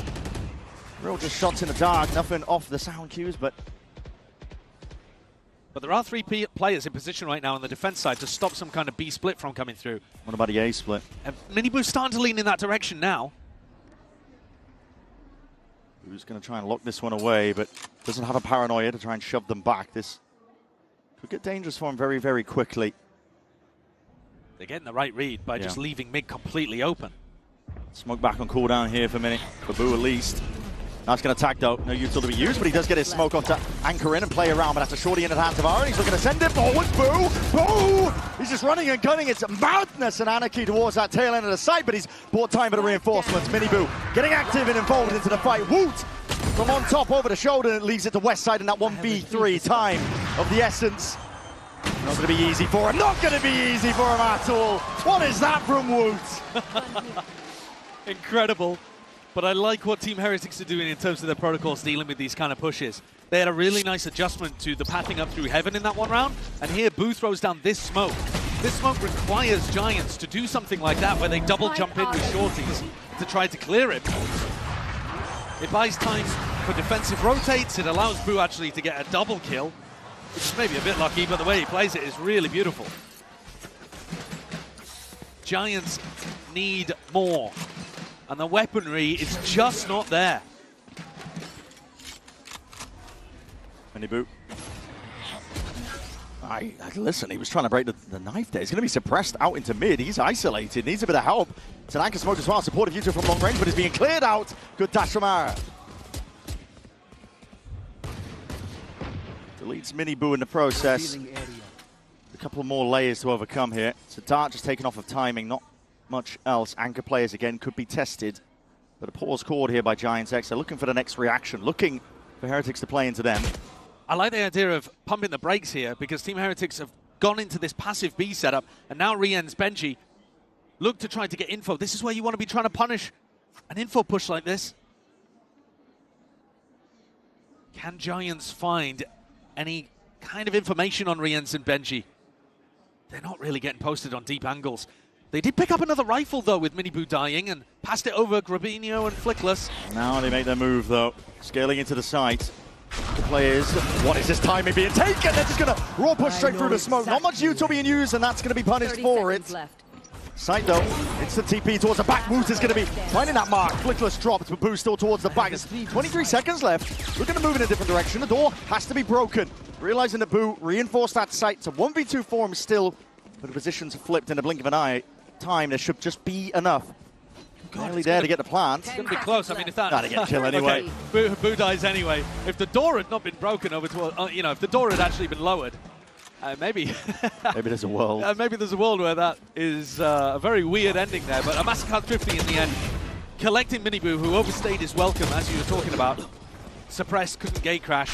Real just shots in the dark, nothing off the sound cues, but there are 3 players in position right now on the defense side to stop some kind of B split from coming through. What about the A split? And Miniboo's starting to lean in that direction now. Who's going to try and lock this one away, but doesn't have a paranoia to try and shove them back. This could get dangerous for him very, very quickly. They're getting the right read by just leaving mid completely open. Smoke back on cooldown here for Mini, for Boo at least. Now it's going to attack though, no util to be used, but he does get his smoke off to anchor in and play around, but that's a shorty in the hands of Aaron. He's looking to send it forward. Boo! Boo! He's just running and gunning. It's madness and anarchy towards that tail end of the site, but he's bought time for the reinforcements. Mini Boo getting active and involved into the fight. Woot! From on top over the shoulder, and it leaves it to West Side in that 1v3 time of the essence. Not going to be easy for him. Not going to be easy for him at all. What is that from Woot? Incredible. But I like what Team Heretics are doing in terms of their protocols dealing with these kind of pushes. They had a really nice adjustment to the pathing up through Heaven in that one round, and here Boo throws down this smoke. This smoke requires Giants to do something like that where they double jump in with shorties to try to clear it. It buys time for defensive rotates, it allows Boo actually to get a double kill, which is maybe a bit lucky, but the way he plays it is really beautiful. Giants need more. And the weaponry is just not there. Mini Boo. Listen, he was trying to break the knife there. He's going to be suppressed out into mid. He's isolated, needs a bit of help. It's an anchor smoke as well, supportive util from long range, but he's being cleared out. Good dash from Ara. Deletes Mini Boo in the process. A couple more layers to overcome here. So Dart just taken off of timing, not much else. Anchor players again could be tested, but a pause called here by Giants X. They're looking for the next reaction, looking for Heretics to play into them. I like the idea of pumping the brakes here because Team Heretics have gone into this passive B setup, and now Rien's Benji look to try to get info. This is where you want to be trying to punish an info push like this. Can Giants find any kind of information on Rien's and Benji? They're not really getting posted on deep angles. They did pick up another rifle, though, with Miniboo dying, and passed it over Grabinho and Flickless. Now they make their move, though. Scaling into the site. The players, what is this timing being taken? They're just going to raw push straight through the smoke. Not much util being used, and that's going to be punished for it. Sight, though, it's the TP towards the back. Woot is going to be finding that mark. Flickless dropped, but Boo still towards the back. There's 23 seconds left. We're going to move in a different direction. The door has to be broken. Realizing that Boo reinforced that sight to 1v2 form still, but the positions are flipped in a blink of an eye. Time, there should just be enough. Barely there to get the plant. It's going to be close. I mean, if that... Gotta get kill anyway. Okay. Boo dies anyway. If the door had not been broken over to, you know, if the door had actually been lowered, maybe... maybe there's a world. Maybe there's a world where that is a very weird ending there. But a Mastercard Thrifty in the end, collecting Miniboo, who overstayed his welcome, as you were talking about. Suppressed, couldn't gate crash.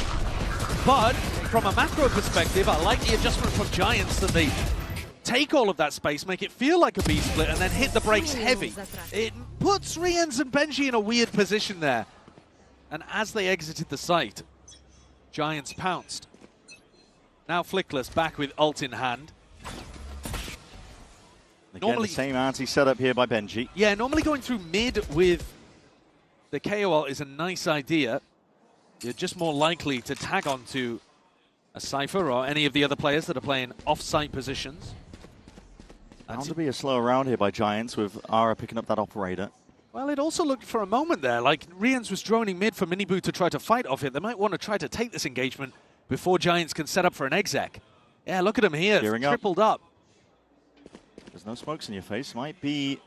But from a macro perspective, I like the adjustment from Giants that they take all of that space, make it feel like a B split, and then hit the brakes heavy. It puts Riens and Benji in a weird position there. And as they exited the site, Giants pounced. Now Flickless back with ult in hand. Again, normally, the same anti-setup here by Benji. Yeah, normally going through mid with the KO ult is a nice idea. You're just more likely to tag onto a Cypher or any of the other players that are playing off-site positions. Bound to be a slow round here by Giants with Ara picking up that operator. Well, it also looked for a moment there like Riens was droning mid for Miniboo to try to fight off it. They might want to try to take this engagement before Giants can set up for an exec. Yeah, look at him here, tripled up. There's no smokes in your face. Might be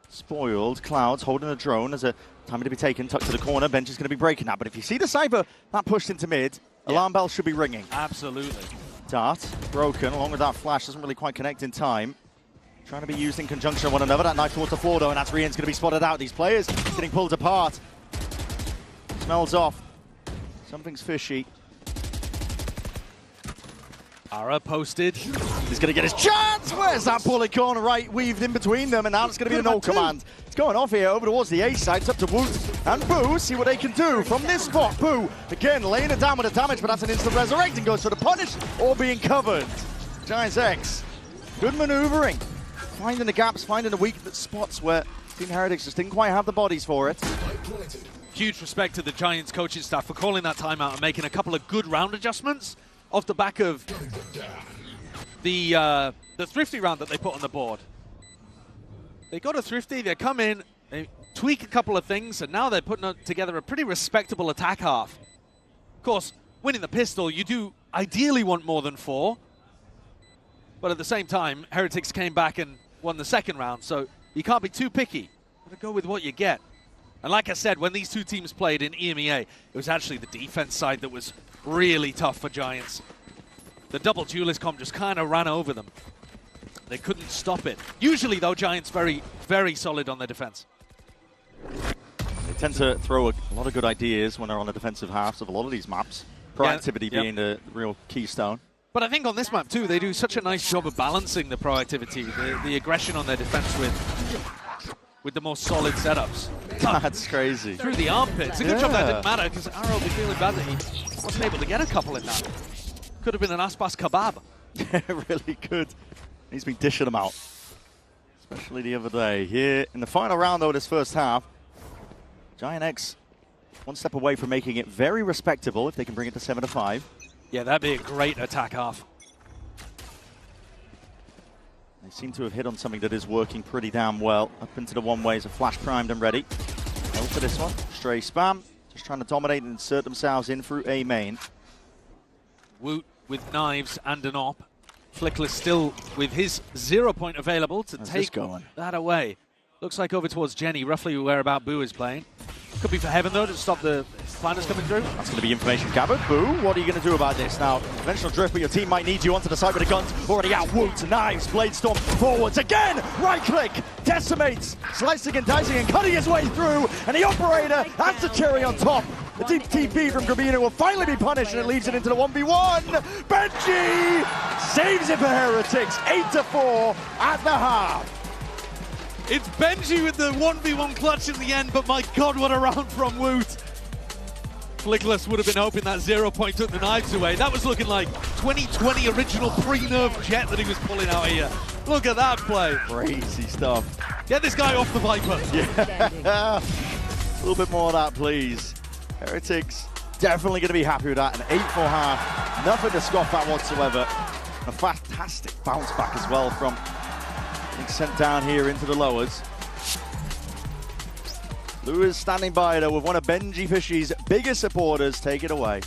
spoiled. Clouds holding the drone as a time to be taken. Tucked to the corner. Bench is going to be breaking that. But if you see the Cypher that pushed into mid, alarm bell should be ringing. Absolutely. Dart broken along with that flash. Doesn't really quite connect in time. Trying to be used in conjunction with one another. That knife towards the floor, though, and that's Rien's going to be spotted out. These players getting pulled apart. Smells off. Something's fishy. Ara posted. He's going to get his chance. Where's that bullet corner right weaved in between them? And now it's going to be the no command. It's going off here over towards the A side. It's up to Woot and Boo. See what they can do from this spot. Boo again laying it down with the damage, but that's an instant resurrect and goes for the punish or being covered. Giants X. Good maneuvering. Finding the gaps, finding the weak spots where Team Heretics just didn't quite have the bodies for it. Huge respect to the Giants coaching staff for calling that timeout and making a couple of good round adjustments off the back of the Thrifty round that they put on the board. They got a Thrifty, they come in, they tweak a couple of things, and now they're putting together a pretty respectable attack half. Of course, winning the pistol, you do ideally want more than 4. But at the same time, Heretics came back and won the second round, so you can't be too picky. Gotta go with what you get. And like I said, when these two teams played in EMEA, it was actually the defense side that was really tough for Giants. The double duelist comp just kind of ran over them. They couldn't stop it. Usually, though, Giants very, very solid on their defense. They tend to throw a lot of good ideas when they're on the defensive halves of a lot of these maps. Proactivity being the real keystone. But I think on this map, too, they do such a nice job of balancing the proactivity, the aggression on their defense with the more solid setups. That's crazy. Through the armpit. It's a good job that didn't matter, because Arrow will be feeling bad that he wasn't able to get a couple in that. Could have been an Aspas kebab. It really could. He's been dishing them out. Especially the other day. Here in the final round, though, this first half, Giant X one step away from making it very respectable if they can bring it to 7-5. Yeah, that'd be a great attack half. They seem to have hit on something that is working pretty damn well. Up into the one-ways, a flash primed and ready. Go for this one. Stray spam. Just trying to dominate and insert themselves in through A main. Woot with knives and an op. Flickless still with his 0 point available to take that away. Looks like over towards Jenny, roughly where about Boo is playing. Could be for Heaven, though, to stop the planners coming through. That's going to be information gathered. Boo, what are you going to do about this? Now, conventional drift, but your team might need you onto the side with the guns. Already out. Woot, knives, blade storm, forwards again. Right click, decimates, slicing and dicing and cutting his way through. And the operator adds the cherry on top. The deep TP from Grabino will finally be punished, and it leaves it into the 1v1. Benji saves it for Heretics. 8-4 at the half. It's Benji with the 1v1 clutch in the end, but my God, what a round from Woot. Flickless would have been hoping that 0 point took the knives away. That was looking like 2020 original pre-nerf Jet that he was pulling out here. Look at that play. Crazy stuff. Get this guy off the Viper. Yeah. A little bit more of that, please. Heretics definitely going to be happy with that. An 8-4 half. Nothing to scoff at whatsoever. A fantastic bounce back as well from being sent down here into the lowers. Lewis standing by though with one of Benji Fishy's biggest supporters. Take it away.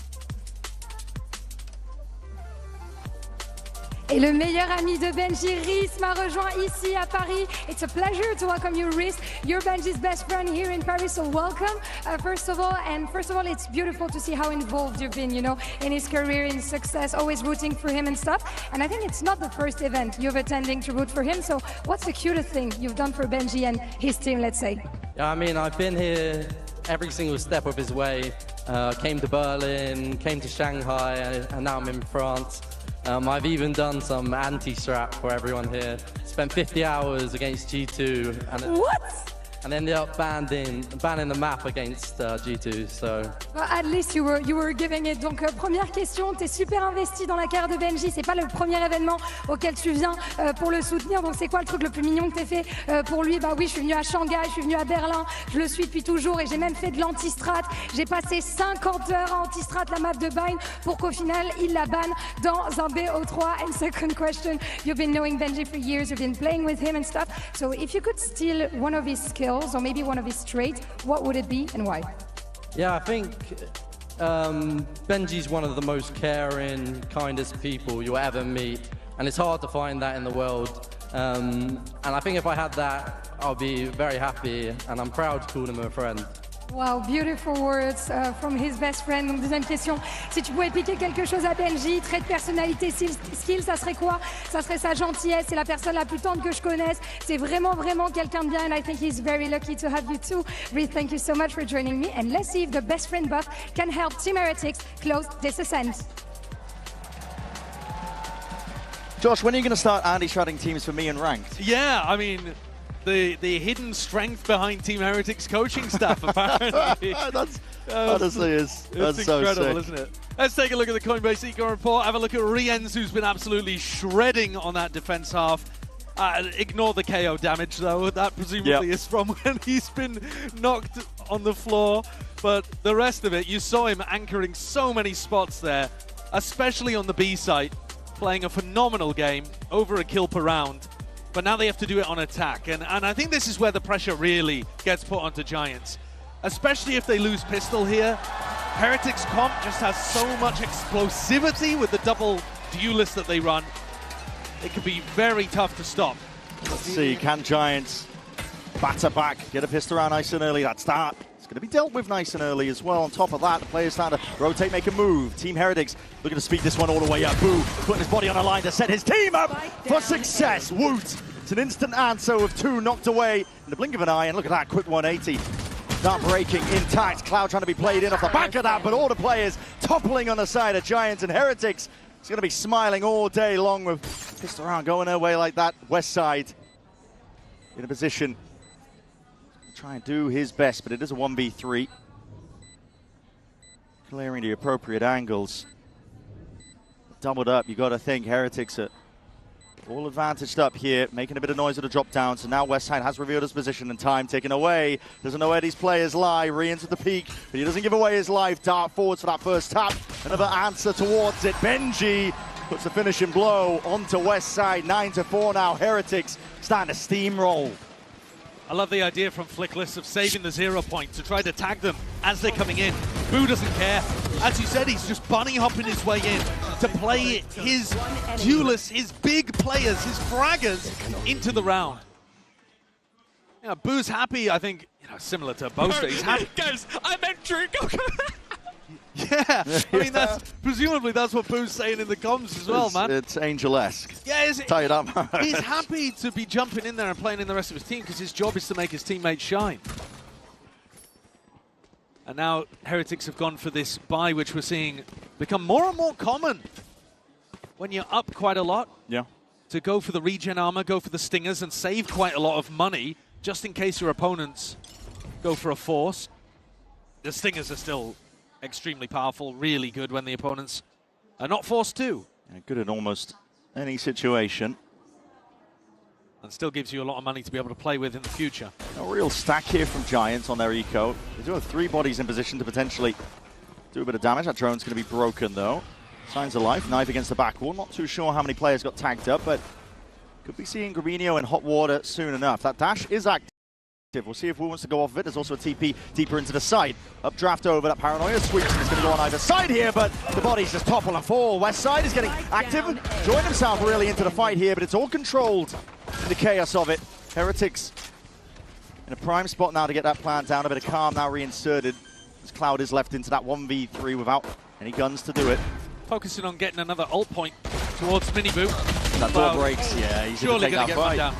Et le meilleur ami de Benji, Rhys, m'a rejoint ici à Paris. It's a pleasure to welcome you, Rhys. You're Benji's best friend here in Paris, so welcome, first of all. And first of all, it's beautiful to see how involved you've been, you know, in his career, in his success, always rooting for him and stuff. And I think it's not the first event you've attending to root for him. So what's the cutest thing you've done for Benji and his team, let's say? Yeah, I mean, I've been here every single step of his way. Came to Berlin, came to Shanghai, and now I'm in France. I've even done some anti-strap for everyone here. Spent 50 hours against G2. And what? And ended up banning the map against G2, so... Well, at least you were giving it. Donc, première question, tu es super investi dans la carrière de Benji. C'est pas le premier événement auquel tu viens pour le soutenir. Donc, c'est quoi le truc le plus mignon que tu fait pour lui? Bah oui, je suis venu à Shanghai, je suis venu à Berlin. Je le suis depuis toujours et j'ai même fait de l'anti-strat. J'ai passé 50 heures à anti-strat la map de Bind pour qu'au final, il la banne dans un BO3. And second question, you've been knowing Benji for years. You've been playing with him and stuff. So, if you could steal one of his skills, or maybe one of his traits, what would it be and why? Yeah, I think Benji's one of the most caring, kindest people you'll ever meet, and it's hard to find that in the world. And I think if I had that, I'll be very happy, and I'm proud to call him a friend. Wow, beautiful words from his best friend. Donc, deuxième question, si tu pouvais piquer quelque chose à Benji, trait de personnalité, skill, ça serait quoi? Ça serait sa gentillesse, c'est la personne la plus tendre que je connaisse. C'est vraiment, vraiment quelqu'un de bien, and I think he's very lucky to have you too. Rhys, thank you so much for joining me, and let's see if the best friend buff can help Team Heretics close this ascent. Josh, when are you going to start anti-shredding teams for me in ranked? Yeah, I mean... The hidden strength behind Team Heretics coaching staff, apparently. That's honestly is. That's it's so incredible, sick. isn't it? Let's take a look at the Coinbase Eco report. Have a look at Riens, who's been absolutely shredding on that defense half. Ignore the KO damage, though. That presumably is from when he's been knocked on the floor. But the rest of it, you saw him anchoring so many spots there, especially on the B site, playing a phenomenal game, over a kill per round. But now they have to do it on attack. And I think this is where the pressure really gets put onto Giants. Especially if they lose pistol here. Heretics comp just has so much explosivity with the double duelist that they run. It can be very tough to stop. Let's see, can Giants batter back, get a pistol around nice and early? That start. It's going to be dealt with nice and early as well. On top of that, the players starting to rotate, make a move. Team Heretics looking to speed this one all the way up. Boo putting his body on the line to set his team up for success. Woot! It's an instant answer with 2 knocked away in the blink of an eye. And look at that, quick 180. Start breaking intact. Cloud trying to be played in off the back of that, but all the players toppling on the side of Giants and Heretics. It's going to be smiling all day long with pistol around going their way like that. West side in a position to try and do his best, but it is a 1v3. Clearing the appropriate angles. Doubled up, you got to think Heretics are all advantaged up here, making a bit of noise at the drop down. So now Westside has revealed his position and time taken away. Doesn't know where these players lie. Riens at the peak, but he doesn't give away his life. Dart forwards for that first tap. Another answer towards it. Benji puts the finishing blow onto Westside. 9-4 now. Heretics starting to steamroll. I love the idea from Flickless of saving the 0 point to try to tag them as they're coming in. Boo doesn't care. As you said, he's just bunny hopping his way in to play his duelists, his big players, his fraggers into the round. Yeah, Boo's happy, I think, similar to Boaster. He's happy. Guys, I'm entering. Yeah, I mean, presumably that's what Boo's saying in the comms as well, man. It's Angel-esque. Yeah, tied up. He's happy to be jumping in there and playing in the rest of his team because his job is to make his teammates shine. And now Heretics have gone for this buy, which we're seeing become more and more common when you're up quite a lot. Yeah. To go for the regen armor, go for the stingers, and save quite a lot of money just in case your opponents go for a force. The stingers are still extremely powerful, really good when the opponents are not forced to. Yeah, good in almost any situation. And still gives you a lot of money to be able to play with in the future. A real stack here from Giants on their eco. They do have 3 bodies in position to potentially do a bit of damage. That drone's going to be broken though. Signs of life, knife against the back wall. Not too sure how many players got tagged up, but could be seeing Grabinho in hot water soon enough. That dash is active. We'll see if Wu wants to go off of it. There's also a TP deeper into the side. Updraft over, that paranoia sweeps, and it's going to go on either side here, but the bodies just topple and fall. West side is getting active, join himself really into the fight here, but it's all controlled in the chaos of it. Heretics in a prime spot now to get that plant down. A bit of calm now reinserted, as Cloud is left into that 1v3 without any guns to do it. Focusing on getting another ult point towards Minibu. That door breaks, yeah, he's surely going to get run fight. down.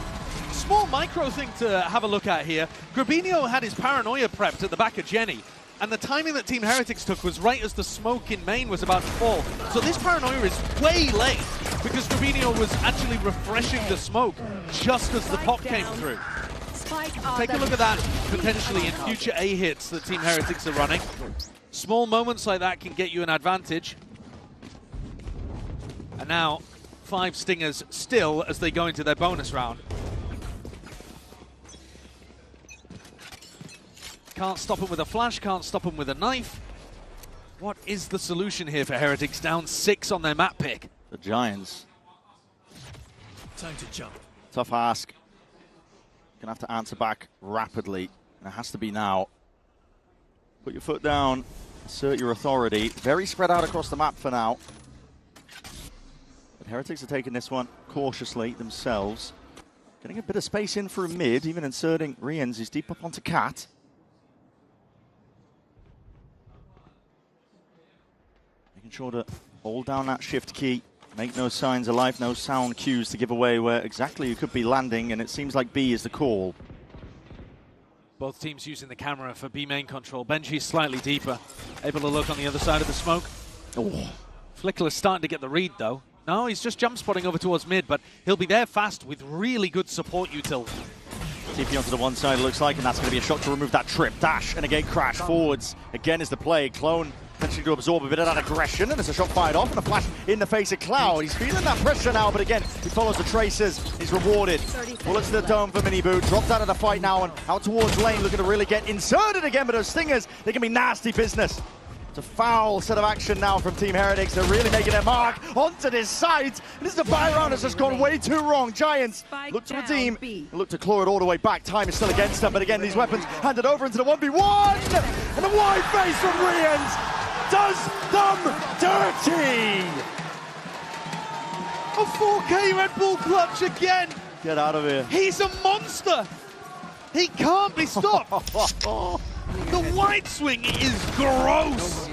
Small micro thing to have a look at here. Grabinho had his paranoia prepped at the back of Jenny, and the timing that Team Heretics took was right as the smoke in main was about to fall. So this paranoia is way late, because Grabinho was actually refreshing the smoke just as the pop came through. Take a look at that, potentially in future A hits that Team Heretics are running. Small moments like that can get you an advantage. And now, 5 stingers still as they go into their bonus round. Can't stop him with a flash, can't stop him with a knife. What is the solution here for Heretics? Down 6 on their map pick. The Giants. Time to jump. Tough ask. Gonna have to answer back rapidly. And it has to be now. Put your foot down, assert your authority. Very spread out across the map for now. But Heretics are taking this one cautiously themselves. Getting a bit of space in through mid, even inserting Rians. He's deep up onto Cat. Making sure to hold down that shift key, make no signs of life, no sound cues to give away where exactly you could be landing, and it seems like B is the call. Both teams using the camera for B main control. Benji's slightly deeper, able to look on the other side of the smoke. Oh. Flickler's starting to get the read though. No, he's just jump spotting over towards mid, but he'll be there fast with really good support util. TP onto the one side, it looks like, and that's going to be a shot to remove that trip. Dash, and again, crash forwards. Again is the play. Clone potentially to absorb a bit of that aggression, and there's a shot fired off, and a flash in the face of Cloud. He's feeling that pressure now, but again, he follows the traces. He's rewarded. Bullets to the dome for Minibu. Dropped out of the fight now, and out towards lane, looking to really get inserted again, but those stingers, they can be nasty business. It's a foul set of action now from Team Heretics. They're really making their mark onto this site. This is the buy round has just gone way too wrong. Giants look to redeem, look to claw it all the way back. Time is still against them, but again, these weapons handed over into the 1v1. And the wide face from Rians does them dirty. A 4K Red Bull clutch again. Get out of here. He's a monster. He can't be stopped. The wide swing is gross.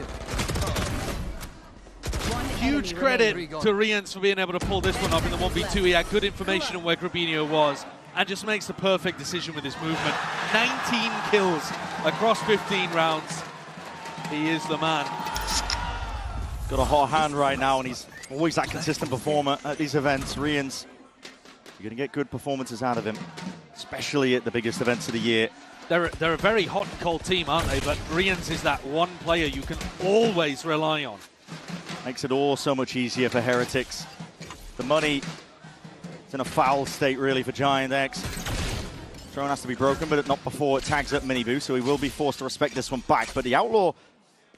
Huge credit to Rians for being able to pull this one off in the 1v2. He had good information on where Grabinho was and just makes the perfect decision with his movement. 19 kills across 15 rounds. He is the man. Got a hot hand right now, and he's always that consistent performer at these events. Rians, you're going to get good performances out of him, especially at the biggest events of the year. They're a very hot and cold team, aren't they? But Rians is that one player you can always rely on. Makes it all so much easier for Heretics. The money is in a foul state, really, for Giant X. Throne has to be broken, but not before it tags up Minibu, so he will be forced to respect this one back. But the Outlaw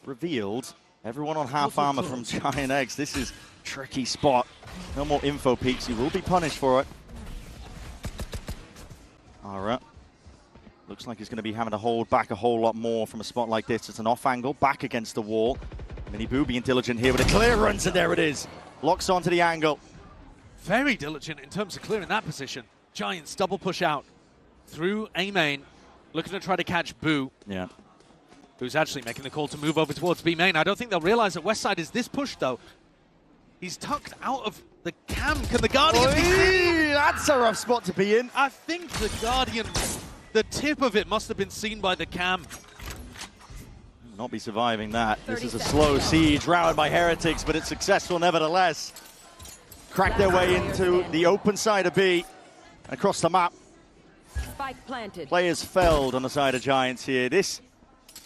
revealed everyone on half armor from Giant X. This is a tricky spot. No more info peaks. He will be punished for it. All right. Looks like he's going to be having to hold back a whole lot more from a spot like this. It's an off angle, back against the wall. Minibu being diligent here with a clearance, and there it is. Locks onto the angle. Very diligent in terms of clearing that position. Giants double push out through A main, looking to try to catch Boo. Yeah. Who's actually making the call to move over towards B main. I don't think they'll realize that Westside is this push, though. He's tucked out of the cam. Can the Guardian be seen? That's a rough spot to be in. I think the Guardian, the tip of it must have been seen by the cam. Not be surviving that. This is a slow siege routed by Heretics, but it's successful nevertheless. Crack their way into the open side of B and across the map. Spike planted. Players felled on the side of Giants here. This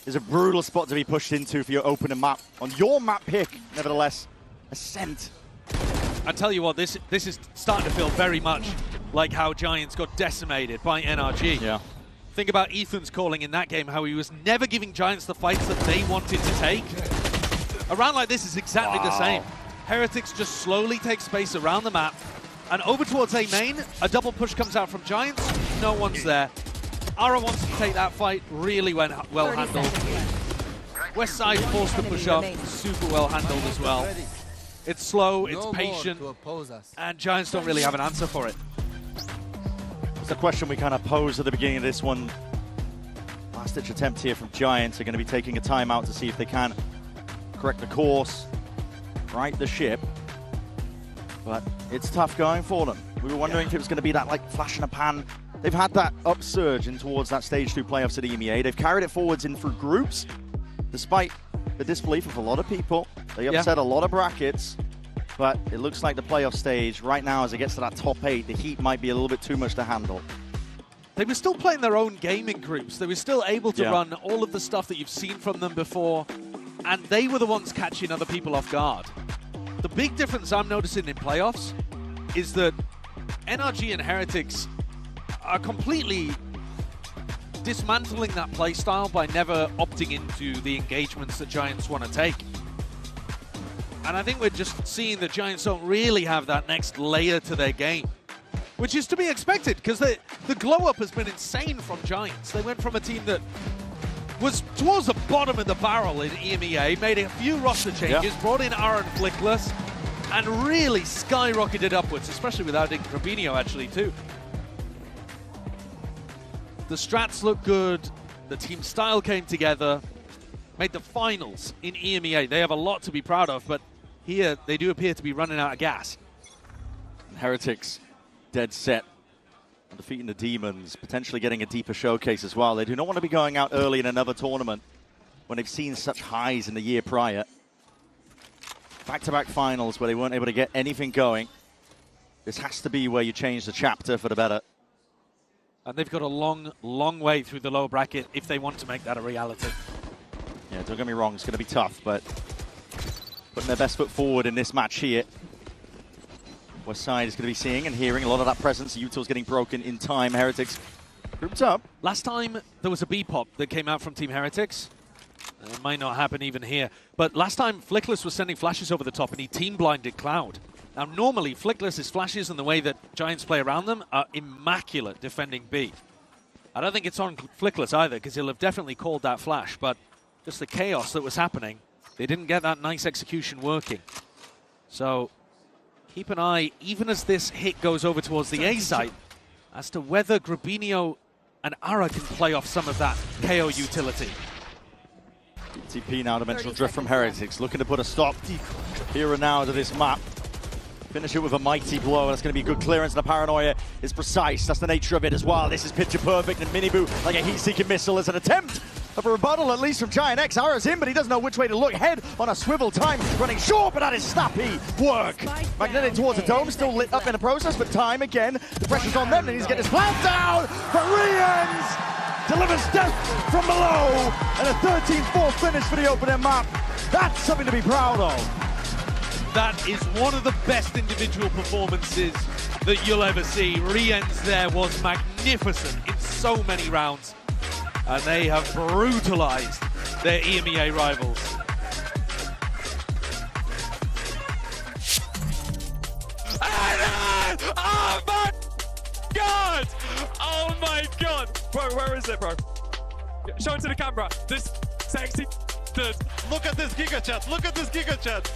is a brutal spot to be pushed into for your opening map. On your map pick, nevertheless, Ascent. I tell you what, this is starting to feel very much like how Giants got decimated by NRG. Yeah. Think about Ethan's calling in that game, how he was never giving Giants the fights that they wanted to take. A round like this is exactly the same. Heretics just slowly take space around the map, and over towards A main, a double push comes out from Giants, no one's there. Ara wants to take that fight, really well handled. West side forced to push up, super well handled as well. It's slow, it's patient, and Giants don't really have an answer for it. It's the question we kind of posed at the beginning of this one. Last-ditch attempt here from Giants. They're going to be taking a timeout to see if they can correct the course, right the ship. But it's tough going for them. We were wondering if it was going to be that like flash in a pan. They've had that upsurge in towards that stage 2 playoffs at EMEA. They've carried it forwards in through groups, despite the disbelief of a lot of people. They upset a lot of brackets, but it looks like the playoff stage right now, as it gets to that top 8, the heat might be a little bit too much to handle. They were still playing their own game in groups. They were still able to run all of the stuff that you've seen from them before, and they were the ones catching other people off guard. The big difference I'm noticing in playoffs is that NRG and Heretics are completely dismantling that playstyle by never opting into the engagements that Giants want to take. And I think we're just seeing that Giants don't really have that next layer to their game, which is to be expected because the glow-up has been insane from Giants. They went from a team that was towards the bottom of the barrel in EMEA, made a few roster changes, brought in Aaron Flickless, and really skyrocketed upwards, especially without Grabinho actually too. The strats look good, the team style came together, made the finals in EMEA. They have a lot to be proud of, but here they do appear to be running out of gas. Heretics dead set on defeating the Demons, potentially getting a deeper showcase as well. They do not want to be going out early in another tournament when they've seen such highs in the year prior. Back-to-back finals where they weren't able to get anything going. This has to be where you change the chapter for the better. And they've got a long, long way through the lower bracket if they want to make that a reality. Yeah, don't get me wrong, it's going to be tough, but putting their best foot forward in this match here. West side is going to be seeing and hearing a lot of that presence. Utah's getting broken in time. Heretics grouped up. Last time there was a B-pop that came out from Team Heretics. It might not happen even here. But last time Flickless was sending flashes over the top and he team blinded Cloud. Now normally Flickless's flashes and the way that Giants play around them are immaculate defending B. I don't think it's on Flickless either because he'll have definitely called that flash, but just the chaos that was happening, they didn't get that nice execution working. So keep an eye, even as this hit goes over towards the A site, as to whether Grabinho and Ara can play off some of that KO utility. TP now, dimensional drift from Heretics, looking to put a stop here and now to this map. Finish it with a mighty blow. That's going to be good clearance. The paranoia is precise. That's the nature of it as well. This is picture perfect, and Miniboo, like a heat-seeking missile, is an attempt of a rebuttal, at least from Giant X. Ara's in, but he doesn't know which way to look. Head on a swivel, time running short, but that is snappy work. Magnetic towards the dome, still lit up in the process, but time again. The pressure's on them, and he's getting his plant down. But Rians delivers death from below, and a 13-4 finish for the opening map. That's something to be proud of. That is one of the best individual performances that you'll ever see. Riens there was magnificent in so many rounds, and they have brutalized their EMEA rivals. Oh my god! Oh my god! Bro, where is it, bro? Show it to the camera. This sexy dude. Look at this Giga Chat. Look at this Giga Chat.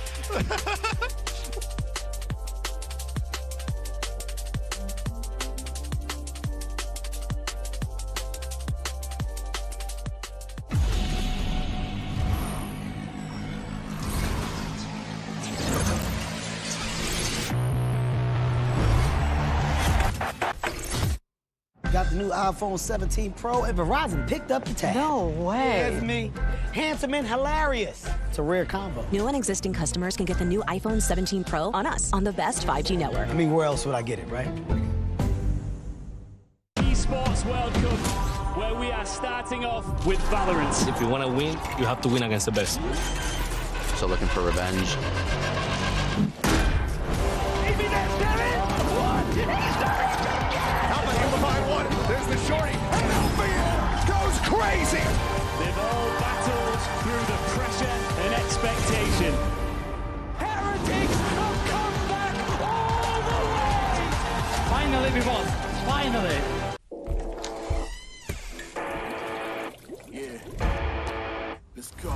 Got the new iPhone 17 Pro and Verizon picked up the tab. No way. That's me. Handsome and hilarious. It's a rare combo. New and existing customers can get the new iPhone 17 Pro on us on the best 5G network. I mean, where else would I get it, right? Esports World Cup, where So we are starting off with VALORANT. If you want to win, you have to win against the best. So looking for revenge. Alpha behind one. There's the shorty. And Alpha goes crazy. They've all battled through the pressure and expectation. Heretics have come back all the way. Finally, we won. Finally. Yeah. Let's go.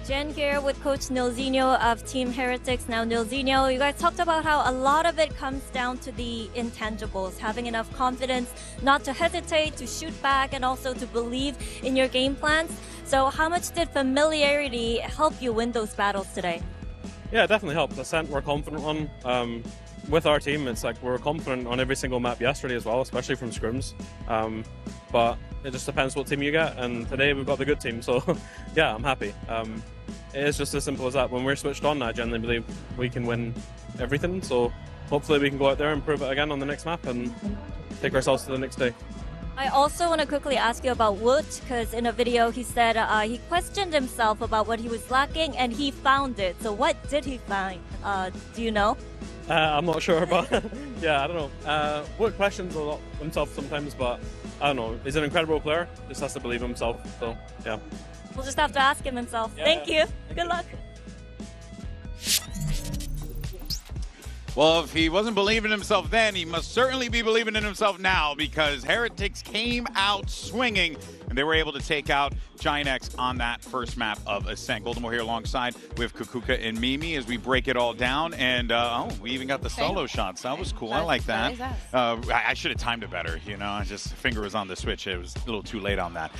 Jen here with Coach Nilzinho of Team Heretics. Now, Nilzinho, you guys talked about how a lot of it comes down to the intangibles, having enough confidence not to hesitate, to shoot back, and also to believe in your game plans. So how much did familiarity help you win those battles today? Yeah, it definitely helped. The scent we're confident on. With our team, it's like we're confident on every single map yesterday as well, especially from scrims. But it just depends what team you get, and today we've got the good team, so yeah, I'm happy. It is just as simple as that. When we're switched on, I genuinely believe we can win everything, so hopefully we can go out there and prove it again on the next map and take ourselves to the next day. I also want to quickly ask you about Wood, because in a video he said he questioned himself about what he was lacking and he found it. So what did he find? Do you know? I'm not sure, but yeah, I don't know. Wood questions a lot himself sometimes, but I don't know. He's an incredible player. Just has to believe in himself. So yeah. We'll just have to ask him himself. Yeah. Thank you. Good luck. Well, if he wasn't believing in himself then, he must certainly be believing in himself now, because Heretics came out swinging and they were able to take out Giant X on that first map of Ascent. Goldenmore here alongside with Kukuka and Mimi as we break it all down. And oh, we even got the solo shots. That was cool. I like that. I should have timed it better. You know, I just finger was on the switch. It was a little too late on that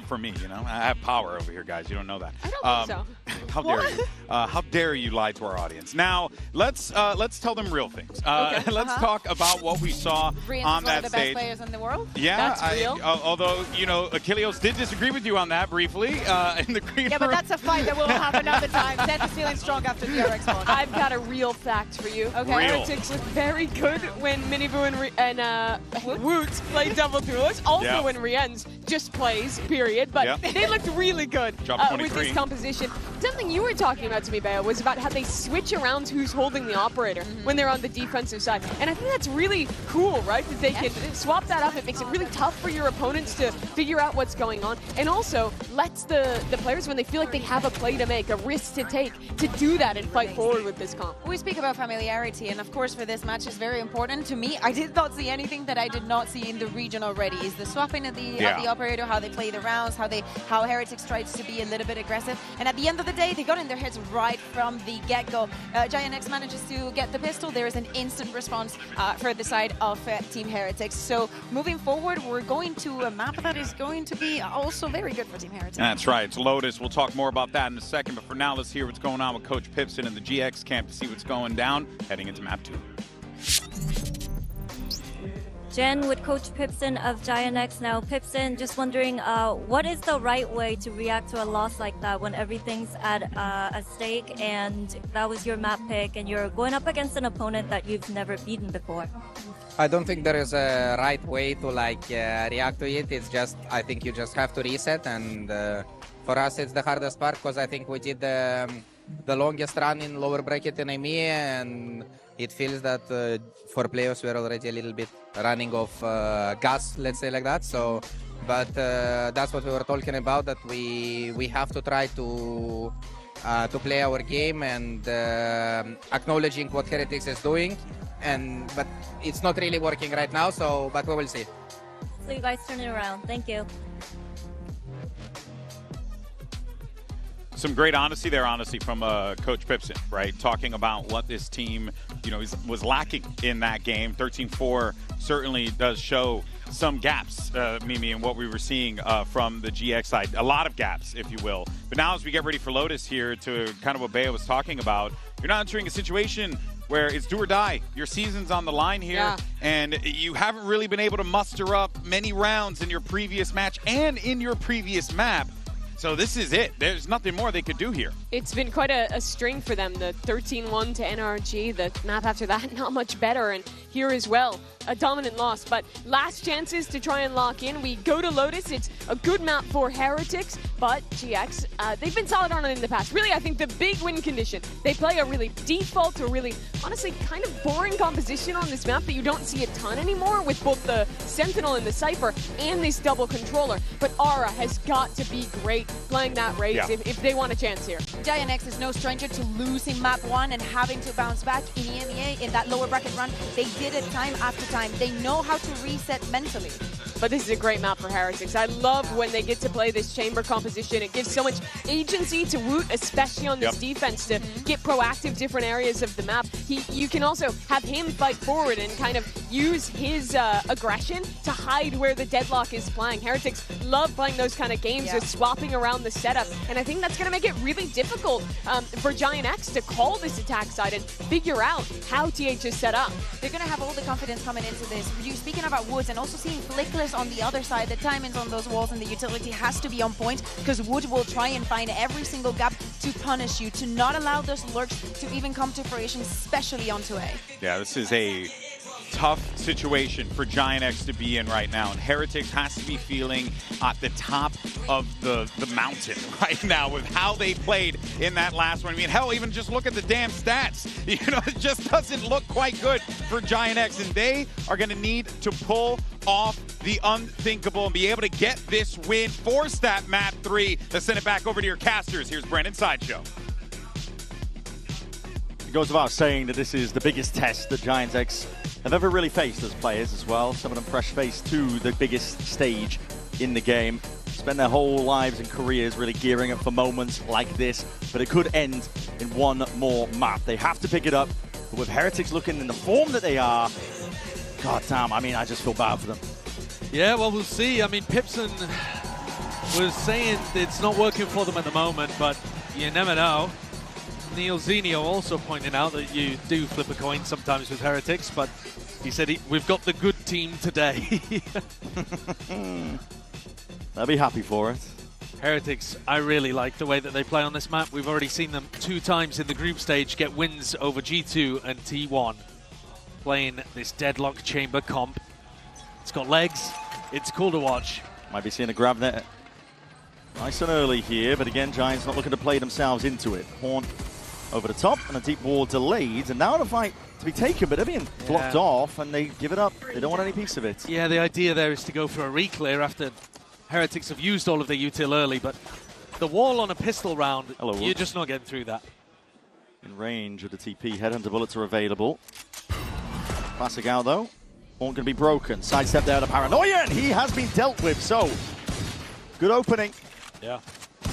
for me. You know, I have power over here, guys. You don't know that. I don't think so. How dare you? How dare you lie to our audience? Now let's tell them real things. Let's talk about what we saw on that one of the stage. best players in the world. Yeah, that's real. Although you know, Achilles did disagree with you on that briefly in the green room. Yeah, but that's a fight that we'll have another time. Zed is feeling strong after DRX won. I've got a real fact for you. Okay, Heretics looked very good when Minibu and Woots played double duos. Also when Rienz just plays, period. But they looked really good with this composition. Something you were talking about to me, Bea, was about how they switch around who's holding the operator when they're on the defensive side. And I think that's really cool, right? That they can swap that up. It makes it really tough for your opponents to figure out what's going on. And also lets the players, when they feel like they have a play to make, a risk to take, to do that and fight forward with this comp. We speak about familiarity, and of course for this match is very important to me. I did not see anything that I did not see in the region already. Is the swapping of the operator, how they play the rounds, how Heretics tries to be a little bit aggressive. And at the end of the day, they got in their heads right from the get-go. Giant X manages to get the pistol. There is an instant response for the side of Team Heretics. So moving forward, we're going to a map that is going to be also very good for Team Heretics. That's right. It's Lotus. We'll talk more about that in a second. But for now, let's hear what's going on with Coach Pipson and the GX camp to see what's going down heading into map 2. Jen with Coach Pipson of Giant X now. Pipson, just wondering, what is the right way to react to a loss like that when everything's at stake and that was your map pick and you're going up against an opponent that you've never beaten before? I don't think there is a right way to react to it. It's just, I think you just have to reset, and for us it's the hardest part because I think we did the longest run in lower bracket in EMEA, and it feels that for players we're already a little bit running off gas, let's say like that. So, but that's what we were talking about, that we have to try to play our game and acknowledging what Heretics is doing. But it's not really working right now, but we will see. So you guys turn it around. Thank you. Some great honesty from Coach Pipson, right? Talking about what this team, was lacking in that game. 13-4 certainly does show some gaps, Mimi, in what we were seeing from the GX side. A lot of gaps, if you will. But now as we get ready for Lotus here, to kind of what Bea was talking about, you're not entering a situation where it's do or die. Your season's on the line here, and you haven't really been able to muster up many rounds in your previous match and in your previous map. So this is it. There's nothing more they could do here. It's been quite a string for them. The 13-1 to NRG, the map after that, not much better. And here as well, a dominant loss. But last chances to try and lock in. We go to Lotus. It's a good map for Heretics, but GX, they've been solid on it in the past. Really, I think the big win condition, they play a really default or really, honestly, kind of boring composition on this map that you don't see a ton anymore with both the Sentinel and the Cypher and this double controller. But Aura has got to be great playing that race if they want a chance here. Giant X is no stranger to losing map 1 and having to bounce back in EMEA in that lower bracket run. They did it time after time. They know how to reset mentally. But this is a great map for Heretics. I love when they get to play this chamber composition. It gives so much agency to Woot, especially on this defense, to get proactive different areas of the map. You can also have him fight forward and kind of use his aggression to hide where the deadlock is playing. Heretics love playing those kind of games, just swapping around the setup. And I think that's going to make it really difficult for Giant X to call this attack side and figure out how TH is set up. They're going to have all the confidence coming into this. You speaking about Woods and also seeing Flickless players on the other side, the timings on those walls and the utility has to be on point, because Wood will try and find every single gap to punish you, to not allow those lurks to even come to fruition, especially onto A. Yeah, this is a tough situation for Giant X to be in right now, and Heretics has to be feeling at the top of the mountain right now with how they played in that last one. I mean, hell, even just look at the damn stats. You know, it just doesn't look quite good for Giant X, and they are going to need to pull off the unthinkable and be able to get this win, force that map 3. Let's send it back over to your casters. Here's Brennan Sideshow. It goes without saying that this is the biggest test that Giant X have ever really faced as players as well. Some of them fresh faced to the biggest stage in the game. Spend their whole lives and careers really gearing up for moments like this, but it could end in one more map. They have to pick it up, but with Heretics looking in the form that they are, god damn, I mean, I just feel bad for them. Yeah, well, we'll see. I mean, Pipson was saying it's not working for them at the moment, but you never know. Neil Zenio also pointing out that you do flip a coin sometimes with Heretics, but he said we've got the good team today. They'll be happy for it. Heretics, I really like the way that they play on this map. We've already seen them 2 times in the group stage get wins over G2 and T1. Playing this Deadlock Chamber comp. It's got legs. It's cool to watch. Might be seeing a grab net nice and early here, but again, Giants not looking to play themselves into it. Horn over the top, and a deep wall delayed, and now the fight to be taken, but they're being blocked off, and they give it up. They don't want any piece of it. Yeah, the idea there is to go for a reclear after Heretics have used all of their util early, but the wall on a pistol round, you're just not getting through that. In range of the TP, Headhunter bullets are available. Classic out though. Horn can be broken. Sidestep there to Paranoia, and he has been dealt with, so good opening. Yeah.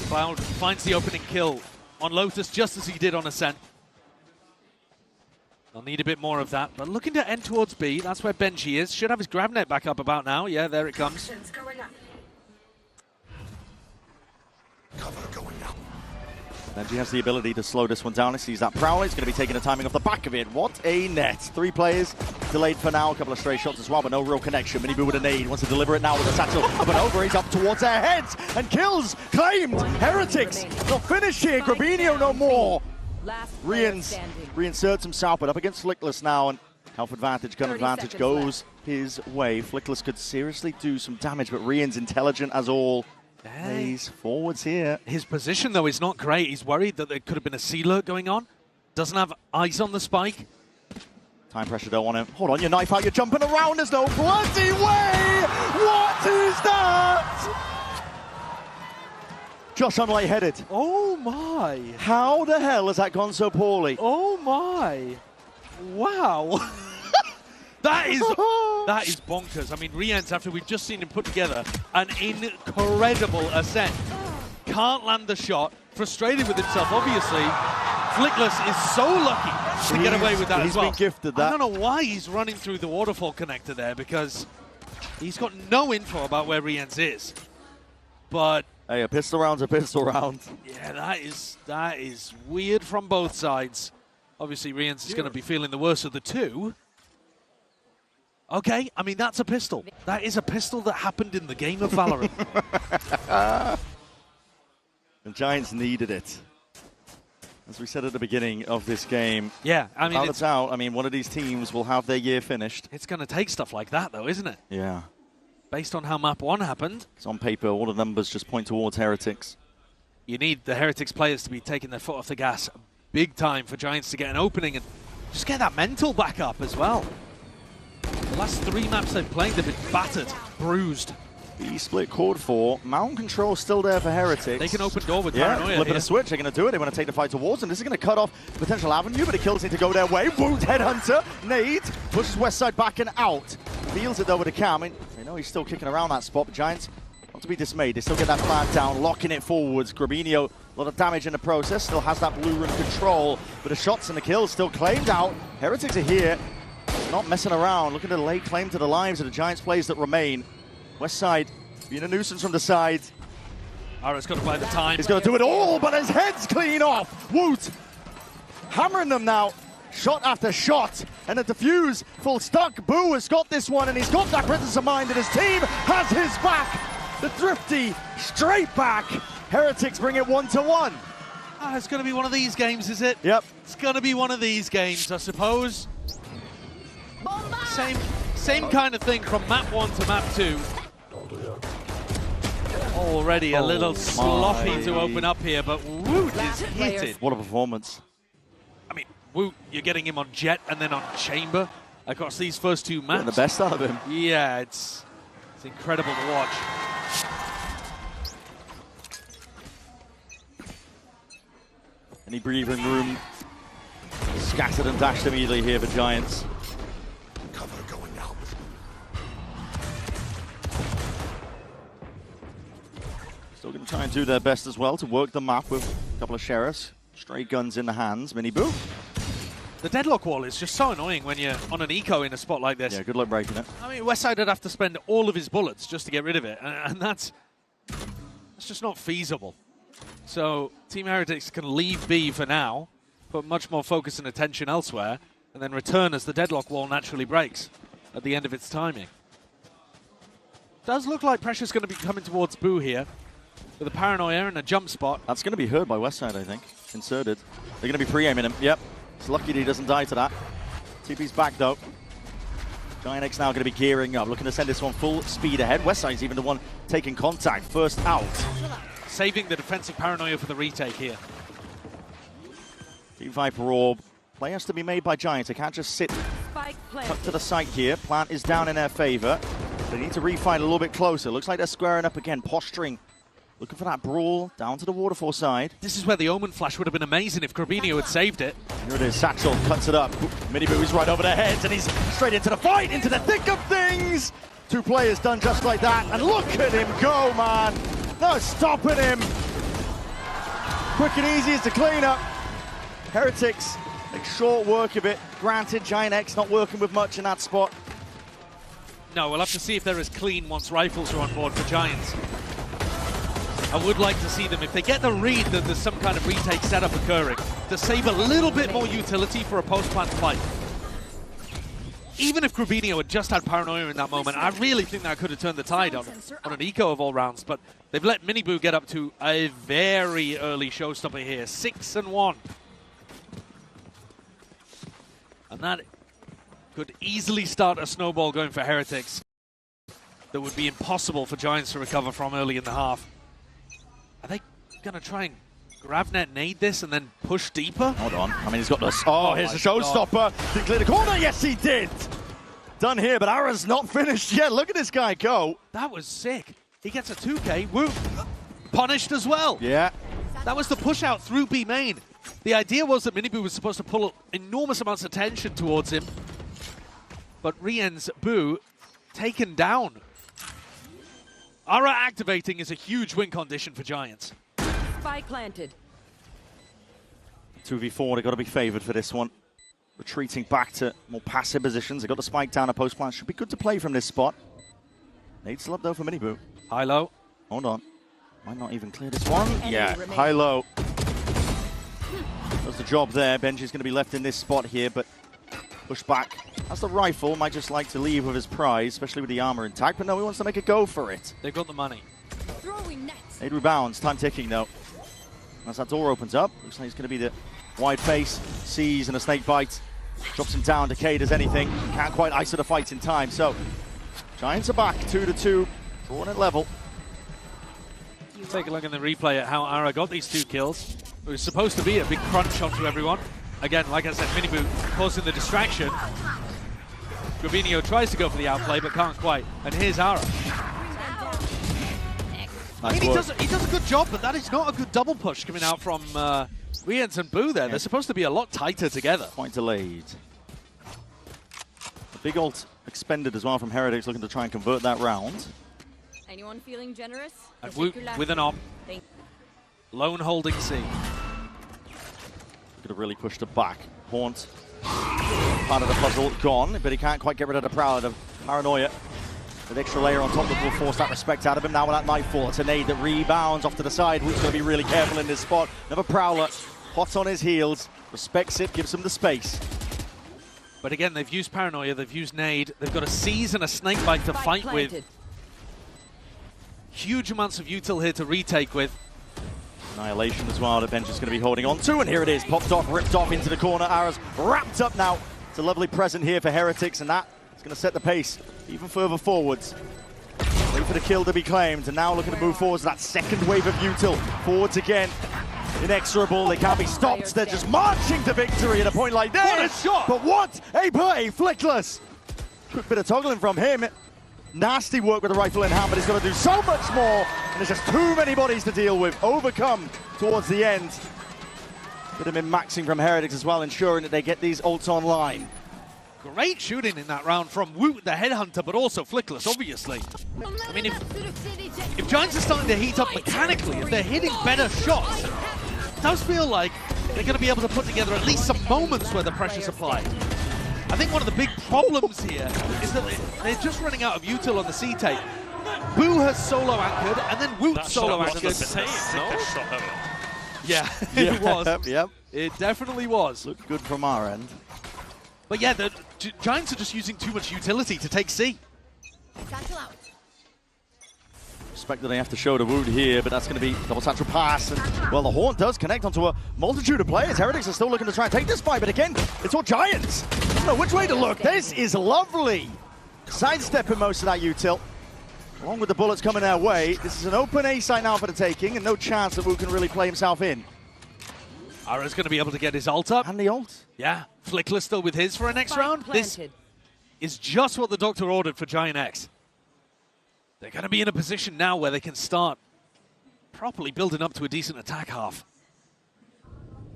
Cloud finds the opening kill on Lotus just as he did on Ascent. They'll need a bit more of that, but looking to end towards B, that's where Benji is. Should have his grab net back up about now. Yeah, there it comes. Benji has the ability to slow this one down. He sees that Prowler. He's going to be taking the timing off the back of it. What a net. 3 players delayed for now. A couple of stray shots as well, but no real connection. Minibu with a nade. Wants to deliver it now with a satchel. Up and over. He's up towards their heads. And kills. Claimed. Heretics. Not finished here. Grabinho no more. Reinserts himself, but up against Flickless now. And health advantage, gun advantage goes his way. Flickless could seriously do some damage, but Rian's intelligent as all. Plays forwards here. His position, though, is not great. He's worried that there could have been a C-lurk going on. Doesn't have eyes on the spike. Time pressure don't want him. Hold on, your knife out, you're jumping around. There's no bloody way! What is that? Josh, I'm lightheaded. Oh, my. How the hell has that gone so poorly? Oh, my. Wow. That is bonkers. I mean, Rienz, after we've just seen him put together an incredible ascent, can't land the shot, frustrated with himself, obviously. Flickless is so lucky to get away with that as well. He's been gifted that. I don't know why he's running through the waterfall connector there, because he's got no info about where Rienz is. But hey, a pistol round's a pistol round. Yeah, that is weird from both sides. Obviously, Rienz is going to be feeling the worst of the two. Okay, I mean, that's a pistol. That is a pistol that happened in the game of Valorant. The Giants needed it. As we said at the beginning of this game. Yeah, I mean, it's out. I mean, one of these teams will have their year finished. It's going to take stuff like that, though, isn't it? Yeah. Based on how map 1 happened. It's on paper, all the numbers just point towards Heretics. You need the Heretics players to be taking their foot off the gas big time for Giants to get an opening and just get that mental back up as well. The last 3 maps they've played, they've been battered, bruised. The split chord 4. Mountain control still there for Heretics. They can open door with Paranoia. Paranoia Flipping here. a switch, they're going to do it. They want to take the fight towards them. This is going to cut off the potential avenue, but the kills need to go their way. Wound Headhunter, nade, pushes Westside back and out. Feels it though with the cam. I mean, they know he's still kicking around that spot, but Giants, not to be dismayed. They still get that flag down, locking it forwards. Grabinho, a lot of damage in the process, still has that blue room control, but the shots and the kills still claimed out. Heretics are here. Not messing around, looking to lay claim to the lives of the Giants players that remain. Westside being a nuisance from the side. Ara's got to play the time. He's going to do it all, but his head's clean off. Woot! Hammering them now. shot after shot, and a defuse full stuck. Boo has got this one, and he's got that presence of mind, and his team has his back. The Thrifty straight back. Heretics bring it 1-1. It's going to be one of these games, is it? Yep. It's going to be one of these games, I suppose. Same kind of thing from map 1 to map 2. Already a little sloppy to open up here, but Woot is heated. What a performance. I mean, Woot, you're getting him on Jet and then on Chamber across these first 2 maps. Getting the best out of him. Yeah, it's incredible to watch. Any breathing room? Scattered and dashed immediately here for Giants. Cover going out. Still going to try and do their best as well to work the map with a couple of sheriffs. Stray guns in the hands. Mini Boo. The deadlock wall is just so annoying when you're on an eco in a spot like this. Yeah, good luck breaking it. I mean, Westside would have to spend all of his bullets just to get rid of it, and that's just not feasible. So Team Heretics can leave B for now, put much more focus and attention elsewhere, and then return as the deadlock wall naturally breaks at the end of its timing. Does look like pressure's going to be coming towards Boo here, with a paranoia and a jump spot. That's going to be heard by Westside, I think. Inserted. They're going to be pre-aiming him. Yep. It's lucky that he doesn't die to that. TP's back, though. Giant X now going to be gearing up, looking to send this one full speed ahead. Westside's even the one taking contact. First out. Saving the defensive paranoia for the retake here. Team Viper Orb. Play has to be made by Giants. They can't just sit up to the site here. Plant is down in their favor. They need to refight a little bit closer. Looks like they're squaring up again, posturing. Looking for that brawl down to the waterfall side. This is where the Omen flash would have been amazing if Grabinho had saved it. Here it is, Satchel cuts it up. Miniboo is right over their heads, and he's straight into the fight, into the thick of things. 2 players done just like that, and look at him go, man. No stopping him. Quick and easy as the cleanup. Heretics make short work of it. Granted, Giant X not working with much in that spot. No, we'll have to see if they're as clean once rifles are on board for Giants. I would like to see them, if they get the read that there's some kind of retake setup occurring, to save a little bit more utility for a post-plant fight. Even if Grabinho had just had paranoia in that moment, I really think that could have turned the tide on an eco of all rounds. But they've let Miniboo get up to a very early showstopper here, 6-1. And that could easily start a snowball going for Heretics that would be impossible for Giants to recover from early in the half. Are they going to try and GravNet nade this and then push deeper? Hold on. I mean, he's got this. Oh, here's the showstopper. Didn't clear the corner. Yes, he did. Done here, but Ara's not finished yet. Look at this guy go. That was sick. He gets a 2K. Woo. Punished as well. Yeah. That was the push out through B main. The idea was that Miniboo was supposed to pull enormous amounts of tension towards him. But Rien's Boo taken down. Ara activating is a huge win condition for Giants. Spike planted. 2v4, they've got to be favored for this one. Retreating back to more passive positions. They got the spike down a post plant. Should be good to play from this spot. Nade still up though for Miniboo. High low. Hold on. Might not even clear this one. Yeah, high low. Does the job there. Benji's going to be left in this spot here, but push back. That's the rifle. Might just like to leave with his prize, especially with the armor intact, but no, he wants to make a go for it. They've got the money. Nade rebounds. Time ticking though. As that door opens up, looks like it's going to be the wide face, sees and a snake bite. Drops him down, decayed as anything. Can't quite ice the fight in time. So, Giants are back, 2-2, drawing at level. Take a look in the replay at how Ara got these 2 kills. It was supposed to be a big crunch onto everyone. Again, like I said, Miniboo causing the distraction. Grabinho tries to go for the outplay, but can't quite. And here's Ara. I mean, he does a good job, but that is not a good double push coming out from Riens and Boo there. Yeah. They're supposed to be a lot tighter together. Quite delayed. A big ult expended as well from Heretics, looking to try and convert that round. Anyone feeling generous? And Woot with an op. Lone holding C. Could have really pushed it back. Haunt, part of the puzzle, gone, but he can't quite get rid of the Prowler, the paranoia. With extra layer on top that will force that respect out of him. Now with that Nightfall, it's a nade that rebounds off to the side. Woot's going to be really careful in this spot. Another Prowler, hot on his heels, respects it, gives him the space. But again, they've used Paranoia, they've used Nade, they've got a Seize and a Snakebite to fight with. Huge amounts of util here to retake with. Annihilation as well that Benj is going to be holding on to, and here it is, popped off, ripped off into the corner. Ara's wrapped up now. It's a lovely present here for Heretics, and that is going to set the pace even further forwards. Wait for the kill to be claimed, and now looking to move forwards. That second wave of util, forwards again. Inexorable, they can't be stopped, they're just marching to victory at a point like this. What a shot! But what a play, Flickless! Quick bit of toggling from him. Nasty work with the rifle in hand, but he's got to do so much more, and there's just too many bodies to deal with. Overcome towards the end. Bit of min-maxing from Heretics as well, ensuring that they get these ults online. Great shooting in that round from Woot, the headhunter, but also Flickless, obviously. I mean, if Giants are starting to heat up mechanically, if they're hitting better shots, it does feel like they're going to be able to put together at least some moments where the pressure's applied. I think one of the big problems here is that they're just running out of util on the C-take. Boo has solo anchored, and then Woot solo anchored. Yeah, it was. Yep. It definitely was. Looked good from our end. But yeah, the Giants are just using too much utility to take C. Respect that they have to show the Wood here, but that's going to be double satchel pass. And, well, the Horn does connect onto a multitude of players. Heretics are still looking to try and take this fight, but again, it's all Giants. I don't know which way to look. This is lovely. Sidestepping most of that util. Along with the bullets coming their way, this is an open A site now for the taking, and no chance that Wood can really play himself in. Ara's going to be able to get his ult up. And the ult. Yeah, Flickless still with his for a next round. This is just what the Doctor ordered for Giant X. They're going to be in a position now where they can start properly building up to a decent attack half.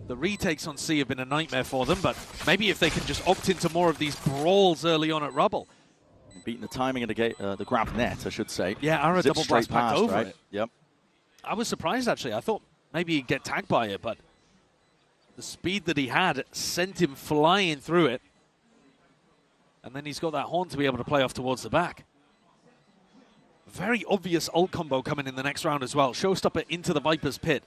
The retakes on C have been a nightmare for them, but maybe if they can just opt into more of these brawls early on at Rubble. Beating the timing of the grab net, I should say. Yeah, Ara double blast packed over right? it. Yep. I was surprised, actually. I thought maybe he'd get tagged by it, but the speed that he had sent him flying through it. And then he's got that horn to be able to play off towards the back. Very obvious ult combo coming in the next round as well. Showstopper into the Viper's pit.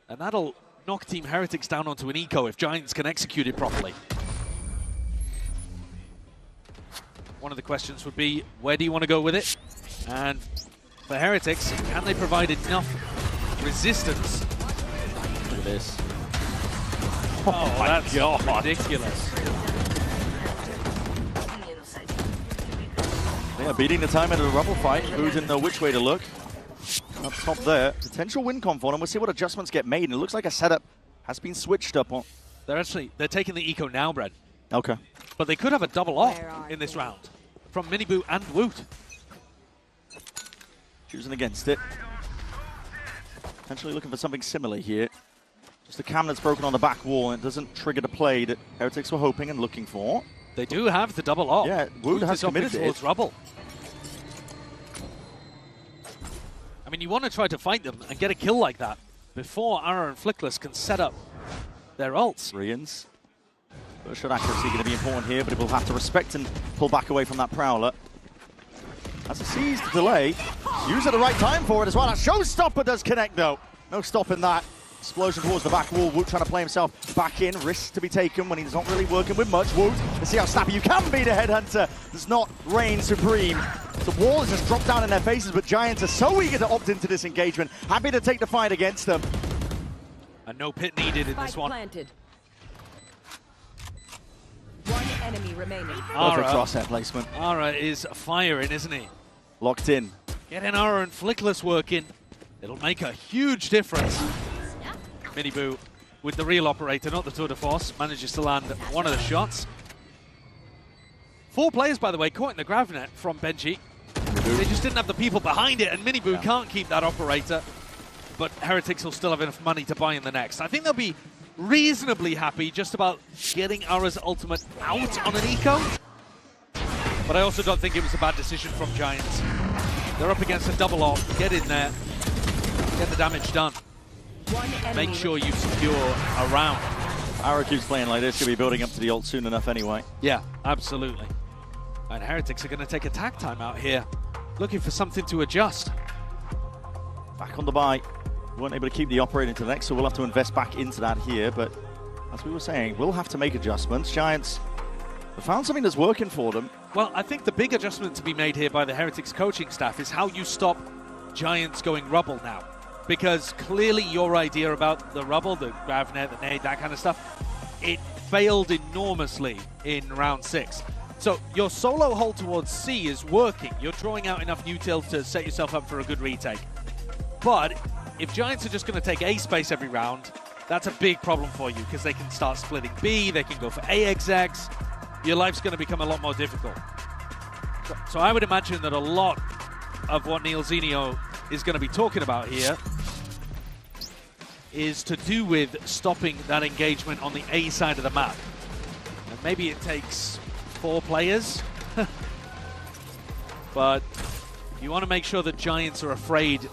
And that'll knock Team Heretics down onto an eco if Giants can execute it properly. One of the questions would be, where do you want to go with it? And for Heretics, can they provide enough resistance? Look at this. Oh, that's ridiculous. Yeah, beating the time into the Rubble fight. Who didn't know which way to look. Up top there. Potential win conf on, and we'll see what adjustments get made. And it looks like a setup has been switched up on. They're taking the eco now, Brad. Okay. But they could have a double off in this round from Miniboo and Woot. Choosing against it. Potentially looking for something similar here. Just a cam that's broken on the back wall, and it doesn't trigger the play that Heretics were hoping and looking for. They do have the double off. Yeah, Woot has committed towards Rubble. I mean, you want to try to fight them and get a kill like that before Ara and Flickless can set up their ults. Rians. First shot accuracy going to be important here, but it will have to respect and pull back away from that Prowler. That's a seized delay. Use at the right time for it as well. That Showstopper does connect though. No stopping that. Explosion towards the back wall. Woot trying to play himself back in. Risks to be taken when he's not really working with much. Woot, let's see how snappy you can be. The Headhunter does not reign supreme. The wall has just dropped down in their faces, but Giants are so eager to opt into this engagement. Happy to take the fight against them. And no pit needed in this one. Planted. One enemy remaining. Perfect crosshair placement. Ara is firing, isn't he? Locked in. Getting Ara and Flickless working. It'll make a huge difference. Miniboo with the real operator, not the tour de force, manages to land one of the shots. 4 players, by the way, caught in the grab net from Benji. They just didn't have the people behind it, and Miniboo can't keep that operator. But Heretics will still have enough money to buy in the next. I think they'll be reasonably happy just about getting Ara's ultimate out on an eco. But I also don't think it was a bad decision from Giants. They're up against a double off. Get in there. Get the damage done. Make sure you secure a round. Ara keeps playing like this. Should be building up to the ult soon enough anyway. Yeah, absolutely. And Heretics are going to take a tag time out here. Looking for something to adjust. Back on the buy. Weren't able to keep the operator into the next, so we'll have to invest back into that here. But as we were saying, will have to make adjustments. Giants have found something that's working for them. Well, I think the big adjustment to be made here by the Heretics coaching staff is how you stop Giants going rubble now. Because clearly your idea about the rubble, the gravnet, the nade, that kind of stuff, it failed enormously in round 6. So your solo hold towards C is working. You're drawing out enough util to set yourself up for a good retake. But if Giants are just going to take A space every round, that's a big problem for you because they can start splitting B, they can go for AXX. Your life's going to become a lot more difficult. So I would imagine that a lot of what Neil Zenio is going to be talking about here is to do with stopping that engagement on the A side of the map. And maybe it takes 4 players, but you want to make sure that Giants are afraid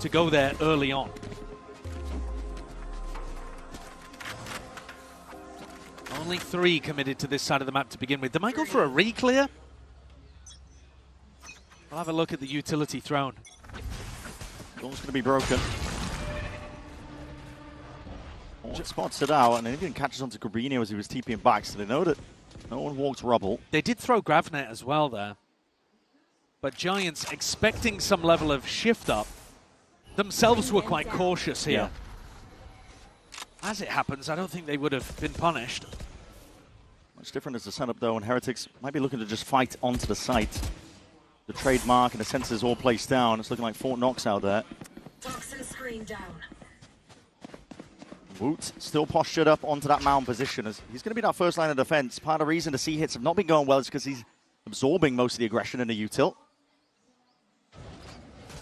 to go there early on. Only 3 committed to this side of the map to begin with. They might go for a re-clear. I'll have a look at the utility thrown. Ball's going to be broken. Just spots it out, and then even catches onto Grabinho as he was TPing back, so they know that no one walked rubble. They did throw Gravnet as well there. But Giants, expecting some level of shift up, themselves were quite cautious here. Yeah. As it happens, I don't think they would have been punished. Much different is the setup, though, and Heretics might be looking to just fight onto the site. The trademark and the sensors all placed down. It's looking like Fort Knox out there. Toxin screen down. Woot still postured up onto that mound position. As he's going to be that first line of defense. Part of the reason the C hits have not been going well is because he's absorbing most of the aggression in the util.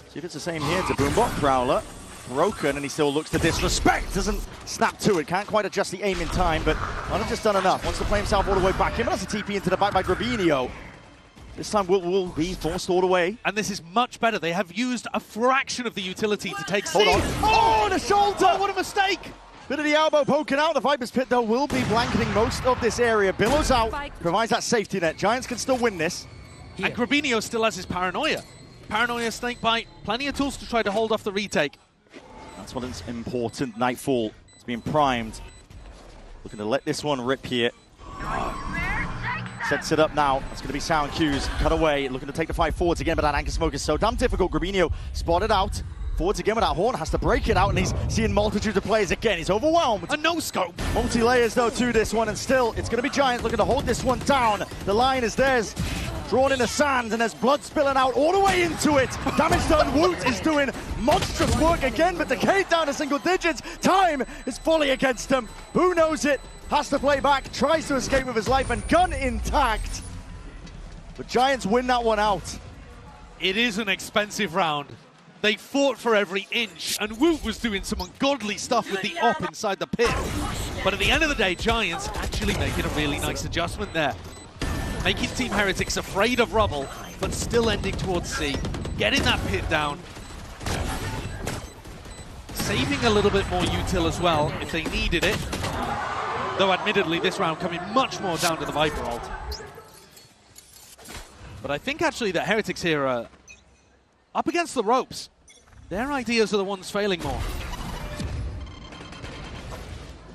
See if it's the same here to Boombot. Prowler broken, and he still looks to disrespect. Doesn't snap to it. Can't quite adjust the aim in time, but not just done enough. Wants to play himself all the way back in, but that's a TP into the back by Grabinho. This time will be forced all the way. And this is much better. They have used a fraction of the utility to take Hold C. on. Oh, the shoulder! Oh, what a mistake! Bit of the elbow poking out. The Viper's Pit, though, will be blanketing most of this area. Billows out, provides that safety net. Giants can still win this. And Grabinho still has his paranoia. Paranoia, snake bite, plenty of tools to try to hold off the retake. That's what is important. Nightfall is being primed. Looking to let this one rip here. Sets it up now. It's going to be sound cues. Cut away. Looking to take the fight forwards again, but that anchor smoke is so damn difficult. Grabinho spotted out. Forwards again with that horn. Has to break it out, and he's seeing multitudes of players again. He's overwhelmed. A no-scope. Multi-layers, though, to this one, and still, it's going to be Giants looking to hold this one down. The line is theirs. Drawn in the sand, and there's blood spilling out all the way into it. Damage done. Woot is doing monstrous work again, but decayed down to single digits. Time is fully against him. Who knows it? Has to play back, tries to escape with his life, and gun intact. But Giants win that one out. It is an expensive round. They fought for every inch, and Woot was doing some ungodly stuff with the op inside the pit. But at the end of the day, Giants actually making a really nice adjustment there. Making Team Heretics afraid of rubble, but still ending towards C. Getting that pit down. Saving a little bit more util as well if they needed it. Though admittedly, this round coming much more down to the Viper ult. But I think actually that Heretics here are up against the ropes. Their ideas are the ones failing more.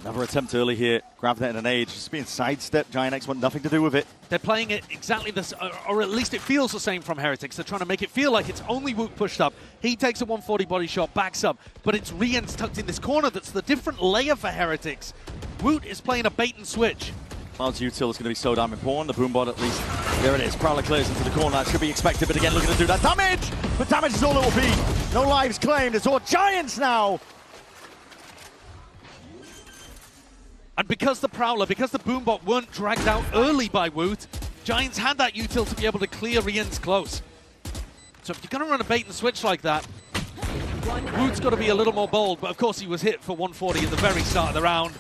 Another attempt early here. Gravnet and an age. Just being sidestepped. Giant X want nothing to do with it. They're playing it exactly the same, or at least it feels the same from Heretics. They're trying to make it feel like it's only Woot pushed up. He takes a 140 body shot, backs up, but it's Rien's tucked in this corner that's the different layer for Heretics. Woot is playing a bait and switch. Cloud's util is going to be so damn important. The Boombot at least. There it is. Prowler clears into the corner. That should be expected, but again looking to do that damage. But damage is all it will be. No lives claimed. It's all Giants now. And because the Prowler, because the Boombot weren't dragged out early by Woot, Giants had that util to be able to clear Rien's close. So if you're going to run a bait and switch like that, Woot's got to be a little more bold, but of course he was hit for 140 at the very start of the round.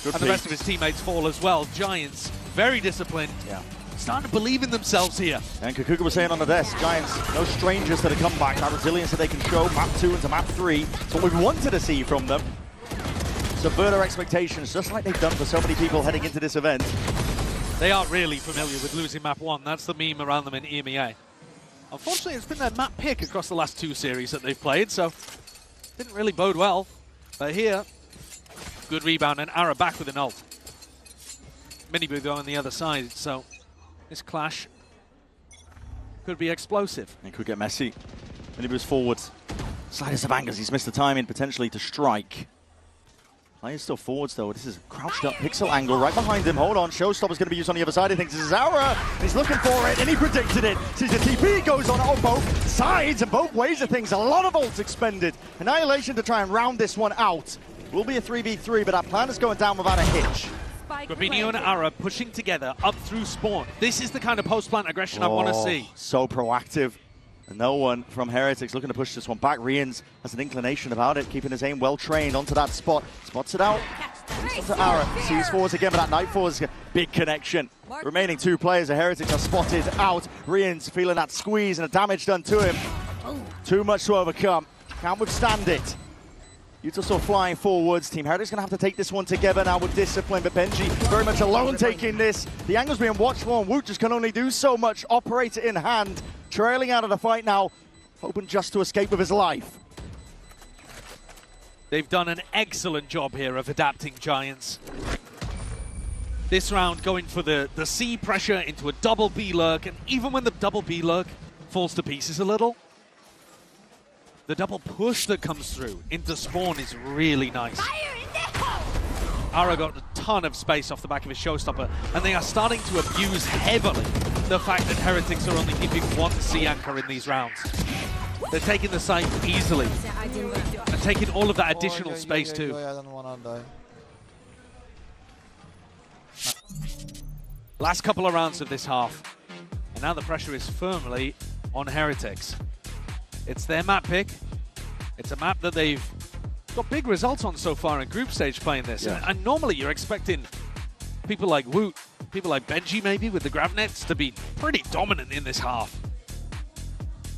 Good and the rest of his teammates fall as well. Giants, very disciplined. Yeah. Starting to believe in themselves here. And Kakuka was saying on the desk, Giants, no strangers to the comeback. That resilience that they can show, map 2 into map 3. It's what we wanted to see from them. Subvert our expectations, just like they've done for so many people heading into this event. They are really familiar with losing map 1. That's the meme around them in EMEA. Unfortunately, it's been their map pick across the last 2 series that they've played, so didn't really bode well. But here, Good rebound, and Ara back with an ult. Miniboo though on the other side, so this clash could be explosive. It could get messy. Miniboo's forwards. Slightest of angers, he's missed the timing potentially to strike. Players still forwards though. This is a crouched up pixel angle right behind him. Hold on, Showstopper's going to be used on the other side of things. This is Aura. He's looking for it and he predicted it. Sees the TP goes on both sides and both ways of things. A lot of ults expended. Annihilation to try and round this one out. Will be a 3v3, but our plan is going down without a hitch. Gabinho and Ara pushing together up through spawn. This is the kind of post-plant aggression I want to see. So proactive. And no one from Heretics looking to push this one back. Rians has an inclination about it, keeping his aim well trained onto that spot. Spots it out. Onto Ara. Sees forwards again, but that Nightfall is a big connection. Remaining 2 players, the Heretics are spotted out. Rians feeling that squeeze and the damage done to him. Too much to overcome. Can't withstand it. Utilsaw flying forwards. Team Heretics going to have to take this one together now with discipline, but Benji very much alone taking this. The angle's being watched for, and Woot just can only do so much. Operator in hand, trailing out of the fight now, hoping just to escape with his life. They've done an excellent job here of adapting Giants. This round going for the C pressure into a double B lurk, and even when the double B lurk falls to pieces a little, the double push that comes through into spawn is really nice. Ara got a ton of space off the back of his Showstopper, and they are starting to abuse heavily the fact that Heretics are only keeping 1 C anchor in these rounds. They're taking the site easily and taking all of that additional space too. Last couple of rounds of this half, and now the pressure is firmly on Heretics. It's their map pick. It's a map that they've got big results on so far in group stage playing this. Yeah. And normally you're expecting people like Woot, people like Benji maybe with the Gravnets to be pretty dominant in this half.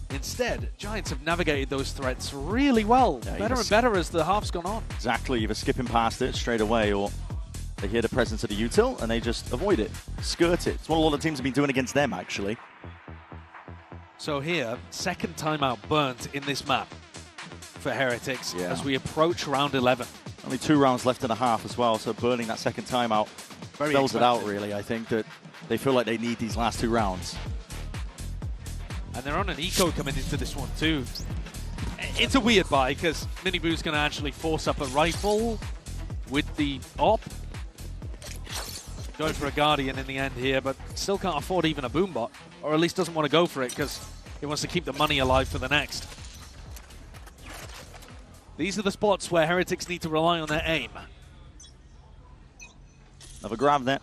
Instead, Giants have navigated those threats really well. Yeah, better and better as the half's gone on. Exactly, either skipping past it straight away or they hear the presence of the util and they just avoid it, skirt it. It's what a lot of teams have been doing against them actually. So here, second timeout burnt in this map for Heretics as we approach round 11. Only 2 rounds left in a half as well, so burning that second timeout spells it out really. I think that they feel like they need these last 2 rounds. And they're on an eco coming into this one too. It's a weird buy because Miniboo's going to actually force up a rifle with the op. Going for a Guardian in the end here, but still can't afford even a Boombot, or at least doesn't want to go for it because he wants to keep the money alive for the next. These are the spots where Heretics need to rely on their aim. Another grab there.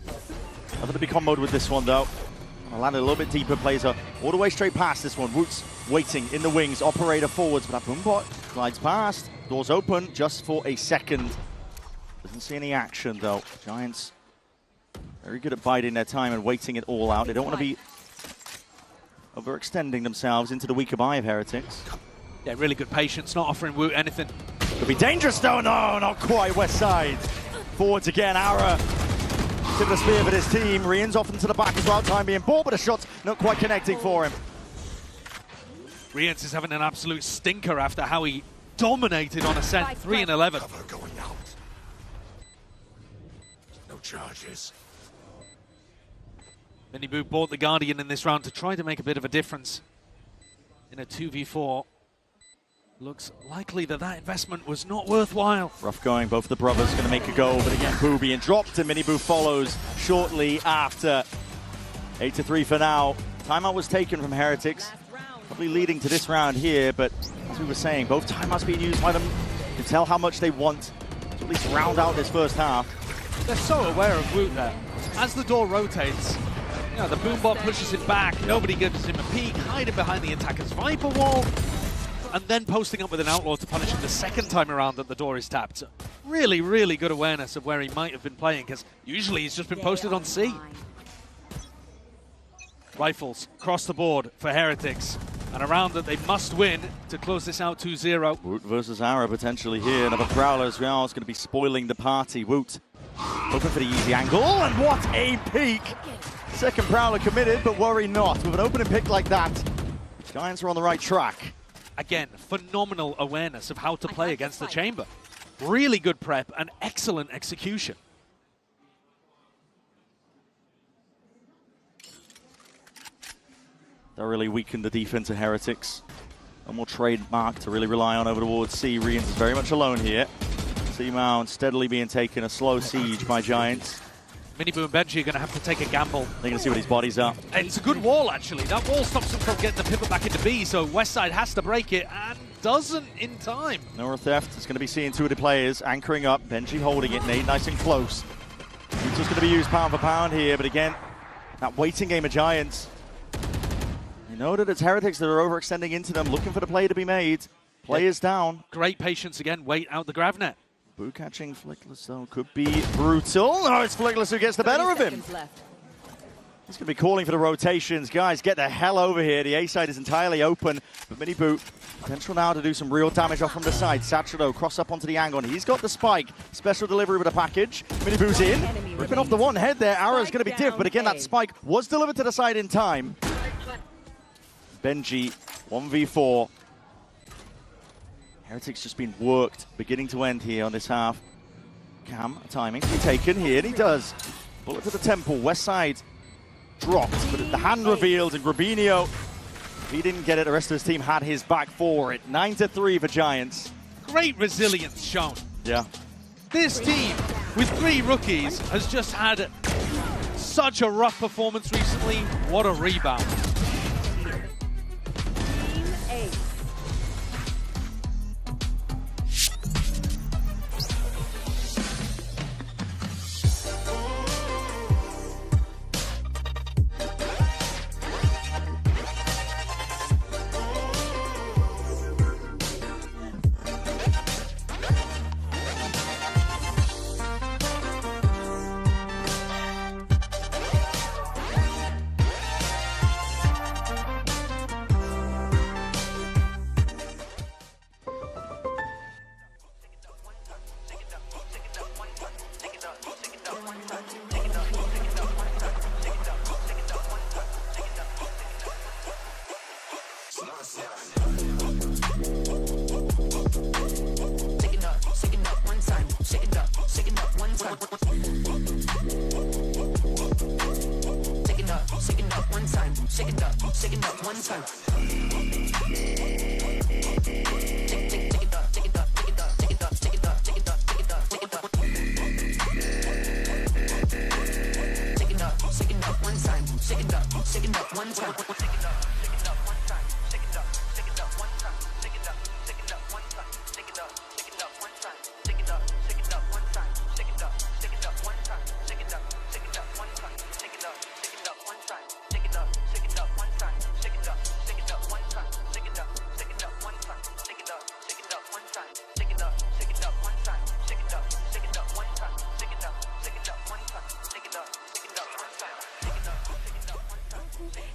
Nothing to be comboed with this one though. I'll land a little bit deeper, plays all the way straight past this one. Woot's waiting in the wings, operator forwards, but that Boombot glides past. Doors open just for a second. Doesn't see any action though. Giants very good at biding their time and waiting it all out. They don't want to be overextending themselves into the weaker buy of Heretics. Yeah, really good patience, not offering Woot anything. Could be dangerous though. No, not quite. West side. Forwards again, Ara. Tip of the spear for his team. Rian's off into the back as well. Time being bought, but a shot's not quite connecting for him. Rians is having an absolute stinker after how he dominated on Ascent, 3 and 11. Cover going out. No charges. Miniboo bought the Guardian in this round to try to make a bit of a difference in a 2v4. Looks likely that that investment was not worthwhile. Rough going, both of the brothers going to make a go, but again, Boo being dropped, and Miniboo follows shortly after. 8-3 for now. Timeout was taken from Heretics, probably leading to this round here, but as we were saying, both timeouts being used by them to tell how much they want to at least round out this first half. They're so aware of Woot there. As the door rotates, you know, the Boombot pushes it back, nobody gives him a peek, hiding behind the attacker's Viper wall, and then posting up with an Outlaw to punish him the second time around that the door is tapped. So really, really good awareness of where he might have been playing, because usually he's just been posted on C. Rifles across the board for Heretics, and a round that they must win to close this out 2-0. Woot versus Ara potentially here. Another Prowler as well is going to be spoiling the party. Woot hoping for the easy angle, and what a peek! Second Prowler committed, but worry not. With an opening pick like that, Giants are on the right track. Again, phenomenal awareness of how to play against the chamber. really good prep and excellent execution. That really weakened the defense of Heretics. A more trademark to really rely on over towards C. Rians is very much alone here. C Mound steadily being taken a slow siege by Giants. Miniboo and Benji are going to have to take a gamble. They're going to see what his body's up. It's a good wall, actually. That wall stops them from getting the pivot back into B, so Westside has to break it and doesn't in time. Nora Theft is going to be seeing two of the players anchoring up. Benji holding it, Nate nice and close. It's just going to be used pound for pound here, but again, that waiting game of Giants. You know that it's Heretics that are overextending into them, looking for the play to be made. Players down. Great patience again, wait out the grab net. Boo catching Flickless, though, could be brutal. No, it's Flickless who gets the better of him. Left. He's going to be calling for the rotations. Guys, get the hell over here. The A side is entirely open, but Miniboo, potential now to do some real damage off from the side. Satchel, though, cross up onto the angle, and he's got the spike. Special delivery with a package. Miniboo's in, ripping off the one head there. Arrow's going to be diff, but again, that spike was delivered to the side in time. Benji, 1v4. Heretics just been worked, beginning to end here on this half. Cam, timing to be taken here, and he does. Bullet to the temple, west side dropped, but the hand revealed, and Grabinho, if he didn't get it, the rest of his team had his back for it. 9-3 for Giants. Great resilience shown. Yeah. This team, with 3 rookies, has just had such a rough performance recently. What a rebound.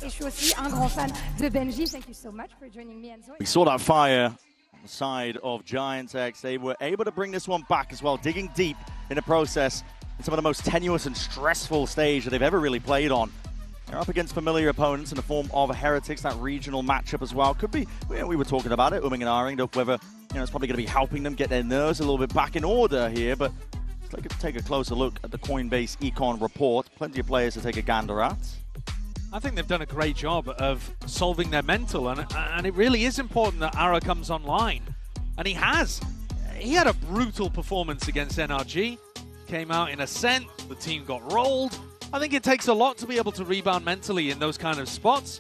Et je suis aussi un grand fan de Benji. Thank you so much for joining me, Enzo. We saw that fire on the side of Giants X. They were able to bring this one back as well, digging deep in the process in some of the most tenuous and stressful stage that they've ever really played on. They're up against familiar opponents in the form of Heretics, that regional matchup as well. Could be, we were talking about it, umming and ahhing, whether it's probably going to be helping them get their nerves a little bit back in order here, but let's take a closer look at the Coinbase Econ report. Plenty of players to take a gander at. I think they've done a great job of solving their mental, and it really is important that Ara comes online. And he has. He had a brutal performance against NRG. Came out in Ascent, the team got rolled. I think it takes a lot to be able to rebound mentally in those kind of spots.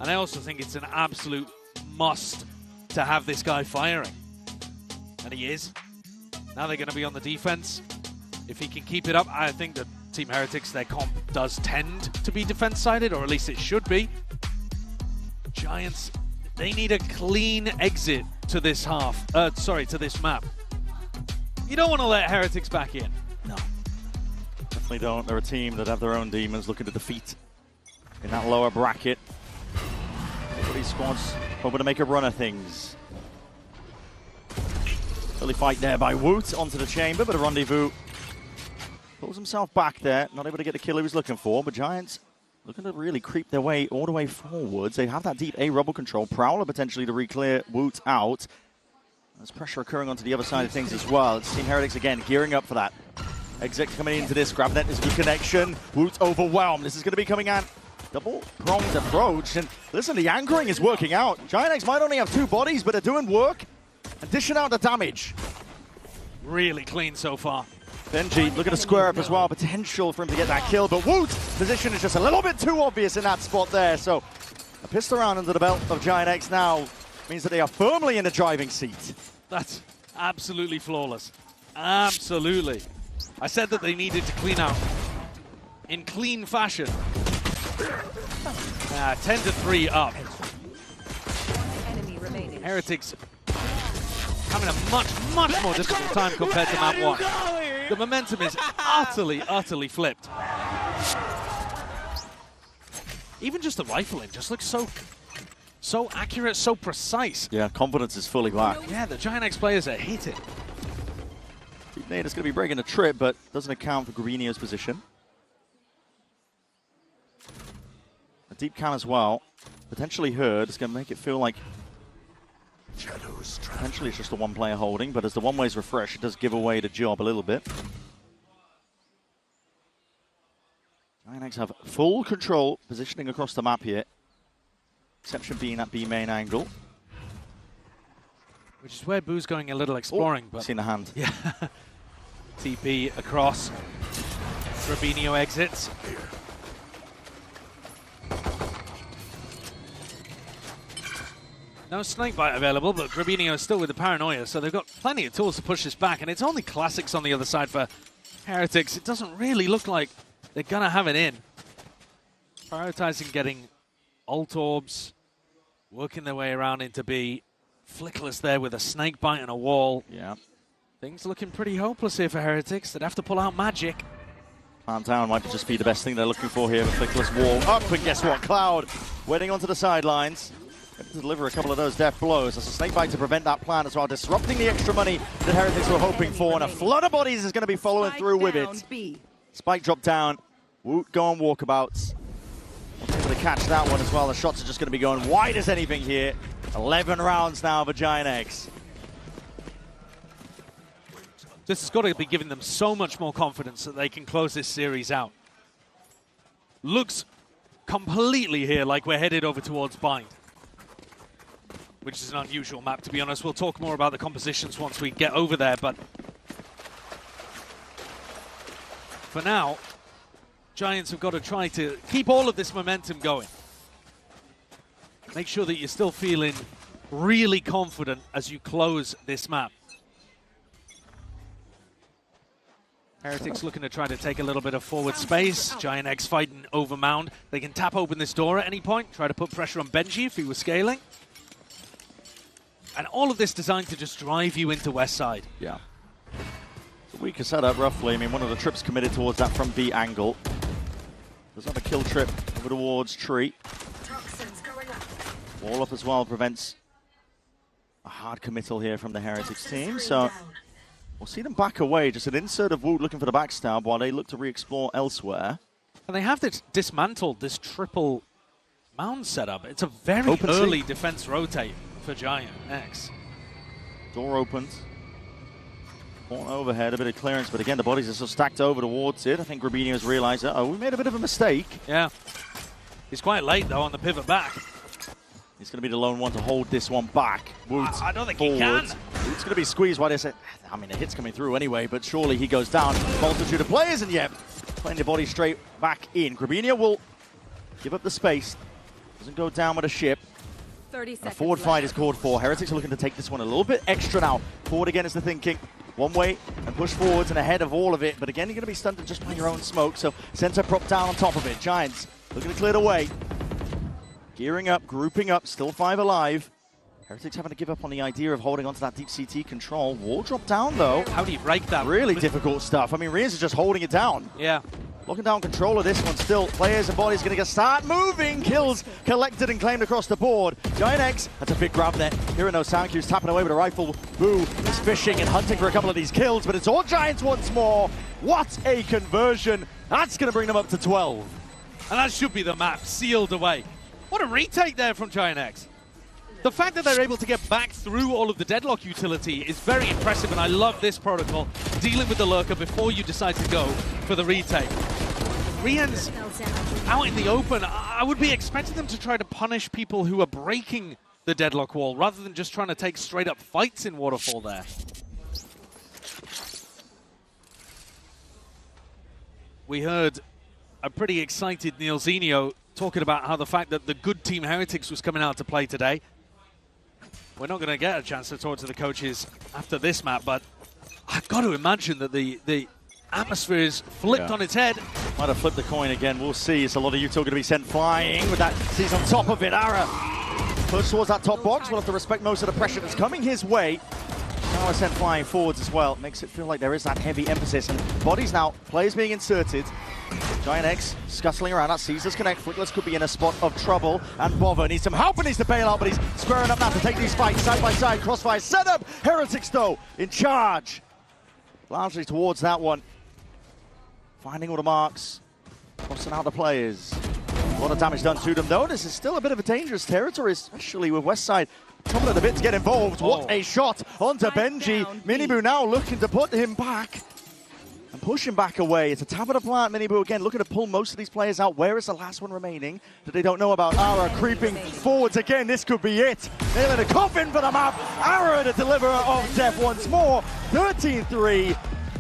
And I also think it's an absolute must to have this guy firing. And he is. Now they're going to be on the defense. If he can keep it up, I think that Team Heretics, their comp does tend to be defense-sided, or at least it should be. Giants, they need a clean exit to this to this map. You don't want to let Heretics back in. No. Definitely don't. They're a team that have their own demons looking to defeat in that lower bracket. Everybody's squads hoping to make a run of things. Early fight there by Woot onto the chamber, but a rendezvous. Pulls himself back there, not able to get the kill he was looking for, but Giants looking to really creep their way all the way forwards. They have that deep A rubble control. Prowler potentially to re-clear Woot out. There's pressure occurring onto the other side of things as well. It's Team Heretics again gearing up for that. Exec coming into this. GrabNet is a good connection. Woot's overwhelmed. This is going to be coming at double-pronged approach. And listen, the anchoring is working out. GIANTX might only have 2 bodies, but they're doing work and dishing out the damage. Really clean so far. Benji looking to square up as well. Potential for him to get that kill, but Woot's position is just a little bit too obvious in that spot there. So a pistol round under the belt of GIANTX now means that they are firmly in the driving seat. That's absolutely flawless. Absolutely. I said that they needed to clean out in clean fashion. 10-3 up. Enemy remaining. Heretics having a much more difficult time compared to map 1. The momentum is utterly flipped. Even just the rifling just looks so accurate, so precise. Yeah, confidence is fully back. Yeah, the GIANTX players are hitting. Nate is going to be breaking a trip, but doesn't account for Grabinio's position. A deep can as well. Potentially heard. It's going to make it feel like potentially it's just the one player holding, but as the one-ways refresh, it does give away the job a little bit. GIANTX have full control, positioning across the map here. Exception being that B main angle. Which is where Boo's going a little exploring. But seen the hand. Yeah. TP across. Grabinio exits. No snakebite available, but Grabinio is still with the paranoia, so they've got plenty of tools to push this back, and it's only classics on the other side for Heretics. It doesn't really look like they're gonna have it in. Prioritizing getting ult orbs, working their way around into B. Flickless there with a snakebite and a wall. Yeah. Things looking pretty hopeless here for Heretics. They'd have to pull out magic. Plant down might just be the best thing they're looking for here. The Flickless wall up, and guess what? Cloud waiting onto the sidelines. Going to deliver a couple of those death blows. That's a snakebite to prevent that plan as well, disrupting the extra money that Heretics were hoping for, and a flood of bodies is going to be following through with it. Spike drop down. Woot go on walkabouts. Able to catch that one as well. The shots are just going to be going wide as anything here. 11 rounds now for GIANTX. This has got to be giving them so much more confidence that they can close this series out. Looks completely here like we're headed over towards Bind, which is an unusual map, to be honest. We'll talk more about the compositions once we get over there, but for now, Giants have got to try to keep all of this momentum going. Make sure that you're still feeling really confident as you close this map. Heretics looking to try to take a little bit of forward space. GIANTX fighting over Mound. They can tap open this door at any point, try to put pressure on Benji if he was scaling. And all of this designed to just drive you into West Side. Yeah. It's a weaker setup, roughly. I mean, one of the trips committed towards that from B angle. There's another kill trip over towards Tree. Wall up as well prevents a hard committal here from the Heretics team. So we'll see them back away. Just an insert of Woot looking for the backstab while they look to re-explore elsewhere. And they have dismantled this triple Mound setup. It's a very early defense rotate for GIANTX. Door opens. Corner overhead, a bit of clearance, but again, the bodies are still stacked over towards it. I think Grabinio's realized, uh-oh, we made a bit of a mistake. Yeah. He's quite late, though, on the pivot back. He's going to be the lone one to hold this one back. Woot I don't think forward. he can. Woot's going to be squeezed while they say, I mean, the hit's coming through anyway, but surely he goes down. Multitude of players, and yet, playing the body straight back in. Grabinio will give up the space. Doesn't go down with a ship. 30 seconds a forward fight is called for. Heretics are looking to take this one a little bit extra now. Forward again is the thinking. One way and push forwards and ahead of all of it. But again, you're going to be stunted just by your own smoke. So center prop down on top of it. Giants looking to clear the way. Gearing up, grouping up, still 5 alive. Heretics having to give up on the idea of holding onto that deep CT control. Wall drop down though. How do you break that? Really difficult stuff. I mean, Rians is just holding it down. Yeah. Locking down control of this one still. Players and bodies going to start moving. Kills collected and claimed across the board. GIANTX, that's a big grab there. Here in those sound cues, tapping away with a rifle. Boo is fishing and hunting for a couple of these kills, but it's all Giants once more. What a conversion. That's going to bring them up to 12. And that should be the map sealed away. What a retake there from GIANTX. The fact that they're able to get back through all of the deadlock utility is very impressive, and I love this protocol, dealing with the lurker before you decide to go for the retake. Rian's out in the open. I would be expecting them to try to punish people who are breaking the deadlock wall, rather than just trying to take straight up fights in Waterfall there. We heard a pretty excited Neilzinho talking about how the fact that the good team Heretics was coming out to play today. We're not going to get a chance to talk to the coaches after this map, but I've got to imagine that the atmosphere is flipped on its head. Might have flipped the coin again. We'll see. It's a lot of Utah going to be sent flying with that. He's on top of it. Ara push towards that top box. We'll have to respect most of the pressure that's coming his way. Now sent flying forwards as well. Makes it feel like there is that heavy emphasis. And bodies now, players being inserted. Giant X scuttling around. That Caesar's connect. Flickless could be in a spot of trouble. And Bova needs some help and needs to bail out, but he's squaring up now to take these fights side by side. Crossfire set up. Heretics, though, in charge. Largely towards that one. Finding all the marks. Crossing out the players. A lot of damage done to them, though. This is still a bit of a dangerous territory, especially with Westside coming at the bit to get involved. What a shot onto Benji. Minibu now looking to put him back and push him back away. It's a tap of the plant. Minibu again looking to pull most of these players out. Where is the last one remaining that they don't know about? Ara creeping forwards again. This could be it. Nailing a coffin for the map. Ara, the deliverer of death once more. 13-3.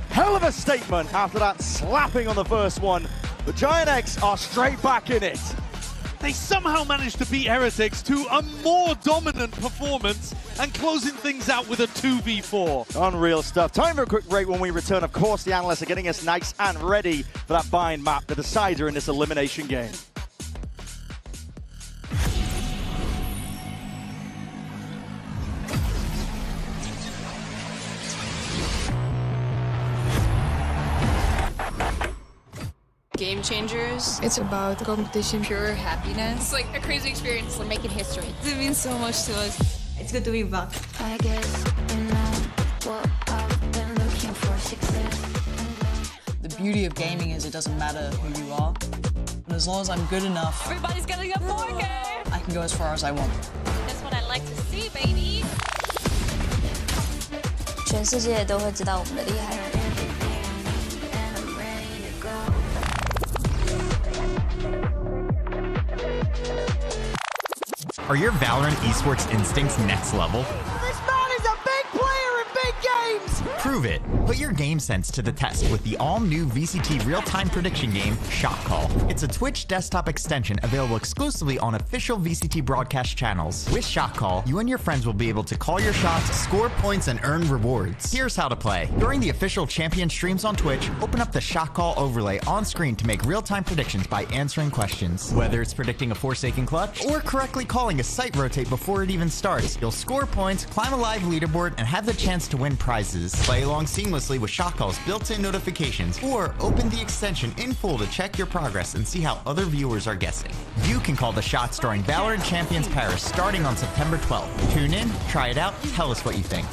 Hell of a statement after that slapping on the first one. The Giant X are straight back in it. They somehow managed to beat Heretics to a more dominant performance and closing things out with a 2v4. Unreal stuff. Time for a quick break. When we return, of course, the analysts are getting us nice and ready for that bind map, the decider in this elimination game. Game changers. It's about competition, pure happiness. It's like a crazy experience. We're making history. It means so much to us. It's good to be back. I guess you know what I've been looking for, success. The beauty of gaming is it doesn't matter who you are. And as long as I'm good enough, Everybody's getting a 4K. I can go as far as I want. That's what I like to see, baby. 全世界都会知道我们的厉害。 Are your VALORANT esports instincts next level? This man is a big player in big games! Prove it. Put your game sense to the test with the all-new VCT real-time prediction game, Shot Call. It's a Twitch desktop extension available exclusively on official VCT broadcast channels. With Shot Call, you and your friends will be able to call your shots, score points, and earn rewards. Here's how to play. During the official champion streams on Twitch, open up the Shot Call overlay on screen to make real-time predictions by answering questions. Whether it's predicting a Forsaken clutch or correctly calling a site rotate before it even starts, you'll score points, climb a live leaderboard, and have the chance to win prizes. Play along seamlessly with Shot Call's built-in notifications, or open the extension in full to check your progress and see how other viewers are guessing. You can call the shots during VALORANT Champions Paris starting on September 12th. Tune in, try it out, tell us what you think.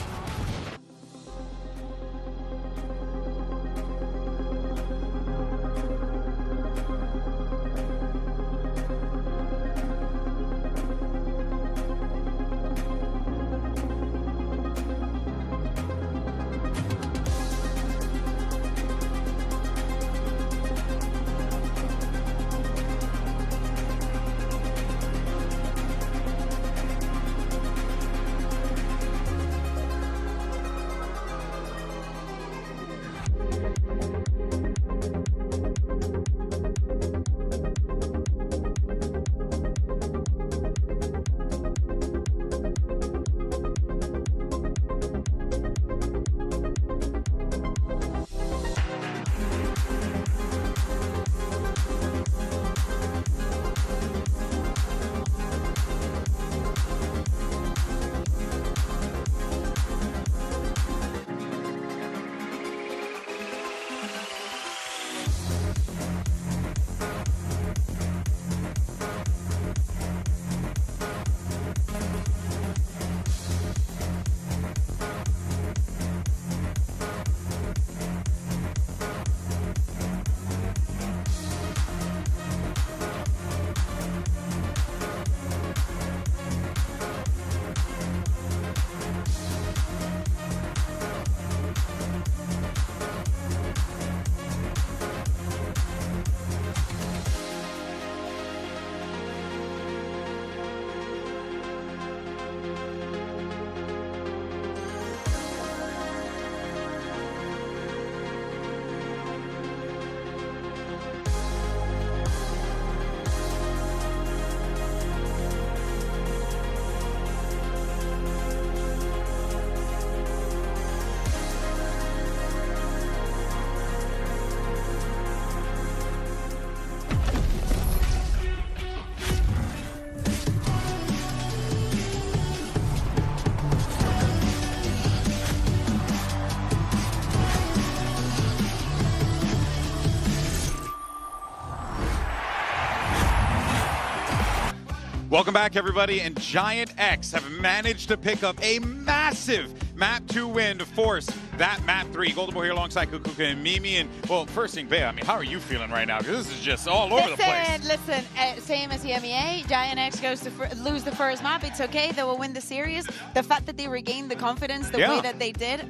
Welcome back, everybody, and Giant X have managed to pick up a massive Map 2 win to force that Map 3. Golden Boy here alongside Kukuka and Mimi. And, well, first thing, Bea, I mean, how are you feeling right now? Because this is just all over the place. Listen, same as EMEA, Giant X goes to lose the first map. It's okay. They will win the series. The fact that they regained the confidence the way that they did,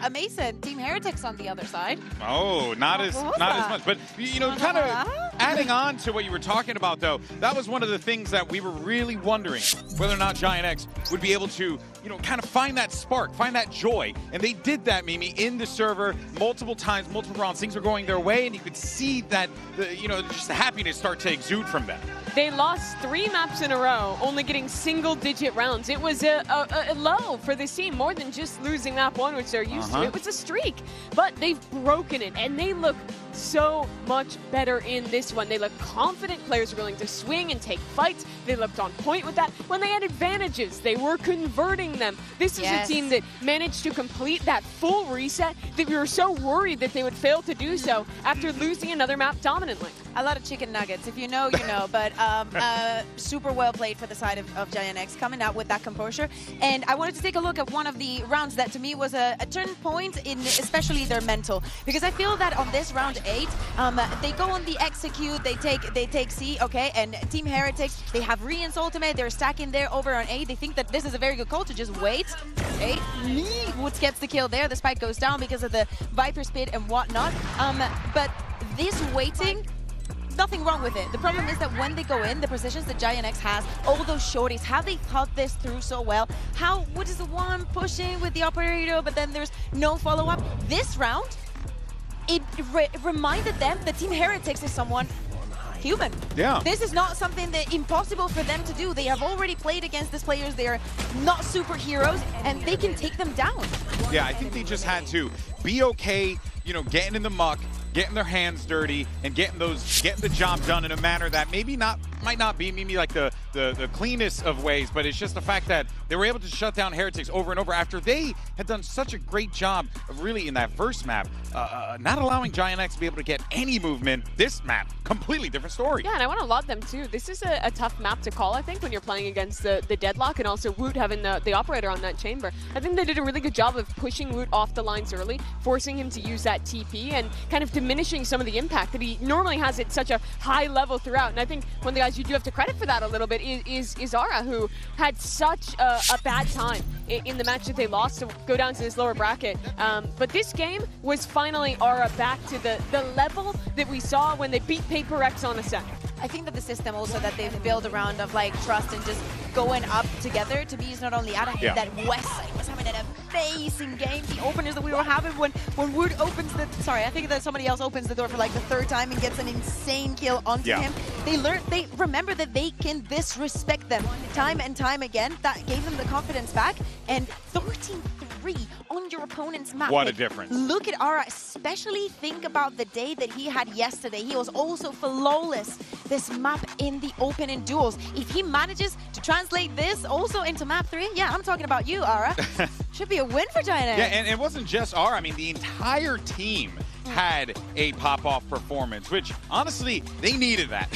amazing. Team Heretics on the other side. Oh, not as much. But, you know, kind of adding on to what you were talking about, though, that was one of the things that we were really wondering whether or not Giant X would be able to, you know, kind of find that spark, find that joy. And they did that, Mimi, in the server multiple times, multiple rounds. Things were going their way, and you could see that, you know, just the happiness start to exude from them. They lost 3 maps in a row, only getting single-digit rounds. It was a low for this team, more than just losing map 1, which they're used to. It was a streak, but they've broken it, and they look so much better in this one. They look confident. Players are willing to swing and take fights. They looked on point with that. When they had advantages, they were converting them. This is a team that managed to complete that full reset that we were so worried that they would fail to do so after losing another map dominantly. A lot of chicken nuggets. If you know, you know. But super well played for the side of Giant X, coming out with that composure. And I wanted to take a look at one of the rounds that to me was a turn point in especially their mental. Because I feel that on this round 8, they go on the execute, they take C, okay, and Team Heretics, they have Rian's ultimate, they're stacking there over on A. They think that this is a very good call to just wait. Okay, Woods gets the kill there. The spike goes down because of the Viper speed and whatnot. But this waiting, nothing wrong with it. The problem is that when they go in, the positions that Giant X has, all those shorties, how they thought this through so well, how Wood is the one pushing with the operator, but then there's no follow-up. This round, it reminded them that Team Heretics is someone human. Yeah. This is not something that impossible for them to do. They have already played against these players. They are not superheroes, and they can take them down. Yeah, I think they just had to be okay, you know, getting in the muck, getting their hands dirty, and getting the job done in a manner that might not be maybe like the cleanest of ways, but it's just the fact that they were able to shut down Heretics over and over after they had done such a great job of really in that first map, not allowing Giant X to be able to get any movement. This map, completely different story. Yeah, and I want to laud them too. This is a tough map to call, I think, when you're playing against the Deadlock and also Woot having the operator on that chamber. I think they did a really good job of pushing Woot off the lines early, forcing him to use that TP and kind of diminishing some of the impact that he normally has at such a high level throughout. And I think one of the guys you do have to credit for that a little bit is Zara, who had such a bad time in the match that they lost to go down to this lower bracket. But this game was finally Aura back to the level that we saw when they beat Paper X on a set. I think that the system also that they've built around of like trust and just going up together to me is not only that. That West side was having an amazing game. The openers that we were having when Wood opens I think that somebody else opens the door for like the 3rd time and gets an insane kill onto him. They remember that they can disrespect them time and time again. That gave them the confidence back, and 13-3 on your opponent's map. What a difference. Look at Aura, especially think about the day that he had yesterday. He was also flawless this map in the open in duels. If he manages to translate this also into map 3, yeah, I'm talking about you, Aura. Should be a win for Giant X. Yeah, and it wasn't just Aura. I mean, the entire team had a pop-off performance, which honestly, they needed that.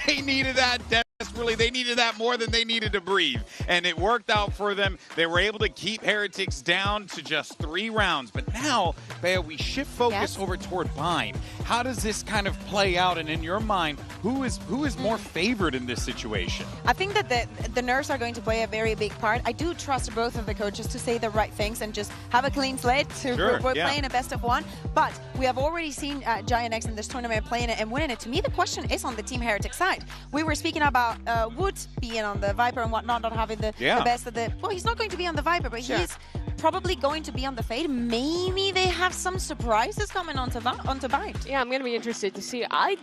They needed that desperately. They needed that more than they needed to breathe. And it worked out for them. They were able to keep Heretics down to just 3 rounds. But now, Bea, we shift focus over toward Bind. How does this kind of play out? And in your mind, who is more favored in this situation? I think that the nerves are going to play a very big part. I do trust both of the coaches to say the right things and just have a clean slate. We're playing a best of 1. But we have already seen Giant X in this tournament playing it and winning it. To me, the question is on the Team Heretic side. We were speaking about Wood being on the Viper and whatnot, not having the best of the... Well, he's not going to be on the Viper, but he's probably going to be on the Fade. Maybe they have some surprises coming onto Bind. Yeah, I'm going to be interested to see. I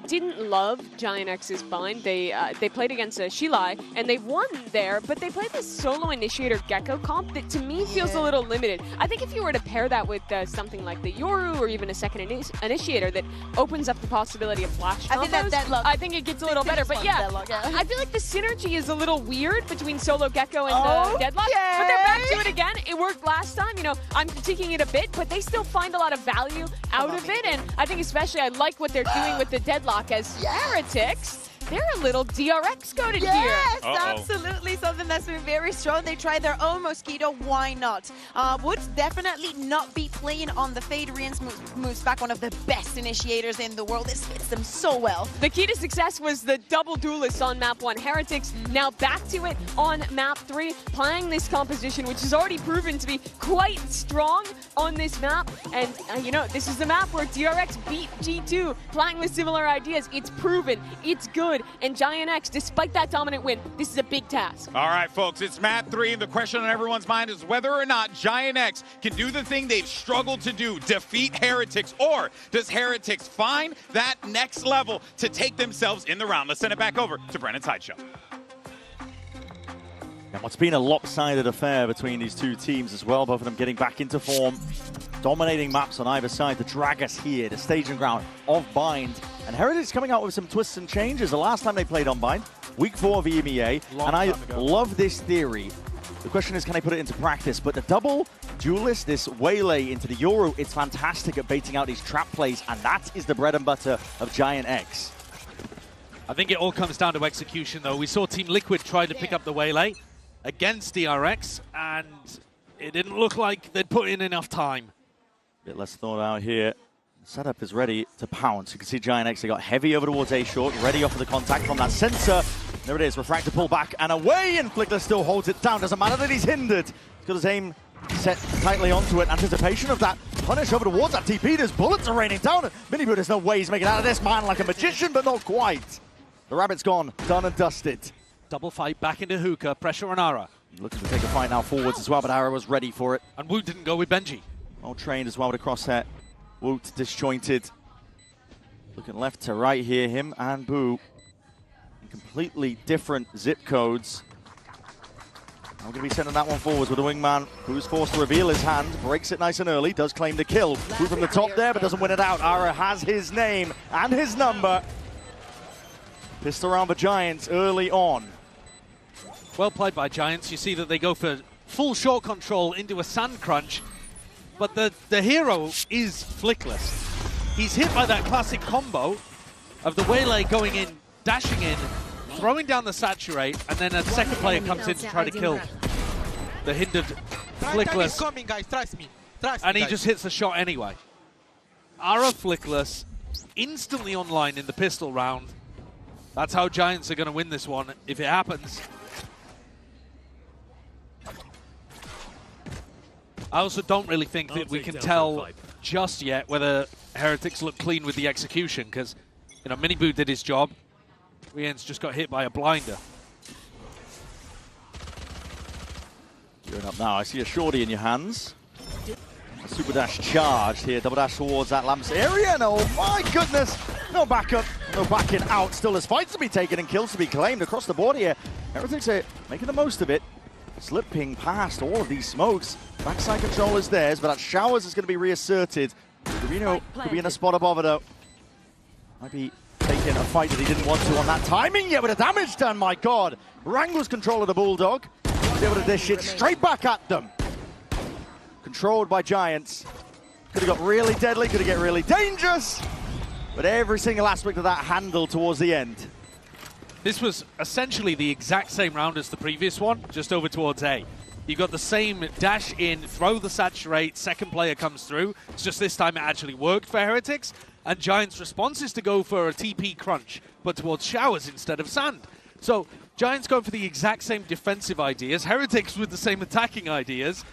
didn't love Giant X's Bind. They played against Shilai, and they won there, but they played this solo initiator Gecko comp that to me feels a little limited. I think if you were to pair that with something like the Yoru or even a second initiator that opens up the possibility of flash combos, I think it gets a little better. But yeah, I feel like the synergy is a little weird between Solo Gecko and Deadlock, but they're back to it again. It worked last time. You know, I'm critiquing it a bit, but they still find a lot of value out of it, and I think especially I like what they're doing with the Deadlock as Heretics. they're a little DRX goated here. Yes, absolutely. Something that's been very strong. They tried their own Mosquito. Why not? Would definitely not be playing on the fade. Rians moves back, one of the best initiators in the world. This fits them so well. The key to success was the double duelists on map 1. Heretics now back to it on map 3, playing this composition, which has already proven to be quite strong on this map. And, you know, this is the map where DRX beat G2, playing with similar ideas. It's proven, it's good, and Giant X, despite that dominant win, this is a big task. All right, folks, it's map 3, and the question on everyone's mind is whether or not Giant X can do the thing they've struggled to do, defeat Heretics, or does Heretics find that next level to take themselves in the round? Let's send it back over to Brennan Sideshow. And what's been a lopsided affair between these two teams as well, both of them getting back into form, dominating maps on either side to drag us here, the staging ground of Bind. And Heretics coming out with some twists and changes. The last time they played on Bind, week 4 of EMEA, and I love this theory. The question is, can I put it into practice? But the double duelist, this waylay into the Euro, it's fantastic at baiting out these trap plays, and that is the bread and butter of Giant X. I think it all comes down to execution, though. We saw Team Liquid try to pick up the waylay against DRX, and it didn't look like they'd put in enough time. Bit less thought out here. Setup is ready to pounce. You can see Giant X, they got heavy over towards A short, ready off of the contact from that sensor. There it is, Refractor pull back and away, and Flickler still holds it down. Doesn't matter that he's hindered. He's got his aim set tightly onto it. Anticipation of that punish over towards that TP. There's bullets are raining down. Miniboo, there's no way he's making out of this man like a magician, but not quite. The rabbit's gone, done and dusted. Double fight back into Hookah, pressure on Ara. Looking to take a fight now forwards as well, but Ara was ready for it. And Woot didn't go with Benji. Well trained as well with a crosshair. Woot disjointed. Looking left to right here, him and Boo. Completely different zip codes. I'm going to be sending that one forwards with the wingman, who's forced to reveal his hand, breaks it nice and early, does claim the kill. Boo from the top there, but doesn't win it out. Ara has his name and his number. Pistol around the Giants early on. Well played by Giants. You see that they go for full short control into a sand crunch, but the hero is Flickless. He's hit by that classic combo of the waylay going in, dashing in, throwing down the saturate, and then a second player comes in to try to kill the hindered Flickless. Coming, guys. Trust me. And he just hits the shot anyway. Ara Flickless instantly online in the pistol round. That's how Giants are going to win this one if it happens. I also don't really think that we can tell just yet whether Heretics look clean with the execution, because, you know, Miniboo did his job. Rian's just got hit by a blinder. Gearing up now. I see a shorty in your hands. A super dash charged here. Double dash towards that Lamps area. And oh my goodness. No backup. No backing out. Still there's fights to be taken and kills to be claimed across the board here. Heretics are making the most of it. Slipping past all of these smokes. Backside control is theirs, but that Showers is going to be reasserted. Rubino could be in a spot above it though. Might be taking a fight that he didn't want to on that timing. Yeah, with the damage done, my God. Wrangles control of the Bulldog. He's able to dish it straight back at them. Controlled by Giants. Could have got really deadly, could have get really dangerous. But every single aspect of that handled towards the end. This was essentially the exact same round as the previous one, just over towards A. You got the same dash in, throw the saturate, second player comes through. It's just this time it actually worked for Heretics. And Giants' response is to go for a TP crunch, but towards Showers instead of sand. So Giants go for the exact same defensive ideas, Heretics with the same attacking ideas.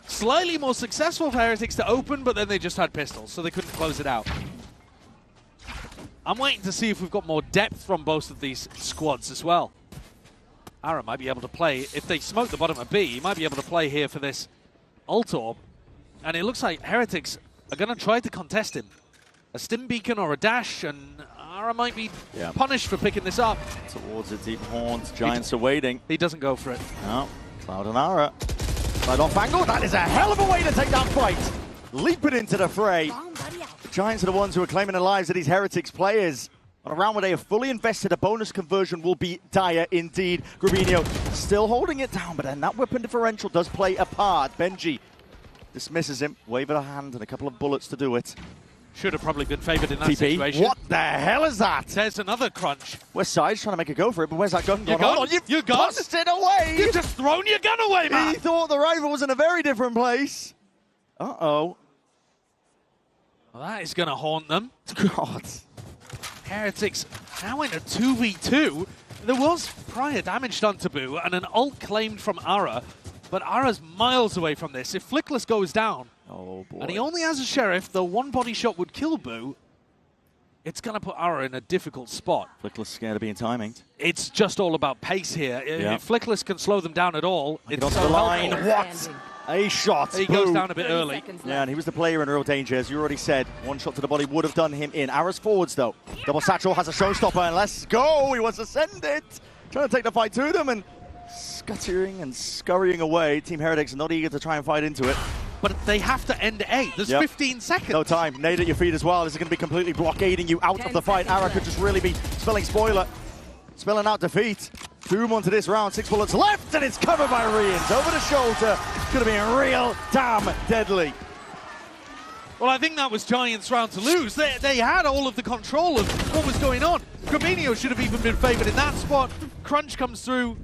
Slightly more successful for Heretics to open, but then they just had pistols, so they couldn't close it out. I'm waiting to see if we've got more depth from both of these squads as well. Ara might be able to play, if they smoke the bottom of B, he might be able to play here for this ult orb. And it looks like Heretics are going to try to contest him. A stim beacon or a dash, and Ara might be punished for picking this up. Towards the deep horns, Giants are waiting. He doesn't go for it. No, Cloud and Ara. Side off angle, that is a hell of a way to take that fight. Leaping into the fray. Giants are the ones who are claiming the lives of these Heretics players. On a round where they have fully invested, a bonus conversion will be dire indeed. Grubinho still holding it down, but then that weapon differential does play a part. Benji dismisses him, wave of a hand and a couple of bullets to do it. Should have probably been favoured in that TP. situation. What the hell is that? There's another crunch. West Side's trying to make a go for it, but where's that gun gone? Gun? Hold on, Your gun? tossed it away! You've just thrown your gun away, man! He thought the rival was in a very different place. Uh-oh. Well, that is going to haunt them. God. Heretics now in a 2v2. There was prior damage done to Boo and an ult claimed from Ara, but Ara's miles away from this. If Flickless goes down, and he only has a Sheriff, though one body shot would kill Boo, it's going to put Ara in a difficult spot. Flickless scared of being timinged. It's just all about pace here. If Flickless can slow them down at all, it's on so the line. helpful. What? A shot. He goes down a bit early. Yeah, and he was the player in real danger, as you already said. One shot to the body would have done him in. Ara's forwards, though. Double Satchel has a showstopper, and let's go. He wants to send it. Trying to take the fight to them, and scuttering and scurrying away. Team Heretics are not eager to try and fight into it. But they have to end A. There's 15 seconds. No time. Nade at your feet as well. This is going to be completely blockading you out of the fight. Ara could just really be spelling spoiler. Spelling out defeat. Doom onto this round. 6 bullets left, and it's covered by Rians. Over the shoulder. Could have been real damn deadly. Well, I think that was Giants' round to lose. They had all of the control of what was going on. Grabinho should have even been favoured in that spot. Crunch comes through.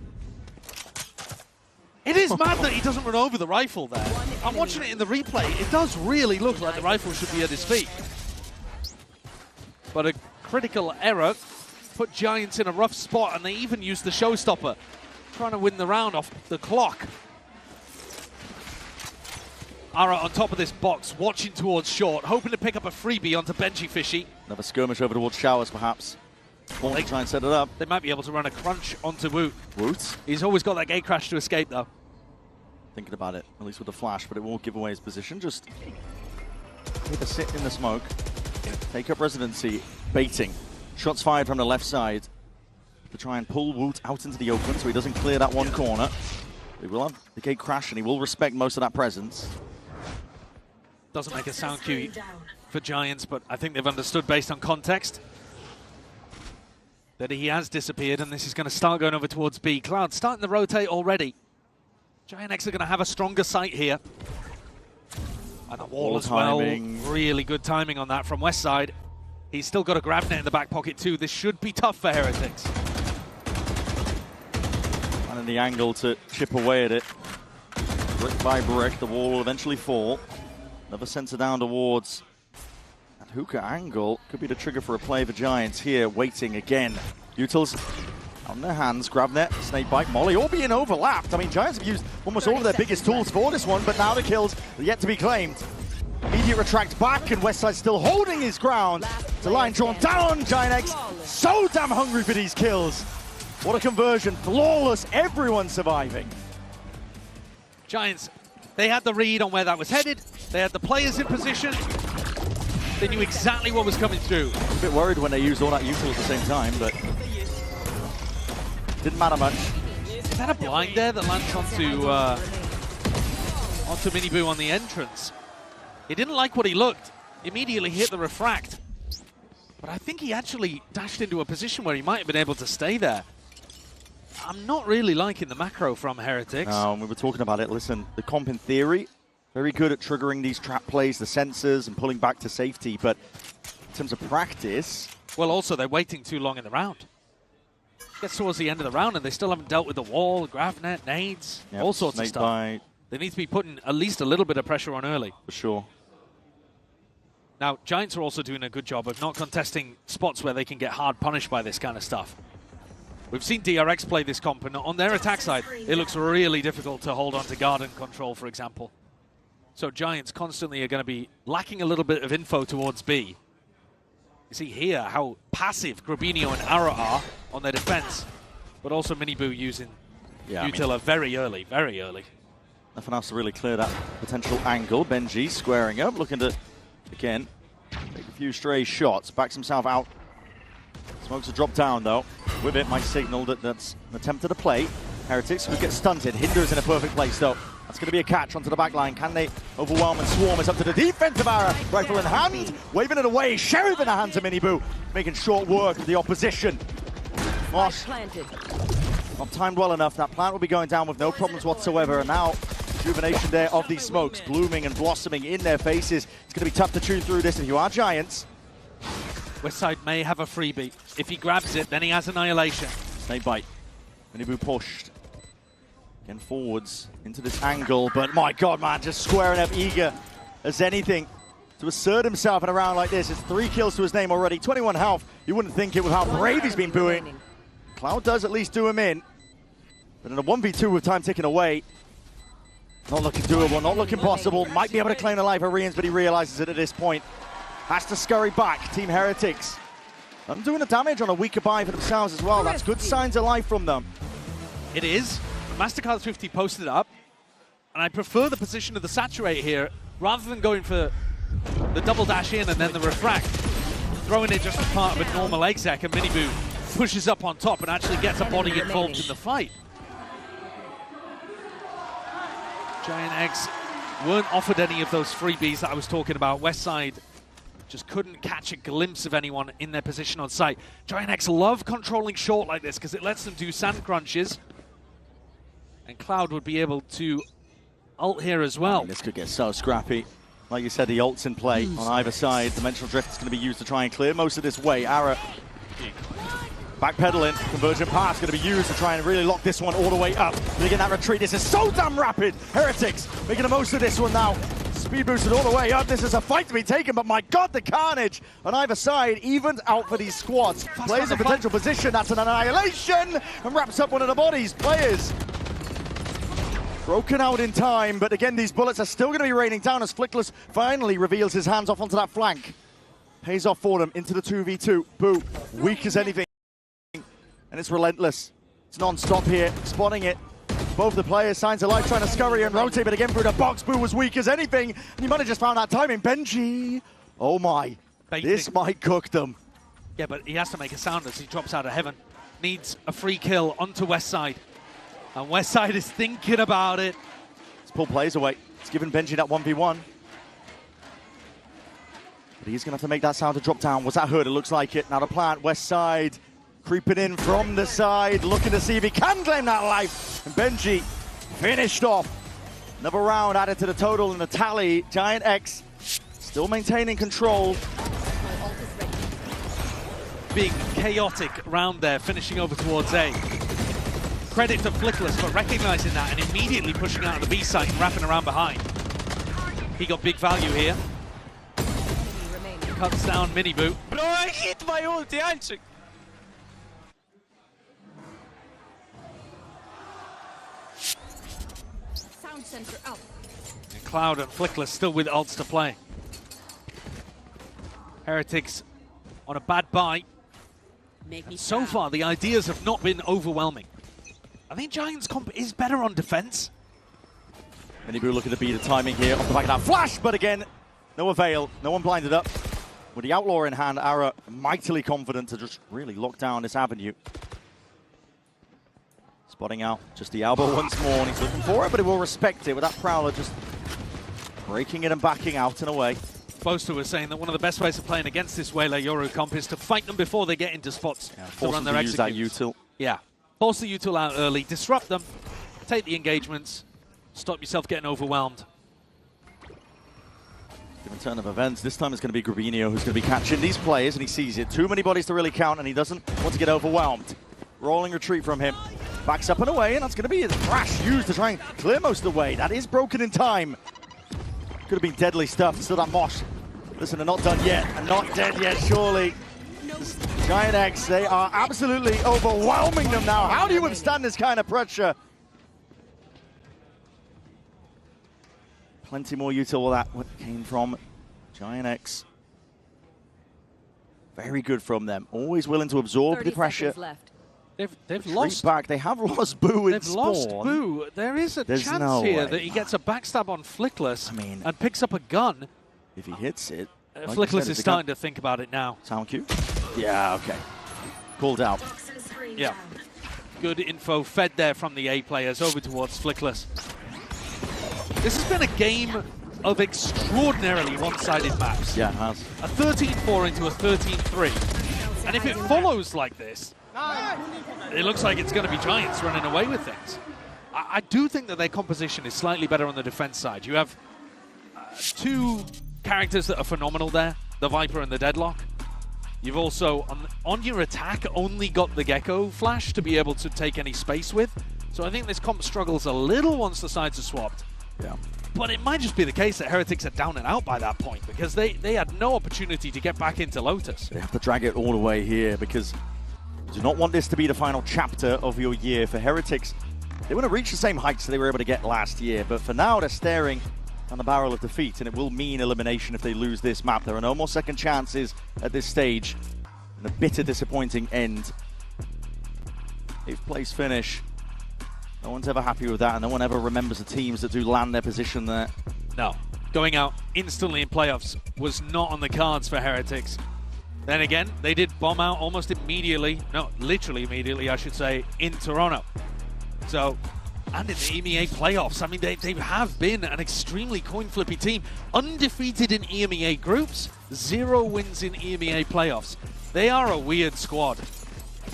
It is mad that he doesn't run over the rifle there. I'm watching it in the replay. It does really look like the rifle should be at his feet. But a critical error put Giants in a rough spot, and they even used the showstopper, trying to win the round off the clock. Ara on top of this box, watching towards short, hoping to pick up a freebie onto Benji Fishy. Another skirmish over towards Showers, perhaps. They try and set it up. They might be able to run a crunch onto Woot. Woot? He's always got that gate crash to escape, though. Thinking about it, at least with the flash, but it won't give away his position. Just either sit in the smoke, take up residency, baiting. Shots fired from the left side to try and pull Woot out into the open so he doesn't clear that one corner. He will have the gate crash, and he will respect most of that presence. Doesn't make a sound cue for Giants, but I think they've understood based on context that he has disappeared, and this is going to start going over towards B. Cloud starting to rotate already. Giant X are going to have a stronger sight here. And the wall as well. Really good timing on that from West Side. He's still got a grab net in the back pocket too. This should be tough for Heretics. And the angle to chip away at it. Brick by brick, the wall will eventually fall. Another sensor down towards that hookah angle. Could be the trigger for a play for Giants here, waiting again. Utils on their hands, grab net, snake bite, molly, all being overlapped. I mean, Giants have used almost all of their biggest tools for this one, but now the kills are yet to be claimed. Immediate retract back, and Westside still holding his ground. The line drawn down, Giant X so damn hungry for these kills. What a conversion, flawless, everyone surviving. Giants, they had the read on where that was headed. They had the players in position. They knew exactly what was coming through. I was a bit worried when they used all that util at the same time, but didn't matter much. Is that a blind there that lands onto Miniboo on the entrance? He didn't like what he looked. Immediately hit the refract. But I think he actually dashed into a position where he might have been able to stay there. I'm not really liking the macro from Heretics. No, we were talking about it. Listen, the comp in theory, very good at triggering these trap plays, the sensors, and pulling back to safety. But in terms of practice... Well, also, they're waiting too long in the round. Gets towards the end of the round, and they still haven't dealt with the wall, grav net, nades, all sorts of stuff. Bite. They need to be putting at least a little bit of pressure on early. For sure. Now, Giants are also doing a good job of not contesting spots where they can get hard punished by this kind of stuff. We've seen DRX play this comp, and on their attack side, it looks really difficult to hold on to garden control, for example. So Giants constantly are going to be lacking a little bit of info towards B. You see here how passive Grabinho and Ara are on their defense, but also Miniboo using Utila very early, very early. Nothing else to really clear that potential angle. Benji squaring up, looking to, again, take a few stray shots, backs himself out. Smokes a drop down, though. With it, might signal that that's an attempt at a play. Heretics could get stunted. Hinder is in a perfect place, though. That's going to be a catch onto the back line. Can they overwhelm and swarm? It's up to the defensive Ara. Rifle in hand, waving it away. Sheriff in the hands of Miniboo, making short work of the opposition. Mosh not timed well enough. That plant will be going down with no problems whatsoever. And now rejuvenation there of these smokes, blooming and blossoming in their faces. It's going to be tough to chew through this if you are Giants. Westside may have a freebie. If he grabs it, then he has annihilation. Snake bite. Minibu pushed. Again forwards into this angle, but my god, man, just squaring up, eager as anything to assert himself in a round like this. It's 3 kills to his name already, 21 health. You wouldn't think it with how brave he's been booing. Cloud does at least do him in. But in a 1v2 with time ticking away, not looking doable, not looking possible. Might be able to claim the life of Rians, but he realizes it at this point. Has to scurry back, Team Heretics. I'm doing the damage on a weaker buy for themselves as well. That's good signs of life from them. It is. Mastercard 50 posted up, and I prefer the position of the Saturate here, rather than going for the double dash in and then the refract. Throwing it just as part of a normal exec, and Minibu pushes up on top and actually gets a body involved in the fight. Giant X weren't offered any of those freebies that I was talking about. Westside just couldn't catch a glimpse of anyone in their position on site. Giant X love controlling short like this because it lets them do sand crunches. And Cloud would be able to ult here as well. This could get so scrappy. Like you said, the ult's in play on either side. Dimensional Drift is going to be used to try and clear most of this way. Ara backpedaling. Convergent Path's going to be used to try and really lock this one all the way up. Making that retreat. This is so damn rapid. Heretics making the most of this one now. Speed boosted all the way up. This is a fight to be taken, but my god, the carnage on either side evens out for these squads. Plays a potential position. That's an annihilation and wraps up one of the bodies. Players broken out in time, but again, these bullets are still going to be raining down as Flickless finally reveals his hands off onto that flank. Pays off for them into the 2v2. Boo, weak as anything. And it's relentless. It's non-stop here, spotting it. Both the players, signs of life, trying to scurry and rotate, but again through the box. Boo was weak as anything, and he might have just found that timing. Benji, oh my, this might cook them. Yeah, but he has to make a sound as he drops out of heaven. Needs a free kill onto Westside. And Westside is thinking about it. Let's pull players away. It's giving Benji that 1v1. But he's going to have to make that sound to drop down. Was that hurt? It looks like it. Now the plant, Westside creeping in from the side, looking to see if he can claim that life. And Benji finished off. Another round added to the total in the tally. Giant X still maintaining control. Big, chaotic round there, finishing over towards A. Credit to Flickless for recognizing that and immediately pushing out of the B site and wrapping around behind. He got big value here. Cuts down Minibu. Bro, I hit my ulti, Anchik. Sound sensor out. And Cloud and Flickless still with ults to play. Heretics on a bad buy. And so far, the ideas have not been overwhelming. I think Giants' comp is better on defense. Minibu looking to beat the timing here off the back of that flash, but again, no avail. No one blinded up. With the Outlaw in hand, Ara mightily confident to just really lock down this avenue. Spotting out just the elbow once more, and he's looking for it, but he will respect it with that Prowler just breaking it and backing out and away. Boaster was saying that one of the best ways of playing against this Wayla Yoru comp is to fight them before they get into spots to run their executes. Use that util. Yeah. Force the util out early, disrupt them, take the engagements, stop yourself getting overwhelmed. Given turn of events, this time it's going to be Grubinio who's going to be catching these players, and he sees it. Too many bodies to really count, and he doesn't want to get overwhelmed. Rolling retreat from him. Backs up and away, and that's going to be his crash used to try and clear most of the way. That is broken in time. Could have been deadly stuff. Still that Mosh. Listen, they're not done yet, and not dead yet, surely. Giant X, they are absolutely overwhelming them now. How do you withstand this kind of pressure? Plenty more util that came from Giant X. Very good from them. Always willing to absorb the pressure. They've lost back. They have lost Boo in Spawn. They've lost Boo. There is a chance here that he gets a backstab on Flickless and picks up a gun. If he hits it. Like Flickless is starting to think about it now. Sound cue? Yeah, okay. Pulled out. Yeah. Good info fed there from the A players over towards Flickless. This has been a game of extraordinarily one-sided maps. Yeah, it has. A 13-4 into a 13-3. And if it follows like this, it looks like it's going to be Giants running away with things. I do think that their composition is slightly better on the defense side. You have two characters that are phenomenal there, the Viper and the Deadlock. You've also, on your attack, only got the Gecko Flash to be able to take any space with. So I think this comp struggles a little once the sides are swapped. Yeah. But it might just be the case that Heretics are down and out by that point, because they had no opportunity to get back into Lotus. They have to drag it all the way here, because you do not want this to be the final chapter of your year for Heretics. They want to reach the same heights they were able to get last year, but for now they're staring on the barrel of defeat, and it will mean elimination if they lose this map. There are no more second chances at this stage, and a bitter, disappointing end. 8th place finish. No one's ever happy with that, and no one ever remembers the teams that do land their position there. No, going out instantly in playoffs was not on the cards for Heretics. Then again, they did bomb out almost immediately, no, literally immediately, I should say, in Toronto. So, and in the EMEA playoffs, I mean, they have been an extremely coin-flippy team. Undefeated in EMEA groups, 0 wins in EMEA playoffs. They are a weird squad.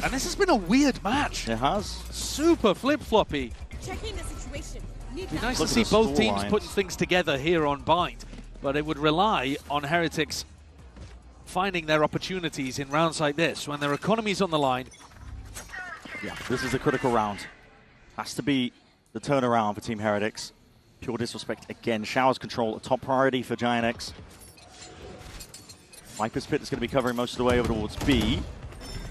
And this has been a weird match. It has. Super flip-floppy. Checking the situation. It'd be nice to see both teams putting things together here on Bind, but it would rely on Heretics finding their opportunities in rounds like this, when their economy's on the line. Yeah, this is a critical round. Has to be the turnaround for Team Heretics. Pure disrespect again. Showers control, a top priority for Giant X. Viper's Pit is going to be covering most of the way over towards B.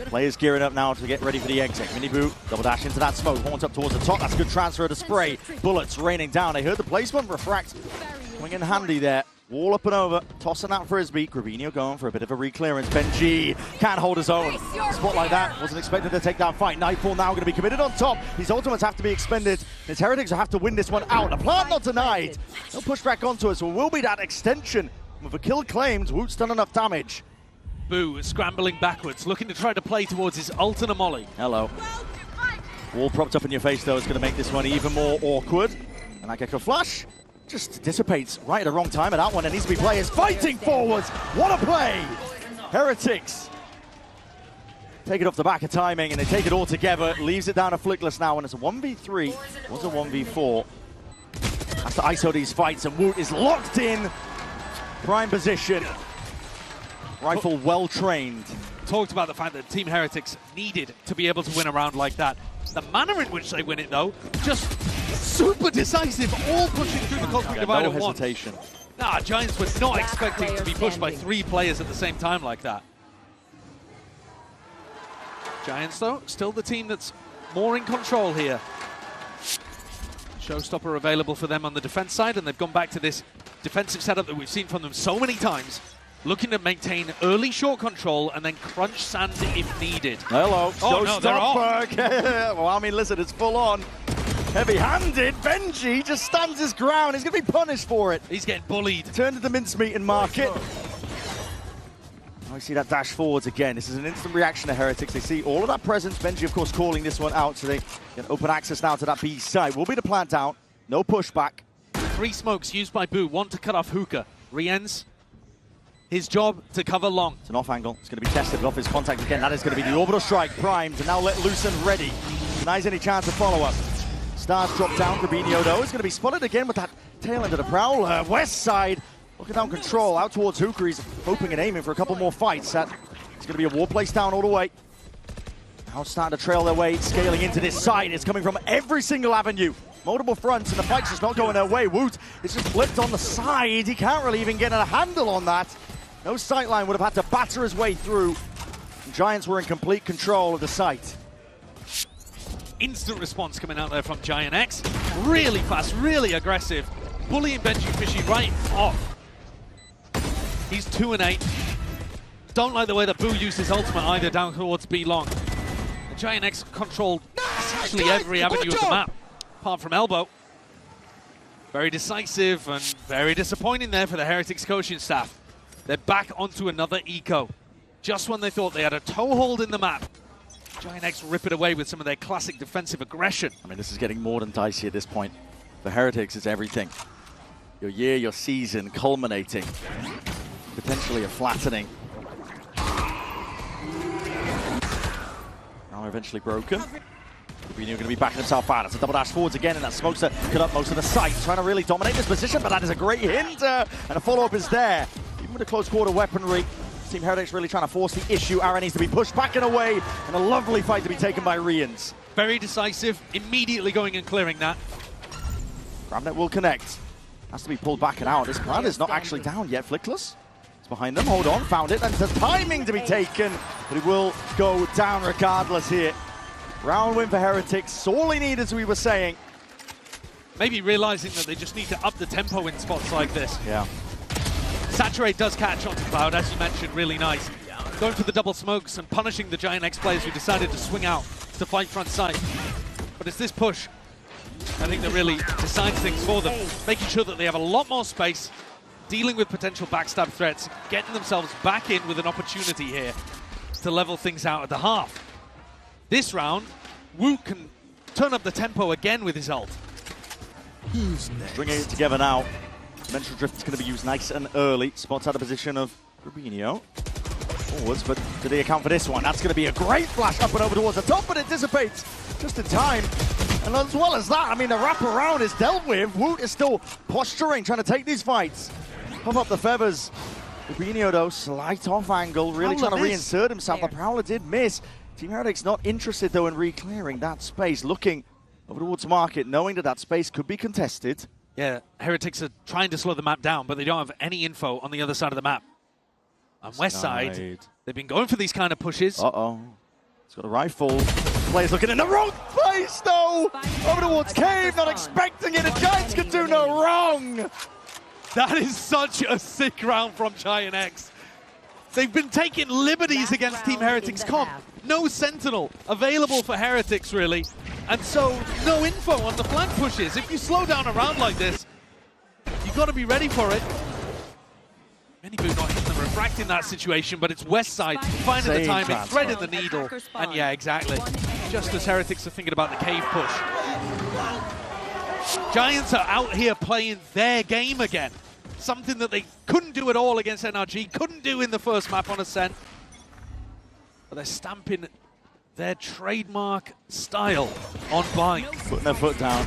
Players gearing up now to get ready for the exit. Mini Boot, double dash into that smoke, horns up towards the top. That's a good transfer to spray. Bullets raining down. They heard the placement. Refract coming in handy there. Wall up and over, tossing that frisbee. Gravino going for a bit of a reclearance. Benji can't hold his own. A spot like that wasn't expected to take that fight. Nightfall now going to be committed on top. His ultimates have to be expended. His Heretics will have to win this one out. The plant not denied. No pushback onto us. So it will be that extension. With a kill claimed, Woot's done enough damage. Boo scrambling backwards, looking to try to play towards his ult and a molly. Hello. Wall propped up in your face, though, is going to make this one even more awkward. And that Gecko Flash just dissipates right at the wrong time. And that one, there needs to be players fighting forwards. What a play! Heretics take it off the back of timing, and they take it all together. Leaves it down to Flickless now, and it's a 1v3. It was a 1v4. Has to ISO these fights, and Woot is locked in. Prime position. Rifle well trained. Talked about the fact that Team Heretics needed to be able to win a round like that. The manner in which they win it, though, just super decisive, all pushing through the Cosmic Divide at once. No hesitation. Nah, Giants were not expecting to be pushed by 3 players at the same time like that. Giants, though, still the team that's more in control here. Showstopper available for them on the defense side, and they've gone back to this defensive setup that we've seen from them so many times. Looking to maintain early short control and then crunch sand if needed. Hello, oh, no, they're off. Well, I mean, listen, it's full on. Heavy-handed, Benji just stands his ground. He's going to be punished for it. He's getting bullied. Turn to the mincemeat and market. I see that dash forwards again. This is an instant reaction to Heretics. They see all of that presence. Benji, of course, calling this one out, so they get open access now to that B side. Will be the plant down. No pushback. 3 smokes used by Boo. 1 to cut off Hookah. Riens, his job to cover long. It's an off angle. It's going to be tested off his contact again. That is going to be the orbital strike primed and now let loose and ready. Denies any chance of follow-up. Stars drop down. Gravino, though, is going to be spotted again with that tail end of the Prowler. West side looking down control out towards Hooker. He's hoping and aiming for a couple more fights. It's going to be a war place down all the way. Now starting to trail their way, scaling into this side. It's coming from every single avenue. Multiple fronts, and the fight's just not going their way. Woot is just flipped on the side. He can't really even get a handle on that. No sightline, would have had to batter his way through. Giants were in complete control of the site. Instant response coming out there from Giant X. Really fast, really aggressive. Bullying Benji Fishy right off. He's 2 and 8. Don't like the way that Boo used his ultimate either down towards B long. The Giant X controlled essentially every avenue of the map, apart from elbow. Very decisive and very disappointing there for the Heretics coaching staff. They're back onto another eco. Just when they thought they had a toehold in the map, Giant X rip it away with some of their classic defensive aggression. I mean, this is getting more than dicey at this point. For Heretics, it's everything. Your year, your season culminating. Potentially a flattening. Now eventually broken. Rubinho going to be backing himself out. It's a double dash forwards again, and that smokes to cut up most of the site. Trying to really dominate this position, but that is a great hint, and a follow-up is there. Even with a close quarter weaponry, Team Heretics really trying to force the issue. Aaron needs to be pushed back and away, and a lovely fight to be taken by Rians. Very decisive, immediately going and clearing that. Grabnet will connect. Has to be pulled back and out. This plan is not actually down yet. Flickless is behind them. Hold on, found it. And the timing to be taken, but it will go down regardless here. Round win for Heretics. All he needed, as we were saying. Maybe realizing that they just need to up the tempo in spots like this. Yeah. Saturate does catch onto Cloud, as you mentioned, really nice. Going for the double smokes and punishing the Giant X players who decided to swing out to fight front side. But it's this push, I think, that really decides things for them. Making sure that they have a lot more space, dealing with potential backstab threats, getting themselves back in with an opportunity here to level things out at the half. This round, Wu can turn up the tempo again with his ult. Stringing it together now. Dimensional Drift is going to be used nice and early. Spots out of position of Rubinho. Forwards, but do they account for this one? That's going to be a great flash up and over towards the top, but it dissipates just in time. And as well as that, I mean, the wraparound is dealt with. Woot is still posturing, trying to take these fights. Puff up the feathers. Rubinho, though, slight off angle, really trying to reinsert himself. The Prowler did miss. Team Heretics not interested, though, in re-clearing that space. Looking over towards Market, knowing that that space could be contested. Yeah, Heretics are trying to slow the map down, but they don't have any info on the other side of the map. On West side, they've been going for these kind of pushes. Uh-oh. He's got a rifle. Players looking in the wrong place, though! Over towards Cave, not expecting it, and Giants can do no wrong! That is such a sick round from Giant X. They've been taking liberties against Team Heretics comp. No Sentinel available for Heretics, really. And so, no info on the flank pushes. If you slow down a round like this, you've got to be ready for it. Minibu not hitting the refract in that situation, but it's West side finding the timing, threading the needle. And yeah, exactly. Just as Heretics are thinking about the cave push. Giants are out here playing their game again. Something that they couldn't do at all against NRG, couldn't do in the first map on Ascent. But they're stamping their trademark style on Bind. Putting their foot down.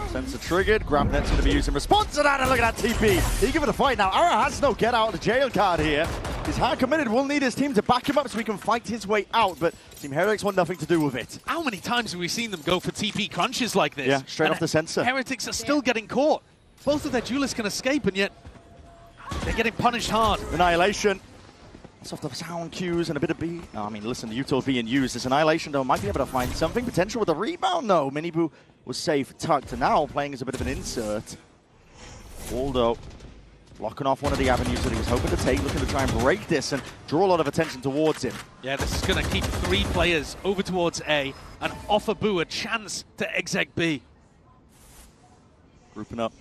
Sensor triggered. Grabnet's going to be used in response to that, and look at that TP. He give it a fight now. Ara has no get out of the jail card here. He's hard committed. Will need his team to back him up so he can fight his way out, but Team Heretics want nothing to do with it. How many times have we seen them go for TP crunches like this? Yeah, straight off the sensor. Heretics are still getting caught. Both of their duelists can escape, and yet they're getting punished hard. Annihilation. That's off the sound cues and a bit of B. Oh, I mean, listen, the Util being used. This Annihilation, though, might be able to find something. Potential with a rebound, though. Minibu was safe, tucked, and now playing as a bit of an insert. Waldo blocking off one of the avenues that he was hoping to take, looking to try and break this and draw a lot of attention towards him. Yeah, this is going to keep 3 players over towards A and offer Boo a chance to exec B. Grouping up.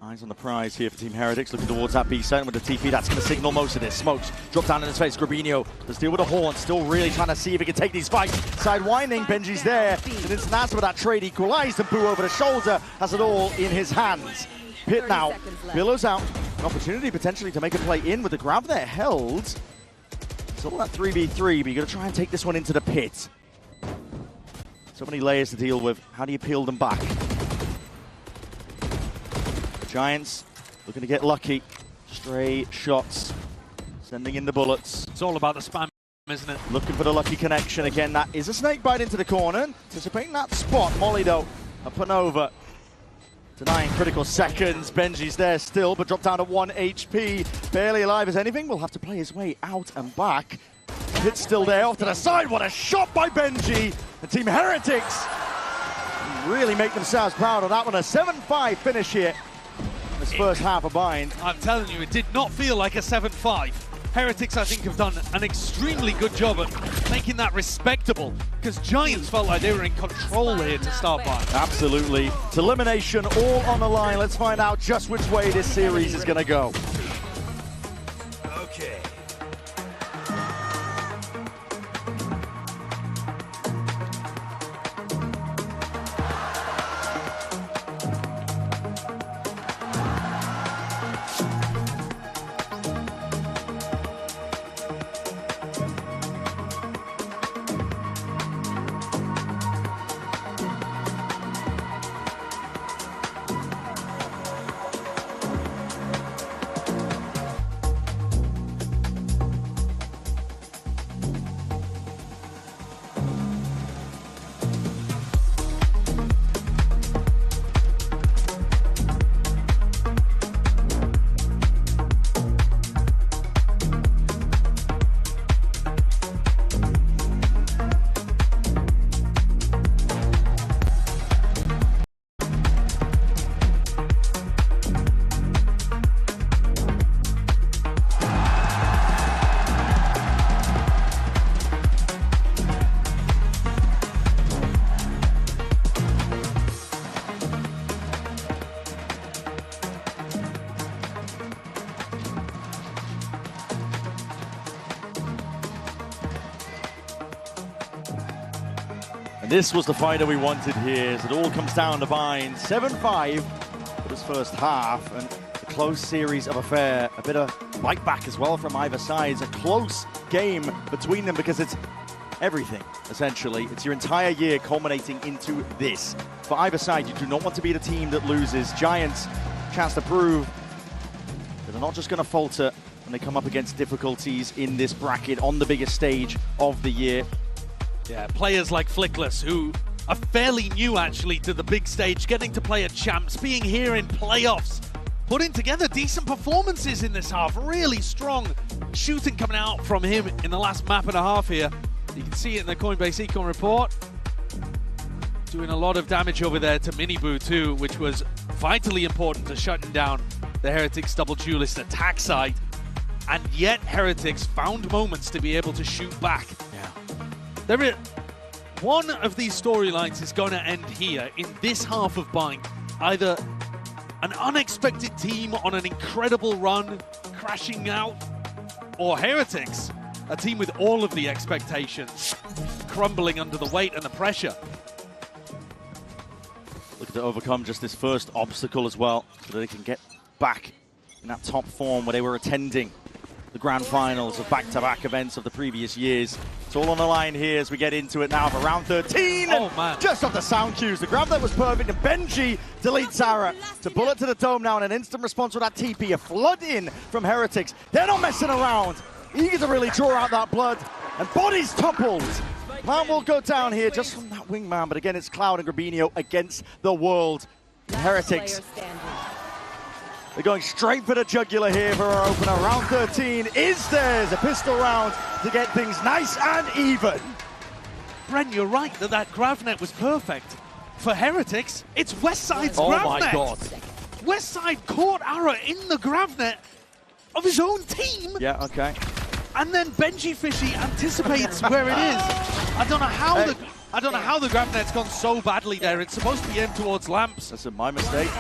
Eyes on the prize here for Team Heretics, looking towards that B side with the TP. That's going to signal most of this. Smokes drop down in his face. Grabinho does deal with a horn, still really trying to see if he can take these fights. Sidewinding, Benji's there. And it's Naz with that trade equalized, and Boo over the shoulder has it all in his hands. Pit now, billows out. An opportunity potentially to make a play in with the grab there held. It's all that 3v3, but you're going to try and take this one into the pit. So many layers to deal with. How do you peel them back? Giants looking to get lucky. Stray shots, sending in the bullets. It's all about the spam, isn't it? Looking for the lucky connection again. That is a snake bite into the corner. Anticipating that spot. Molly, though, up and over. Denying critical seconds. Benji's there still, but dropped down to 1 HP. Barely alive as anything. Will have to play his way out and back. Hit's still there off to the side. What a shot by Benji. The Team Heretics really make themselves proud of that one. A 7-5 finish here. This first half of Bind. I'm telling you, it did not feel like a 7-5. Heretics, I think, have done an extremely good job at making that respectable, because Giants felt like they were in control here to start by. Absolutely. It's elimination all on the line. Let's find out just which way this series is going to go. Okay. This was the fighter we wanted here, as it all comes down to bind. 7-5 for this first half, and a close series of affair. A bit of bite back as well from either side. It's a close game between them because it's everything, essentially. It's your entire year culminating into this. For either side, you do not want to be the team that loses. Giants, chance to prove that they're not just going to falter when they come up against difficulties in this bracket on the biggest stage of the year. Yeah, players like Flickless, who are fairly new actually to the big stage, getting to play at Champs, being here in playoffs, putting together decent performances in this half, really strong shooting coming out from him in the last map and a half here. You can see it in the Coinbase Econ report. Doing a lot of damage over there to Miniboo too, which was vitally important to shutting down the Heretics double duelist attack side. And yet Heretics found moments to be able to shoot back. Yeah. One of these storylines is going to end here in this half of Bind. Either an unexpected team on an incredible run, crashing out, or Heretics, a team with all of the expectations, crumbling under the weight and the pressure. Looking to overcome just this first obstacle as well, so that they can get back in that top form where they were attending the grand finals of back-to-back events of the previous years. It's all on the line here as we get into it now for round 13. Oh, man. Just off the sound cues, the grab that was perfect, and Benji deletes Zara to bullet to the dome now, and an instant response with that TP, a flood in from Heretics. They're not messing around. Eager to really draw out that blood, and bodies toppled. Plan will go down here just from that wingman, but again, it's Cloud and Grabinho against the world. Heretics, they're going straight for the jugular here for our opener. Round 13 is theirs, a pistol round to get things nice and even. Bren, you're right that Gravnet was perfect. For Heretics, it's Westside's Gravnet. Oh my God. Westside caught Ara in the Gravnet of his own team. Yeah, okay. And then Benji Fishy anticipates where it is. I don't know how the Gravnet's gone so badly there. It's supposed to be aimed towards lamps. That's my mistake.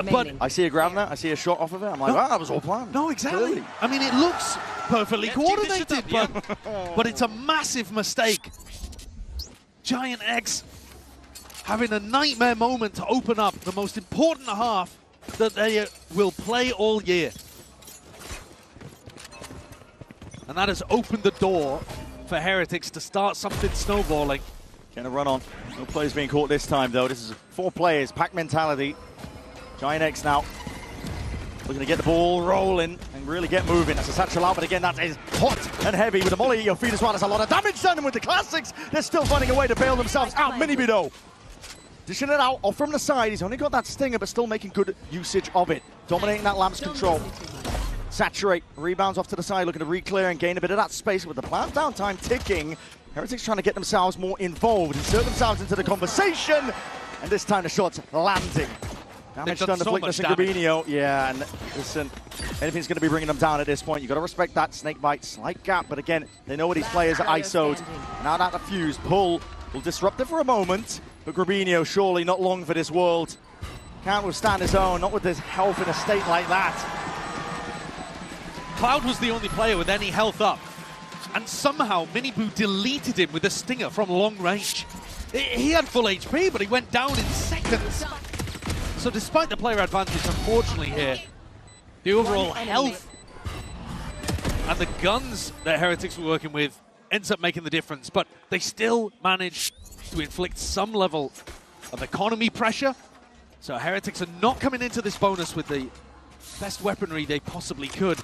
But I see a Gravnet, I see a shot off of it. I'm like, wow, that was all planned. No, exactly. Clearly. I mean, it looks perfectly coordinated, but it's a massive mistake. Giant X having a nightmare moment to open up the most important half that they will play all year. And that has opened the door for Heretics to start something snowballing. Getting a run on. No players being caught this time, though. This is 4 players, pack mentality. Giant X now looking to get the ball rolling and really get moving. That's a satchel out, but again, that is hot and heavy with the molly at your feet as well. There's a lot of damage done, and with the classics, they're still finding a way to bail themselves out. Miniboo, though, dishing it out off from the side. He's only got that stinger, but still making good usage of it. Dominating that Lamps control. Saturate, rebounds off to the side, looking to re-clear and gain a bit of that space with the plant downtime ticking. Heretics trying to get themselves more involved, insert themselves into the conversation, and this time the shot's landing. Damage done to Flickless and Grabinho. Yeah, and listen, anything's going to be bringing them down at this point. You've got to respect that snakebite, slight gap, but again, they know where these players are ISO'd. Now that the fuse pull will disrupt it for a moment, but Grabinho surely not long for this world. Can't withstand his own, not with his health in a state like that. Cloud was the only player with any health up, and somehow Miniboo deleted him with a stinger from long range. He had full HP, but he went down in seconds. So despite the player advantage, unfortunately here, the overall health and the guns that Heretics were working with ends up making the difference, but they still managed to inflict some level of economy pressure. So Heretics are not coming into this bonus with the best weaponry they possibly could.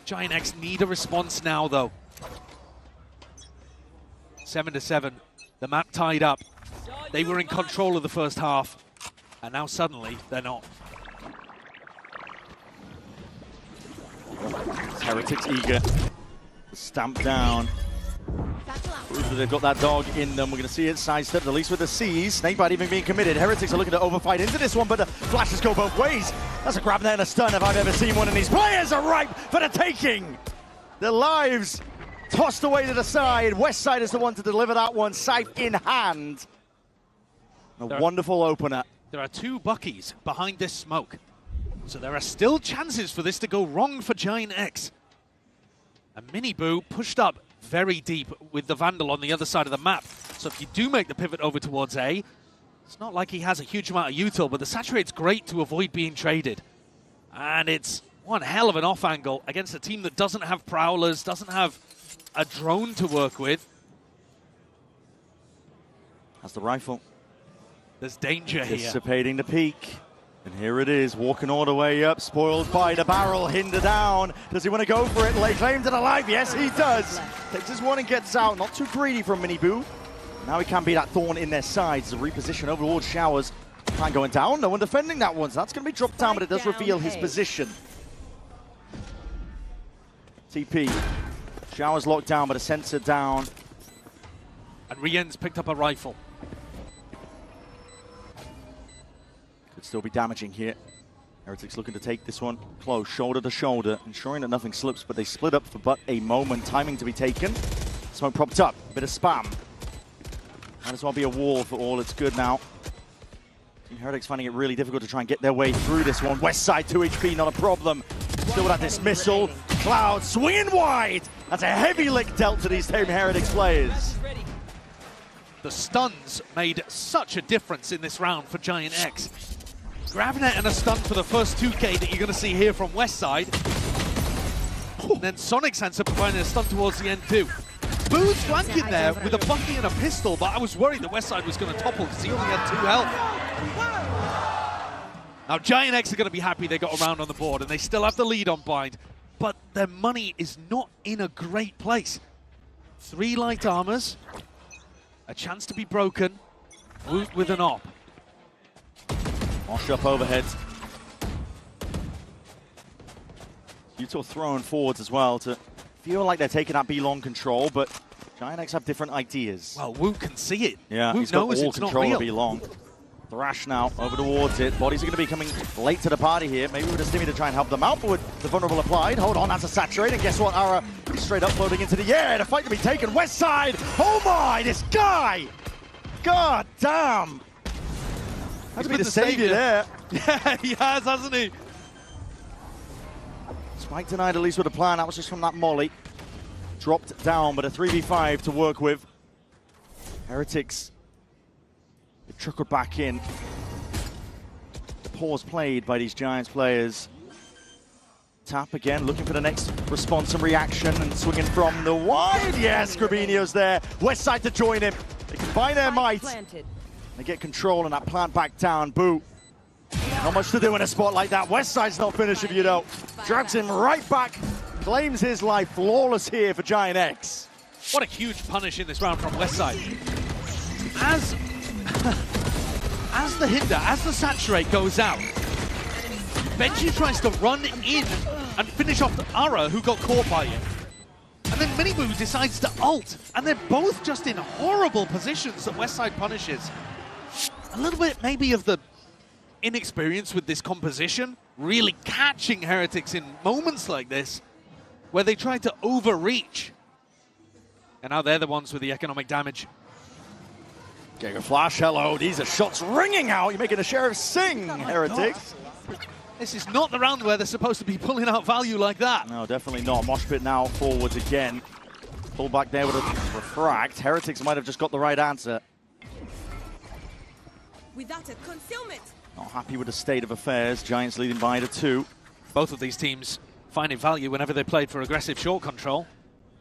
Giant X need a response now, though. 7-7, the map tied up. They were in control of the first half, and now suddenly they're not. Heretics eager to stamp down. They've got that dog in them. We're going to see it sidestep, at least with the C's. Snakebite even being committed. Heretics are looking to overfight into this one, but the flashes go both ways. That's a grab there and a stun if I've ever seen one, and these players are ripe for the taking. Their lives tossed away to the side. Westside is the one to deliver that one, scythe in hand. A wonderful opener. There are 2 Buckies behind this smoke, so there are still chances for this to go wrong for Giant X. And Miniboo pushed up very deep with the Vandal on the other side of the map. So if you do make the pivot over towards A, it's not like he has a huge amount of util, but the saturate's great to avoid being traded. And it's one hell of an off angle against a team that doesn't have prowlers, doesn't have a drone to work with. Has the rifle. There's danger here. Anticipating the peak. And here it is, walking all the way up, spoiled by the barrel, hinder down. Does he want to go for it? Lay claim to the life. Yes, he does. Takes his one and gets out. Not too greedy from Miniboo. Now he can be that thorn in their sides. The reposition over towards Showers. Plan going down. No one defending that one. So that's going to be dropped down, but it does reveal his position. TP. Showers locked down, but a sensor down. And Rien's picked up a rifle. Could still be damaging here. Heretics looking to take this one close, shoulder to shoulder, ensuring that nothing slips, but they split up for but a moment. Timing to be taken. Smoke propped up, a bit of spam. Might as well be a wall for all it's good now. Team Heretics finding it really difficult to try and get their way through this one. West side 2 HP, not a problem. Still with that dismissal. Cloud swinging wide. That's a heavy lick dealt to these Team Heretics players. The stuns made such a difference in this round for Giant X. Grabbing it and a stun for the first 2K that you're going to see here from West side. And then Sonic Sensor providing a stun towards the end too. Boo's flanking there with a Bucky and a pistol, but I was worried that West side was going to topple because he only had 2 health. Now Giant X are going to be happy they got around on the board and they still have the lead on Bind, but their money is not in a great place. 3 light armors, a chance to be broken, Woot with an op. Mosh up overhead. util thrown forwards as well to feel like they're taking that B-long control, but Giant X have different ideas. Well, Woot can see it. Yeah, Woot he's got knows all it's not control real. of B-long. Thrash now over towards it. Bodies are going to be coming late to the party here. Maybe with a Stimmy to try and help them out, but with the vulnerable applied. Hold on, that's a saturate. And guess what? Ara straight up floating into the air. The fight to be taken. West side. Oh my, this guy. God damn. Has to be the savior there. Yeah, he has, hasn't he? Spike denied at least with a plan. That was just from that molly. Dropped down, but a 3v5 to work with. Heretics. They trickled back in. The pause played by these Giants players. Tap again, looking for the next response and reaction, and swinging from the wide. Yes, Grabinho's there. West side to join him. They combine their might. They get control and that plant back down. Boo. Not much to do in a spot like that. West side's not finished if you don't. Drags him right back. Claims his life. Flawless here for Giant X. What a huge punish in this round from West side. As the hinder, as the saturate goes out, Benji tries to run in and finish off the Ara, who got caught by it. And then Miniboo decides to ult, and they're both just in horrible positions that Westside punishes. A little bit maybe of the inexperience with this composition, really catching Heretics in moments like this, where they try to overreach. And now they're the ones with the economic damage. Getting a flash, hello. These are shots ringing out. You're making the Sheriff sing, Heretics. This is not the round where they're supposed to be pulling out value like that. No, definitely not. Mosh pit now forwards again. Pull back there with a refract. Heretics might have just got the right answer. Without a concealment. Not happy with the state of affairs. Giants leading by the 2. Both of these teams finding value whenever they played for aggressive short control.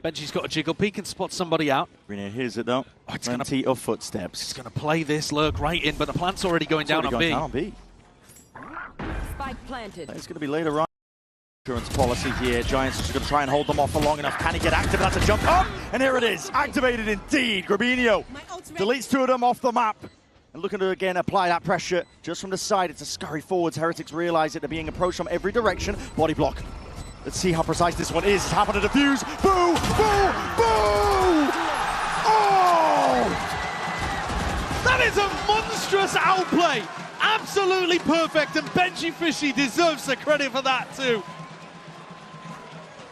Benji's got a jiggle peek and spots somebody out. Green hears it though. Oh, it's plenty of footsteps. It's going to play this lurk right in, but the plant's already going down on B. Spike planted. It's going to be later on. Insurance policy here. Giants are just going to try and hold them off for long enough. Can he get active? That's a jump up. And here it is. Activated indeed. Grabinho deletes 2 of them off the map. And looking to again apply that pressure just from the side. It's a scurry forwards. Heretics realize it. They're being approached from every direction. Body block. Let's see how precise this one is. It's happened to defuse. Boo! Boo! Boo! Oh! That is a monstrous outplay. Absolutely perfect, and Benji Fishy deserves the credit for that too.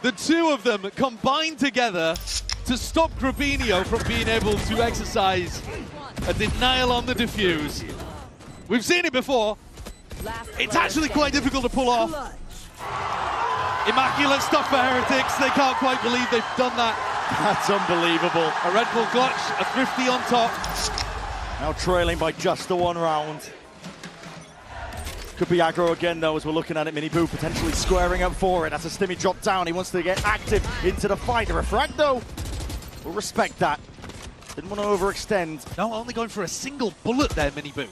The 2 of them combined together to stop Grabinho from being able to exercise a denial on the defuse. We've seen it before. It's actually quite difficult to pull off. Immaculate stuff for Heretics. They can't quite believe they've done that. That's unbelievable. A Red Bull clutch, a Thrifty on top. Now trailing by just the 1 round. Could be aggro again, though, as we're looking at it. Miniboo potentially squaring up for it. That's a Stimmy drop down. He wants to get active into the fight. The refract, though, we'll respect that. Didn't want to overextend. No, only going for a single bullet there, Miniboo.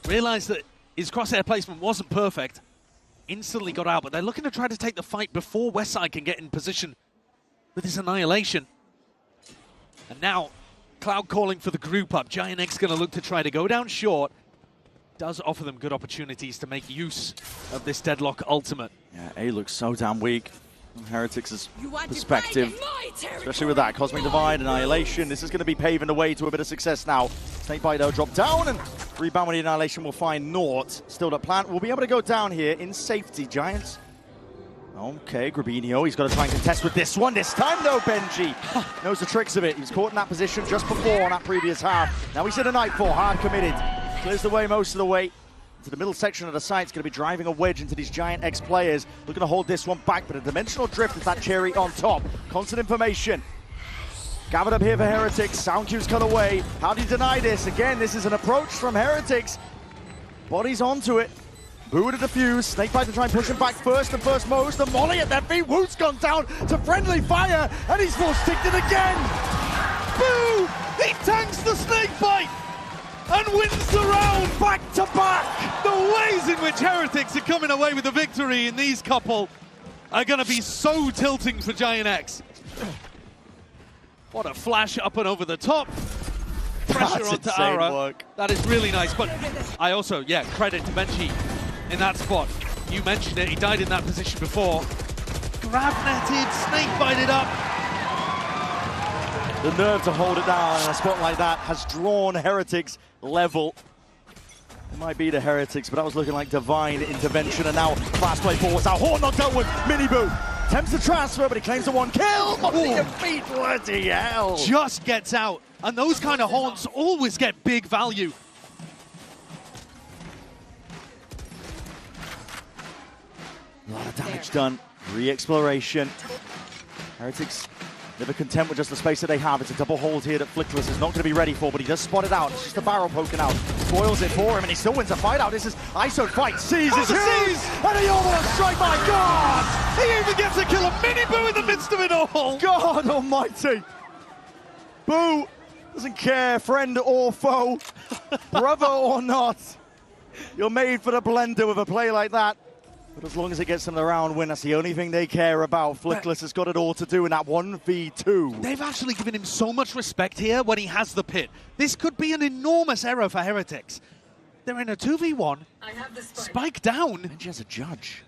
Realized that his crosshair placement wasn't perfect. Instantly got out, but they're looking to try to take the fight before Westside can get in position with his annihilation. And now, Cloud calling for the group up. Giant X going to look to try to go down short. Does offer them good opportunities to make use of this deadlock ultimate. Yeah, A looks so damn weak from Heretics' perspective, especially with that Cosmic Divide, Annihilation. This is going to be paving the way to a bit of success now. Snakebite, though, drop down, and rebound with the Annihilation will find Nort. Still at plant. We'll be able to go down here in safety, Giants. Okay, Grabinho, he's got to try and contest with this one. This time, though, Benji knows the tricks of it. He was caught in that position just before on that previous half. Now he's in a Nightfall, hard committed. Clears the way most of the way to the middle section of the site. It's going to be driving a wedge into these Giant X players. Looking to hold this one back, but a dimensional drift is that cherry on top. Constant information. Gathered up here for Heretics. Sound cues cut away. How do you deny this? Again, this is an approach from Heretics. Bodies onto it. Boo to defuse. Snakebite to try and push him back first and first most. The molly at their feet. Woot's gone down to friendly fire, and he's forced ticked it again. Boo! He tanks the Snakebite and wins the round back to back. The ways in which Heretics are coming away with the victory in these couple are going to be so tilting for Giant X. What a flash up and over the top. Pressure onto Ara. That is really nice. But I also, credit to Benji in that spot. You mentioned it. He died in that position before. Grab netted, Snakebite it up. The nerve to hold it down in a spot like that has drawn Heretics level. It might be the Heretics, but that was looking like divine intervention. And now fast play forwards. Now Horn knocked out with Miniboo. Attempts to transfer, but he claims the 1 kill. Oh, feet, bloody hell. Just gets out. And those kind of Horns always get big value. A lot of damage done. Re-exploration. Heretics never content with just the space that they have. It's a double hold here that Flickless is not going to be ready for, but he does spot it out. It's just a barrel poking out. Spoils it for him, and he still wins a fight out. This is ISO fight. Sees his huge, and he almost strike. My God! He even gets a kill of Miniboo in the midst of it all. God almighty. Boo doesn't care, friend or foe, brother or not. You're made for the blender with a play like that. But as long as it gets them the round win, that's the only thing they care about. Flickless has got it all to do in that 1v2. They've actually given him so much respect here when he has the pit. This could be an enormous error for Heretics. They're in a 2v1. Spike down. And she has a judge.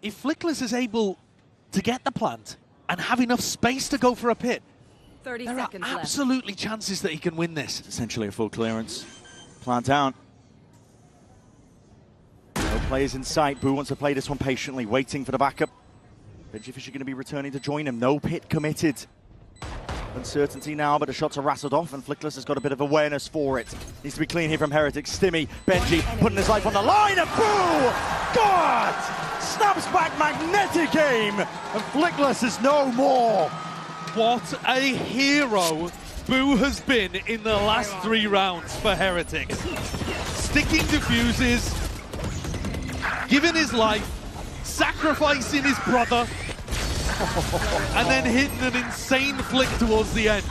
If Flickless is able to get the plant and have enough space to go for a pit, 30 there are seconds left. absolutely chances that he can win this. It's essentially a full clearance. Plant down. No players in sight. Boo wants to play this one patiently, waiting for the backup. Benji Fisher going to be returning to join him. No pit committed. Uncertainty now, but the shots are rattled off, and Flickless has got a bit of awareness for it. Needs to be clean here from Heretics. Stimmy, Benji putting his life on the line, and Boo! God! Snaps back magnetic aim, and Flickless is no more. What a hero Boo has been in the last 3 rounds for Heretics. Sticking defuses, giving his life, sacrificing his brother, and then hitting an insane flick towards the end.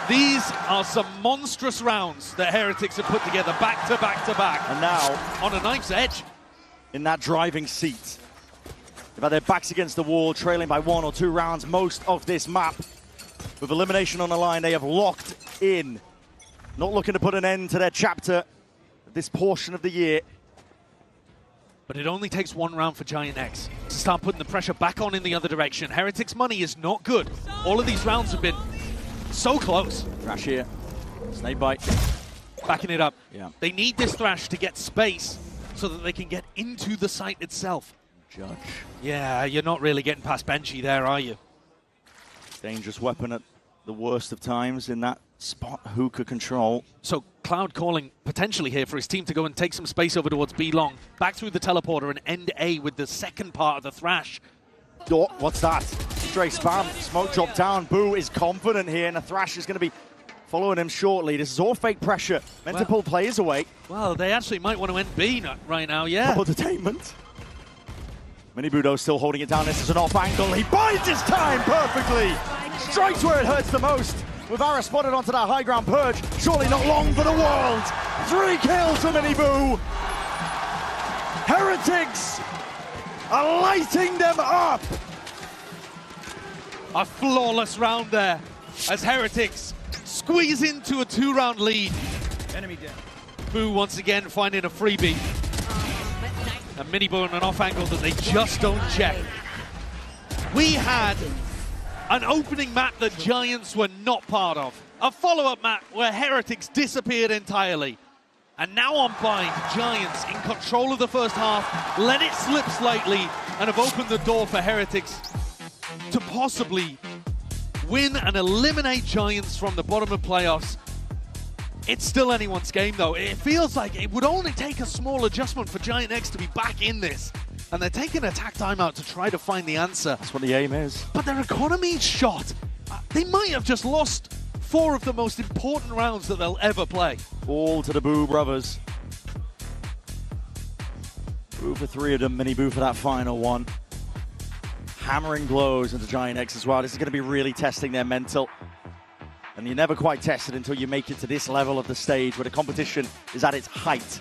These are some monstrous rounds that Heretics have put together back to back to back. And now, on a knife's edge, in that driving seat. They've had their backs against the wall, trailing by 1 or 2 rounds most of this map. With elimination on the line, they have locked in. Not looking to put an end to their chapter this portion of the year. But it only takes 1 round for Giant X to start putting the pressure back on in the other direction. Heretics' money is not good. All of these rounds have been so close. Thrash here. Snakebite. Backing it up. Yeah. They need this Thrash to get space so that they can get into the site itself. Judge. Yeah, you're not really getting past Benji there, are you? Dangerous weapon at the worst of times in that spot Hookah control. So Cloud calling potentially here for his team to go and take some space over towards B long. Back through the teleporter and end A with the second part of the Thrash. Oh, what's that? Stray spam, smoke drop down. Boo is confident here, and the Thrash is going to be following him shortly. This is all fake pressure, meant to pull players away. Well, they actually might want to end B right now, yeah. Entertainment. Minibudo still holding it down. This is an off angle. He bides his time perfectly. Strikes where it hurts the most. With Ara spotted onto that high ground purge. Surely not long for the world. 3 kills for Minibu. Heretics are lighting them up. A flawless round there as Heretics squeeze into a 2-round lead. Enemy down. Boo once again finding a freebie. A Minibu on an off angle that they just don't check. We had an opening map that Giants were not part of. A follow-up map where Heretics disappeared entirely. And now on Bind, Giants in control of the first half, let it slip slightly, and have opened the door for Heretics to possibly win and eliminate Giants from the bottom of playoffs. It's still anyone's game, though. It feels like it would only take a small adjustment for Giant X to be back in this. And they're taking attack timeout to try to find the answer. That's what the aim is. But their economy's shot. They might have just lost 4 of the most important rounds that they'll ever play. All to the Boo brothers. Boo for 3 of them, Minibu for that final one. Hammering blows into Giant X as well. This is going to be really testing their mental. And you're never quite tested until you make it to this level of the stage where the competition is at its height.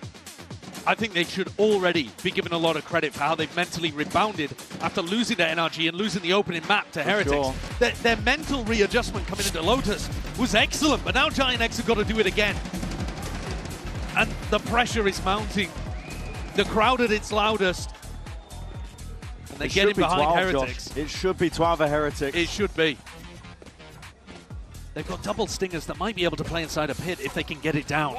I think they should already be given a lot of credit for how they've mentally rebounded after losing their NRG and losing the opening map to Heretics. Sure. Their mental readjustment coming into Lotus was excellent, but now Giant X have got to do it again. And the pressure is mounting. The crowd at its loudest. And they're getting behind 12, Heretics. Josh. It should be 12 of Heretics. It should be. They've got double stingers that might be able to play inside a pit if they can get it down.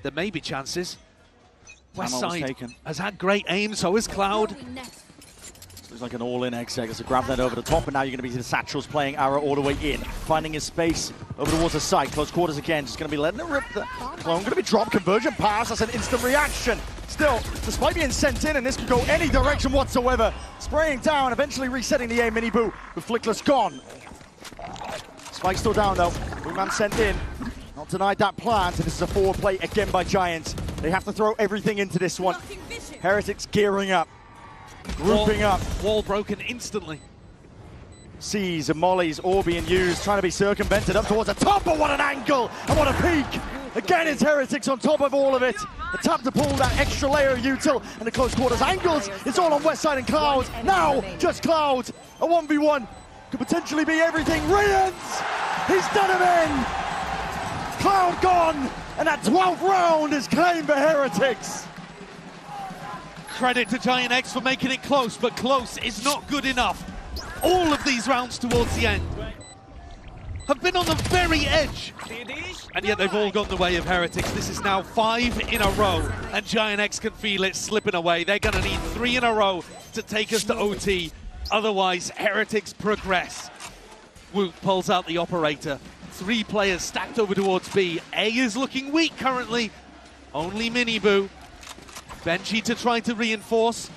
There may be chances. Westside has had great aim, so is Cloud. Looks like an all-in exec as a grab that over the top, and now you're going to be the Satchels playing Ara all the way in. Finding his space over towards the side. Close quarters again, just going to be letting it rip. The clone going to be drop conversion pass. That's an instant reaction. Still, despite being sent in, and this could go any direction whatsoever. Spraying down, eventually resetting the aim. Minibu with Flickless gone. Spike still down though. Wingman sent in. Not denied that plant, and this is a forward play again by Giants. They have to throw everything into this one. Heretics gearing up. Grouping up. Wall broken instantly. C's and Molly's all being used, trying to be circumvented up towards the top, but what an angle and what a peak. Again, it's Heretics on top of all of it. The tap to pull that extra layer of util and the close quarters angles. It's all on Westside and Cloud. Now, just Cloud. A 1v1 could potentially be everything. Rians, he's done him in. Cloud gone, and that 12th round is claimed for Heretics. Credit to Giant X for making it close, but close is not good enough. All of these rounds towards the end have been on the very edge, and yet they've all gone the way of Heretics. This is now 5 in a row, and Giant X can feel it slipping away. They're going to need 3 in a row to take us to OT. Otherwise, Heretics progress. Woot pulls out the operator. 3 players stacked over towards B. A is looking weak currently. Only Minibu. Benchy to try to reinforce.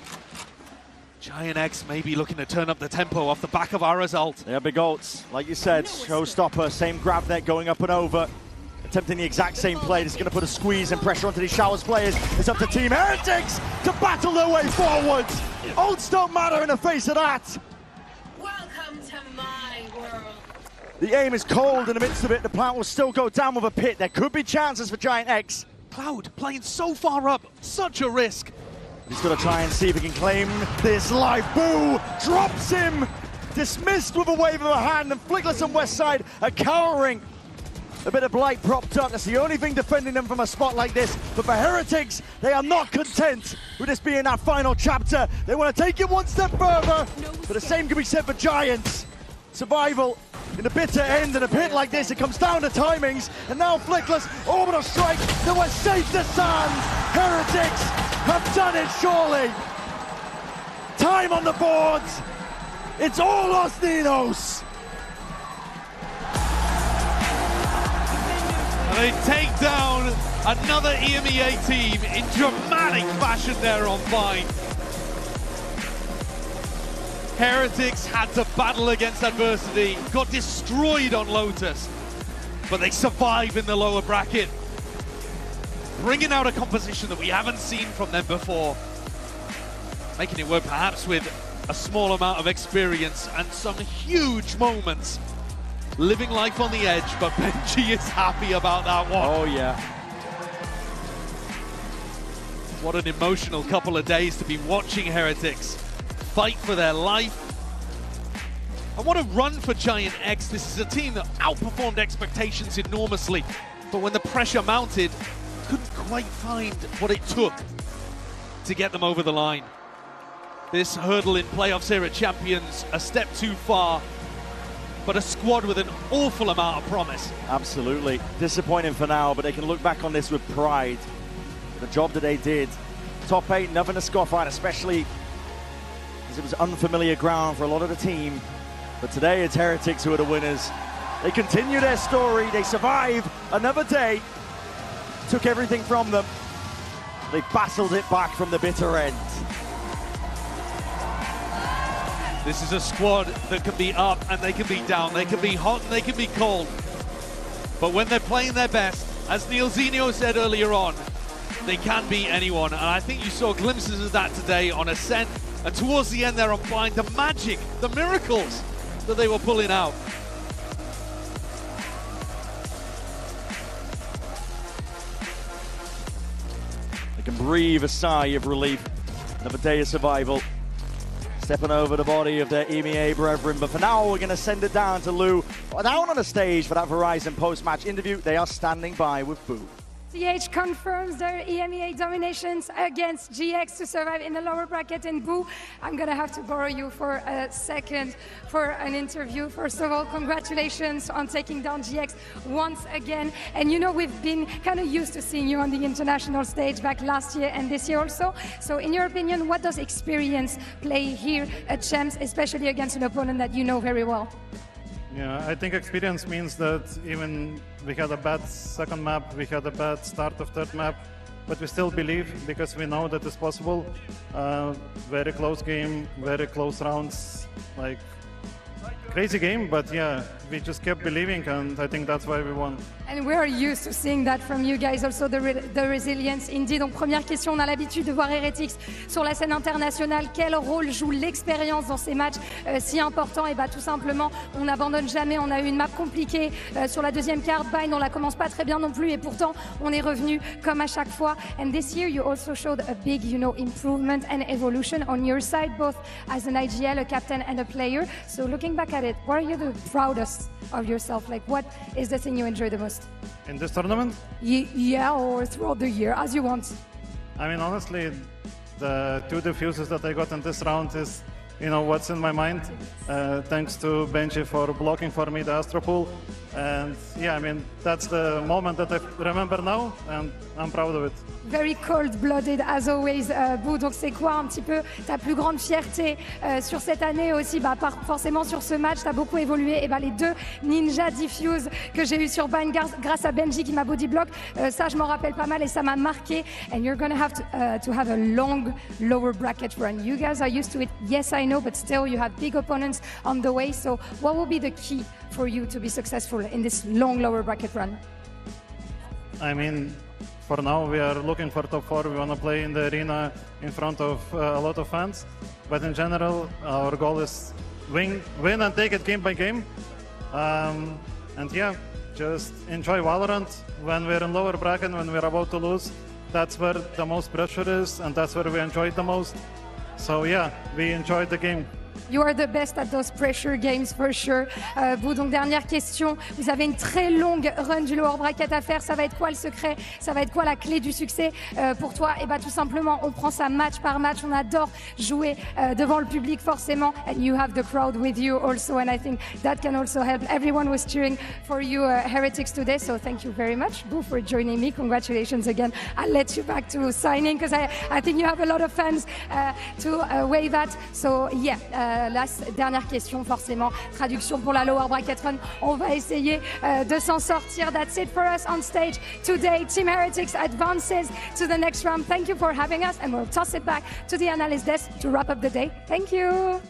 Giant X may be looking to turn up the tempo off the back of our result. Yeah, big ults. Like you said, showstopper, same grab net going up and over. Attempting the exact same play. This is going to put a squeeze and pressure onto these Showers players. It's up to Team Heretics to battle their way forwards. Ults don't matter in the face of that. Welcome to my world. The aim is cold in the midst of it. The plant will still go down with a pit. There could be chances for Giant X. Cloud playing so far up, such a risk. He's going to try and see if he can claim this life. Boo drops him. Dismissed with a wave of the hand, and Flickless and Westside are cowering. A bit of blight propped up. That's the only thing defending them from a spot like this. But for Heretics, they are not content with this being that final chapter. They want to take it one step further. But the same can be said for Giants. Survival in the bitter end, and a pit like this, it comes down to timings. And now Flickless, orbital strike, they were safe to stand. Heretics have done it surely. Time on the boards. It's all Los Ninos. They take down another EMEA team in dramatic fashion there on Vine. Heretics had to battle against adversity, got destroyed on Lotus, but they survive in the lower bracket, bringing out a composition that we haven't seen from them before, making it work perhaps with a small amount of experience and some huge moments, living life on the edge, but Benji is happy about that one. Oh yeah. What an emotional couple of days to be watching Heretics fight for their life. And what a run for Giant X. This is a team that outperformed expectations enormously, but when the pressure mounted, couldn't quite find what it took to get them over the line. This hurdle in playoffs here at Champions, a step too far, but a squad with an awful amount of promise. Absolutely. Disappointing for now, but they can look back on this with pride. The job that they did. Top 8, nothing to scoff at, especially as it was unfamiliar ground for a lot of the team. But today it's Heretics who are the winners. They continue their story. They survive another day. Took everything from them. They battled it back from the bitter end. This is a squad that can be up and they can be down. They can be hot and they can be cold. But when they're playing their best, as Neil Zinio said earlier on, they can beat anyone. And I think you saw glimpses of that today on Ascent. And towards the end there on Blind, the magic, the miracles that they were pulling out. They can breathe a sigh of relief. Another day of survival. Stepping over the body of their EMEA brethren. But for now, we're going to send it down to Lou. Down on the stage for that Verizon post-match interview. They are standing by with Boo. CH confirms their EMEA dominations against GX to survive in the lower bracket. And Boo, I'm going to have to borrow you for a second for an interview. First of all, congratulations on taking down GX once again. And you know, we've been kind of used to seeing you on the international stage back last year and this year also. So in your opinion, what does experience play here at Champs, especially against an opponent that you know very well? Yeah, I think experience means that even we had a bad second map, we had a bad start of third map, but we still believe because we know that it's possible. Very close game, very close rounds, like crazy game, but yeah, we just kept believing and I think that's why we won. And we're used to seeing that from you guys, also the resilience. Indy, donc première question, on a l'habitude de voir Heretics sur la scène internationale. Quel rôle joue l'expérience dans ces matchs si importants? Et bah tout simplement, on n'abandonne jamais. On a eu une map compliquée sur la deuxième carte. Bind, on la commence pas très bien non plus et pourtant on est revenu comme à chaque fois. And this year you also showed a big, improvement and evolution on your side, both as an IGL, a captain and a player. So looking back at it, what are you the proudest of yourself? Like what is the thing you enjoy the most? In this tournament? Yeah, or throughout the year, as you want. I mean, honestly, the 2 defuses that I got in this round is, what's in my mind. Thanks to Benji for blocking for me the Astro Pool. And yeah, I mean, that's the moment that I remember now, and I'm proud of it. Very cold-blooded as always, Boo. Donc c'est quoi un petit peu ta plus grande fierté sur cette année aussi? Bah, forcément sur ce match, tu as beaucoup évolué. Et bah, les 2 Ninja Diffuse que j'ai eu sur Bind grâce à Benji qui m'a bodyblock, ça je m'en rappelle pas mal et ça m'a marqué. And you're gonna have to have a long lower bracket run. You guys are used to it, yes I know, but still you have big opponents on the way. So what will be the key for you to be successful in this long lower bracket run? I mean, for now we are looking for top 4. We want to play in the arena in front of a lot of fans. But in general, our goal is win and take it game by game. And yeah, just enjoy Valorant. When we're in lower bracket, when we're about to lose, that's where the most pressure is and that's where we enjoy it the most. So yeah, we enjoyed the game. You are the best at those pressure games for sure. Vous, donc dernière question. Vous avez une très longue run du lower bracket à faire. Ça va être quoi le secret? Ça va être quoi la clé du succès pour toi? Et bah tout simplement, on prend ça match par match. On adore jouer devant le public forcément. And you have the crowd with you also. And I think that can also help. Everyone was cheering for you, Heretics, today. So thank you very much, Boo, for joining me. Congratulations again. I'll let you back to signing because I think you have a lot of fans to wave at. So yeah. la dernière question, forcément. Traduction pour la lower bracket run. On va essayer de s'en sortir. That's it for us on stage today. Team Heretics advances to the next round. Thank you for having us, and we'll toss it back to the analyst desk to wrap up the day. Thank you.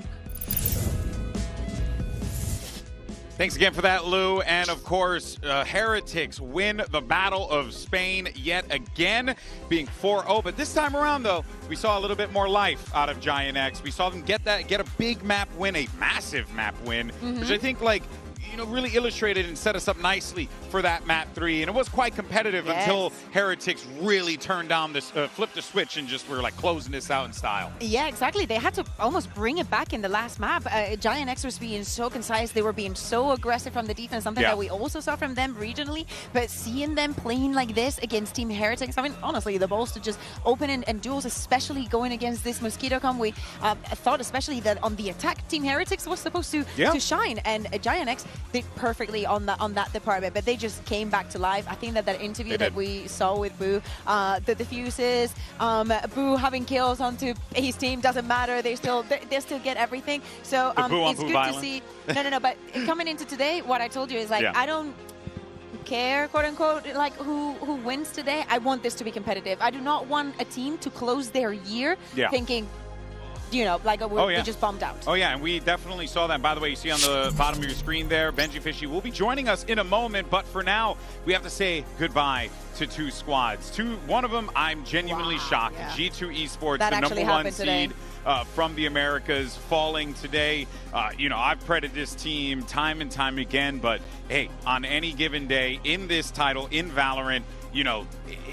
Thanks again for that, Lou. And of course, Heretics win the Battle of Spain yet again, being 4-0. But this time around, though, we saw a little bit more life out of Giant X. We saw them get a big map win, a massive map win, which I think, like, you know, really illustrated and set us up nicely for that map 3. And it was quite competitive until Heretics really turned down this, flipped the switch and just were like closing this out in style. Yeah, exactly. They had to almost bring it back in the last map. Giant X was being so concise. They were being so aggressive from the defense, something that we also saw from them regionally. But seeing them playing like this against Team Heretics, I mean, honestly, the balls to just open and duels, especially going against this Mosquito Com, we thought especially that on the attack, Team Heretics was supposed to shine. And Giant X did perfectly on that department, but they just came back to life. I think that interview that we saw with Boo, the diffuses, Boo having kills onto his team doesn't matter. They still get everything. So it's good to see. No. But coming into today, what I told you is like I don't care, quote unquote, like who wins today. I want this to be competitive. I do not want a team to close their year thinking, you know, like we just bombed out. Oh yeah, and we definitely saw that. By the way, you see on the bottom of your screen there, Benji Fishy will be joining us in a moment, but for now, we have to say goodbye to 2 squads. One of them, I'm genuinely shocked. G2 Esports, the #1 seed from the Americas, falling today. You know, I've predded this team time and time again, but hey, on any given day in this title, in Valorant, you know,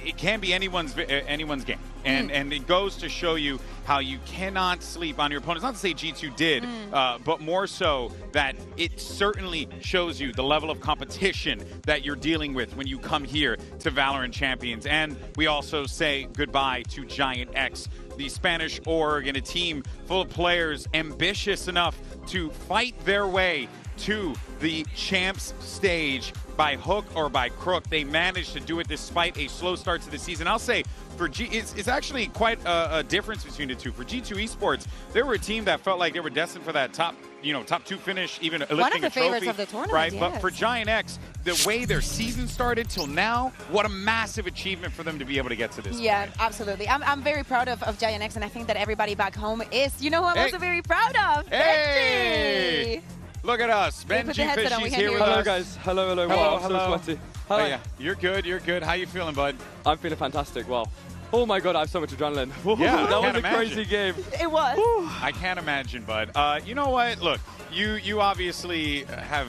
it can be anyone's game. And it goes to show you how you cannot sleep on your opponents. Not to say G2 did, but more so that it certainly shows you the level of competition that you're dealing with when you come here to VALORANT Champions. And we also say goodbye to Giant X, the Spanish org, and a team full of players ambitious enough to fight their way to the champs stage by hook or by crook. They managed to do it despite a slow start to the season. I'll say for it's actually quite a difference between the two. For G2 Esports, they were a team that felt like they were destined for that top 2 finish, even lifting a trophy. One of the favorites of the tournament, right? Yes. But for Giant X, the way their season started till now, what a massive achievement for them to be able to get to this point. Absolutely. I'm very proud of Giant X, and I think that everybody back home is. You know who I'm also very proud of? Benji! Look at us. Benji Fishy's here with us. Hello, guys. Hello. Wow, I'm so sweaty. Hello. Oh, yeah. You're good. How you feeling, bud? I'm feeling fantastic. Wow. Oh my God, I have so much adrenaline. Yeah, that was a crazy game. It was. I can't imagine, bud. You know what? Look, you obviously have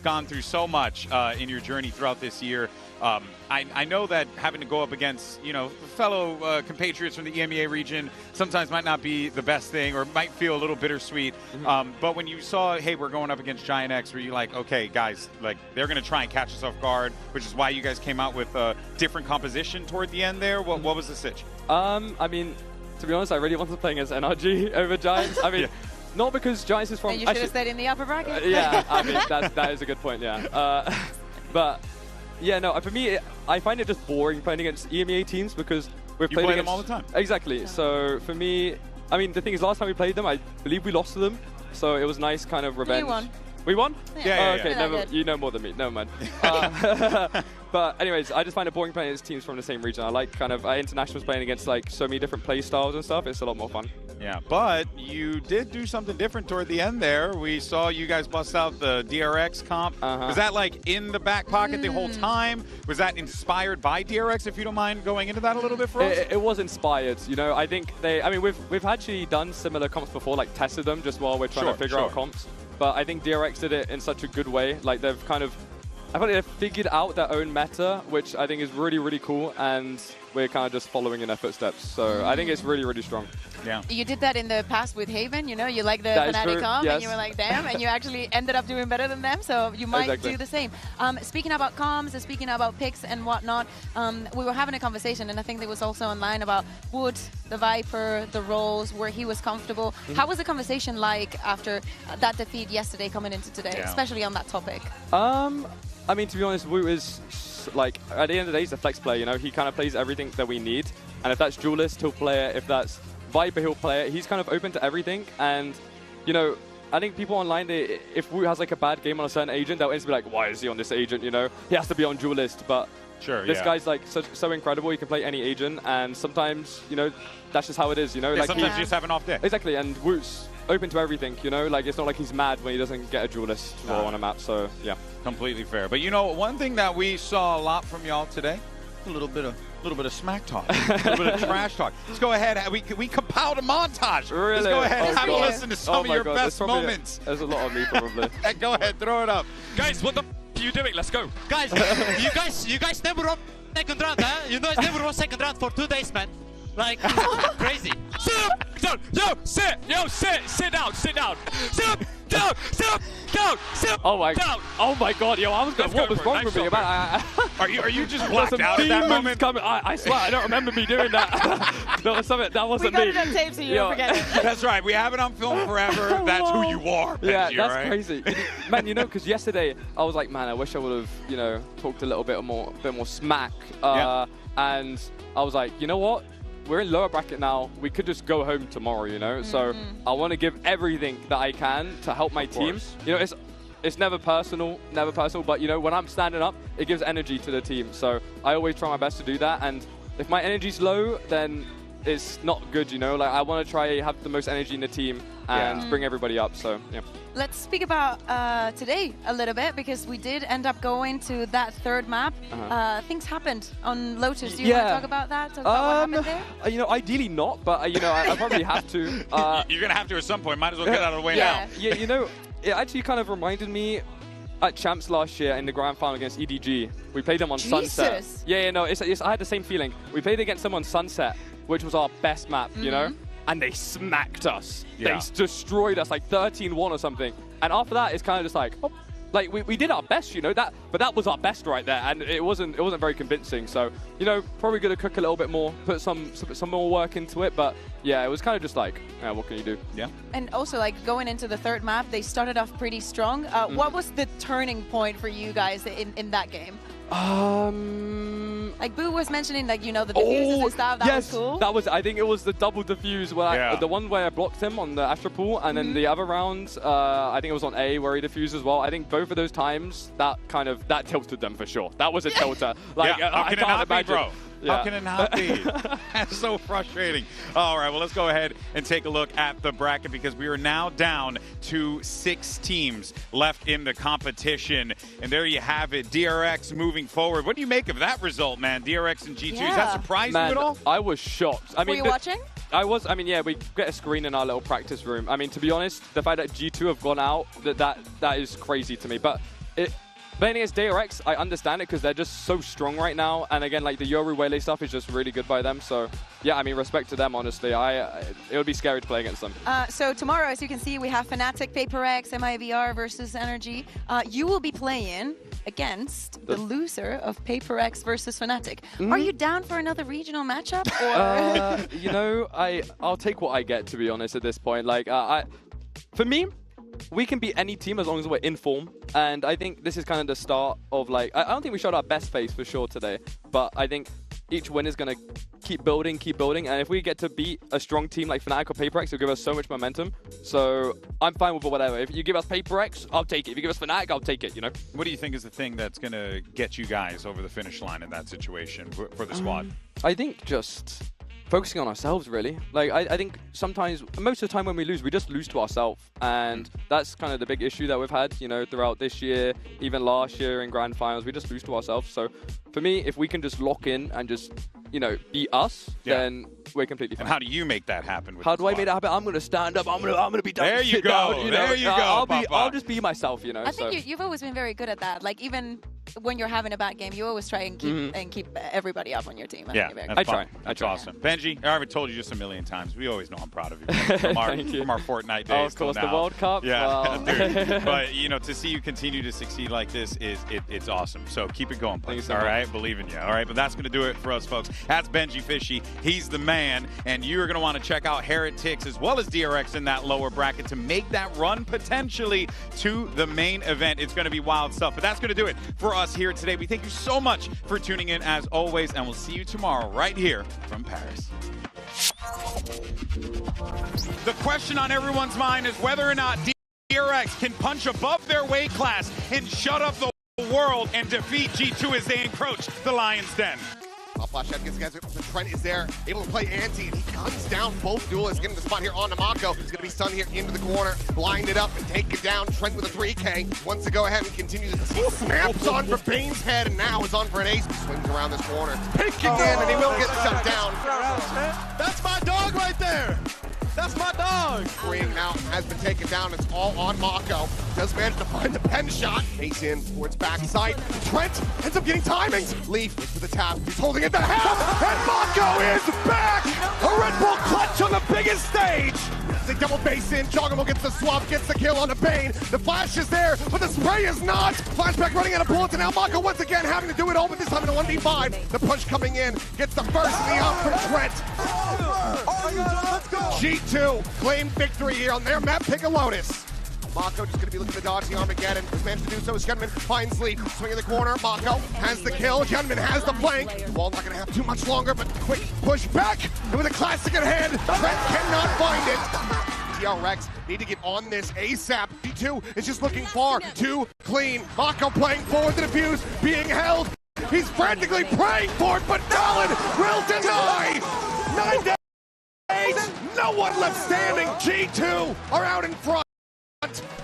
gone through so much in your journey throughout this year. I know that having to go up against, fellow compatriots from the EMEA region sometimes might not be the best thing, or might feel a little bittersweet. But when you saw, hey, we're going up against Giant X, were you like, okay, guys, like they're going to try and catch us off guard, which is why you guys came out with a different composition toward the end there? What was the sitch? I mean, to be honest, I really wanted to play against NRG over Giants. I mean, not because Giants is from... And you should have stayed in the upper bracket. Yeah, I mean, that is a good point, yeah. But... yeah, no, for me, I find it just boring playing against EMEA teams because we've played against them all the time. Exactly. So for me, I mean, the thing is, last time we played them, I believe we lost to them. So it was nice kind of revenge. We won. We won? Yeah. Okay, you know more than me. Never mind. But anyways, I just find it boring playing against teams from the same region. I like kind of internationals playing against like so many different play styles and stuff. It's a lot more fun. Yeah, but you did do something different toward the end there. We saw you guys bust out the DRX comp. Was that like in the back pocket the whole time? Was that inspired by DRX, if you don't mind going into that a little bit for us? It was inspired. I think we've actually done similar comps before, like tested them just while we're trying to figure out comps. But I think DRX did it in such a good way. Like I feel like they've figured out their own meta, which I think is really, really cool. And we're kind of just following in their footsteps. So I think it's really, really strong. Yeah. You did that in the past with Haven, you like the Fnatic comp, and you were like, damn, and you actually ended up doing better than them, so you might do the same. Speaking about comms, and speaking about picks and whatnot, we were having a conversation, and I think there was also online about Wood, the Viper, the roles, where he was comfortable. How was the conversation like after that defeat yesterday coming into today, especially on that topic? I mean, to be honest, Wu is, like, at the end of the day, he's a flex player, He kind of plays everything that we need. And if that's Duelist, he'll play it. If that's Viper, he'll play it. He's kind of open to everything. And you know, I think people online, if Wu has like a bad game on a certain agent, they'll instantly be like, why is he on this agent, you know? He has to be on Duelist, but this guy's like so incredible. He can play any agent, and sometimes, you know, that's just how it is, you know? Yeah, like sometimes you just have an off day. Exactly, and Wu's open to everything, you know? Like, it's not like he's mad when he doesn't get a Duelist on a map, so yeah. Completely fair. But you know, one thing that we saw a lot from y'all today, a little bit of smack talk, a little bit of trash talk. Let's go ahead. We compiled a montage. Really? Let's go ahead and have a listen to some of your best moments. There's a lot of me probably. Go ahead, throw it up. Guys, what the f are you doing? Let's go. Guys, you guys never won second round, huh? You guys never won second round for 2 days, man. Like, crazy. Sit down. Yo, sit down. Sit down. Oh my God, yo, what was wrong with me? Are you just blacked out at that moment? I swear, I don't remember me doing that. That wasn't me. We got it on tape so you don't forget it. That's right. We have it on film forever. That's who you are. Yeah, Benji, that's right? crazy. Man, you know, because yesterday I was like, man, I wish I would have, you know, talked a little bit more smack. And I was like, you know what? We're in lower bracket now. We could just go home tomorrow, you know? So I want to give everything that I can to help my team. You know, it's never personal, but, you know, when I'm standing up, it gives energy to the team. So I always try my best to do that. And if my energy's low, then it's not good, you know? Like, I want to try have the most energy in the team and bring everybody up, so, yeah. Let's speak about today a little bit, because we did end up going to that third map. Things happened on Lotus. Do you want to talk about that? Talk about what happened there? You know, ideally not, but, you know, I probably have to. You're going to have to at some point. Might as well get out of the way now. Yeah, you know, it actually kind of reminded me at Champs last year in the grand final against EDG. We played them on Sunset. Yeah, no, I had the same feeling. We played against them on Sunset, which was our best map, you know? And they smacked us. They destroyed us, like 13-1 or something. And after that, it's kind of just like, oh, like we did our best, you know. But that was our best right there, and it wasn't very convincing. So, you know, probably gonna cook a little bit more, put some more work into it. But yeah, it was kind of just like, what can you do? Yeah. And also, like, going into the third map, they started off pretty strong. What was the turning point for you guys in that game? Like Boo was mentioning, like, you know, the diffuses and stuff. That was cool. I think it was the double diffuse where the one where I blocked him on the Astra pool, and then the other rounds, I think it was on A where he diffused as well. I think both of those times that tilted them for sure. That was a tilter. Like, how can it not be, bro? Yeah. How can it not be? That's so frustrating. All right, well, let's go ahead and take a look at the bracket, because we are now down to 6 teams left in the competition. And there you have it, DRX moving forward. What do you make of that result, man? DRX and G2, does that surprise you at all? I was shocked. Were you watching? I was. I mean, yeah, we get a screen in our little practice room. I mean, to be honest, the fact that G2 have gone out, that is crazy to me. But playing against DRX, I understand it because they're just so strong right now. And again, like the Yoru Wele stuff is just really good by them. So yeah, I mean, respect to them, honestly. It would be scary to play against them. So tomorrow, as you can see, we have Fnatic, PaperX, MIVR versus Energy. You will be playing against the loser of PaperX versus Fnatic. Are you down for another regional matchup? Or you know, I'll take what I get, to be honest, at this point. Like, for me, we can beat any team as long as we're in form. And I think this is kind of the start of, like, I don't think we showed our best face for sure today, but I think each win is going to keep building. And if we get to beat a strong team like Fnatic or PaperX, it'll give us so much momentum. So I'm fine with whatever. If you give us PaperX, I'll take it. If you give us Fnatic, I'll take it, you know? What do you think is the thing that's going to get you guys over the finish line in that situation for the squad? I think just focusing on ourselves, really. Like, I think sometimes, most of the time when we lose, we just lose to ourselves. And that's kind of the big issue that we've had, you know, throughout this year, even last year in grand finals, we just lose to ourselves. So for me, if we can just lock in and just, you know, be us, then we're completely fine. And how do you make that happen? How do I make that happen? I'm going to stand up. I'm going to be down. There you go. Down, you know? There you go. I'll just be myself, you know. I think you've always been very good at that. Like, even when you're having a bad game, you always try and keep everybody up on your team. I try. That's awesome. Benji, I already told you just a million times. We always know I'm proud of you from our Fortnite days. Oh, of course, the World Cup. Yeah, dude. But you know, to see you continue to succeed like this it's awesome. So keep it going, please. All right, believe in you. All right, but that's going to do it for us, folks. That's Benji Fishy. He's the man, and you're going to want to check out Heretics as well as DRX in that lower bracket to make that run potentially to the main event. It's going to be wild stuff. But that's going to do it for us here today. We thank you so much for tuning in as always, and we'll see you tomorrow right here from Paris. The question on everyone's mind is whether or not DRX can punch above their weight class and shut up the world and defeat G2 as they encroach the Lion's Den. Top flash out against guys. Trent is there, able to play anti, and he guns down both duelists, getting the spot here on Mako. He's going to be stunned here into the corner, blinded up and take it down. Trent with a 3K wants to go ahead and continue to see. Snaps on for Bane's head, and now is on for an ace. He swings around this corner, picking in, and he will get shut down. That's my dog right there. That's my dog. Freeing now has been taken down. It's all on Mako. Does manage to find the pen shot. Ace in towards backside. Trent ends up getting timings. Leaf with the tap. He's holding it to half. And Mako is back. A Red Bull clutch on the biggest stage. They double base in. Jogamo gets the swap, gets the kill on the Bane. The flash is there, but the spray is not. Flashback running out of bullets, and now Mako once again having to do it all, but this time in a 1v5. The push coming in. Gets the first in the out from Trent. Let's go. G2 claimed victory here on their map, Pick a Lotus. Mako just going to be looking to dodge the Armageddon. Has managed to do so as Genman finds Leaf. Swing in the corner. Mako has the kill. Genman has the flank. Wall not going to have too much longer, but quick push back. And with a classic in hand, Trent cannot find it. DRX need to get on this ASAP. G2 is just looking far too clean. Mako playing forward, the defuse being held. He's frantically praying for it, but Nolan will deny. 9-8. No one left standing. G2 are out in front.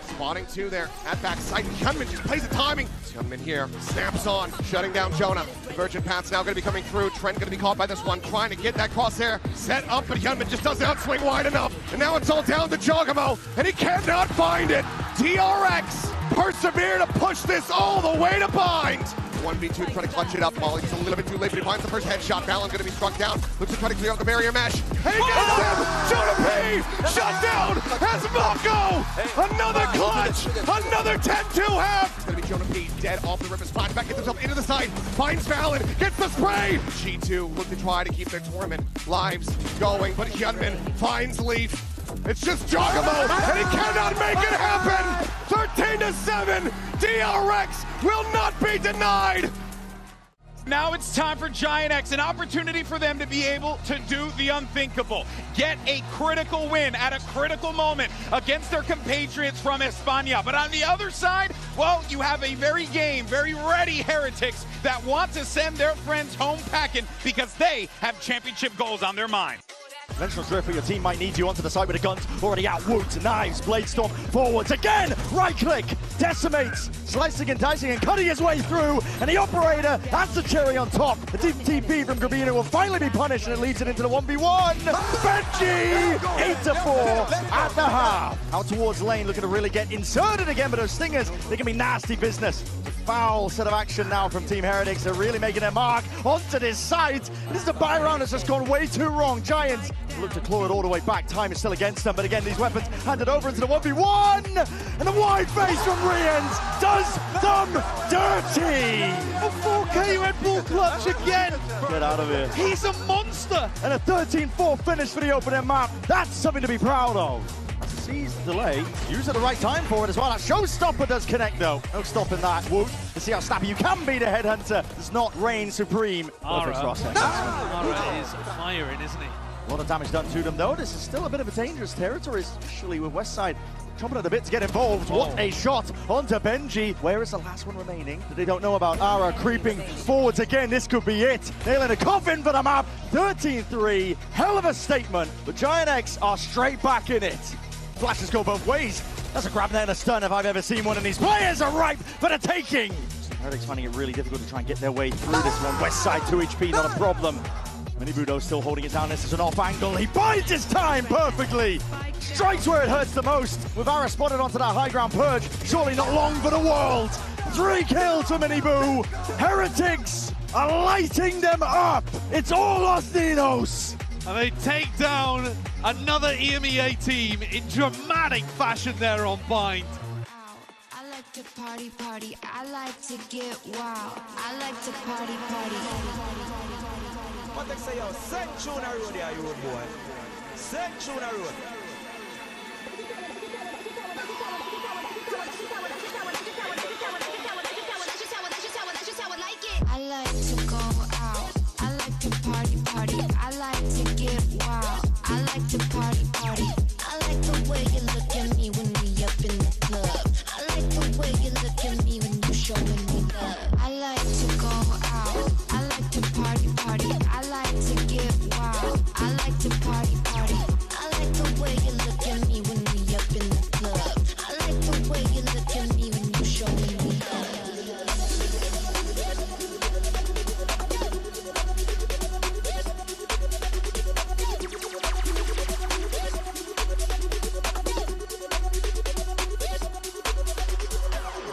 Spotting two there at backside. Hyunmin just plays the timing. Hyunmin here, snaps on, shutting down Jonah. Divergent path's now going to be coming through. Trent going to be caught by this one, trying to get that crosshair set up, but Hyunmin just does not swing wide enough. And now it's all down to Jogamo, and he cannot find it. DRX persevere to push this all the way to bind. 1v2 trying to clutch it up. Molly just a little bit too late, but he finds the first headshot. Valen going to be struck down. Looks to try to clear out the barrier mesh. And he gets him! Jonah P! Shut down as Mako! Another clutch! Another 10-2 half! It's going to be Jonah P dead off the river. Flashback gets himself into the side. Finds Valen. Gets the spray! G2 look to try to keep their tournament lives going, but Hyunmin finds Leaf. It's just Jogamo, and he cannot make it happen! 13-7, DRX will not be denied! Now it's time for GIANT, an opportunity for them to be able to do the unthinkable. Get a critical win at a critical moment against their compatriots from España. But on the other side, well, you have a very game, very ready Heretics that want to send their friends home packing because they have championship goals on their mind. Dimensional Drift, but your team might need you onto the side with the guns already out. Woot, knives, blade storm, forwards again. Right click, decimates, slicing and dicing and cutting his way through. And the operator adds the cherry on top. The deep TP from Grabino will finally be punished, and it leads it into the 1v1. Benji, 8-4 at the half. Out towards lane, looking to really get inserted again, but those stingers, they can be nasty business. Foul set of action now from Team Heretics. They're really making their mark onto this side. This is a buy round that's just gone way too wrong. Giants look to claw it all the way back. Time is still against them, but again, these weapons handed over into the 1v1. And the wide face from Rians does them dirty. A 4K Red Bull clutch again. Get out of here. He's a monster. And a 13-4 finish for the opening map. That's something to be proud of. Sees the delay, use at the right time for it as well. That showstopper does connect though. No stopping that. Woot, to see how snappy you can be, the headhunter does not reign supreme. Ara is firing, isn't he? A lot of damage done to them though. This is still a bit of a dangerous territory, especially with Westside chomping at the bit to get involved. What a shot onto Benji. Where is the last one remaining that they don't know about? Ara creeping forwards again. This could be it. Nailing a coffin for the map. 13-3. Hell of a statement. But GIANT are straight back in it. Flashes go both ways. That's a grab there and a stun if I've ever seen one, and these players are ripe for the taking. Heretics finding it really difficult to try and get their way through this one. Westside 2 HP, not a problem. Minibudo still holding it down. This is an off angle. He bides his time perfectly. Strikes where it hurts the most. With Ara spotted onto that high ground purge, surely not long for the world. 3 kills for Miniboo. Heretics are lighting them up. It's all Los Ninos. And they take down another EMEA team in dramatic fashion there on Bind. I like to party, party. I like to get wild. I like to party, party. What they say, yo, send tune a road here, you road boy. Send tune a road. I like to go out. I like to party, party. I like to get wild. I like like to go out. I like to party, party. I like to get wild. I like to party, party. I like the way you look at me when we up in the club. I like the way you look at me when you show me love.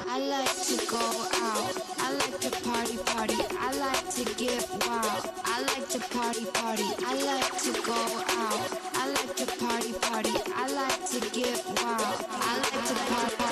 I like to go out. I like to party, party. I like to get wild. I like to party, party. I like to go out. I like to party, party. I like to get wild. I like to party,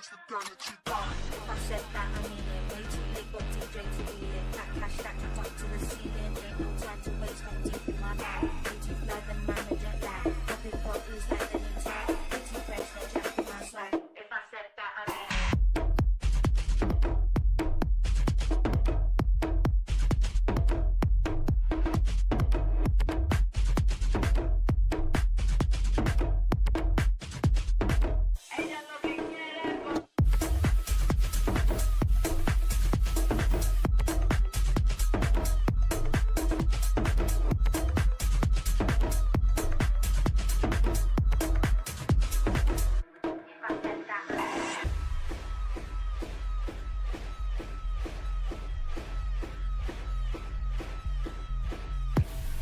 If I said that, I mean it. Way too late, got DJ to beat it. That cash stacked up to the ceiling. Ain't no time to waste, I'm deep in my bag. Way too fly, the manager that. Popping bottles like the new tag. Way too fresh, no jack in my swag. If I said that, I mean it.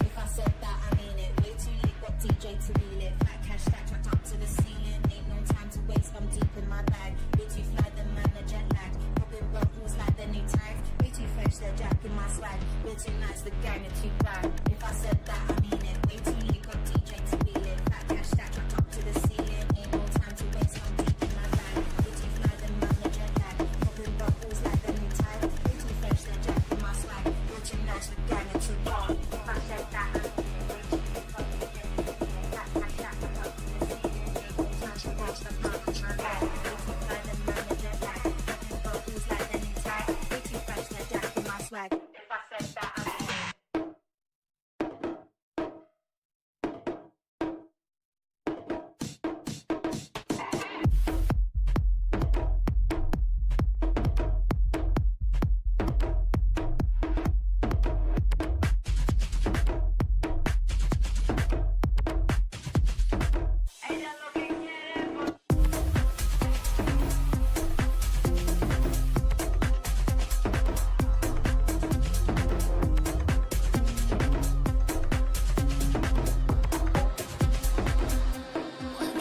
If I said that, I mean it. Way too late, got DJ to reel it. Fat cash stacked right up to the ceiling. Ain't no time to waste, I'm deep in my bag. Way too fly, the man a jet lagged. Popping bottles like the new tags. Way too fresh, they're jacking my swag. Way too nice, the gang are too bad. If I said that, I mean it. Way too late, got DJ to reel it. Fat cash stacked right up to the ceiling. Ain't no time to waste, I'm deep in my bag. Way too fly, the man a jet lagged. Popping bottles like the new tags. Way too fresh, they're jacking my swag. Way too nice, the gang are too bad. If I said that, I mean it. Way too late, got DJ to reel it. Fat cash stacked right up to the ceiling. Ain't no time to waste, I'm deep in my bag. Way too fly, the man a jet lagged. Popping bottles like the new tags. Way too fresh, they're jacking my swag. If I said that, I mean it.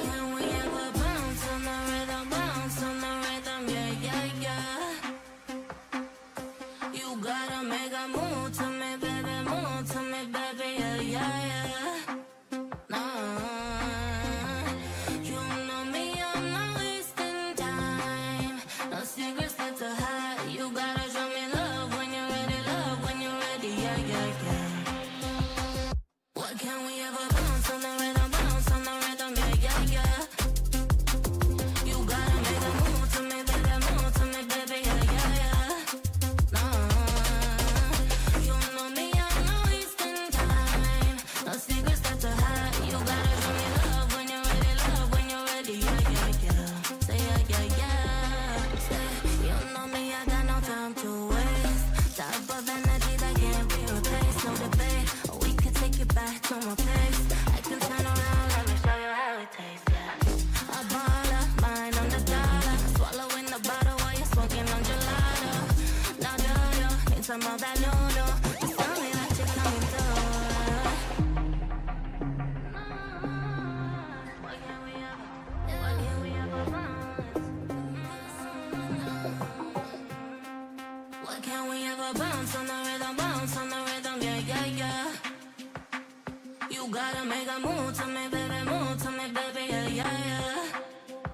Can we ever bounce on the rhythm, yeah, yeah, yeah. You gotta make a move to me, baby, yeah, yeah, yeah. Nah, you know me, I'm not wasting time. No secrets left to hide. You gotta show me love when you're ready, yeah, yeah, yeah. What can we ever bounce on the rhythm, yeah, yeah, yeah. You gotta make a move to me, baby, yeah, yeah, yeah. Nah, you know me, I'm not wasting time. No secrets left to hide. You gotta show me love when you're ready, yeah, yeah, yeah. Say yeah, yeah, yeah. Say, you know me, I got no time to waste. Type of energy that can't be replaced, no debate. We could take it back to my place. I can turn around, let me show you how it tastes, yeah. A baller, mine on the dollar. Swallowing the bottle while you're smoking on gelato. Now do you need some of that noodle? Just tell me that you're coming through. What can we ever What can we ever bounce on the rhythm, yeah, yeah, yeah. You gotta make a move to me, baby, yeah, yeah, yeah.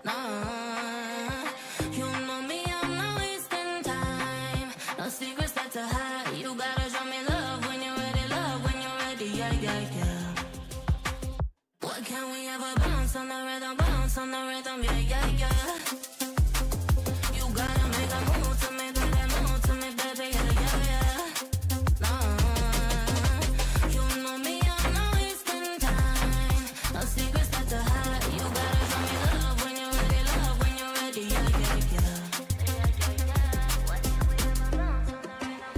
Nah, you know me, I'm not wasting time. No secrets left to hide. You gotta show me love when you're ready, yeah, yeah, yeah. What can we ever bounce on the rhythm, yeah, yeah, yeah. You gotta make a move to me, baby, yeah, yeah, yeah. Nah, you know me, I'm not wasting time. No secrets left to hide. You gotta show me love when you're ready, yeah, yeah, yeah. What can we ever bounce on the rhythm?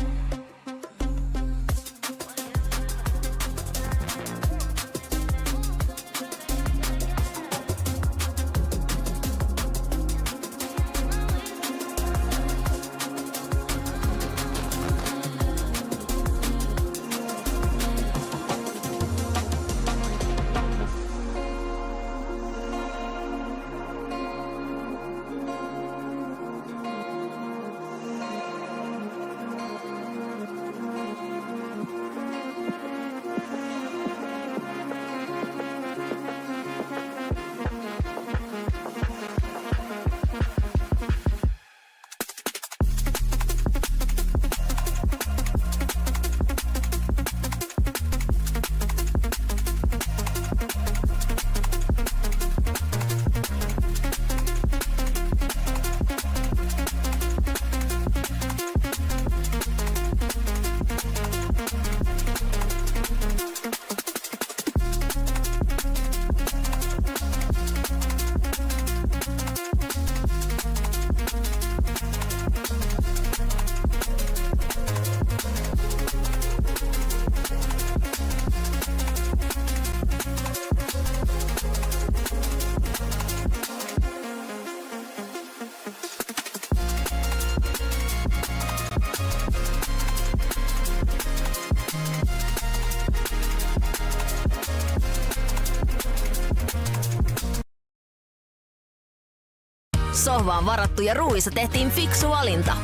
sohvaan varattu ja ruuissa tehtiin fiksu valinta.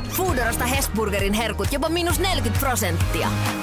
Foodorasta Hesburgerin herkut jopa -40%.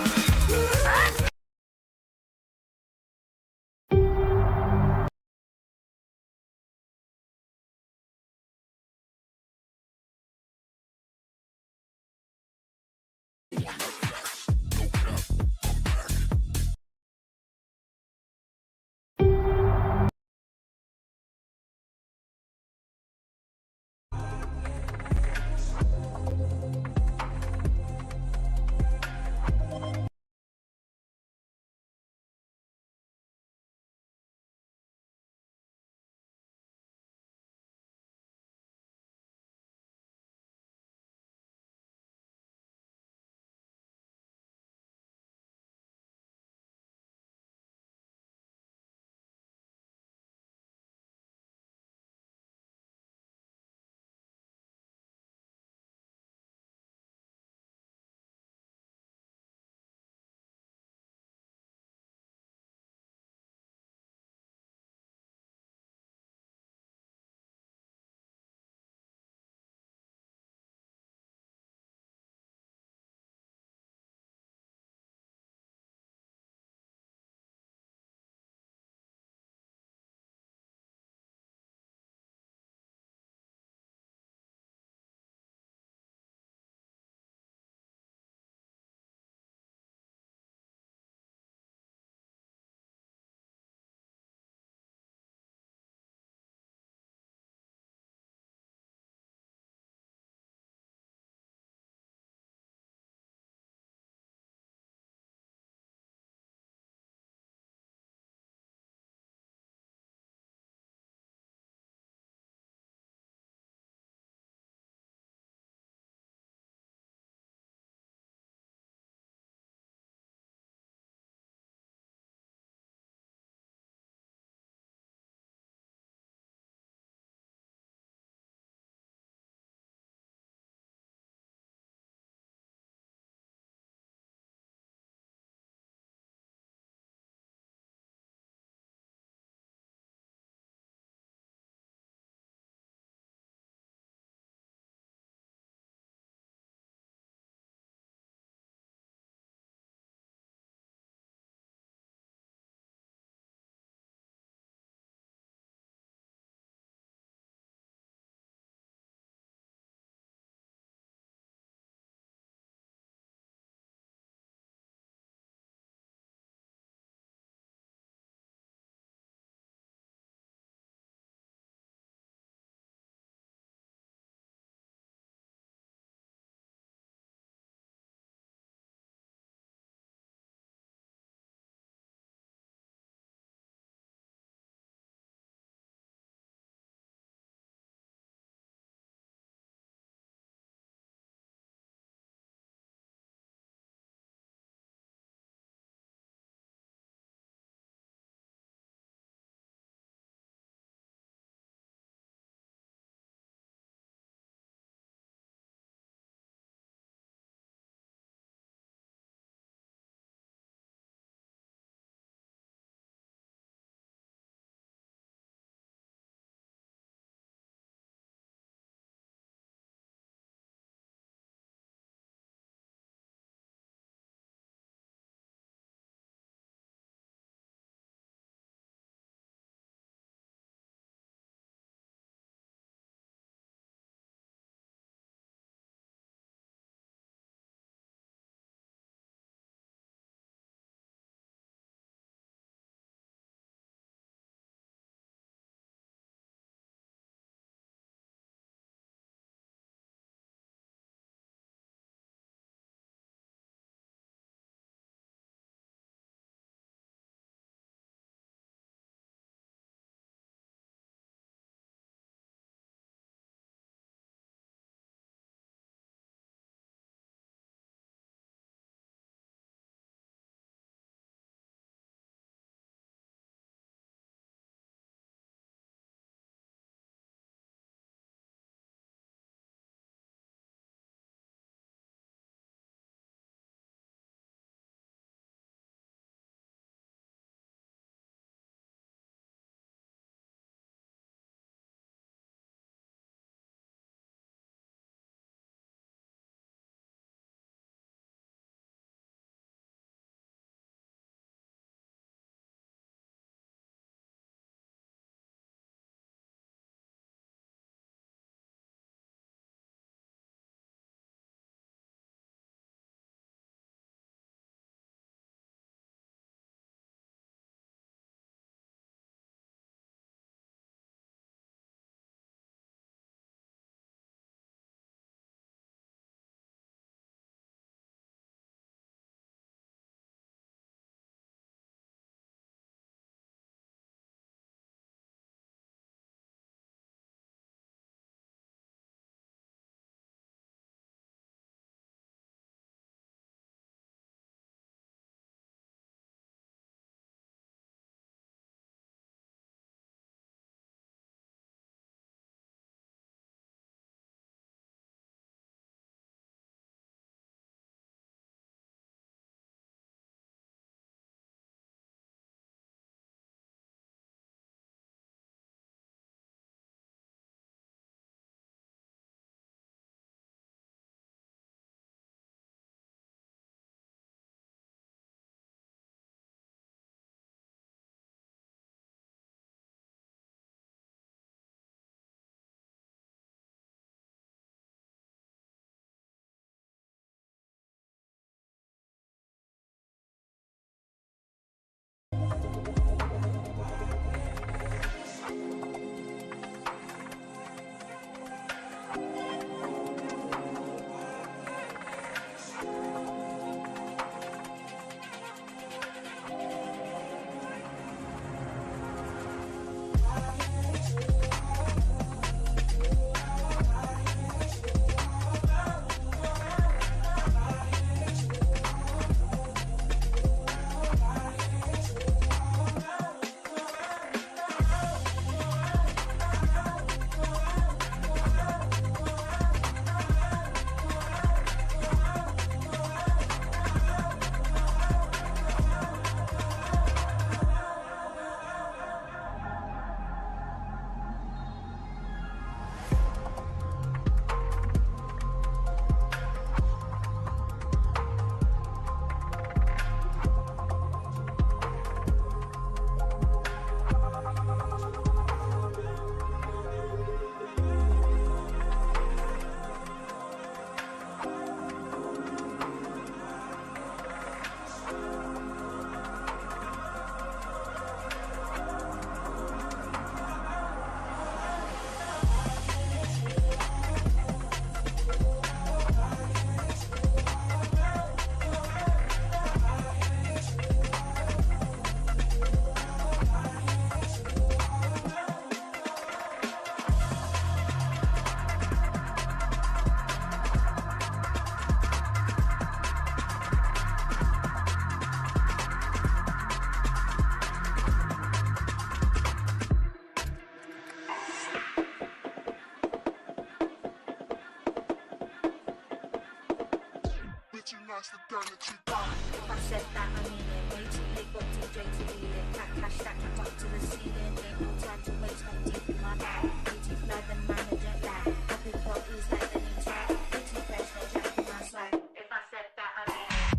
bitch, you nice the gun that you got. If I said that, I mean it. Way too late, got DJ to beat it. Cash stacked up to the ceiling. Ain't no time to waste, I'm deep in my bag. Way too fly, the manager lag. Popping bottles like the new track. Way too fresh, no jack in my swag. If I said that, I mean it.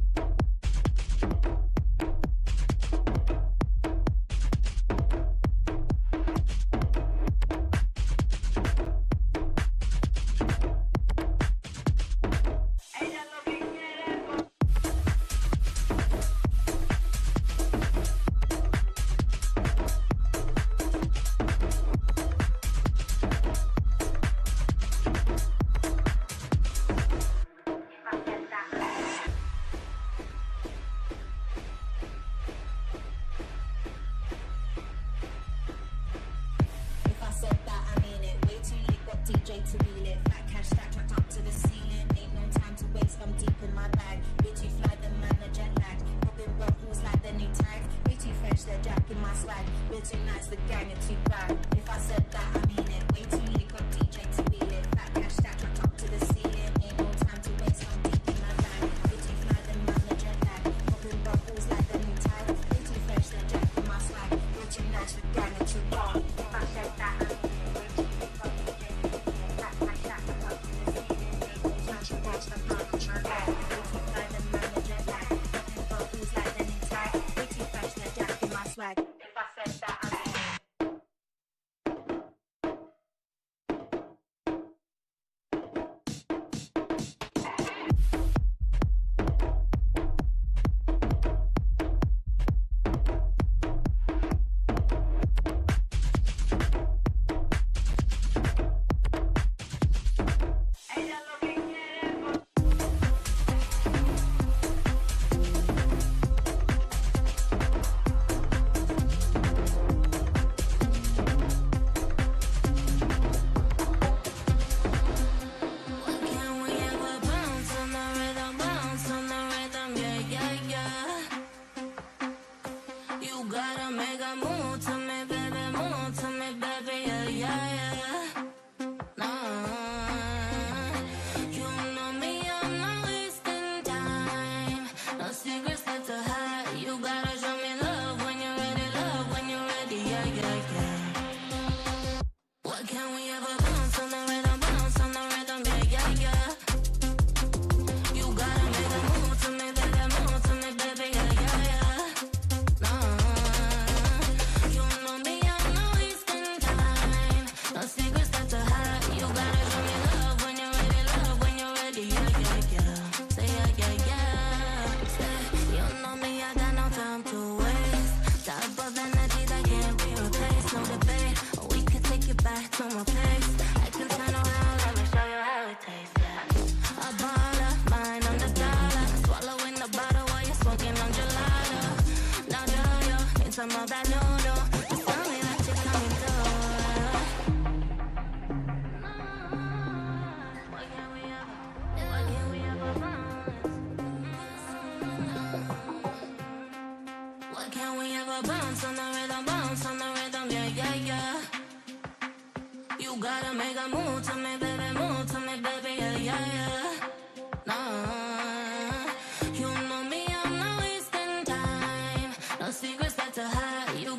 Secrets that to hide. You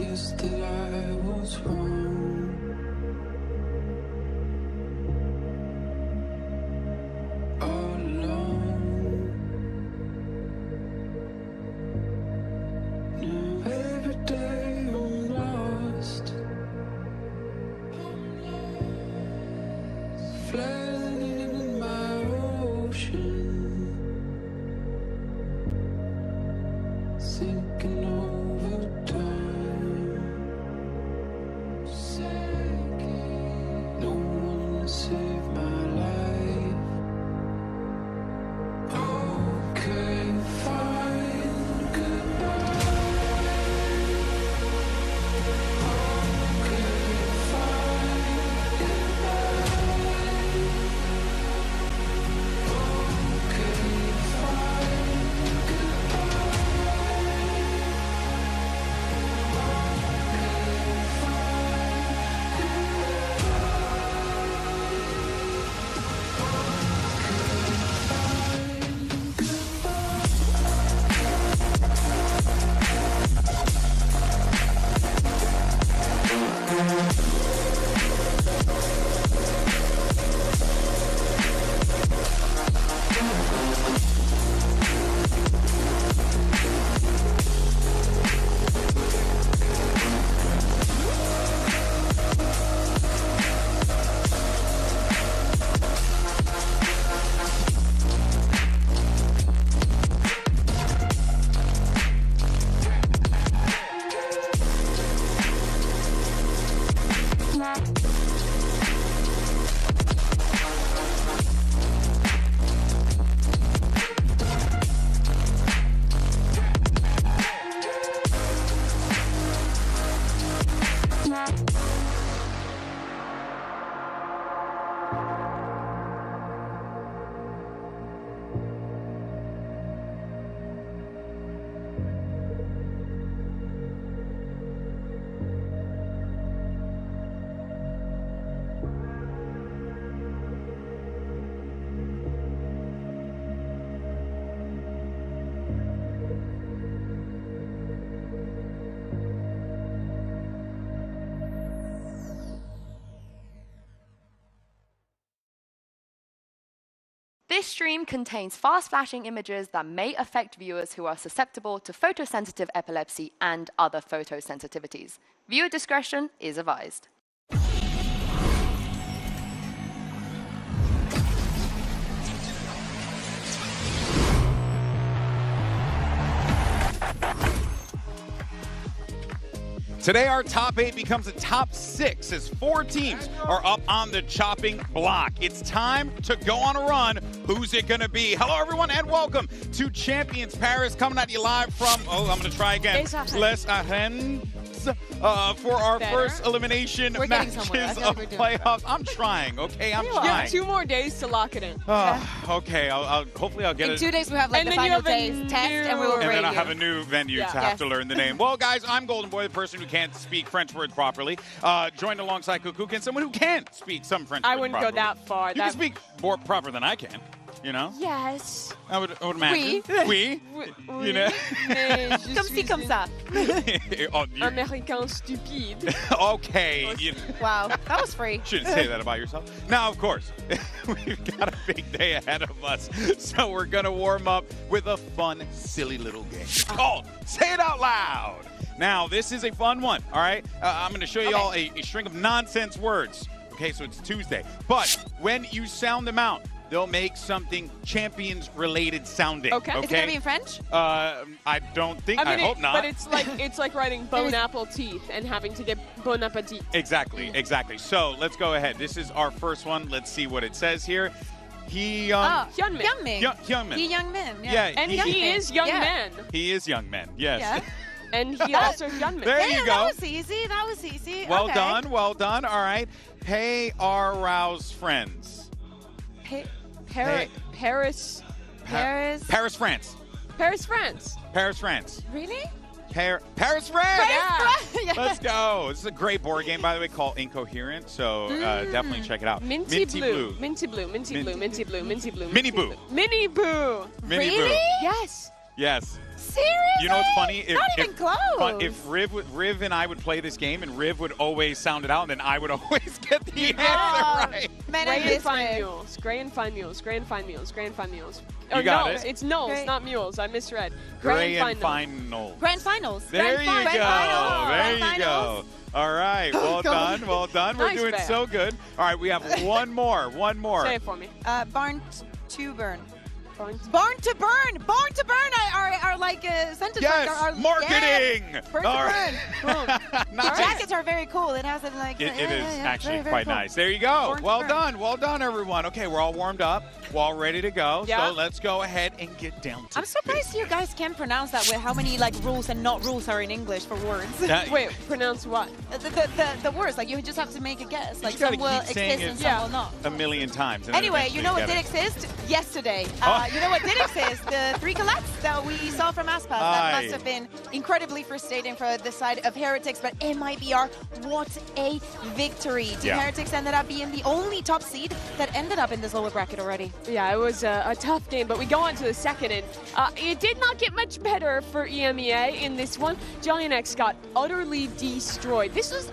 guess that I was wrong. All alone. Now every day I'm lost. Flooding in my ocean. Sinking over time. No one to save my life. Okay, fine, goodbye. Okay, fine, goodbye. Okay, fine, goodbye. This stream contains fast-flashing images that may affect viewers who are susceptible to photosensitive epilepsy and other photosensitivities. Viewer discretion is advised. Today, our top 8 becomes a top 6 as 4 teams are up on the chopping block. It's time to go on a run. Who's it going to be? Hello, everyone, and welcome to Champions Paris, coming at you live from, I'm going to try again, Les Arènes. For our first elimination matches of playoffs. I'm trying, okay? I'm trying. You have 2 more days to lock it in. Okay, hopefully I'll get it. In 2 days we have like the final days test and we will And rate then I'll you. have a new venue to have to learn the name. Well, guys, I'm Golden Boy, the person who can't speak French words properly. Joined alongside Kukuk and someone who can speak some French words I wouldn't go that far. You can speak more proper than I can. You know? Yes. I would imagine. Oui. You know? Comme ci, comme ça. Américain stupide. Okay. Wow, that was free. Shouldn't say that about yourself. Now, of course, we've got a big day ahead of us, so we're going to warm up with a fun, silly little game. It's called Say It Out Loud. Now, this is a fun one, all right? I'm going to show you all a string of nonsense words. Okay, so it's Tuesday. But when you sound them out, they'll make something Champions-related sounding. Okay. Is it going to be in French? I don't think. I hope not. But it's like writing bon apple teeth and having to get bon appetit. Exactly. So let's go ahead. This is our first one. Let's see what it says here. Hyunmin. Hyunmin. He young men. Yeah, and he is young men. He is young men. Yes. Yeah. And he also Hyunmin. There you go. That was easy. Well done. All right. Hey, our Rouse friends. Paris, France. Paris, France. Really? Paris, France! Yeah. Let's go. This is a great board game, by the way, called Incoherent, so definitely check it out. Minty blue. Mini Boo. Really? Yes. Seriously? You know what's funny? Not even close. If Riv and I would play this game, and Riv would always sound it out, and then I would always get the answer right. Gray and fine mules. Gray and fine mules. Gray and fine mules. Gray and fine mules. You got it. It's Knolls, not mules. I misread. Gray and finals. Grand finals. There you go. There you go. All right. Well done. Well done. We're doing so good. All right. We have one more. One more. Say it for me. Barn to burn. Barn to burn. Barn to burn are like sentence. Yes. Marketing. Yes. Burn to burn. Nice. The jackets are very cool. It has like. It is actually quite nice. There you go. Well done. Well done, everyone. Okay, we're all warmed up. We're all ready to go. So let's go ahead and get down to I'm surprised you guys can pronounce that with how many like rules and not rules are in English for words. Wait, pronounce what? The words. Like you just have to make a guess. Like some will exist and some will not. A million times. Anyway, you know what did exist? Yesterday. You know what did exist? The 3 collapse that we saw from Aspas. That must have been incredibly frustrating for the side of Heretics, but MIBR, what a victory. Team Heretics ended up being the only top seed that ended up in this lower bracket already. Yeah, it was a tough game, but we go on to the second, and it did not get much better for EMEA in this one. GIANT got utterly destroyed. This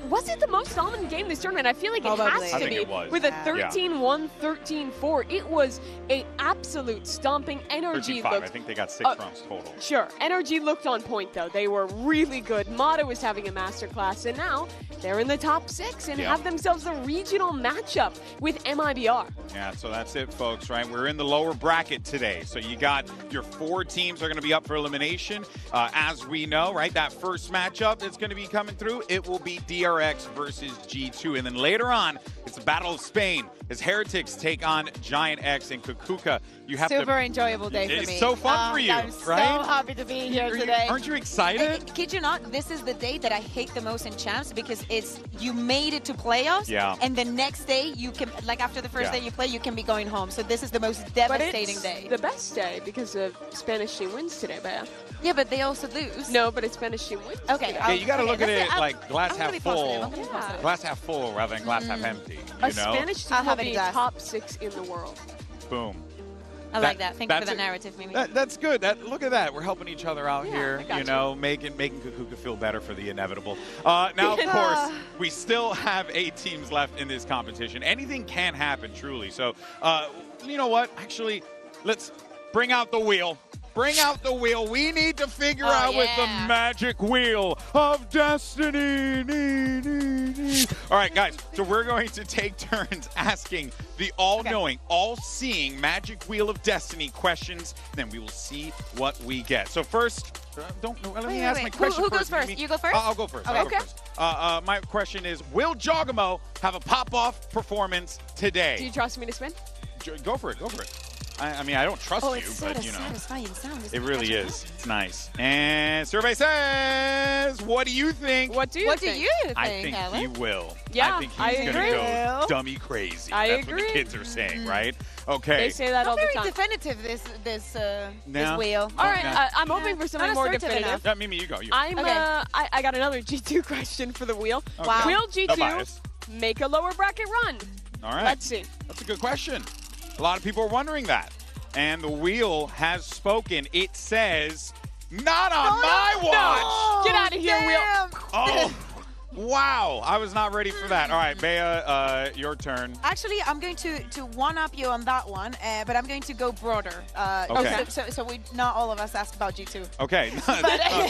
was it the most dominant game this tournament? I feel like it has to be. With a 13-1, 13-4. It was an absolute stomping. Energy 13-5. looked, I think they got 6 rounds total. Sure. Energy looked on point, though. They were really good. Mata was having a masterclass, and now they're in the top 6 and have themselves a regional matchup with MIBR. Yeah, so that's it, folks, right? We're in the lower bracket today. So you got your 4 teams are going to be up for elimination. As we know, right, that first matchup that's going to be coming through, it will be DRX versus G2. And then later on, it's the Battle of Spain as Heretics take on GIANT and Kukuka. You have Super enjoyable day for me. It's so fun for you, I'm right? so happy to be here today. Aren't you excited? Kid you not, this is the day that I hate the most in Champs because it's you made it to playoffs, and the next day you can, like after the first day you play, you can be going home. So this is the most devastating day. The best day because the Spanish team wins today, Bea. Yeah, but they also lose. No, but it's Spanish team wins. Okay. Yeah, you got to look at it like glass half full. Positive. Glass half full rather than glass half empty. You A know? Spanish team will be top 6 in the world. Boom. I like that. Thank you for the narrative, Mimi. That's good. Look at that. We're helping each other out here, you know, making Kukuka feel better for the inevitable. Now, of course, we still have 8 teams left in this competition. Anything can happen, truly. So, you know what? Actually, let's bring out the wheel. Bring out the wheel. We need to figure out with the magic wheel of destiny. All right, guys. So we're going to take turns asking the all-knowing, all-seeing magic wheel of destiny questions. Then we will see what we get. So first, let me ask my question Who first. goes first? You go first? I'll go first. Okay. I'll go first. My question is, will Jogamo have a pop-off performance today? Do you trust me to spin? Go for it. Go for it. I mean, I don't trust you, but you know, satisfying sound. it really is. It's nice. And survey says, what do you think? What do you think? I think he will. Yeah, I think he's going to go dummy crazy. That's what the kids are saying, right? Okay. They say that all the time. Very definitive, this No. wheel. All right, I'm hoping for something more definitive. Yeah, Mimi, you go. I got another G2 question for the wheel. Okay. Wow. Will No G2 bias. make a lower bracket run? All right. Let's see. That's a good question. A lot of people are wondering that. And the wheel has spoken. It says, not on my watch. Get out of here, Wheel. Oh, wow. I was not ready for that. All right, Bea, your turn. Actually, I'm going to one-up you on that one, but I'm going to go broader. Okay. So we not all of us ask about G2. Okay. It's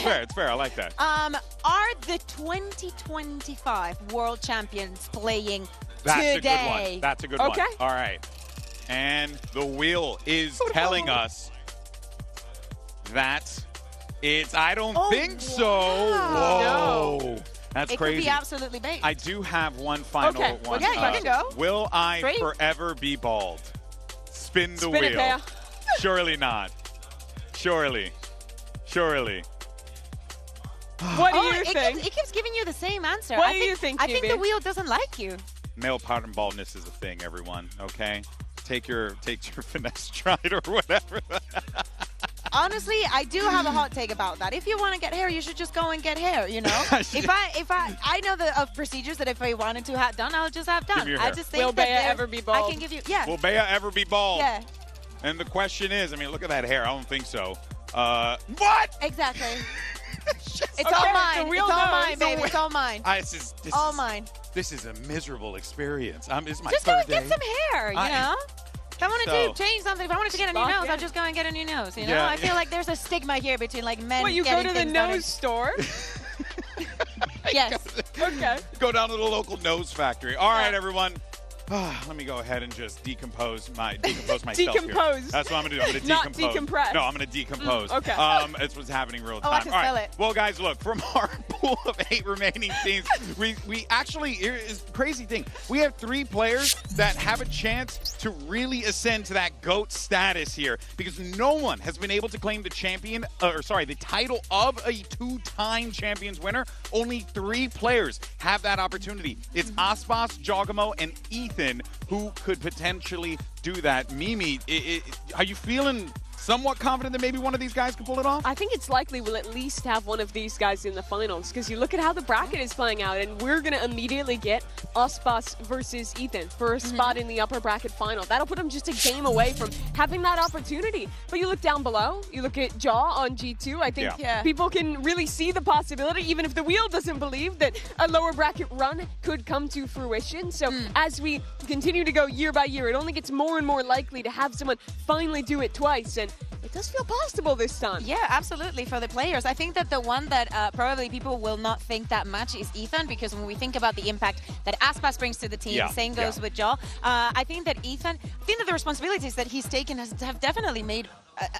fair. It's fair. I like that. Are the 2025 World Champions playing That's today? a good one. That's a good one. Okay. All right. And the wheel is telling us that it's, I don't think so. Whoa. No. That's it crazy. Could be absolutely baked. I do have one final one. Yeah, you can go. Will I Straight. forever be bald? Spin the Spin wheel. it, Bea. Surely not. Surely. What do you think? It keeps giving you the same answer. What do you think, I think QB? the wheel doesn't like you. Male pattern baldness is a thing, everyone. Okay? Take your finesse stride or whatever. Honestly, I do have a hot take about that. If you want to get hair, you should just go and get hair, you know? I know the procedures that if I wanted to have done, I'll just have done. Give me your I hair. just think Will that Bea ever be bald? I can give you, yeah. Will Bea ever be bald? Yeah. And the question is, I mean, look at that hair. I don't think so. What? Exactly. It's Okay, all mine. the real It's all nose. mine, baby. It's all mine. This all is, mine. This is a miserable experience. This is my Just third go and get day. some hair, you know? If I wanted So- to change something, if I wanted to get a new nose, I'd just go and get a new nose, you know? Yeah. I feel like there's a stigma here between like men What, you go getting to the things done. nose store? Yes. Okay. Go down to the local nose factory. All right, everyone. Let me go ahead and just decompose myself Decompose. here. That's what I'm gonna do. I'm gonna Not decompose. decompress. No, I'm gonna decompose. Okay. It's what's happening real Oh, I time. can All right. spell it. Well, guys, look, from our pool of 8 remaining teams, we actually, here is the crazy thing. We have 3 players that have a chance to really ascend to that GOAT status here, because no one has been able to claim the the title of a 2-time Champions winner. Only 3 players have that opportunity. It's Aspas, Jogamo, and Ethan who could potentially do that. Mimi, are you feeling somewhat confident that maybe one of these guys could pull it off? I think it's likely we'll at least have one of these guys in the finals, because you look at how the bracket is playing out, and we're going to immediately get Aspas versus Ethan for a spot in the upper bracket final. That'll put them just a game away from having that opportunity. But you look down below, you look at Jaw on G2, I think people can really see the possibility, even if the wheel doesn't believe, that a lower bracket run could come to fruition. So as we continue to go year by year, it only gets more and more likely to have someone finally do it twice, and it does feel possible this time. Yeah, absolutely, for the players. I think that the one that probably people will not think that much is Ethan, because when we think about the impact that Aspas brings to the team, same goes with Jaw. I think that the responsibilities that he's taken have definitely made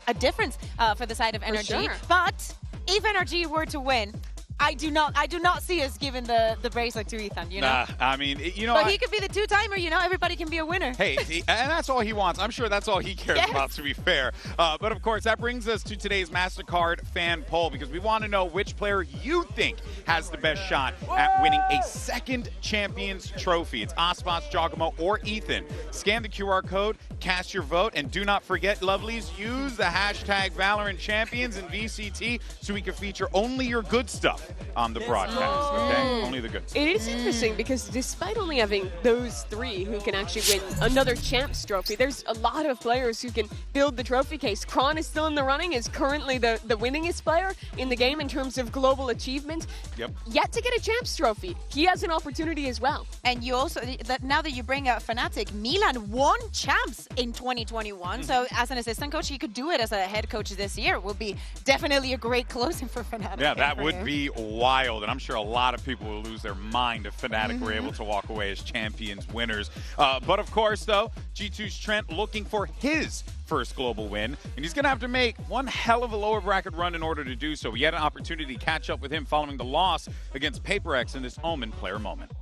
a difference for the side of NRG. sure. But if NRG were to win, I do not see us giving the bracelet to Ethan, you know? Nah, I mean, you know, But he could be the 2-timer, you know? Everybody can be a winner. Hey, and that's all he wants. I'm sure that's all he cares about, to be fair. But of course, that brings us to today's MasterCard fan poll, because we want to know which player you think has the best shot at winning a 2nd Champions trophy. It's Aspas, Jogamo, or Ethan. Scan the QR code, cast your vote, and do not forget, lovelies, use the hashtag VALORANT Champions in VCT so we can feature only your good stuff on the broadcast, okay? Only the good stuff. It is interesting because despite only having those 3 who can actually win another Champs trophy, there's a lot of players who can build the trophy case. Kron is still in the running, is currently the winningest player in the game in terms of global achievement. Yep. Yet to get a Champs trophy. He has an opportunity as well. And you also, now that you bring up Fnatic, Milan won Champs in 2021. So as an assistant coach, he could do it as a head coach this year. Will be definitely a great closing for Fnatic. Yeah, that would be wild, and I'm sure a lot of people will lose their mind if Fnatic were able to walk away as Champions winners. But of course, though, G2's Trent looking for his first global win, and he's going to have to make one hell of a lower bracket run in order to do so. We had an opportunity to catch up with him following the loss against PaperX in this Omen player moment.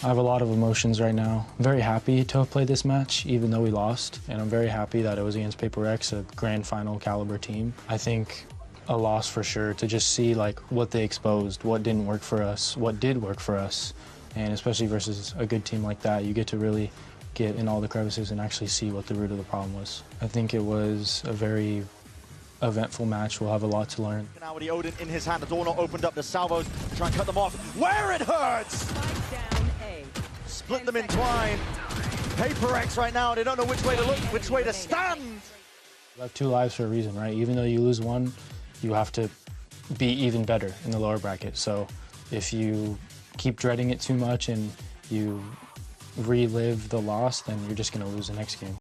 I have a lot of emotions right now. I'm very happy to have played this match, even though we lost, and I'm very happy that it was against PaperX, a grand final caliber team. I think a loss for sure, to just see like what they exposed, what didn't work for us, what did work for us, and especially versus a good team like that, you get to really get in all the crevices and actually see what the root of the problem was. I think it was a very eventful match. We'll have a lot to learn. Now with the Odin in his hand, the door not opened up, the salvos to try and cut them off. Where it hurts! Split them in twine. PaperX right now, they don't know which way to look, which way to stand. You have 2 lives for a reason, right? Even though you lose one, you have to be even better in the lower bracket. So if you keep dreading it too much and you relive the loss, then you're just going to lose the next game.